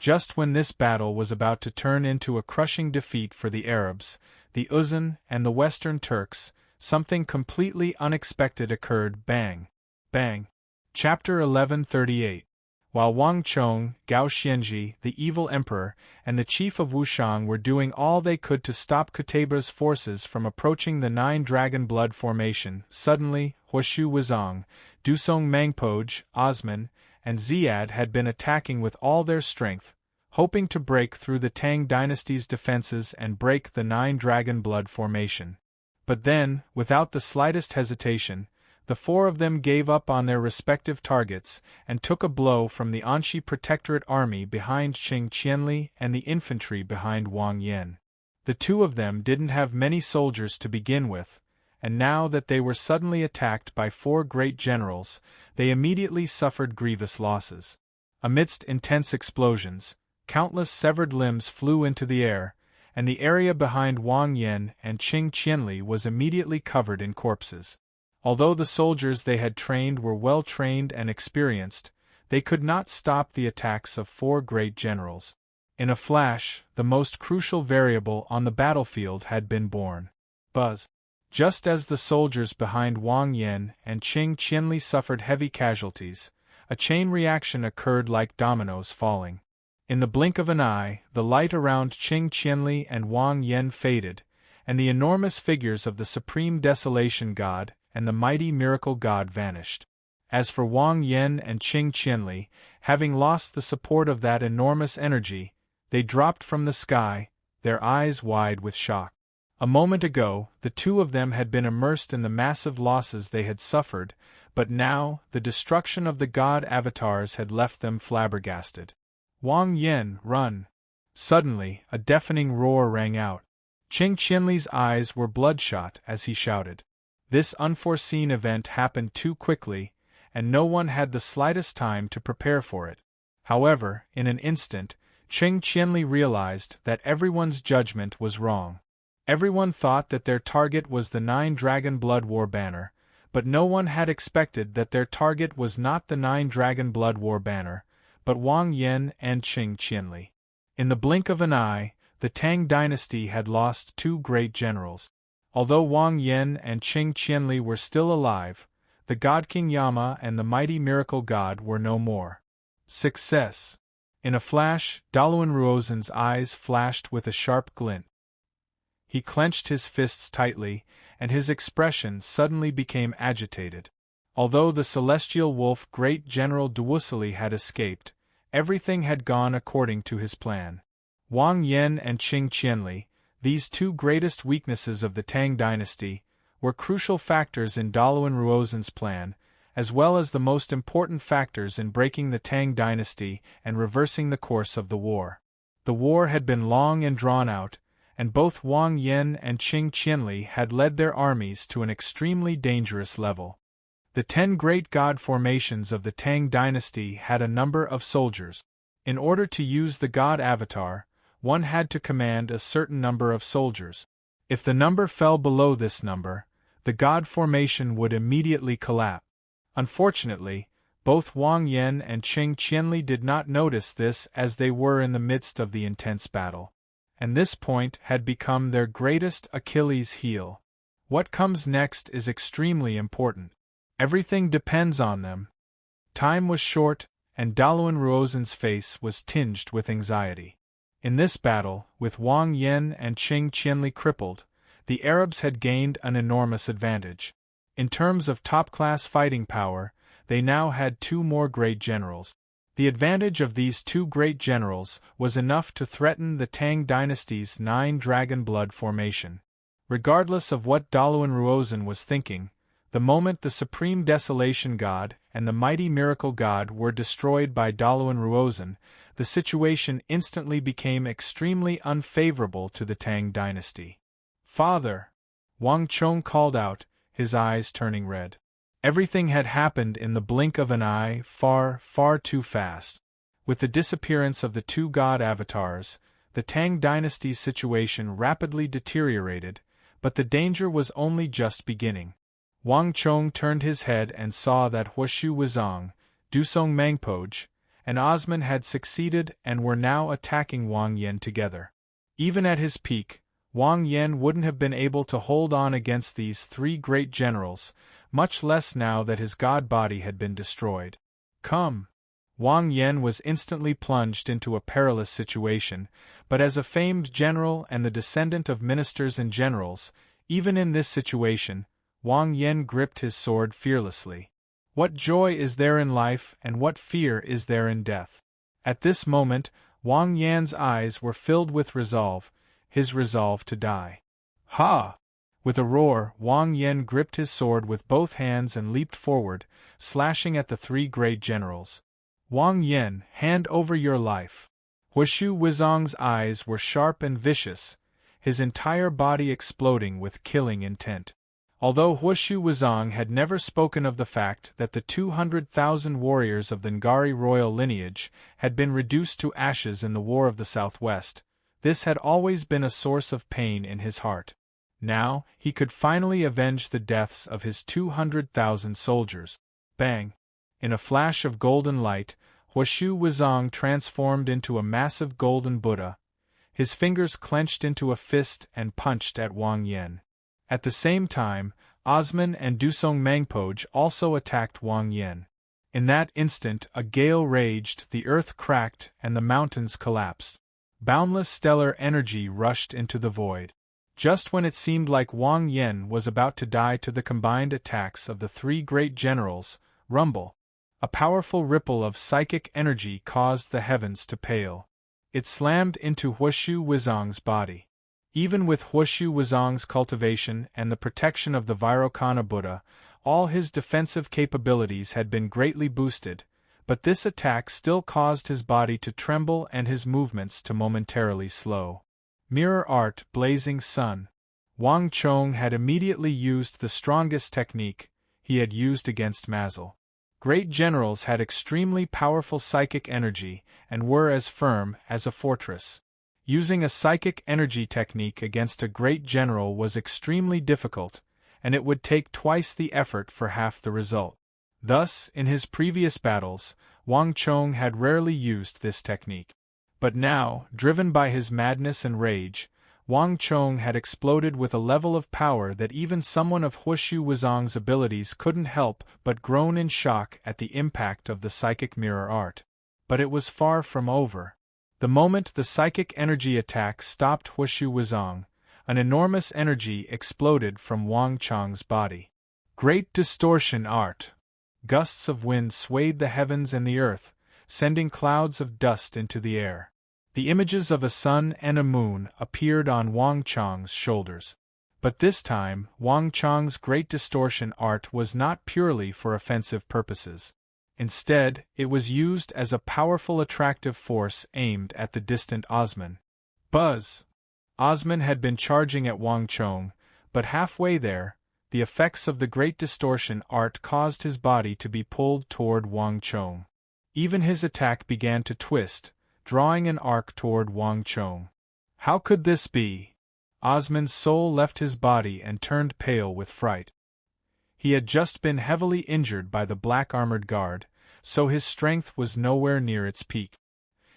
Just when this battle was about to turn into a crushing defeat for the Arabs, the Uzun, and the Western Turks, something completely unexpected occurred. Bang! Bang! Chapter 1138. While Wang Chong, Gao Xianji, the evil emperor, and the chief of Wushang were doing all they could to stop Qutaybah's forces from approaching the Nine Dragon Blood Formation, suddenly, Huashu Wuzong, Dusong Mangpoj, Osman, and Ziad had been attacking with all their strength, hoping to break through the Tang dynasty's defenses and break the Nine Dragon Blood Formation. But then, without the slightest hesitation, the four of them gave up on their respective targets and took a blow from the Anxi Protectorate army behind Qing Qianli and the infantry behind Wang Yan. The two of them didn't have many soldiers to begin with, and now that they were suddenly attacked by four great generals, they immediately suffered grievous losses. Amidst intense explosions, countless severed limbs flew into the air, and the area behind Wang Yan and Qing Qianli was immediately covered in corpses. Although the soldiers they had trained were well trained and experienced, they could not stop the attacks of four great generals. In a flash, the most crucial variable on the battlefield had been born. Buzz. Just as the soldiers behind Wang Yan and Qing Qianli suffered heavy casualties, a chain reaction occurred like dominoes falling. In the blink of an eye, the light around Qing Qianli and Wang Yan faded, and the enormous figures of the Supreme Desolation God and the mighty Miracle God vanished. As for Wang Yan and Qing Qianli, having lost the support of that enormous energy, they dropped from the sky, their eyes wide with shock. A moment ago, the two of them had been immersed in the massive losses they had suffered, but now, the destruction of the God avatars had left them flabbergasted. Wang Yan, run! Suddenly, a deafening roar rang out. Qing Qianli's eyes were bloodshot as he shouted. This unforeseen event happened too quickly, and no one had the slightest time to prepare for it. However, in an instant, Qing Qianli realized that everyone's judgment was wrong. Everyone thought that their target was the Nine Dragon Blood War banner, but no one had expected that their target was not the Nine Dragon Blood War banner, but Wang Yan and Qing Qianli. In the blink of an eye, the Tang dynasty had lost two great generals. Although Wang Yan and Qing Qianli were still alive, the God King Yama and the mighty Miracle God were no more. Success! In a flash, Daluan Ruozen's eyes flashed with a sharp glint. He clenched his fists tightly, and his expression suddenly became agitated. Although the celestial wolf great General Duwusili had escaped, everything had gone according to his plan. Wang Yan and Qing Qianli, these two greatest weaknesses of the Tang dynasty, were crucial factors in Daluan Ruozen's plan, as well as the most important factors in breaking the Tang dynasty and reversing the course of the war. The war had been long and drawn out, and both Wang Yan and Qing Qianli had led their armies to an extremely dangerous level. The 10 great god formations of the Tang dynasty had a number of soldiers. In order to use the god avatar, one had to command a certain number of soldiers. If the number fell below this number, the god formation would immediately collapse. Unfortunately, both Wang Yan and Qing Qianli did not notice this as they were in the midst of the intense battle. And this point had become their greatest Achilles' heel. What comes next is extremely important. Everything depends on them. Time was short, and Daluan Ruozen's face was tinged with anxiety. In this battle, with Wang Yan and Qing Qianli crippled, the Arabs had gained an enormous advantage. In terms of top-class fighting power, they now had two more great generals. The advantage of these two great generals was enough to threaten the Tang dynasty's Nine Dragon Blood formation. Regardless of what Daluan Ruozen was thinking, the moment the Supreme Desolation God and the mighty Miracle God were destroyed by Daluan Ruozen, the situation instantly became extremely unfavorable to the Tang dynasty. "Father!" Wang Chong called out, his eyes turning red. Everything had happened in the blink of an eye, far, far too fast. With the disappearance of the two god avatars, the Tang dynasty's situation rapidly deteriorated, but the danger was only just beginning. Wang Chong turned his head and saw that Huashu Wuzong, Dusong Mangpoj, and Osman had succeeded and were now attacking Wang Yan together. Even at his peak, Wang Yan wouldn't have been able to hold on against these three great generals, much less now that his god body had been destroyed. Come! Wang Yan was instantly plunged into a perilous situation, but as a famed general and the descendant of ministers and generals, even in this situation, Wang Yan gripped his sword fearlessly. What joy is there in life and what fear is there in death? At this moment, Wang Yan's eyes were filled with resolve, his resolve to die. Ha! With a roar, Wang Yan gripped his sword with both hands and leaped forward, slashing at the three great generals. Wang Yan, hand over your life. Huoshu Wuzong's eyes were sharp and vicious, his entire body exploding with killing intent. Although Huoshu Wuzong had never spoken of the fact that the 200,000 warriors of the Ngari royal lineage had been reduced to ashes in the War of the Southwest, this had always been a source of pain in his heart. Now, he could finally avenge the deaths of his 200,000 soldiers. Bang! In a flash of golden light, Huoshu Wuzong transformed into a massive golden Buddha. His fingers clenched into a fist and punched at Wang Yan. At the same time, Osman and Dusong Mangpoj also attacked Wang Yan. In that instant a gale raged, the earth cracked, and the mountains collapsed. Boundless stellar energy rushed into the void. Just when it seemed like Wang Yan was about to die to the combined attacks of the three great generals, rumble! A powerful ripple of psychic energy caused the heavens to pale. It slammed into Huoshu Wuzong's body. Even with Huoshu Wuzong's cultivation and the protection of the Vairocana Buddha, all his defensive capabilities had been greatly boosted, but this attack still caused his body to tremble and his movements to momentarily slow. Mirror Art, Blazing Sun. Wang Chong had immediately used the strongest technique he had used against Mazel. Great generals had extremely powerful psychic energy and were as firm as a fortress. Using a psychic energy technique against a great general was extremely difficult, and it would take twice the effort for half the result. Thus, in his previous battles, Wang Chong had rarely used this technique. But now, driven by his madness and rage, Wang Chong had exploded with a level of power that even someone of Huoshu Wuzong's abilities couldn't help but groan in shock at the impact of the psychic mirror art. But it was far from over. The moment the psychic energy attack stopped Huoshu Wuzong, an enormous energy exploded from Wang Chong's body. Great distortion art. Gusts of wind swayed the heavens and the earth, sending clouds of dust into the air. The images of a sun and a moon appeared on Wang Chong's shoulders. But this time, Wang Chong's great distortion art was not purely for offensive purposes. Instead, it was used as a powerful attractive force aimed at the distant Osman. Buzz! Osman had been charging at Wang Chong, but halfway there, the effects of the great distortion art caused his body to be pulled toward Wang Chong. Even his attack began to twist, drawing an arc toward Wang Chong. How could this be? Osman's soul left his body and turned pale with fright. He had just been heavily injured by the black armored guard, so his strength was nowhere near its peak.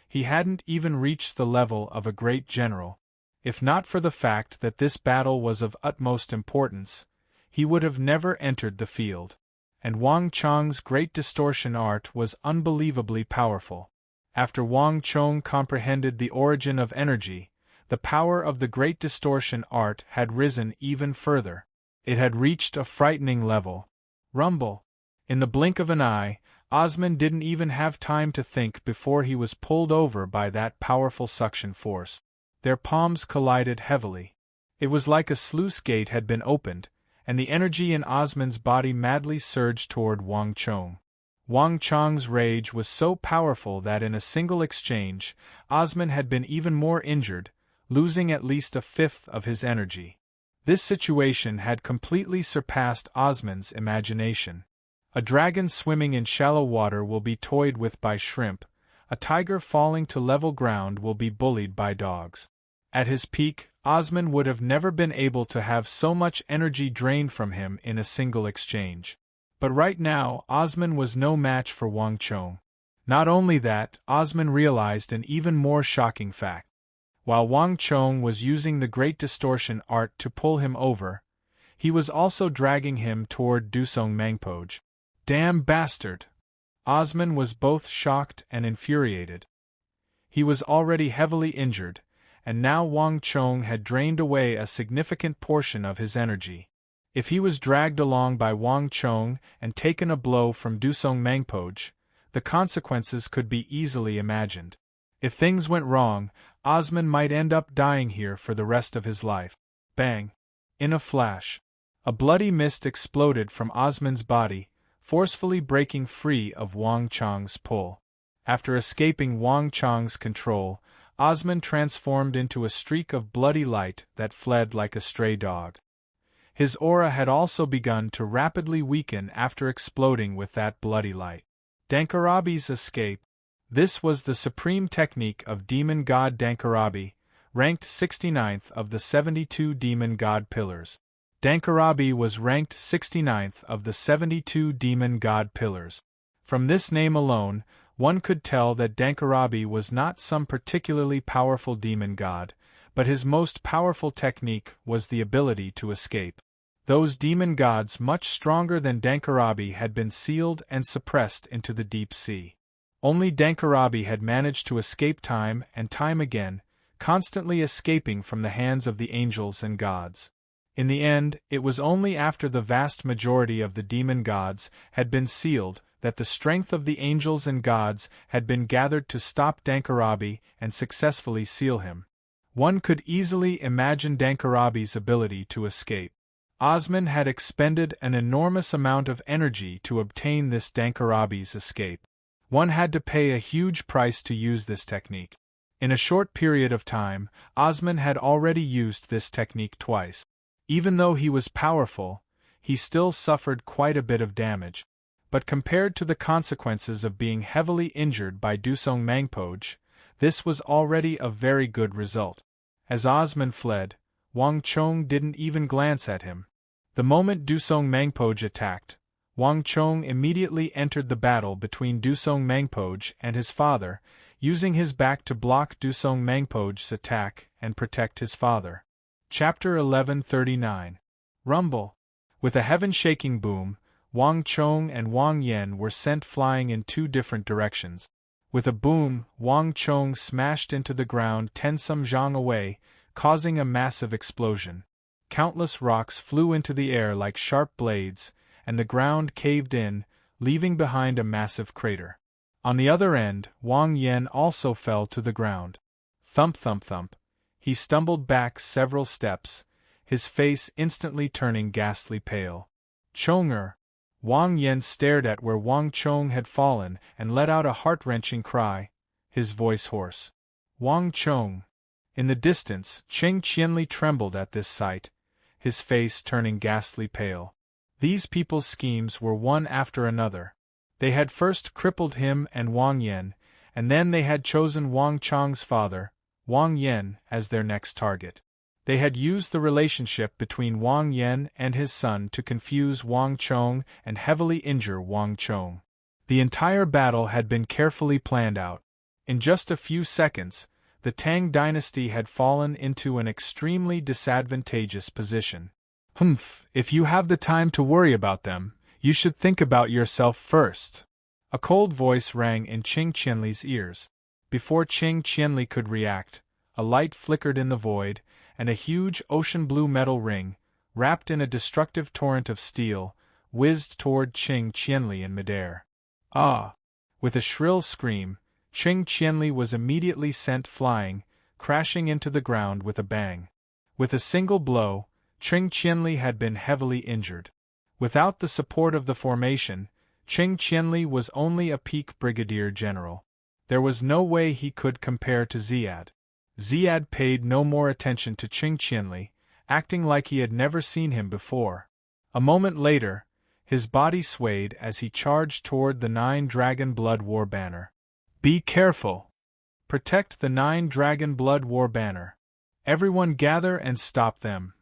He hadn't even reached the level of a great general. If not for the fact that this battle was of utmost importance, he would have never entered the field. And Wang Chong's great distortion art was unbelievably powerful. After Wang Chong comprehended the origin of energy, the power of the great distortion art had risen even further. It had reached a frightening level. Rumble! In the blink of an eye, Osman didn't even have time to think before he was pulled over by that powerful suction force. Their palms collided heavily. It was like a sluice gate had been opened, and the energy in Osman's body madly surged toward Wang Chong. Wang Chong's rage was so powerful that in a single exchange, Osman had been even more injured, losing at least a fifth of his energy. This situation had completely surpassed Osman's imagination. A dragon swimming in shallow water will be toyed with by shrimp, a tiger falling to level ground will be bullied by dogs. At his peak, Osman would have never been able to have so much energy drained from him in a single exchange. But right now, Osman was no match for Wang Chong. Not only that, Osman realized an even more shocking fact. While Wang Chong was using the Great Distortion art to pull him over, he was also dragging him toward Dusong Mangpoj. Damn bastard! Osman was both shocked and infuriated. He was already heavily injured, and now Wang Chong had drained away a significant portion of his energy. If he was dragged along by Wang Chong and taken a blow from Dusong Mangpoj, the consequences could be easily imagined. If things went wrong, Osman might end up dying here for the rest of his life. Bang! In a flash, a bloody mist exploded from Osman's body, forcefully breaking free of Wang Chong's pull. After escaping Wang Chong's control, Osman transformed into a streak of bloody light that fled like a stray dog. His aura had also begun to rapidly weaken after exploding with that bloody light. Dankarabi's escape. This was the supreme technique of demon god Dankarabi, ranked 69th of the 72 demon god pillars. Dankarabi was ranked 69th of the 72 demon god pillars. From this name alone, one could tell that Dankarabi was not some particularly powerful demon god, but his most powerful technique was the ability to escape. Those demon gods much stronger than Dankarabi had been sealed and suppressed into the deep sea. Only Dankarabi had managed to escape time and time again, constantly escaping from the hands of the angels and gods. In the end, it was only after the vast majority of the demon gods had been sealed that the strength of the angels and gods had been gathered to stop Dankarabi and successfully seal him. One could easily imagine Dankarabi's ability to escape. Osman had expended an enormous amount of energy to obtain this Dankarabi's escape. One had to pay a huge price to use this technique. In a short period of time, Osman had already used this technique twice. Even though he was powerful, he still suffered quite a bit of damage. But compared to the consequences of being heavily injured by Dusong Mangpoj, this was already a very good result. As Osman fled, Wang Chong didn't even glance at him. The moment Dusong Mangpoj attacked, Wang Chong immediately entered the battle between Dusong Mangpoj and his father, using his back to block Dusong Mangpoj's attack and protect his father. Chapter 1139. Rumble. With a heaven-shaking boom, Wang Chong and Wang Yan were sent flying in two different directions. With a boom, Wang Chong smashed into the ground 10 some zhang away, causing a massive explosion. Countless rocks flew into the air like sharp blades, and the ground caved in, leaving behind a massive crater. On the other end, Wang Yan also fell to the ground. Thump thump thump. He stumbled back several steps, his face instantly turning ghastly pale. Chonger! Wang Yan stared at where Wang Chong had fallen and let out a heart-wrenching cry, his voice hoarse. Wang Chong! In the distance, Cheng Qianli trembled at this sight, his face turning ghastly pale. These people's schemes were one after another. They had first crippled him and Wang Yan, and then they had chosen Wang Chong's father, Wang Yan, as their next target. They had used the relationship between Wang Yan and his son to confuse Wang Chong and heavily injure Wang Chong. The entire battle had been carefully planned out. In just a few seconds, the Tang dynasty had fallen into an extremely disadvantageous position. If you have the time to worry about them, you should think about yourself first. A cold voice rang in Cheng Qianli's ears. Before Cheng Qianli could react, a light flickered in the void, and a huge ocean-blue metal ring, wrapped in a destructive torrent of steel, whizzed toward Cheng Qianli in midair. Ah! With a shrill scream, Cheng Qianli was immediately sent flying, crashing into the ground with a bang. With a single blow, Cheng Qianli had been heavily injured. Without the support of the formation, Cheng Qianli was only a peak brigadier general. There was no way he could compare to Ziad. Ziad paid no more attention to Cheng Qianli, acting like he had never seen him before. A moment later, his body swayed as he charged toward the 9 Dragon Blood War Banner. Be careful! Protect the 9 Dragon Blood War Banner. Everyone gather and stop them.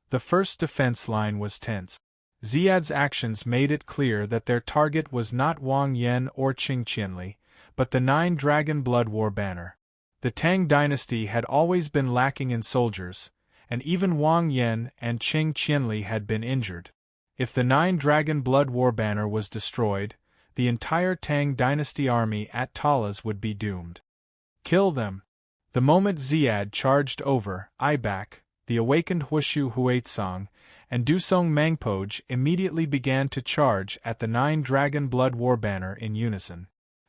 The first defense line was tense. Ziad's actions made it clear that their target was not Wang Yan or Cheng Qianli, but the 9-dragon blood war banner. The Tang dynasty had always been lacking in soldiers, and even Wang Yan and Qing Qianli had been injured. If the 9-dragon blood war banner was destroyed, the entire Tang dynasty army at Talas would be doomed. Kill them! The moment Ziad charged over, Ibak, the awakened Huishu Huaitsong, and Dusong Mangpoj immediately began to charge at the 9-dragon blood war banner in unison.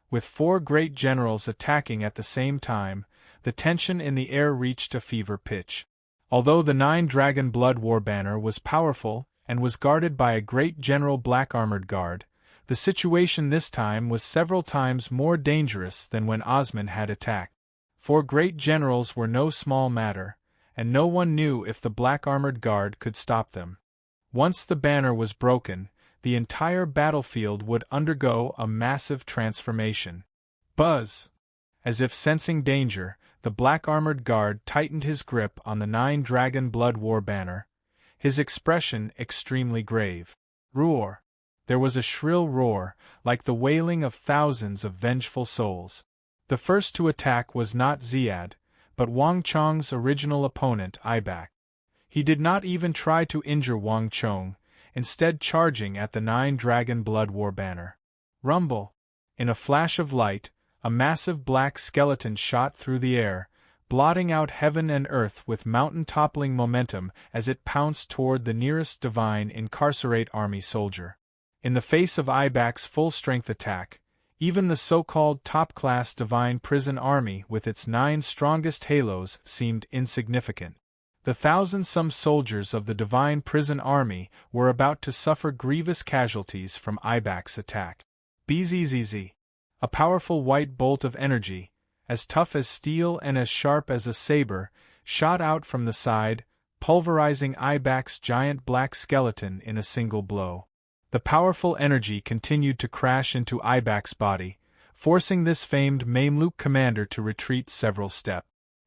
With 4 great generals attacking at the same time, the tension in the air reached a fever pitch. Although the 9-dragon blood war banner was powerful and was guarded by a great general black armored guard, the situation this time was several times more dangerous than when Osman had attacked. 4 great generals were no small matter, and no one knew if the black armored guard could stop them. Once the banner was broken, the entire battlefield would undergo a massive transformation. Buzz! As if sensing danger, the black armored guard tightened his grip on the 9-dragon blood war banner, his expression extremely grave. Roar! There was a shrill roar, like the wailing of thousands of vengeful souls. The first to attack was not Ziad, but Wang Chong's original opponent Ibak. He did not even try to injure Wang Chong, instead charging at the 9-dragon blood war banner. Rumble! In a flash of light, a massive black skeleton shot through the air, blotting out heaven and earth with mountain-toppling momentum as it pounced toward the nearest divine incarcerate army soldier. In the face of Ibak's full-strength attack, even the so-called top-class divine prison army with its 9 strongest halos seemed insignificant. The 1,000-some soldiers of the divine prison army were about to suffer grievous casualties from Ibak's attack. Bzzz. A powerful white bolt of energy, as tough as steel and as sharp as a saber, shot out from the side, pulverizing Ibak's giant black skeleton in a single blow. The powerful energy continued to crash into Ibak's body, forcing this famed Mamluk commander to retreat several steps.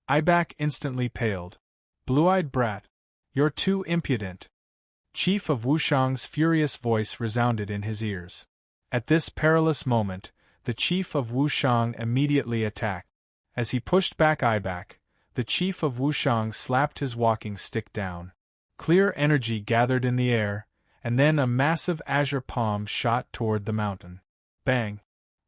Ibak instantly paled. Blue-eyed brat! You're too impudent! Chief of Wushang's furious voice resounded in his ears. At this perilous moment, the chief of Wushang immediately attacked. As he pushed back Ibak, the chief of Wushang slapped his walking stick down. Clear energy gathered in the air, and then a massive azure palm shot toward the mountain. Bang!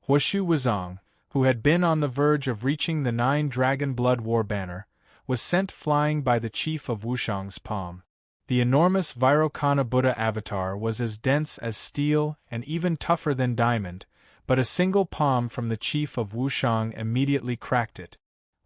Huishu Wuzong, who had been on the verge of reaching the 9-dragon blood war banner, was sent flying by the chief of Wushang's palm. The enormous Vairocana Buddha avatar was as dense as steel and even tougher than diamond, but a single palm from the chief of Wushang immediately cracked it.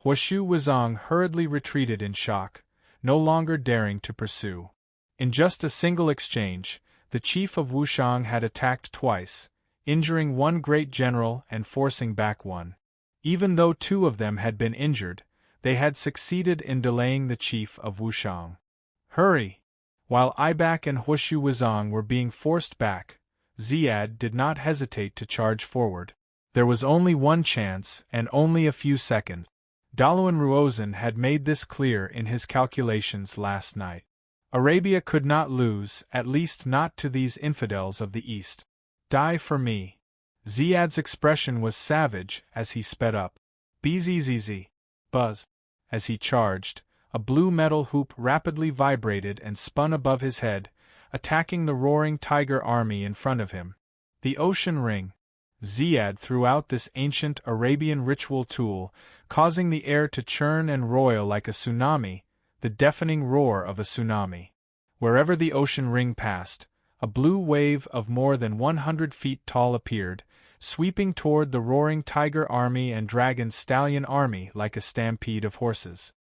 Huishu Wuzong hurriedly retreated in shock, no longer daring to pursue. In just a single exchange, the chief of Wushang had attacked twice, injuring 1 great general and forcing back 1. Even though 2 of them had been injured, they had succeeded in delaying the chief of Wushang. Hurry! While Ibak and Huishu Wuzong were being forced back, Ziad did not hesitate to charge forward. There was only one chance and only a few seconds. Daluan Ruozan had made this clear in his calculations last night. Arabia could not lose, at least not to these infidels of the East. Die for me. Ziad's expression was savage as he sped up. Bzzz. Buzz. As he charged, a blue metal hoop rapidly vibrated and spun above his head, attacking the roaring tiger army in front of him. The ocean ring. Ziad threw out this ancient Arabian ritual tool, causing the air to churn and roil like a tsunami, the deafening roar of a tsunami. Wherever the ocean ring passed, a blue wave of more than 100 feet tall appeared, sweeping toward the roaring tiger army and dragon stallion army like a stampede of horses.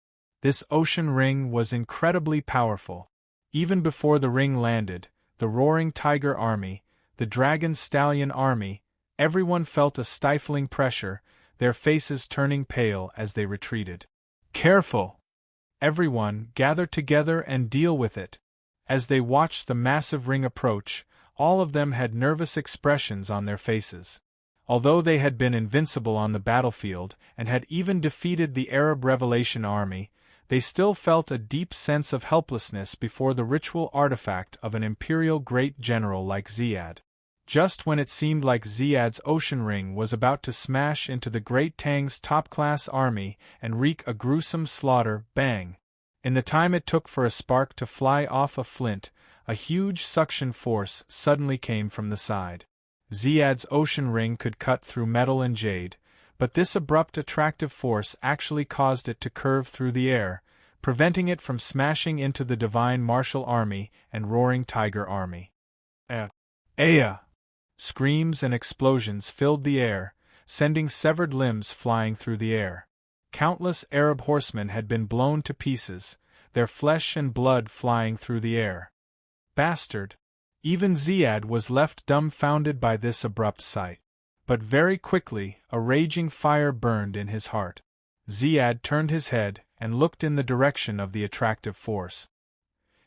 This ocean ring was incredibly powerful. Even before the ring landed, the roaring tiger army, the dragon stallion army, everyone felt a stifling pressure, their faces turning pale as they retreated. Careful! Everyone, gather together and deal with it. As they watched the massive ring approach, all of them had nervous expressions on their faces. Although they had been invincible on the battlefield and had even defeated the Arab Revelation army, they still felt a deep sense of helplessness before the ritual artifact of an imperial great general like Ziad. Just when it seemed like Ziad's ocean ring was about to smash into the Great Tang's top-class army and wreak a gruesome slaughter, bang! In the time it took for a spark to fly off a flint, a huge suction force suddenly came from the side. Ziad's ocean ring could cut through metal and jade, but this abrupt attractive force actually caused it to curve through the air, preventing it from smashing into the divine martial army and roaring tiger army. Aya! Screams and explosions filled the air, sending severed limbs flying through the air. Countless Arab horsemen had been blown to pieces, their flesh and blood flying through the air. Bastard! Even Ziad was left dumbfounded by this abrupt sight. But very quickly, a raging fire burned in his heart. Ziad turned his head and looked in the direction of the attractive force.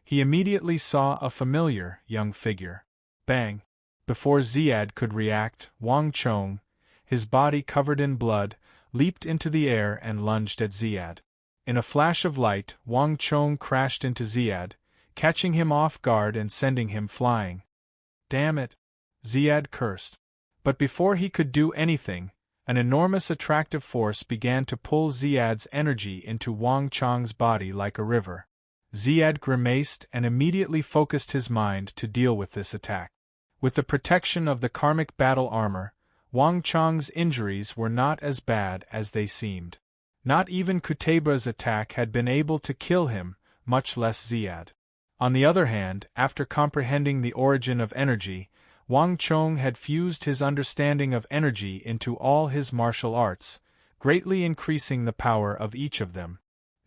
He immediately saw a familiar young figure. Bang! Before Ziad could react, Wang Chong, his body covered in blood, leaped into the air and lunged at Ziad. In a flash of light, Wang Chong crashed into Ziad, catching him off guard and sending him flying. Damn it! Ziad cursed. But before he could do anything, an enormous attractive force began to pull Ziad's energy into Wang Chong's body like a river. Ziad grimaced and immediately focused his mind to deal with this attack. With the protection of the karmic battle armor, Wang Chong's injuries were not as bad as they seemed. Not even Qutayba's attack had been able to kill him, much less Ziad. On the other hand, after comprehending the origin of energy, Wang Chong had fused his understanding of energy into all his martial arts, greatly increasing the power of each of them.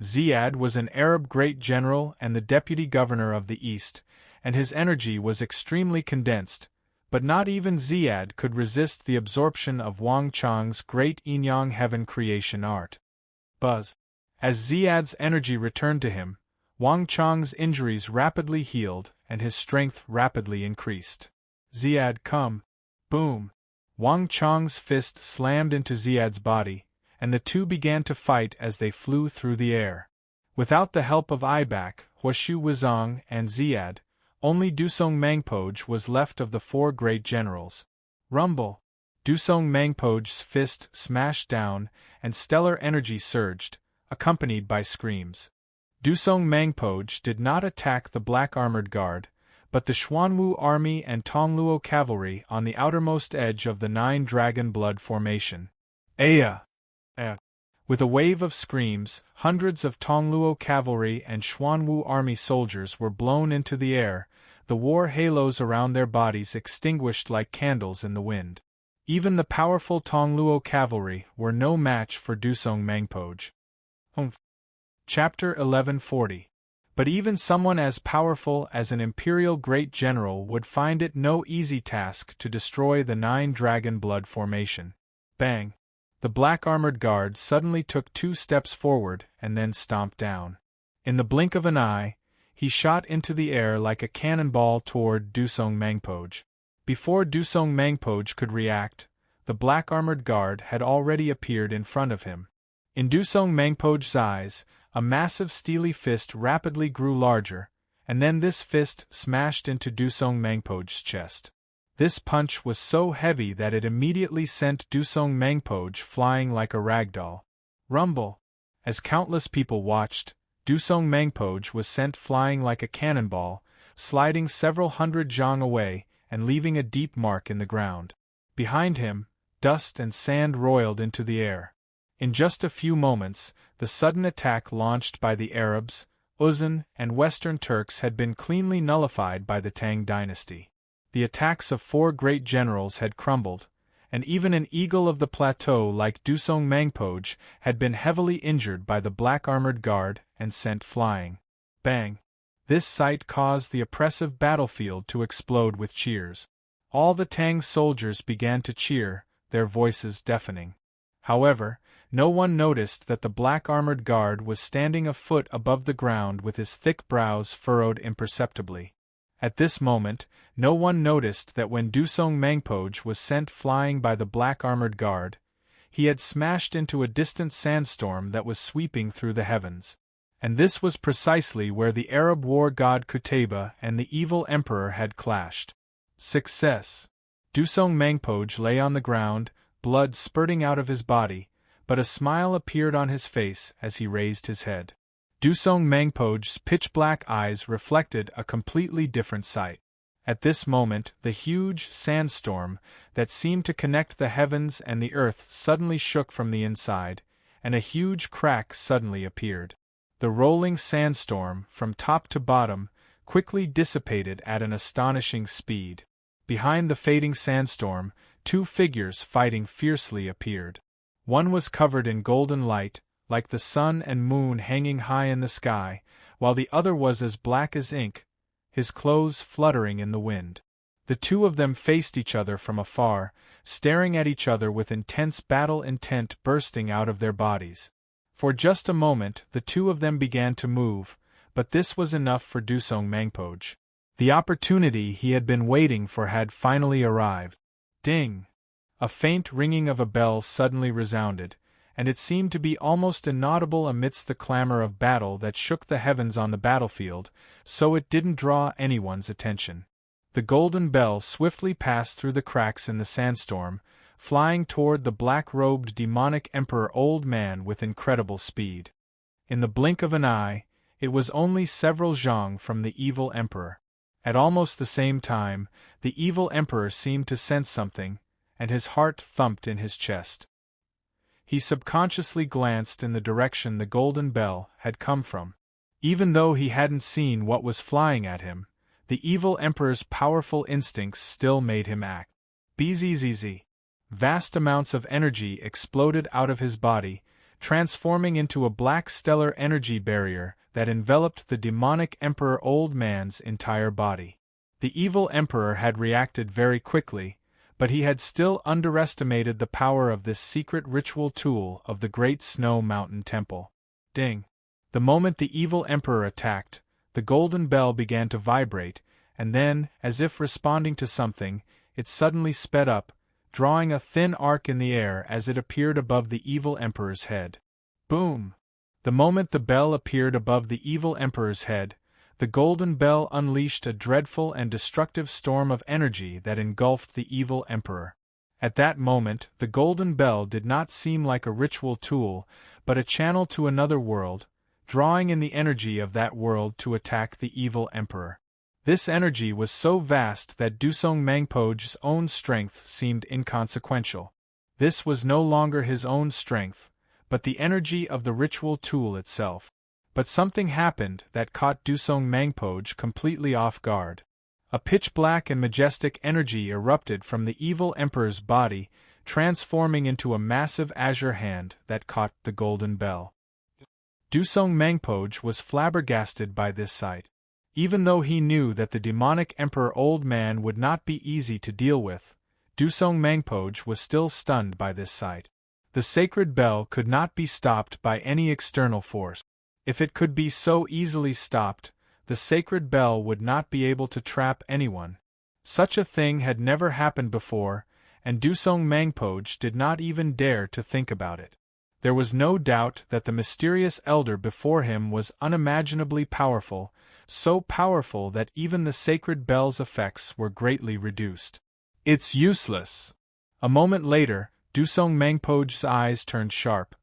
Ziad was an Arab great general and the deputy governor of the East, and his energy was extremely condensed, but not even Ziad could resist the absorption of Wang Chong's great yin-yang heaven creation art. Buzz. As Ziad's energy returned to him, Wang Chong's injuries rapidly healed and his strength rapidly increased. Ziad, come! Boom! Wang Chong's fist slammed into Ziad's body, and the two began to fight as they flew through the air. Without the help of Ibak, Huashu Wuzong, and Ziad, only Dusong Mangpoj was left of the four great generals. Rumble! Dusong Mangpoj's fist smashed down, and stellar energy surged, accompanied by screams. Dusong Mangpoj did not attack the black-armored guard, but the Xuanwu army and Tongluo cavalry on the outermost edge of the Nine-Dragon Blood formation. Aya! With a wave of screams, hundreds of Tongluo cavalry and Xuanwu army soldiers were blown into the air, the war halos around their bodies extinguished like candles in the wind. Even the powerful Tongluo cavalry were no match for Dusong Mangpoj. Chapter 1140. But even someone as powerful as an imperial great general would find it no easy task to destroy the Nine-Dragon Blood formation. Bang! The black-armored guard suddenly took 2 steps forward and then stomped down. In the blink of an eye, he shot into the air like a cannonball toward Dusong Mangpoj. Before Dusong Mangpoj could react, the black-armored guard had already appeared in front of him. In Dusong Mangpoj's eyes, a massive steely fist rapidly grew larger, and then this fist smashed into Dusong Mangpoj's chest. This punch was so heavy that it immediately sent Dusong Mangpoj flying like a ragdoll. Rumble! As countless people watched, Dusong Mangpoj was sent flying like a cannonball, sliding several hundred zhang away and leaving a deep mark in the ground. Behind him, dust and sand roiled into the air. In just a few moments, the sudden attack launched by the Arabs, Uzan, and Western Turks had been cleanly nullified by the Tang dynasty. The attacks of 4 great generals had crumbled, and even an eagle of the plateau like Dusong Mangpoj had been heavily injured by the black-armored guard and sent flying. Bang! This sight caused the oppressive battlefield to explode with cheers. All the Tang soldiers began to cheer, their voices deafening. However, no one noticed that the black-armored guard was standing a foot above the ground with his thick brows furrowed imperceptibly. At this moment, no one noticed that when Dusong Mangpoj was sent flying by the black-armored guard, he had smashed into a distant sandstorm that was sweeping through the heavens. And this was precisely where the Arab war god Qutayba and the evil emperor had clashed. Success! Dusong Mangpoj lay on the ground, blood spurting out of his body, but a smile appeared on his face as he raised his head. Dusong Mangpoj's pitch-black eyes reflected a completely different sight. At this moment, the huge sandstorm that seemed to connect the heavens and the earth suddenly shook from the inside, and a huge crack suddenly appeared. The rolling sandstorm, from top to bottom, quickly dissipated at an astonishing speed. Behind the fading sandstorm, two figures fighting fiercely appeared. One was covered in golden light, like the sun and moon hanging high in the sky, while the other was as black as ink, his clothes fluttering in the wind. The two of them faced each other from afar, staring at each other with intense battle intent bursting out of their bodies. For just a moment the two of them began to move, but this was enough for Dusong Mangpoj. The opportunity he had been waiting for had finally arrived. Ding! A faint ringing of a bell suddenly resounded, and it seemed to be almost inaudible amidst the clamor of battle that shook the heavens on the battlefield, so it didn't draw anyone's attention. The golden bell swiftly passed through the cracks in the sandstorm, flying toward the black-robed demonic Emperor Old Man with incredible speed. In the blink of an eye, it was only several zhang from the evil Emperor. At almost the same time, the evil Emperor seemed to sense something, and his heart thumped in his chest. He subconsciously glanced in the direction the golden bell had come from. Even though he hadn't seen what was flying at him, the evil Emperor's powerful instincts still made him act. Bzzz. Vast amounts of energy exploded out of his body, transforming into a black stellar energy barrier that enveloped the demonic Emperor Old Man's entire body. The evil Emperor had reacted very quickly, but he had still underestimated the power of this secret ritual tool of the Great Snow Mountain Temple. Ding! The moment the evil Emperor attacked, the golden bell began to vibrate, and then, as if responding to something, it suddenly sped up, drawing a thin arc in the air as it appeared above the evil Emperor's head. Boom! The moment the bell appeared above the evil Emperor's head, the golden bell unleashed a dreadful and destructive storm of energy that engulfed the evil Emperor. At that moment, the golden bell did not seem like a ritual tool, but a channel to another world, drawing in the energy of that world to attack the evil Emperor. This energy was so vast that Dusong Mangpoj's own strength seemed inconsequential. This was no longer his own strength, but the energy of the ritual tool itself. But something happened that caught Dusong Mangpoj completely off guard. A pitch-black and majestic energy erupted from the evil Emperor's body, transforming into a massive azure hand that caught the golden bell. Dusong Mangpoj was flabbergasted by this sight. Even though he knew that the demonic Emperor Old Man would not be easy to deal with, Dusong Mangpoj was still stunned by this sight. The sacred bell could not be stopped by any external force. If it could be so easily stopped, the sacred bell would not be able to trap anyone. Such a thing had never happened before, and Dusong Mangpoj did not even dare to think about it. There was no doubt that the mysterious elder before him was unimaginably powerful, so powerful that even the sacred bell's effects were greatly reduced. It's useless. A moment later, Dusong Mangpoj's eyes turned sharp,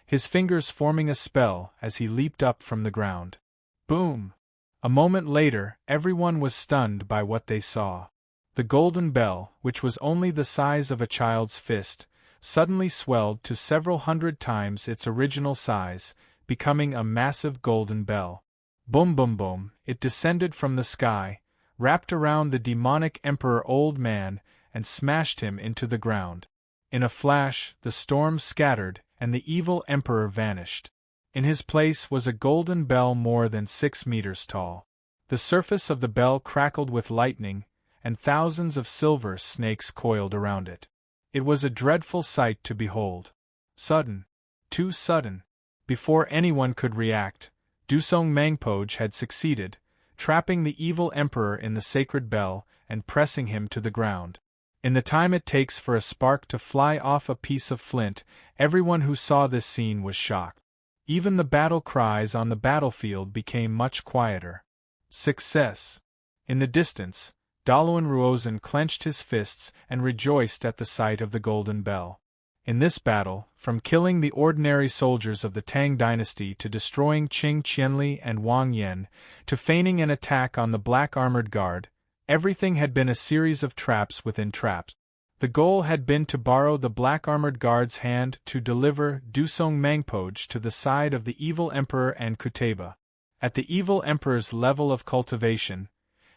his fingers forming a spell as he leaped up from the ground. Boom! A moment later, everyone was stunned by what they saw. The golden bell, which was only the size of a child's fist, suddenly swelled to several hundred times its original size, becoming a massive golden bell. Boom boom boom, it descended from the sky, wrapped around the demonic Emperor Old Man, and smashed him into the ground. In a flash, the storm scattered, and the evil Emperor vanished. In his place was a golden bell more than 6 meters tall. The surface of the bell crackled with lightning, and thousands of silver snakes coiled around it. It was a dreadful sight to behold. Sudden. Too sudden. Before anyone could react, Dusong Mangpoj had succeeded, trapping the evil Emperor in the sacred bell and pressing him to the ground. In the time it takes for a spark to fly off a piece of flint, everyone who saw this scene was shocked. Even the battle cries on the battlefield became much quieter. Success! In the distance, Dalawan Ruozan clenched his fists and rejoiced at the sight of the golden bell. In this battle, from killing the ordinary soldiers of the Tang dynasty to destroying Qing Qianli and Wang Yan, to feigning an attack on the black armored guard, everything had been a series of traps within traps. The goal had been to borrow the black armored guard's hand to deliver Dusong Mangpoj to the side of the evil emperor and Qutayba. At the evil emperor's level of cultivation,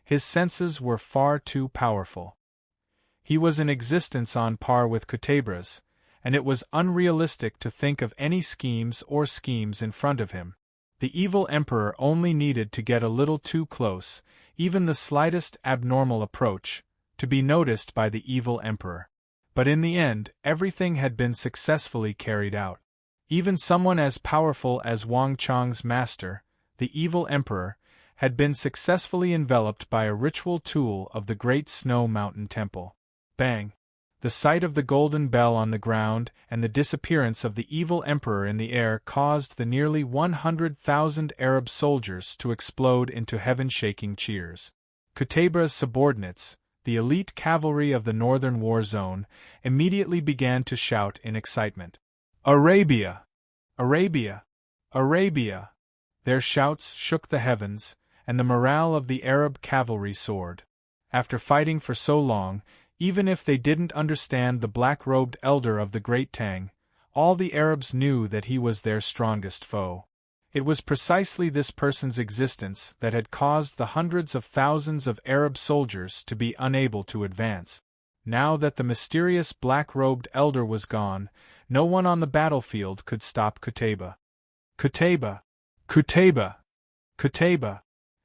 his senses were far too powerful. He was in existence on par with Qutayba's, and it was unrealistic to think of any schemes in front of him. The evil emperor only needed to get a little too close, even the slightest abnormal approach, to be noticed by the evil emperor. But in the end, everything had been successfully carried out. Even someone as powerful as Wang Chang's master, the evil emperor, had been successfully enveloped by a ritual tool of the Great Snow Mountain Temple. Bang! The sight of the golden bell on the ground and the disappearance of the evil emperor in the air caused the nearly 100,000 Arab soldiers to explode into heaven-shaking cheers. Qutayba's subordinates, the elite cavalry of the northern war zone, immediately began to shout in excitement, "Arabia! Arabia! Arabia!" Their shouts shook the heavens, and the morale of the Arab cavalry soared. After fighting for so long, even if they didn't understand the black-robed elder of the Great Tang, all the Arabs knew that he was their strongest foe. It was precisely this person's existence that had caused the hundreds of thousands of Arab soldiers to be unable to advance. Now that the mysterious black-robed elder was gone, no one on the battlefield could stop Qutayba. Qutayba! Qutayba! Qutayba!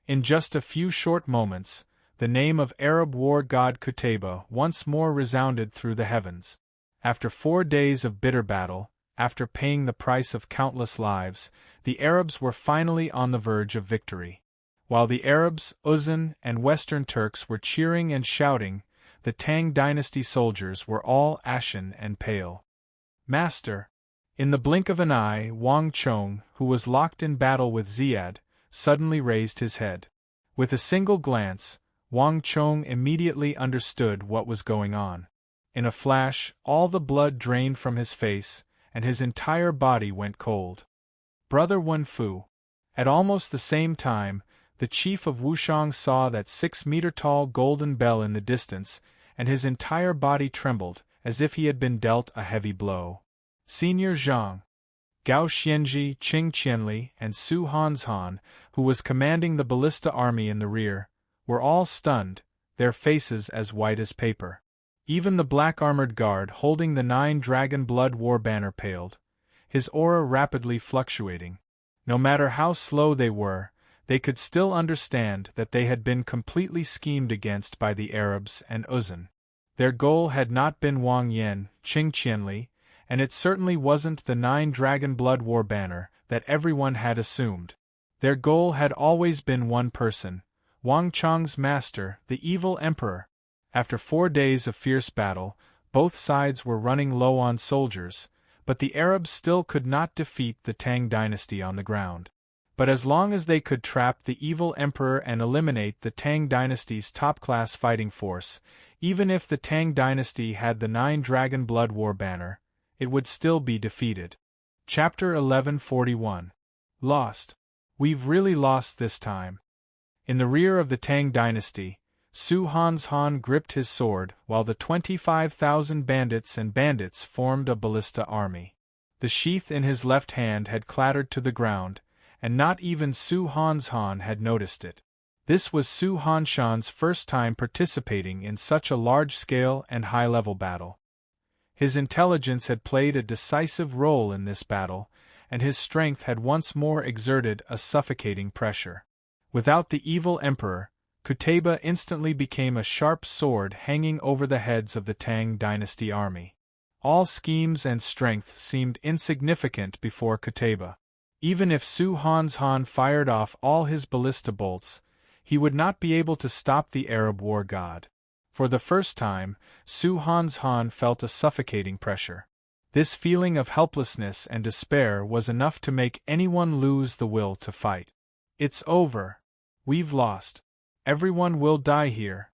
In just a few short moments, the name of Arab war god Qutayba once more resounded through the heavens. After 4 days of bitter battle, after paying the price of countless lives, the Arabs were finally on the verge of victory. While the Arabs, Uzan, and Western Turks were cheering and shouting, the Tang dynasty soldiers were all ashen and pale. "Master!" In the blink of an eye, Wang Chong, who was locked in battle with Ziad, suddenly raised his head. With a single glance, Wang Chong immediately understood what was going on. In a flash, all the blood drained from his face, and his entire body went cold. "Brother Wen Fu." At almost the same time, the chief of Wushang saw that 6-meter-tall golden bell in the distance, and his entire body trembled, as if he had been dealt a heavy blow. Senior Zhang, Gao Xianji, Qing Qianli, and Su Hanshan, who was commanding the ballista army in the rear, were all stunned, their faces as white as paper. Even the black-armored guard holding the 9-dragon blood war banner paled, his aura rapidly fluctuating. No matter how slow they were, they could still understand that they had been completely schemed against by the Arabs and Uzan. Their goal had not been Wang Yan, Qing Qianli, and it certainly wasn't the 9-dragon blood war banner that everyone had assumed. Their goal had always been one person, Wang Chang's master, the evil emperor. After 4 days of fierce battle, both sides were running low on soldiers, but the Arabs still could not defeat the Tang dynasty on the ground. But as long as they could trap the evil emperor and eliminate the Tang dynasty's top-class fighting force, even if the Tang dynasty had the 9-dragon blood war banner, it would still be defeated. Chapter 1141. Lost. We've really lost this time. In the rear of the Tang dynasty, Su Hanshan gripped his sword while the 25,000 bandits formed a ballista army. The sheath in his left hand had clattered to the ground, and not even Su Hanshan had noticed it. This was Su Hanshan's first time participating in such a large-scale and high-level battle. His intelligence had played a decisive role in this battle, and his strength had once more exerted a suffocating pressure. Without the evil emperor, Qutayba instantly became a sharp sword hanging over the heads of the Tang dynasty army. All schemes and strength seemed insignificant before Qutayba. Even if Su Hanshan fired off all his ballista bolts, he would not be able to stop the Arab war god. For the first time, Su Hanshan felt a suffocating pressure. This feeling of helplessness and despair was enough to make anyone lose the will to fight. "It's over. We've lost. Everyone will die here."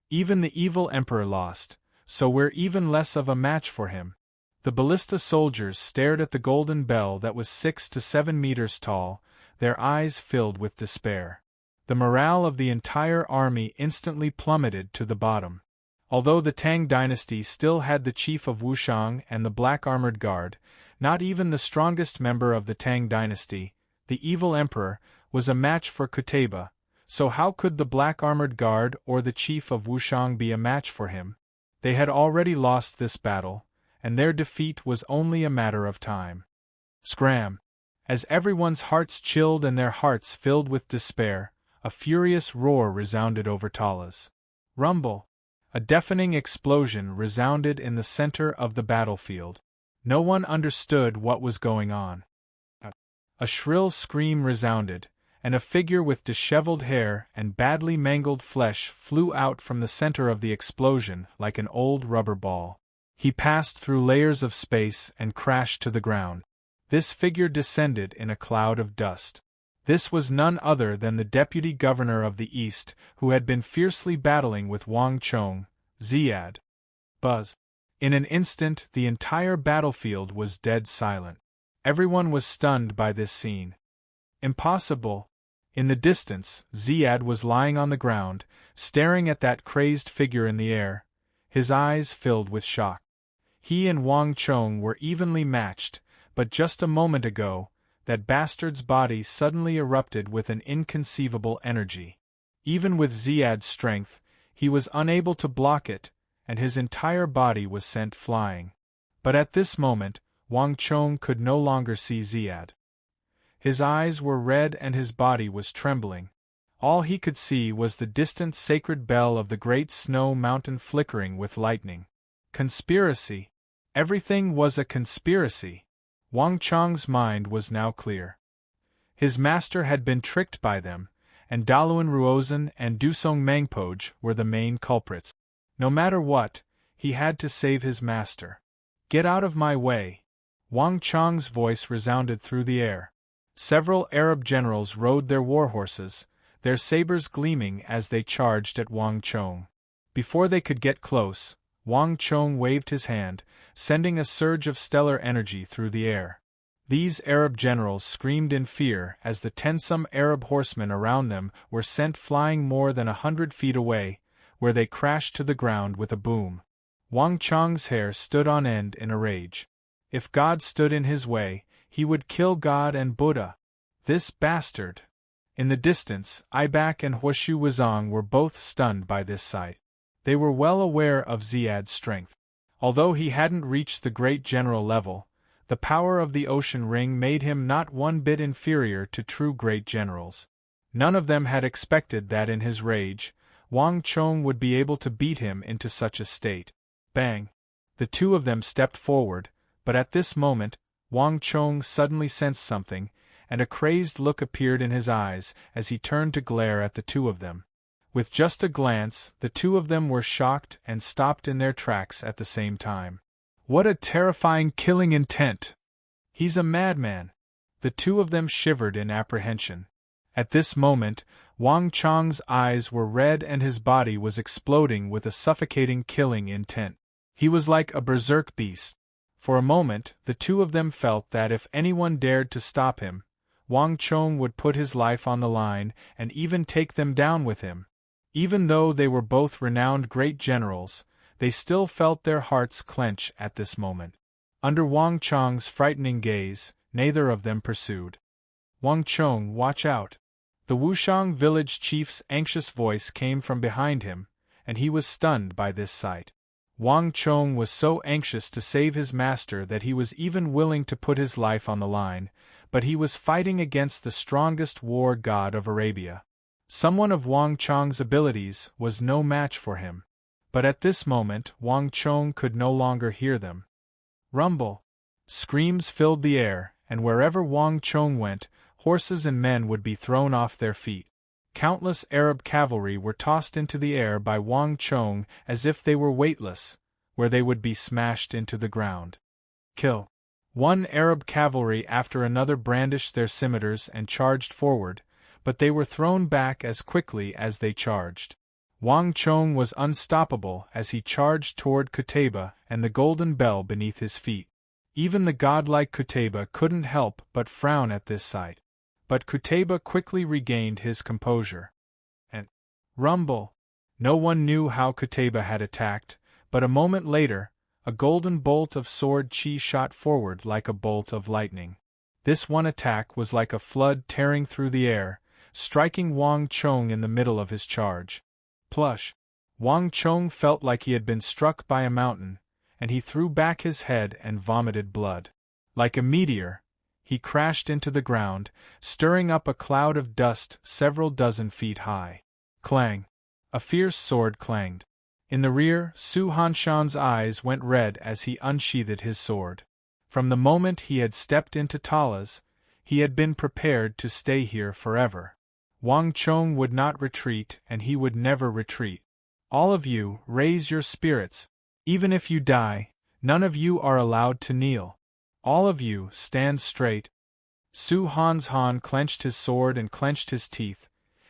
Even the evil emperor lost, so we're even less of a match for him. The ballista soldiers stared at the golden bell that was 6 to 7 meters tall, their eyes filled with despair. The morale of the entire army instantly plummeted to the bottom. Although the Tang dynasty still had the chief of Wushang and the Black Armored Guard, not even the strongest member of the Tang dynasty, the evil emperor, was a match for Qutayba, so how could the Black Armored Guard or the chief of Wushang be a match for him? They had already lost this battle, and their defeat was only a matter of time. Scram! As everyone's hearts chilled and their hearts filled with despair, a furious roar resounded over Tala's. Rumble! A deafening explosion resounded in the center of the battlefield. No one understood what was going on. A shrill scream resounded, and a figure with disheveled hair and badly mangled flesh flew out from the center of the explosion like an old rubber ball. He passed through layers of space and crashed to the ground. This figure descended in a cloud of dust. This was none other than the deputy governor of the East, who had been fiercely battling with Wang Chong, Ziad. Buzz. In an instant, the entire battlefield was dead silent. Everyone was stunned by this scene. Impossible! In the distance, Ziad was lying on the ground, staring at that crazed figure in the air, his eyes filled with shock. He and Wang Chong were evenly matched, but just a moment ago, that bastard's body suddenly erupted with an inconceivable energy. Even with Ziad's strength, he was unable to block it, and his entire body was sent flying. But at this moment, Wang Chong could no longer see Ziad. His eyes were red and his body was trembling. All he could see was the distant sacred bell of the great snow mountain flickering with lightning. Conspiracy! Everything was a conspiracy! Wang Chong's mind was now clear. His master had been tricked by them, and Daluan Ruozan and Dusong Mangpoj were the main culprits. No matter what, he had to save his master. Get out of my way! Wang Chong's voice resounded through the air. Several Arab generals rode their war horses, their sabers gleaming as they charged at Wang Chong. Before they could get close, Wang Chong waved his hand, sending a surge of stellar energy through the air. These Arab generals screamed in fear as the tensome Arab horsemen around them were sent flying more than 100 feet away, where they crashed to the ground with a boom. Wang Chong's hair stood on end in a rage. If God stood in his way, he would kill God and Buddha. This bastard! In the distance, Ibak and Huashu Wuzong were both stunned by this sight. They were well aware of Ziad's strength. Although he hadn't reached the great general level, the power of the ocean ring made him not one bit inferior to true great generals. None of them had expected that in his rage, Wang Chong would be able to beat him into such a state. Bang! The two of them stepped forward, but at this moment, Wang Chong suddenly sensed something, and a crazed look appeared in his eyes as he turned to glare at the two of them. With just a glance, the two of them were shocked and stopped in their tracks at the same time. What a terrifying killing intent! He's a madman! The two of them shivered in apprehension. At this moment, Wang Chong's eyes were red and his body was exploding with a suffocating killing intent. He was like a berserk beast. For a moment, the two of them felt that if anyone dared to stop him, Wang Chong would put his life on the line and even take them down with him. Even though they were both renowned great generals, they still felt their hearts clench at this moment. Under Wang Chong's frightening gaze, neither of them pursued. Wang Chong, watch out! The Wushang village chief's anxious voice came from behind him, and he was stunned by this sight. Wang Chong was so anxious to save his master that he was even willing to put his life on the line, but he was fighting against the strongest war god of Arabia. Someone of Wang Chong's abilities was no match for him. But at this moment, Wang Chong could no longer hear them. Rumble! Screams filled the air, and wherever Wang Chong went, horses and men would be thrown off their feet. Countless Arab cavalry were tossed into the air by Wang Chong as if they were weightless, where they would be smashed into the ground. Kill! One Arab cavalry after another brandished their scimitars and charged forward, but they were thrown back as quickly as they charged. Wang Chong was unstoppable as he charged toward Kuteba and the golden bell beneath his feet. Even the godlike Kuteba couldn't help but frown at this sight. But Kuteba quickly regained his composure. And rumble! No one knew how Kuteba had attacked, but a moment later, a golden bolt of sword chi shot forward like a bolt of lightning. This one attack was like a flood tearing through the air, striking Wang Chong in the middle of his charge. Plush! Wang Chong felt like he had been struck by a mountain, and he threw back his head and vomited blood. Like a meteor, he crashed into the ground, stirring up a cloud of dust several dozen feet high. Clang! A fierce sword clanged. In the rear, Su Hanshan's eyes went red as he unsheathed his sword. From the moment he had stepped into Tala's, he had been prepared to stay here forever. Wang Chong would not retreat, and he would never retreat. All of you, raise your spirits. Even if you die, none of you are allowed to kneel. All of you, stand straight. Su Han clenched his sword and clenched his teeth,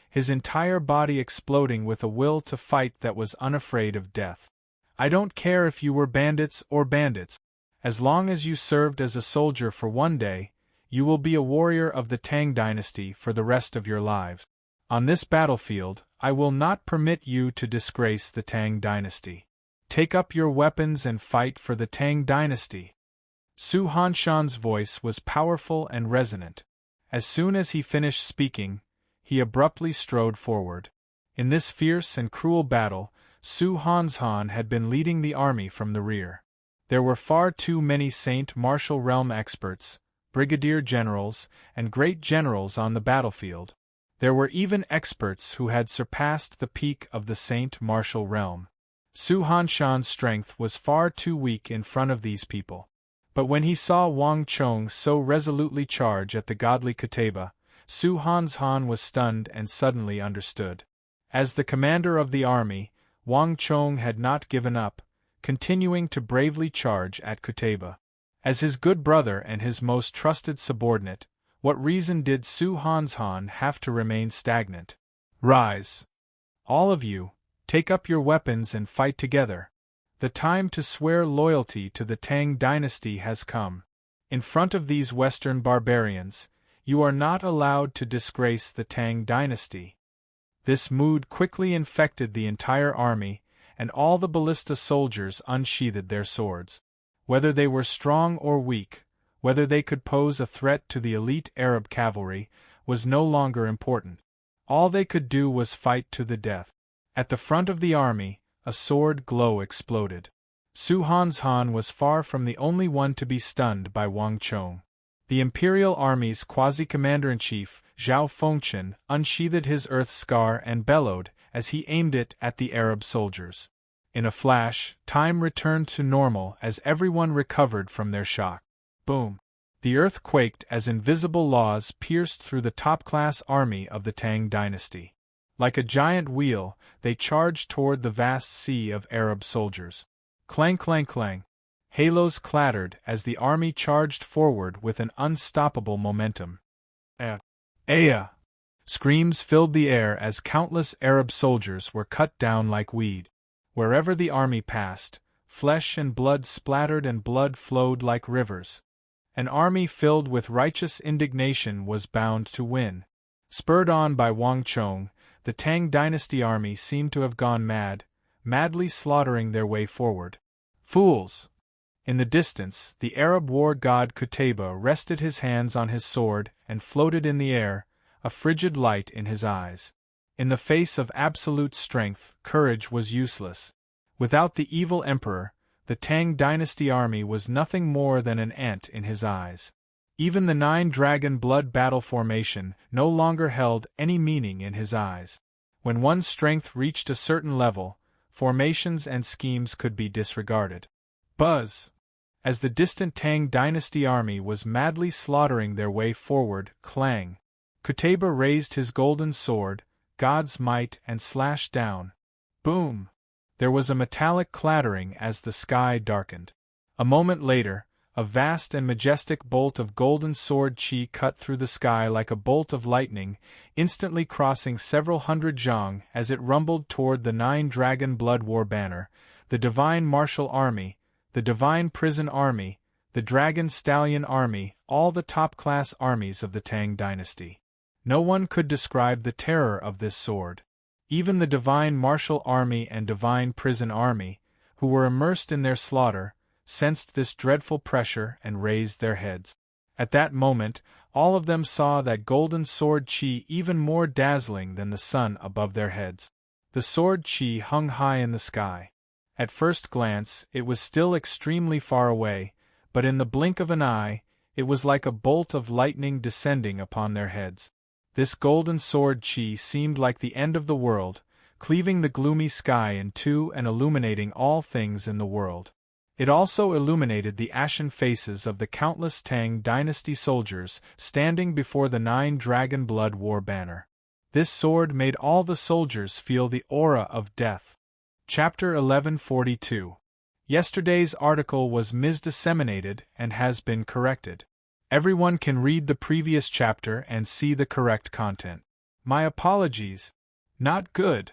his entire body exploding with a will to fight that was unafraid of death. I don't care if you were bandits or bandits. As long as you served as a soldier for one day, you will be a warrior of the Tang dynasty for the rest of your lives. On this battlefield, I will not permit you to disgrace the Tang dynasty. Take up your weapons and fight for the Tang dynasty. Su Hanshan's voice was powerful and resonant. As soon as he finished speaking, he abruptly strode forward. In this fierce and cruel battle, Su Han had been leading the army from the rear. There were far too many Saint Martial Realm experts, brigadier generals, and great generals on the battlefield. There were even experts who had surpassed the peak of the Saint Martial Realm. Su Hanshan's strength was far too weak in front of these people. But when he saw Wang Chong so resolutely charge at the godly Kuteba, Su Han was stunned and suddenly understood. As the commander of the army, Wang Chong had not given up, continuing to bravely charge at Kuteba. As his good brother and his most trusted subordinate, what reason did Su Han have to remain stagnant? Rise! All of you, take up your weapons and fight together. The time to swear loyalty to the Tang dynasty has come. In front of these Western barbarians, you are not allowed to disgrace the Tang dynasty. This mood quickly infected the entire army, and all the ballista soldiers unsheathed their swords. Whether they were strong or weak, whether they could pose a threat to the elite Arab cavalry, was no longer important. All they could do was fight to the death. At the front of the army, a sword glow exploded. Su Han was far from the only one to be stunned by Wang Chong. The Imperial Army's quasi-commander-in-chief, Zhao Fengchen, unsheathed his earth scar and bellowed as he aimed it at the Arab soldiers. In a flash, time returned to normal as everyone recovered from their shock. Boom! The earth quaked as invisible laws pierced through the top-class army of the Tang dynasty. Like a giant wheel, they charged toward the vast sea of Arab soldiers. Clang clang clang! Halos clattered as the army charged forward with an unstoppable momentum. Aya! Screams filled the air as countless Arab soldiers were cut down like weed. Wherever the army passed, flesh and blood splattered and blood flowed like rivers. An army filled with righteous indignation was bound to win. Spurred on by Wang Chong, the Tang dynasty army seemed to have gone mad, madly slaughtering their way forward. Fools! In the distance, the Arab war god Kuteba rested his hands on his sword and floated in the air, a frigid light in his eyes. In the face of absolute strength, courage was useless. Without the evil emperor, the Tang dynasty army was nothing more than an ant in his eyes. Even the 9-dragon blood battle formation no longer held any meaning in his eyes. When one's strength reached a certain level, formations and schemes could be disregarded. Buzz! As the distant Tang dynasty army was madly slaughtering their way forward, clang! Kuteba raised his golden sword, God's might, and slashed down. Boom! There was a metallic clattering as the sky darkened. A moment later, A vast and majestic bolt of golden sword chi cut through the sky like a bolt of lightning, instantly crossing several hundred zhang as it rumbled toward the 9-dragon blood war banner, the divine martial army, the divine prison army, the dragon stallion army, all the top-class armies of the Tang dynasty. No one could describe the terror of this sword. Even the divine martial army and divine prison army, who were immersed in their slaughter, sensed this dreadful pressure and raised their heads. At that moment, all of them saw that golden sword chi even more dazzling than the sun above their heads. The sword chi hung high in the sky. At first glance, it was still extremely far away, but in the blink of an eye, it was like a bolt of lightning descending upon their heads. This golden sword chi seemed like the end of the world, cleaving the gloomy sky in two and illuminating all things in the world. It also illuminated the ashen faces of the countless Tang dynasty soldiers standing before the 9-dragon blood war banner. This sword made all the soldiers feel the aura of death. Chapter 1142. Yesterday's article was misdisseminated and has been corrected. Everyone can read the previous chapter and see the correct content. My apologies. Not good.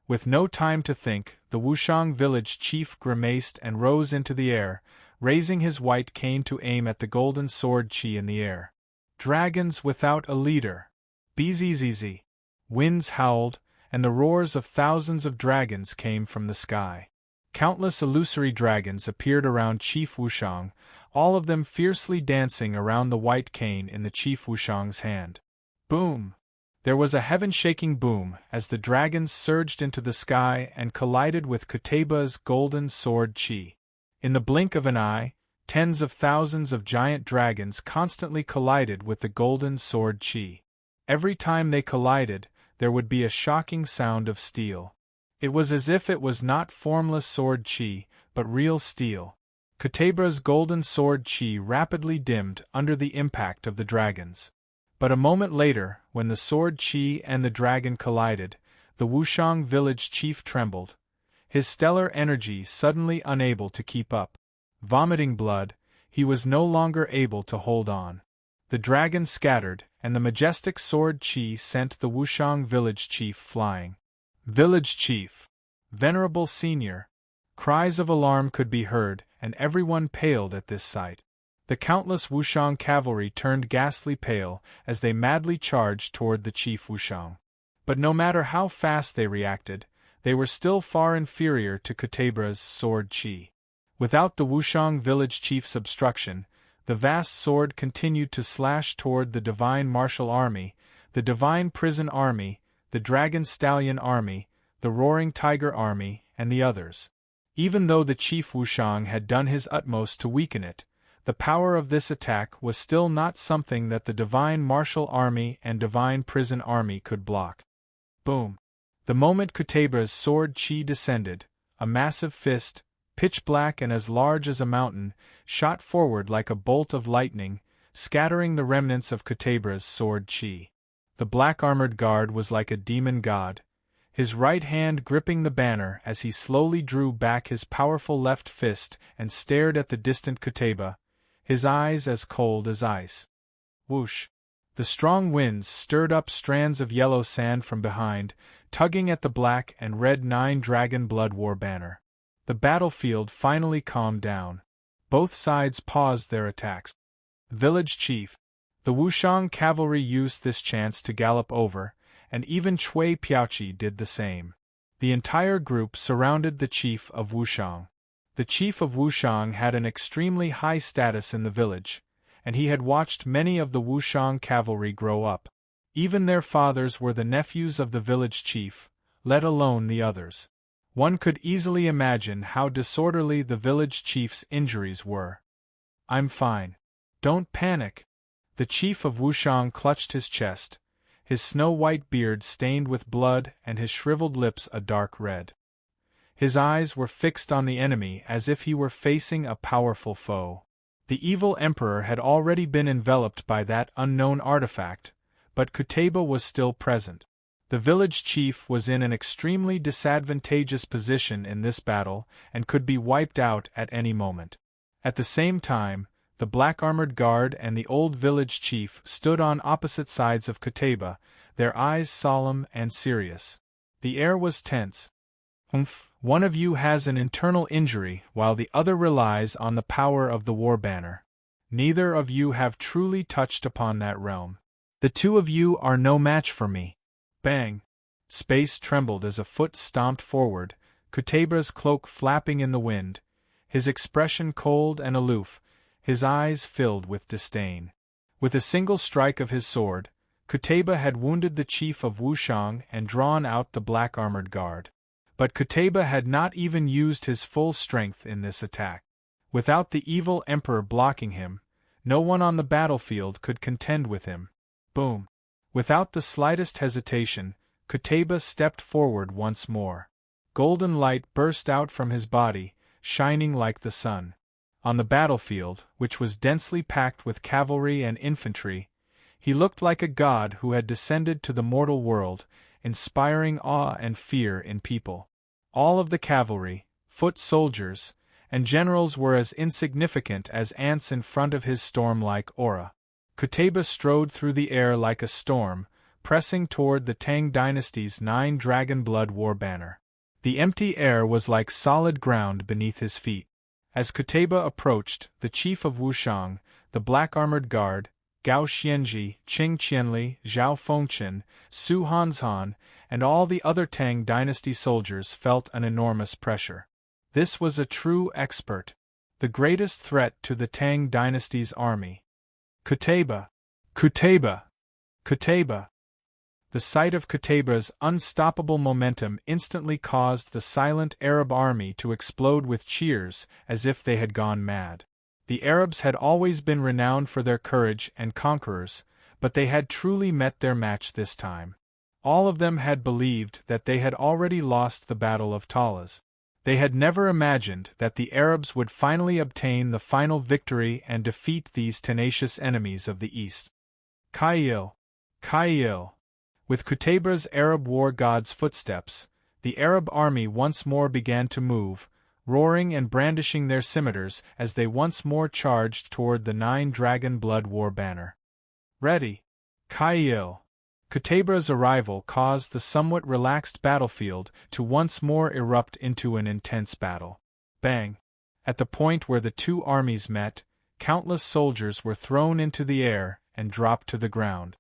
With no time to think, the Wushang village chief grimaced and rose into the air, raising his white cane to aim at the golden sword chi in the air. Dragons without a leader. Bzzz. Winds howled, and the roars of thousands of dragons came from the sky. Countless illusory dragons appeared around Chief Wushang, all of them fiercely dancing around the white cane in the Chief Wushang's hand. Boom! There was a heaven-shaking boom as the dragons surged into the sky and collided with Kutaba's golden sword chi. In the blink of an eye, tens of thousands of giant dragons constantly collided with the golden sword chi. Every time they collided, there would be a shocking sound of steel. It was as if it was not formless sword chi, but real steel. Kutaba's golden sword chi rapidly dimmed under the impact of the dragons. But a moment later, when the sword chi and the dragon collided, the Wushang village chief trembled, his stellar energy suddenly unable to keep up. Vomiting blood, he was no longer able to hold on. The dragon scattered, and the majestic sword chi sent the Wushang village chief flying. Village chief! Venerable senior! Cries of alarm could be heard, and everyone paled at this sight. The countless Wushang cavalry turned ghastly pale as they madly charged toward the chief Wushang. But no matter how fast they reacted, they were still far inferior to Kutaba's sword chi. Without the Wushang village chief's obstruction, the vast sword continued to slash toward the divine martial army, the divine prison army, the dragon stallion army, the roaring tiger army, and the others. Even though the chief Wushang had done his utmost to weaken it, the power of this attack was still not something that the divine martial army and divine prison army could block. Boom! The moment Kutaba's sword chi descended, a massive fist, pitch black and as large as a mountain, shot forward like a bolt of lightning, scattering the remnants of Kutaba's sword chi. The black-armored guard was like a demon god, his right hand gripping the banner as he slowly drew back his powerful left fist and stared at the distant Kutaba, his eyes as cold as ice. Whoosh! The strong winds stirred up strands of yellow sand from behind, tugging at the black and red 9-dragon blood war banner. The battlefield finally calmed down. Both sides paused their attacks. Village chief. The Wushang cavalry used this chance to gallop over, and even Cui Piaoqi did the same. The entire group surrounded the chief of Wushang. The chief of Wushang had an extremely high status in the village, and he had watched many of the Wushang cavalry grow up. Even their fathers were the nephews of the village chief, let alone the others. One could easily imagine how disorderly the village chief's injuries were. "I'm fine. Don't panic." The chief of Wushang clutched his chest, his snow-white beard stained with blood and his shriveled lips a dark red. His eyes were fixed on the enemy as if he were facing a powerful foe. The evil emperor had already been enveloped by that unknown artifact, but Kutaba was still present. The village chief was in an extremely disadvantageous position in this battle and could be wiped out at any moment. At the same time, the black armored guard and the old village chief stood on opposite sides of Qutayba, their eyes solemn and serious. The air was tense. One of you has an internal injury while the other relies on the power of the war banner. Neither of you have truly touched upon that realm. The two of you are no match for me. Bang! Space trembled as a foot stomped forward, Qutayba's cloak flapping in the wind, his expression cold and aloof, his eyes filled with disdain. With a single strike of his sword, Qutayba had wounded the chief of Wushang and drawn out the black armored guard. But Qutayba had not even used his full strength in this attack. Without the evil emperor blocking him, no one on the battlefield could contend with him. Boom! Without the slightest hesitation, Qutayba stepped forward once more. Golden light burst out from his body, shining like the sun. On the battlefield, which was densely packed with cavalry and infantry, he looked like a god who had descended to the mortal world, inspiring awe and fear in people. All of the cavalry, foot soldiers, and generals were as insignificant as ants in front of his storm-like aura. Qutayba strode through the air like a storm, pressing toward the Tang dynasty's 9 dragon blood war banner. The empty air was like solid ground beneath his feet. As Qutayba approached, the chief of Wushang, the black armored guard, Gao Xianji, Qing Qianli, Zhao Fengchen, Su Hanzhan, and all the other Tang dynasty soldiers felt an enormous pressure. This was a true expert, the greatest threat to the Tang dynasty's army. Qutayba! Qutayba! Qutayba! The sight of Qutayba's unstoppable momentum instantly caused the silent Arab army to explode with cheers as if they had gone mad. The Arabs had always been renowned for their courage and conquerors, but they had truly met their match this time. All of them had believed that they had already lost the Battle of Talas. They had never imagined that the Arabs would finally obtain the final victory and defeat these tenacious enemies of the East. Ka'il! Ka'il! With Qutayba's Arab war god's footsteps, the Arab army once more began to move, roaring and brandishing their scimitars as they once more charged toward the 9 dragon blood war banner. Ready! Ka'il! Qutayba's arrival caused the somewhat relaxed battlefield to once more erupt into an intense battle. Bang! At the point where the two armies met, countless soldiers were thrown into the air and dropped to the ground.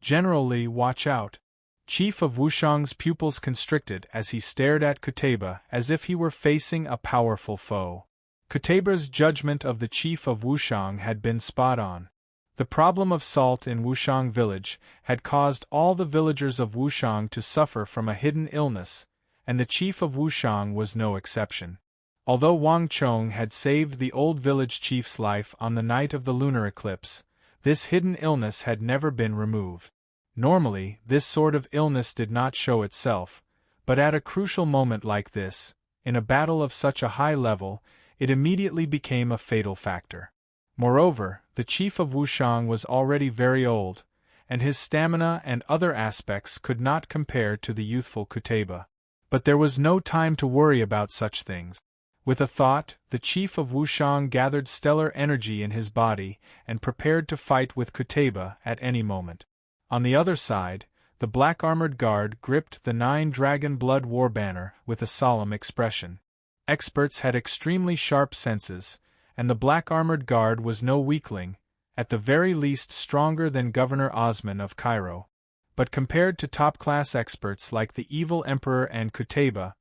General Li, watch out! Chief of Wushang's pupils constricted as he stared at Qutayba as if he were facing a powerful foe. Qutayba's judgment of the chief of Wushang had been spot on. The problem of salt in Wushang village had caused all the villagers of Wushang to suffer from a hidden illness, and the chief of Wushang was no exception. Although Wang Chong had saved the old village chief's life on the night of the lunar eclipse, this hidden illness had never been removed. Normally, this sort of illness did not show itself, but at a crucial moment like this, in a battle of such a high level, it immediately became a fatal factor. Moreover, the chief of Wushang was already very old, and his stamina and other aspects could not compare to the youthful Qutayba. But there was no time to worry about such things. With a thought, the chief of Wushang gathered stellar energy in his body and prepared to fight with Qutayba at any moment. On the other side, the black armored guard gripped the 9 dragon blood war banner with a solemn expression. Experts had extremely sharp senses, and the black armored guard was no weakling, at the very least stronger than Governor Osman of Cairo. But compared to top-class experts like the evil emperor and Qutayba,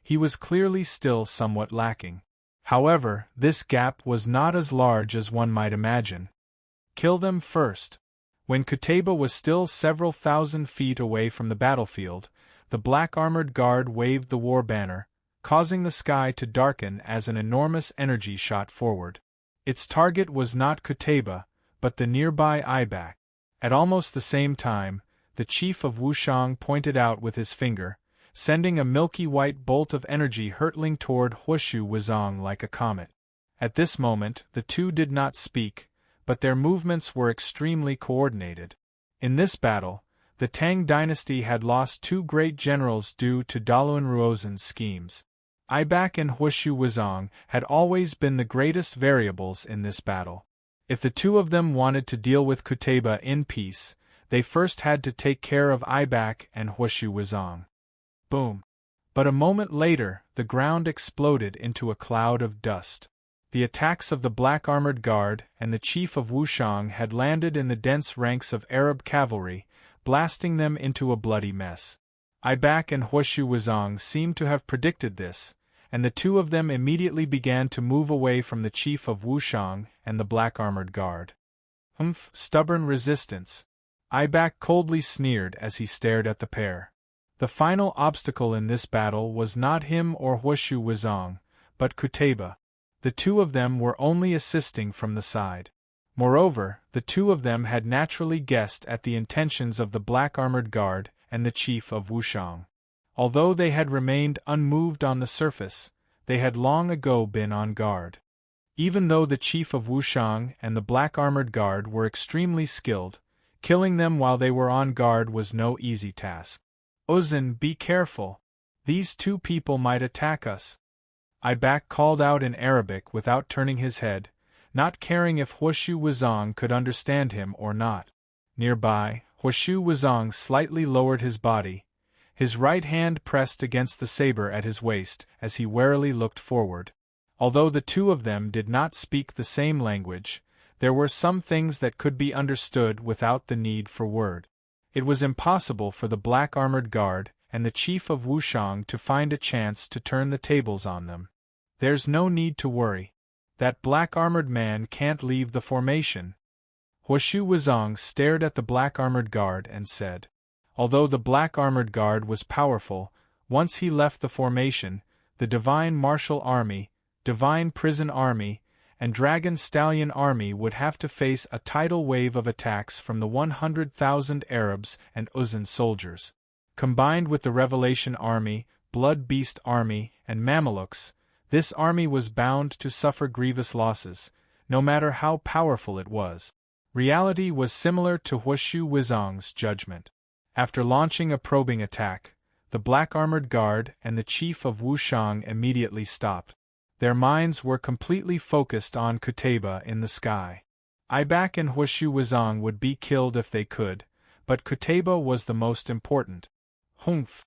he was clearly still somewhat lacking. However, this gap was not as large as one might imagine. Kill them first. When Qutayba was still several thousand feet away from the battlefield, the black armored guard waved the war banner, causing the sky to darken as an enormous energy shot forward. Its target was not Qutayba, but the nearby Embark. At almost the same time, the chief of Wushang pointed out with his finger, sending a milky white bolt of energy hurtling toward Huishu Wuzong like a comet. At this moment, the two did not speak, but their movements were extremely coordinated. In this battle, the Tang dynasty had lost 2 great generals due to Daluan Ruozen's schemes. Embark and Huishu Wuzong had always been the greatest variables in this battle. If the two of them wanted to deal with Qutayba in peace, they first had to take care of Ibak and Huashu Wuzong. Boom! But a moment later, the ground exploded into a cloud of dust. The attacks of the Black Armored Guard and the chief of Wushang had landed in the dense ranks of Arab cavalry, blasting them into a bloody mess. Ibak and Huashu Wuzong seemed to have predicted this, and the two of them immediately began to move away from the chief of Wushang and the Black Armored Guard. Stubborn resistance. Ibak coldly sneered as he stared at the pair. The final obstacle in this battle was not him or Huashu Wuzong, but Qutayba. The two of them were only assisting from the side. Moreover, the two of them had naturally guessed at the intentions of the Black Armored Guard and the chief of Wushang. Although they had remained unmoved on the surface, they had long ago been on guard. Even though the chief of Wushang and the Black Armored Guard were extremely skilled, killing them while they were on guard was no easy task. Uzun, be careful. These two people might attack us. Ibak called out in Arabic without turning his head, not caring if Huashu Wuzong could understand him or not. Nearby, Huashu Wuzong slightly lowered his body, his right hand pressed against the saber at his waist as he warily looked forward. Although the two of them did not speak the same language, there were some things that could be understood without the need for word. It was impossible for the Black Armored Guard and the chief of Wushang to find a chance to turn the tables on them. There's no need to worry. That black armored man can't leave the formation. Huashu Wuzong stared at the Black Armored Guard and said. Although the Black Armored Guard was powerful, once he left the formation, the Divine Martial Army, Divine Prison Army, and Dragon Stallion Army would have to face a tidal wave of attacks from the 100,000 Arabs and Uzun soldiers. Combined with the Revelation Army, Blood Beast Army, and Mamelukes, this army was bound to suffer grievous losses, no matter how powerful it was. Reality was similar to Huashu Wuzong's judgment. After launching a probing attack, the Black Armored Guard and the chief of Wushang immediately stopped. Their minds were completely focused on Qutayba in the sky. Ibak and Huashu Wuzong would be killed if they could, but Qutayba was the most important. Humph!